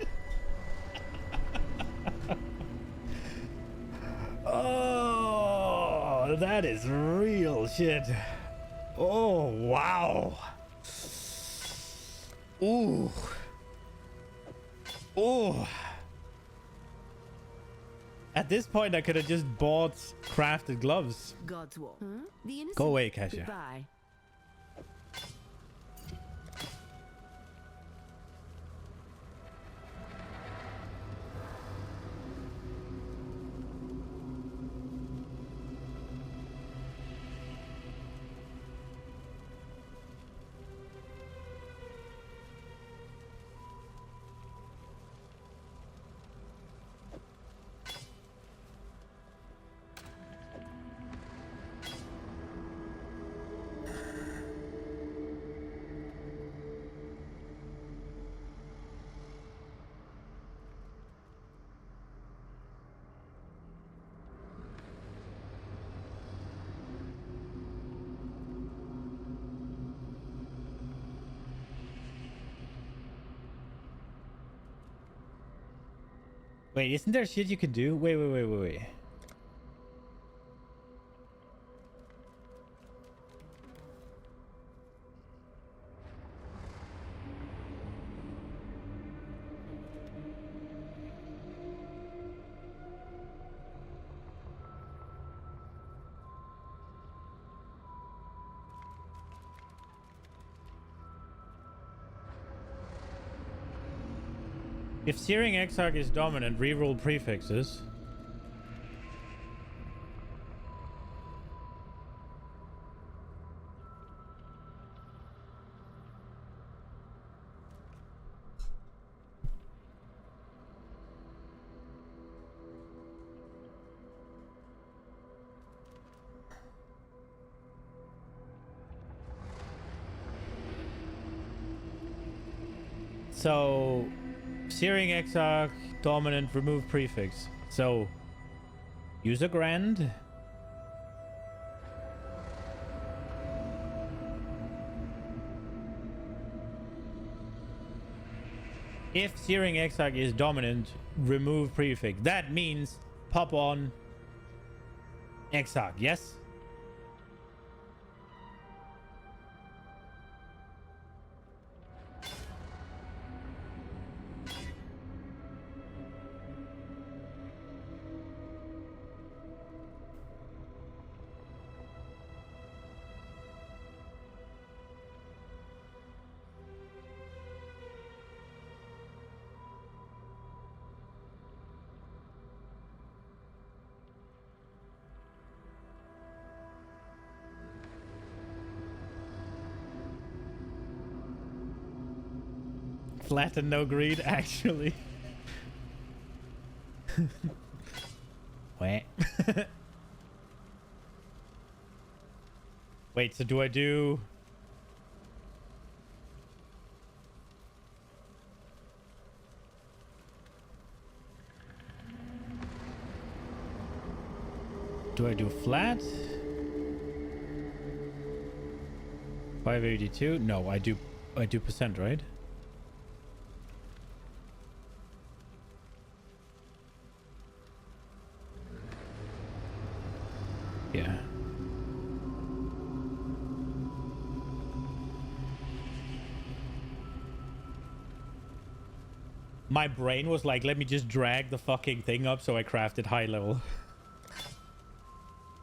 Oh, that is real shit. Oh, wow. Ooh. Ooh. At this point, I could have just bought crafted gloves. God's war. Huh? The innocent. Go away, Kasia. Goodbye. Wait, isn't there shit you can do? Wait. If Searing Exarch is dominant, reroll prefixes. So Searing Exarch, dominant, remove prefix. So use a grand. If Searing Exarch is dominant, remove prefix. That means pop on Exarch, yes? Flat and no greed, actually. Wait. Wait, so do I do... Do I do flat? 582? No, I do percent, right? Yeah. My brain was like, let me just drag the fucking thing up, so I crafted high level.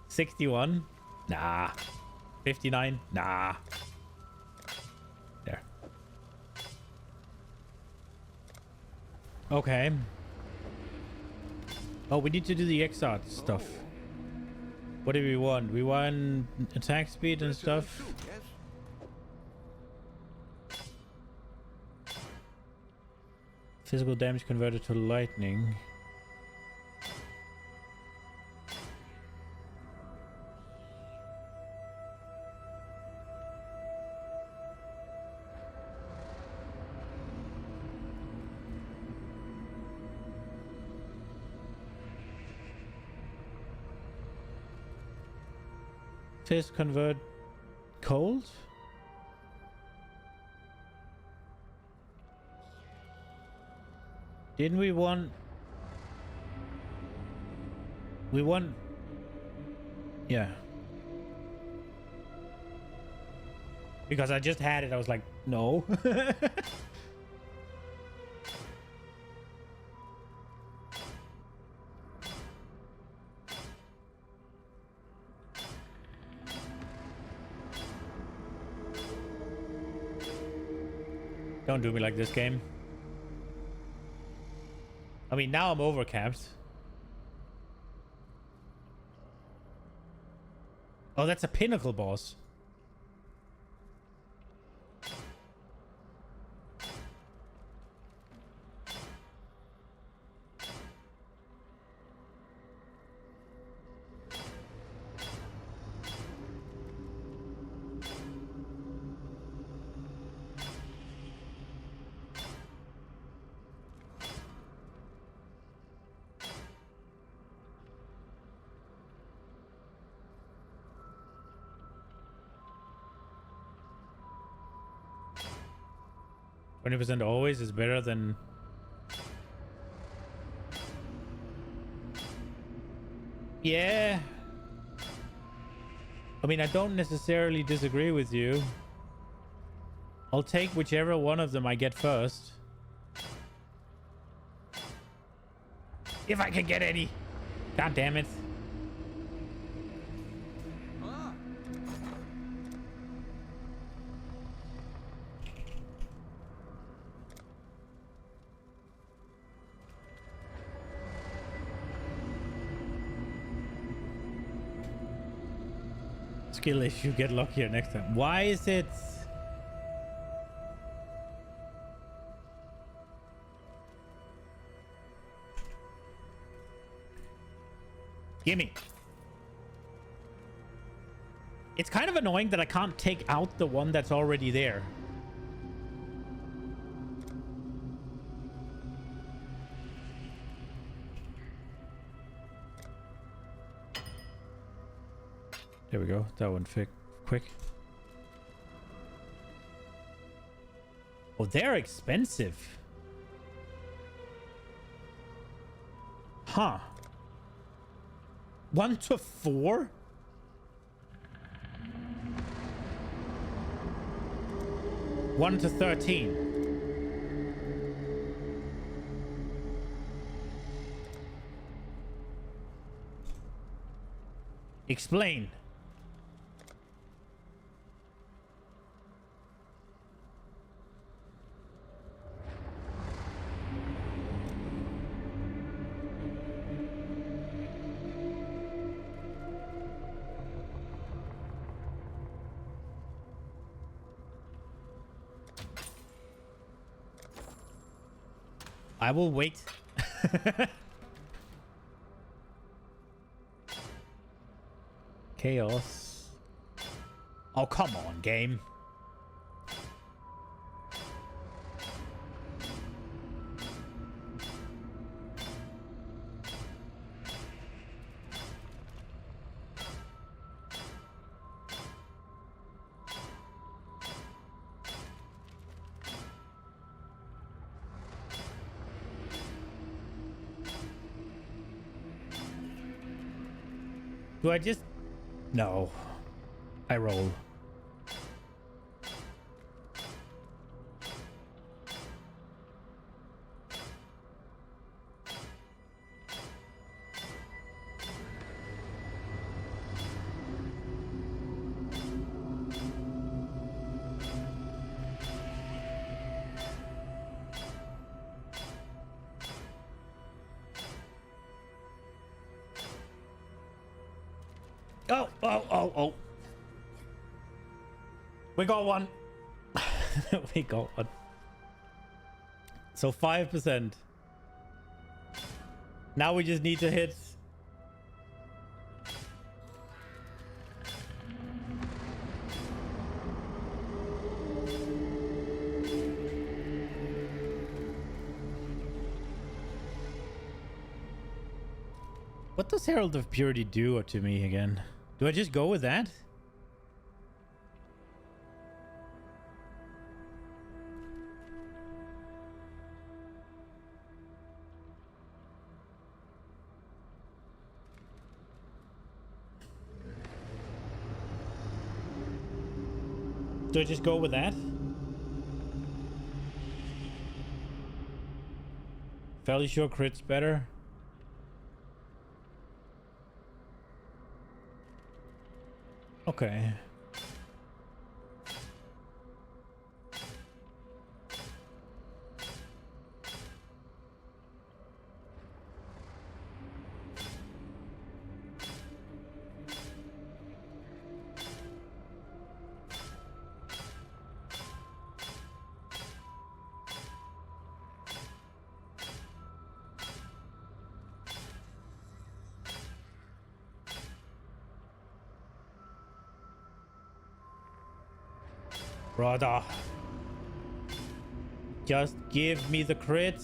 61? Nah. 59? Nah. There. Okay. Oh, we need to do the Exarch stuff. What do we want? We want attack speed and stuff. Physical damage converted to lightning. Says convert cold. Didn't we want... We want... Yeah. Because I just had it, I was like, no. Don't do me like this, game. I mean, now I'm overcapped. Oh, that's a pinnacle boss. %, always is better than... Yeah. I mean, I don't necessarily disagree with you. I'll take whichever one of them I get first. If I can get any. God damn it. Skill issue, get luckier next time. Why is it... Gimme. It's kind of annoying that I can't take out the one that's already there. There we go. That one quick. Oh, they're expensive. Huh. 1 to 4? One to 13. Explain. I will wait. Chaos. Oh, come on, game. Do I just... No. I roll. Oh. We got one. We got one. So 5%. Now we just need to hit. What does Herald of Purity do to me again? Do I just go with that? Do I just go with that? Fairly sure crit's better. Okay. Brother. Just give me the crit.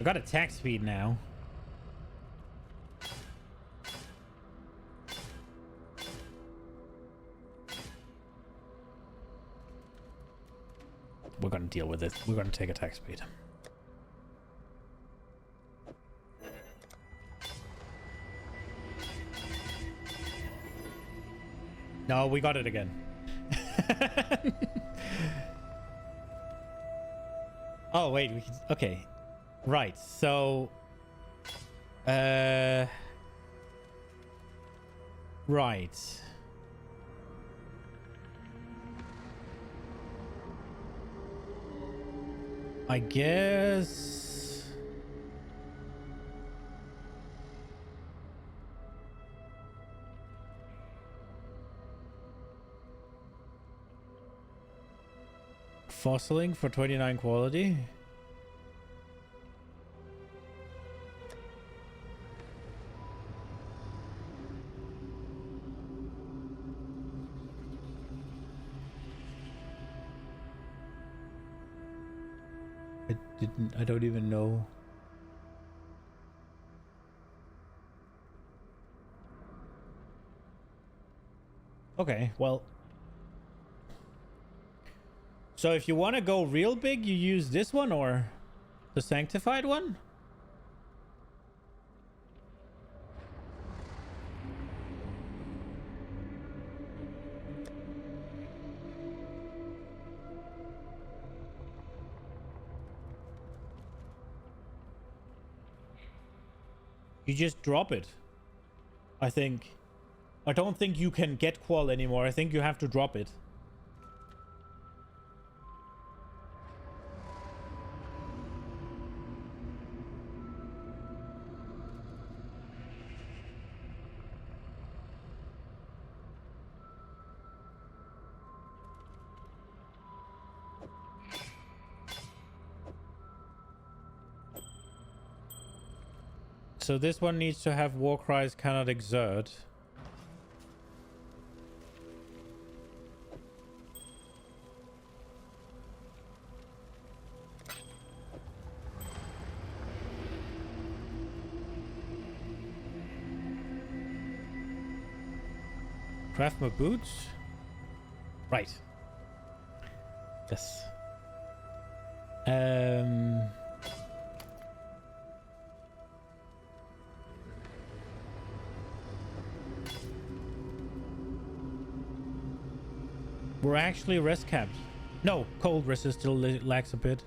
I got attack speed now. We're gonna deal with it. We're gonna take attack speed. No, we got it again. Oh wait, we can, okay, right, so right, I guess fossiling for 29 quality. I don't even know. Okay, well. So if you want to go real big, you use this one or the sanctified one? You just drop it. I think. I don't think you can get qual anymore. I think you have to drop it. So this one needs to have war cries cannot exert. Craft my boots. Right. Yes. We're actually rest capped. No, cold resist still lacks a bit.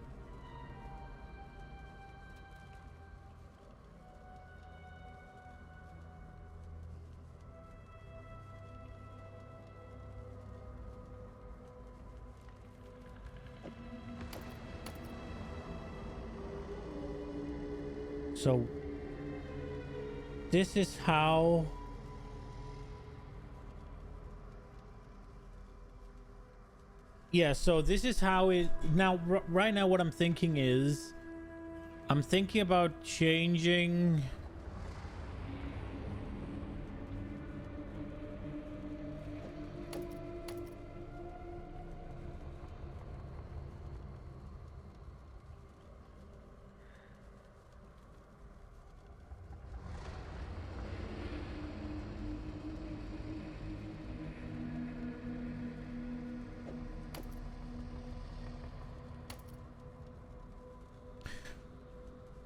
So this is how so this is how it now right now what I'm thinking is I'm thinking about changing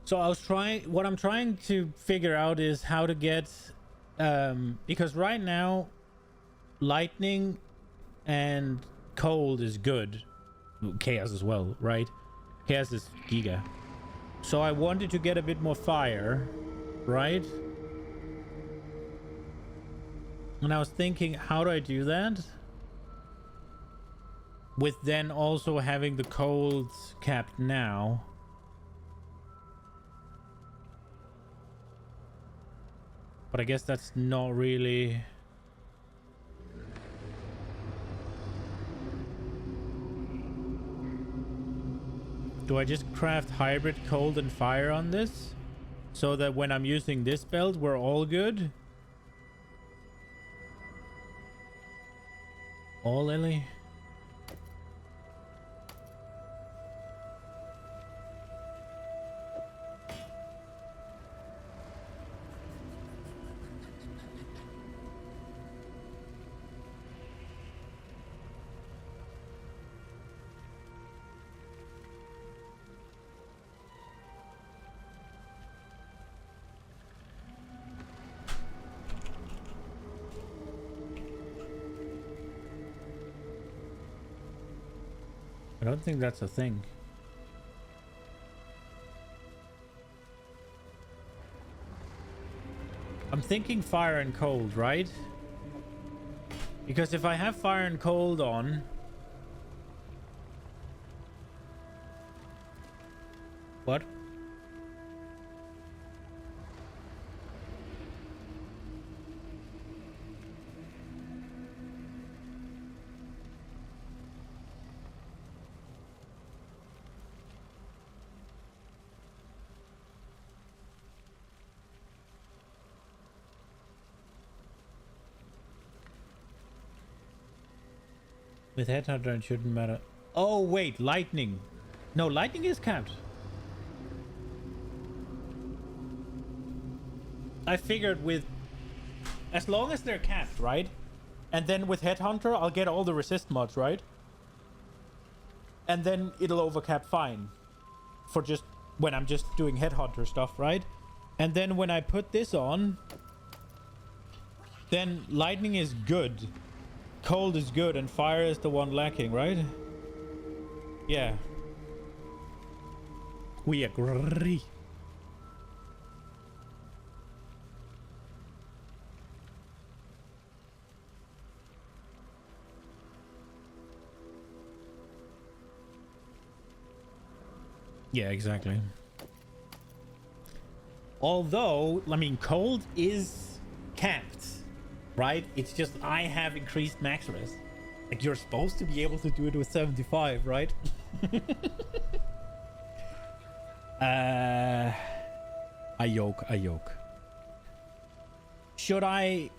so what I'm trying to figure out is how to get because right now lightning and cold is good. Chaos as well, right? Chaos is giga. So I wanted to get a bit more fire, right? And I was thinking, how do I do that? With then also having the cold capped now. But I guess that's not really... Do I just craft hybrid cold and fire on this? So that when I'm using this belt, we're all good? All Ellie? I don't think that's a thing. I'm thinking fire and cold, right? Because if I have fire and cold on... What? With Headhunter, it shouldn't matter. Oh, wait, lightning. No, lightning is capped. I figured with... As long as they're capped, right? And then with Headhunter, I'll get all the resist mods, right? And then it'll overcap fine. For just... When I'm just doing Headhunter stuff, right? And then when I put this on... Then lightning is good. Cold is good and fire is the one lacking, right? Yeah. We agree. Yeah, exactly. Although, I mean, cold is capped. Right? It's just I have increased max res. Like you're supposed to be able to do it with 75, right? I yoke. Should I...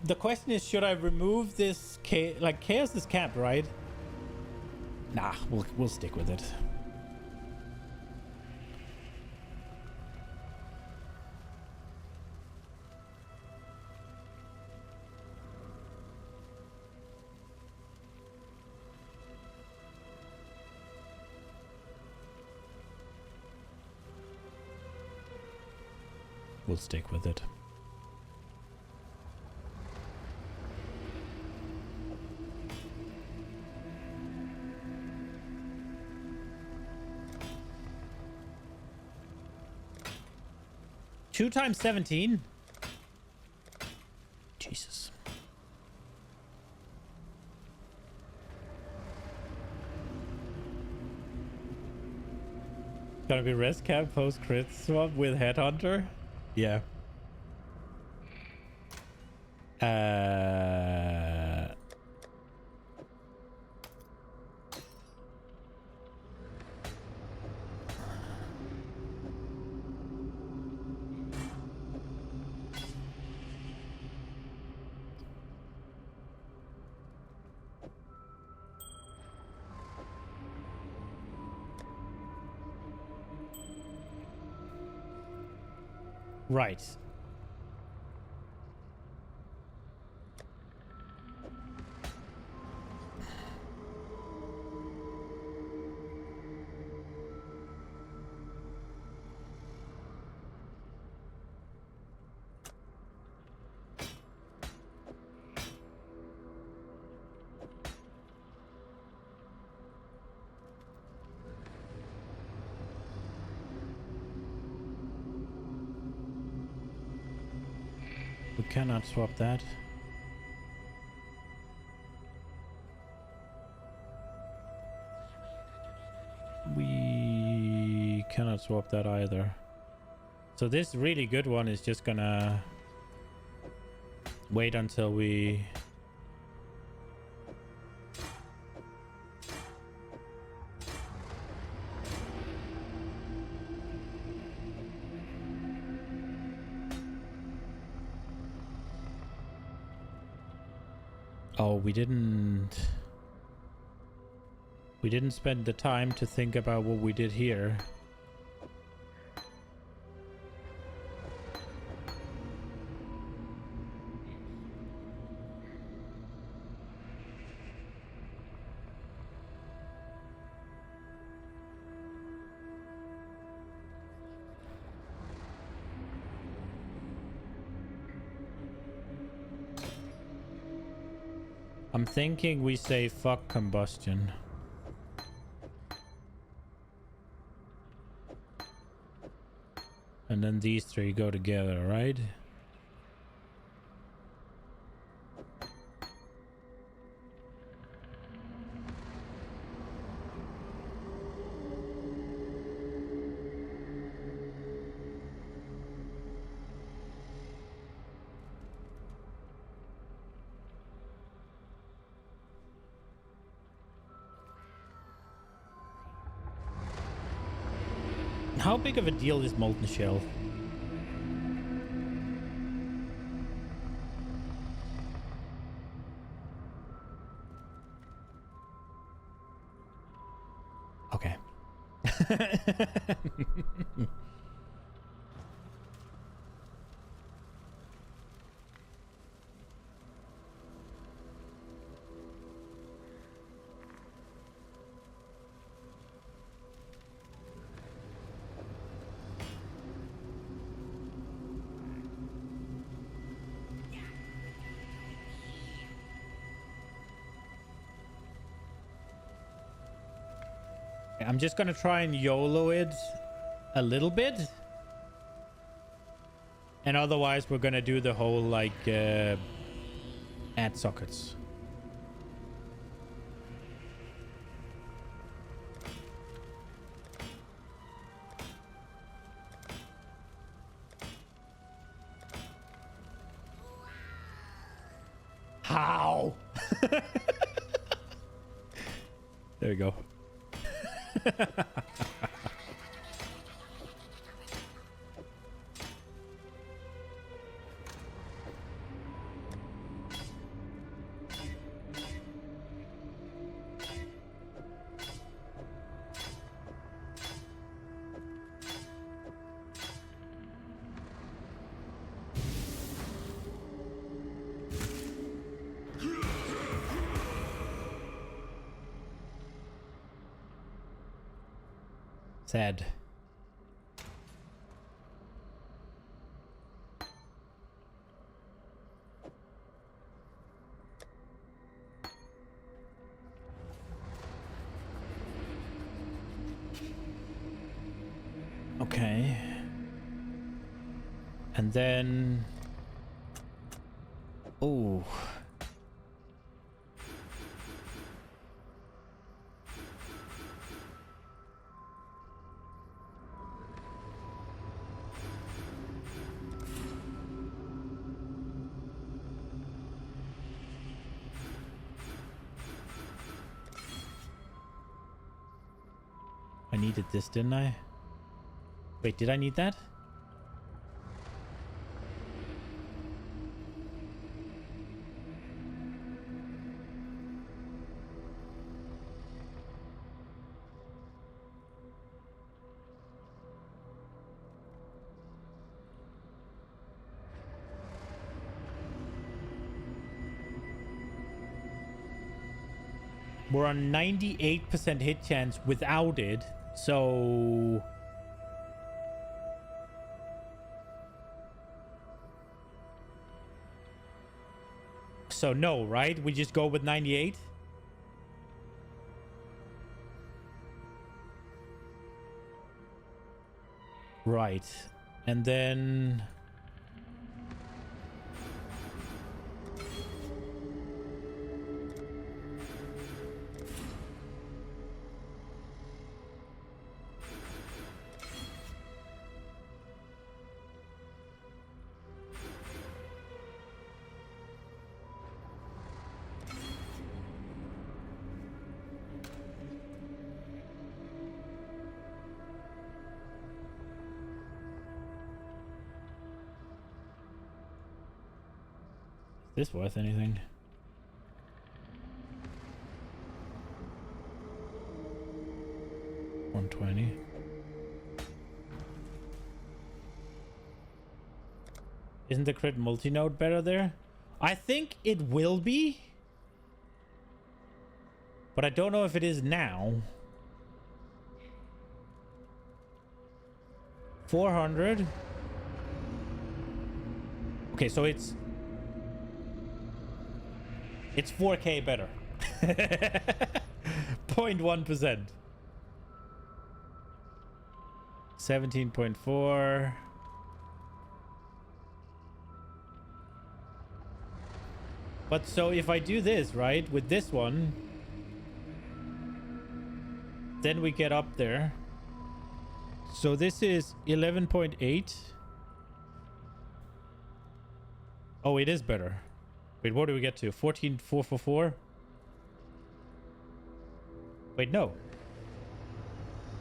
The question is, should I remove this... Like, chaos is capped, right? Nah, we'll stick with it. We'll stick with it. Two times 17? Jesus. Gonna be res cap post crit swap with Headhunter? Yeah. Right. We cannot swap that. We cannot swap that either. So this really good one is just gonna wait until we... Oh, we didn't spend the time to think about what we did here. I'm thinking we say fuck combustion. And then these three go together, right? How big of a deal is Molten Shell? Okay. I'm just gonna try and YOLO it a little bit. And otherwise we're gonna do the whole like add sockets. How? There we go. Sad. Okay. And then... Oh. I needed this, didn't I? Wait, did I need that? We're on 98% hit chance without it, so... So no, right? We just go with 98? Right. And then... this worth anything? $120. Isn't the crit multi-node better there? I think it will be. But I don't know if it is now. 400. Okay, so it's 4K better. 0.1%. 17.4. But so if I do this, right, with this one, then we get up there. So this is 11.8. Oh, it is better. Wait, what do we get to? 14,444? Wait, no.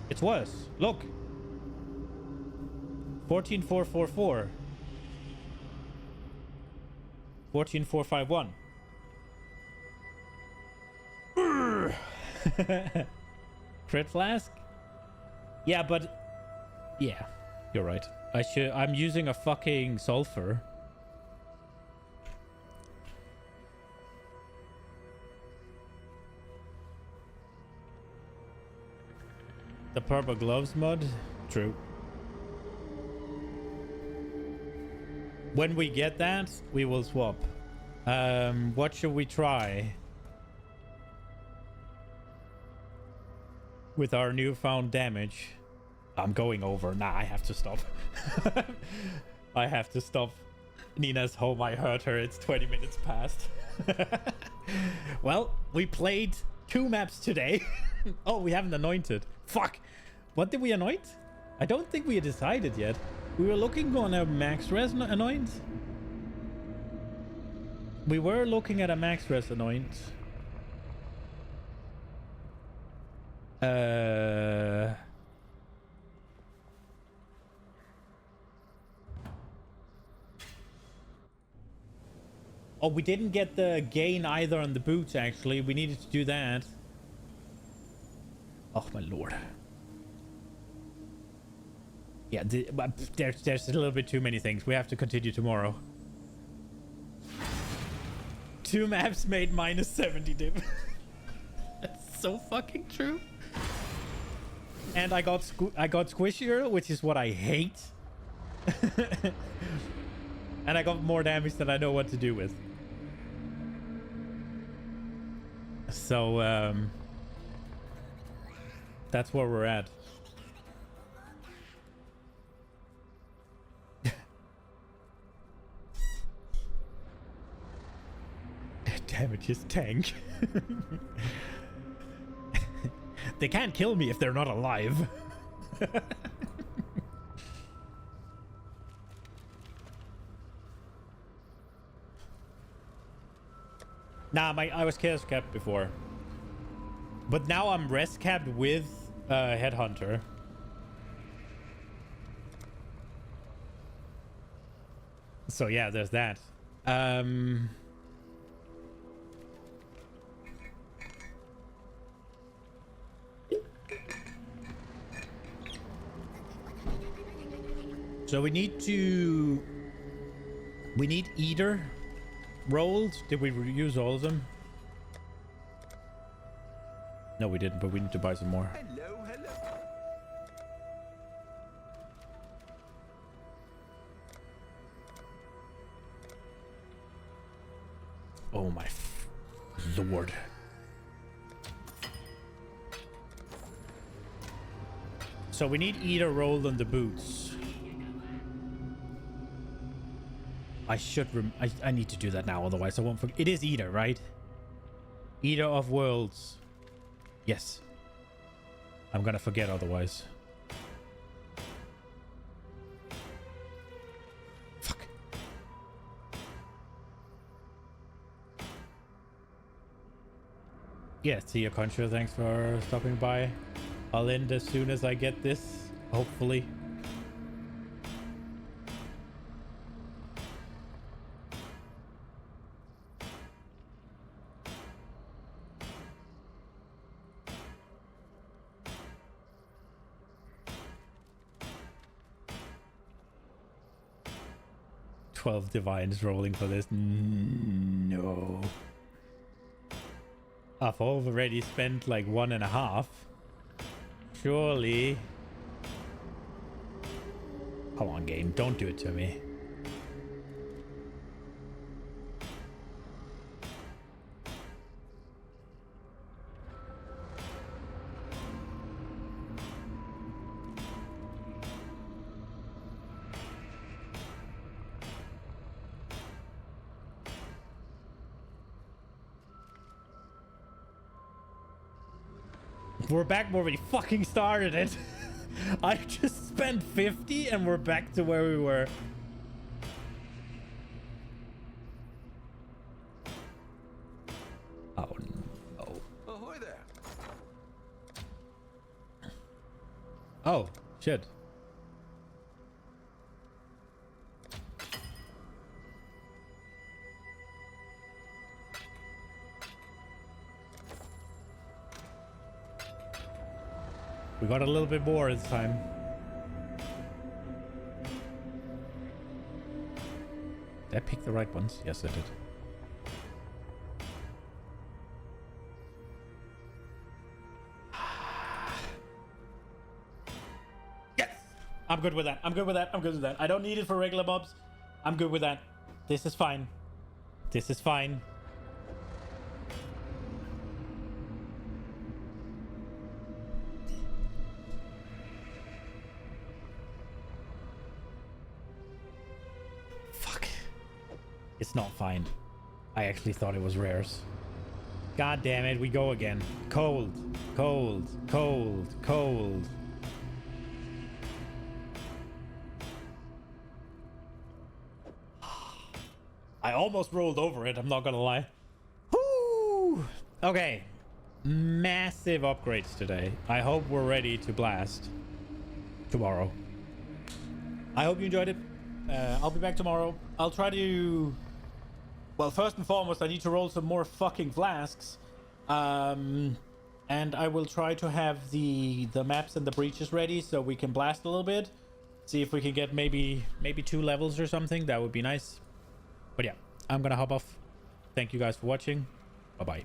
It's worse. Look. 14,444. 14,451. Crit flask? Yeah, but yeah, you're right. I'm using a fucking sulfur. The purple gloves mod? True. When we get that, we will swap. What should we try? With our newfound damage. I'm going over. Nah, I have to stop. I have to stop. Nina's home. I heard her. It's 20 minutes past. Well, we played 2 maps today. Oh, we haven't anointed. Fuck. What did we anoint? I don't think we decided yet. We were looking on a max res anoint. We were looking at a max res anoint. Oh, we didn't get the gain either on the boots, actually. We needed to do that. Oh, my lord. Yeah, there's a little bit too many things. We have to continue tomorrow. 2 maps made minus 70 dip. That's so fucking true. And I got squishier, which is what I hate. And I got more damage than I know what to do with. So, that's where we're at. Damage is tank. They can't kill me if they're not alive. Nah, I was chaos capped before. But now I'm rest capped with Headhunter. So yeah, there's that. So we need Eater rolls. Did we use all of them? No, we didn't, but we need to buy some more. Hello, hello. Oh my lord. So we need Eater rolled on the boots. I should I need to do that now, otherwise I won't forget. It is Eater, right? Eater of Worlds. Yes. I'm gonna forget otherwise. Fuck. Yeah, see you, Contra. Thanks for stopping by. I'll end as soon as I get this, hopefully. 12 divines rolling for this. No. I've already spent like 1.5. Surely. Come on, game. Don't do it to me. We're back where we fucking started it. I just spent 50 and we're back to where we were. Oh no. Ahoy there. Oh, shit. We got a little bit more this time. Did I pick the right ones? Yes, I did. Yes! I'm good with that. I'm good with that. I'm good with that. I don't need it for regular mobs. I'm good with that. This is fine. This is fine. It's not fine. I actually thought it was rares. God damn it, we go again. Cold, cold, cold, cold. I almost rolled over it, I'm not gonna lie. Woo! Okay. Massive upgrades today. I hope we're ready to blast tomorrow. I hope you enjoyed it. I'll be back tomorrow. I'll try to... Well, first and foremost, I need to roll some more fucking flasks. And I will try to have the maps and the breaches ready so we can blast a little bit. See if we can get maybe 2 levels or something. That would be nice. But yeah, I'm gonna hop off. Thank you guys for watching. Bye-bye.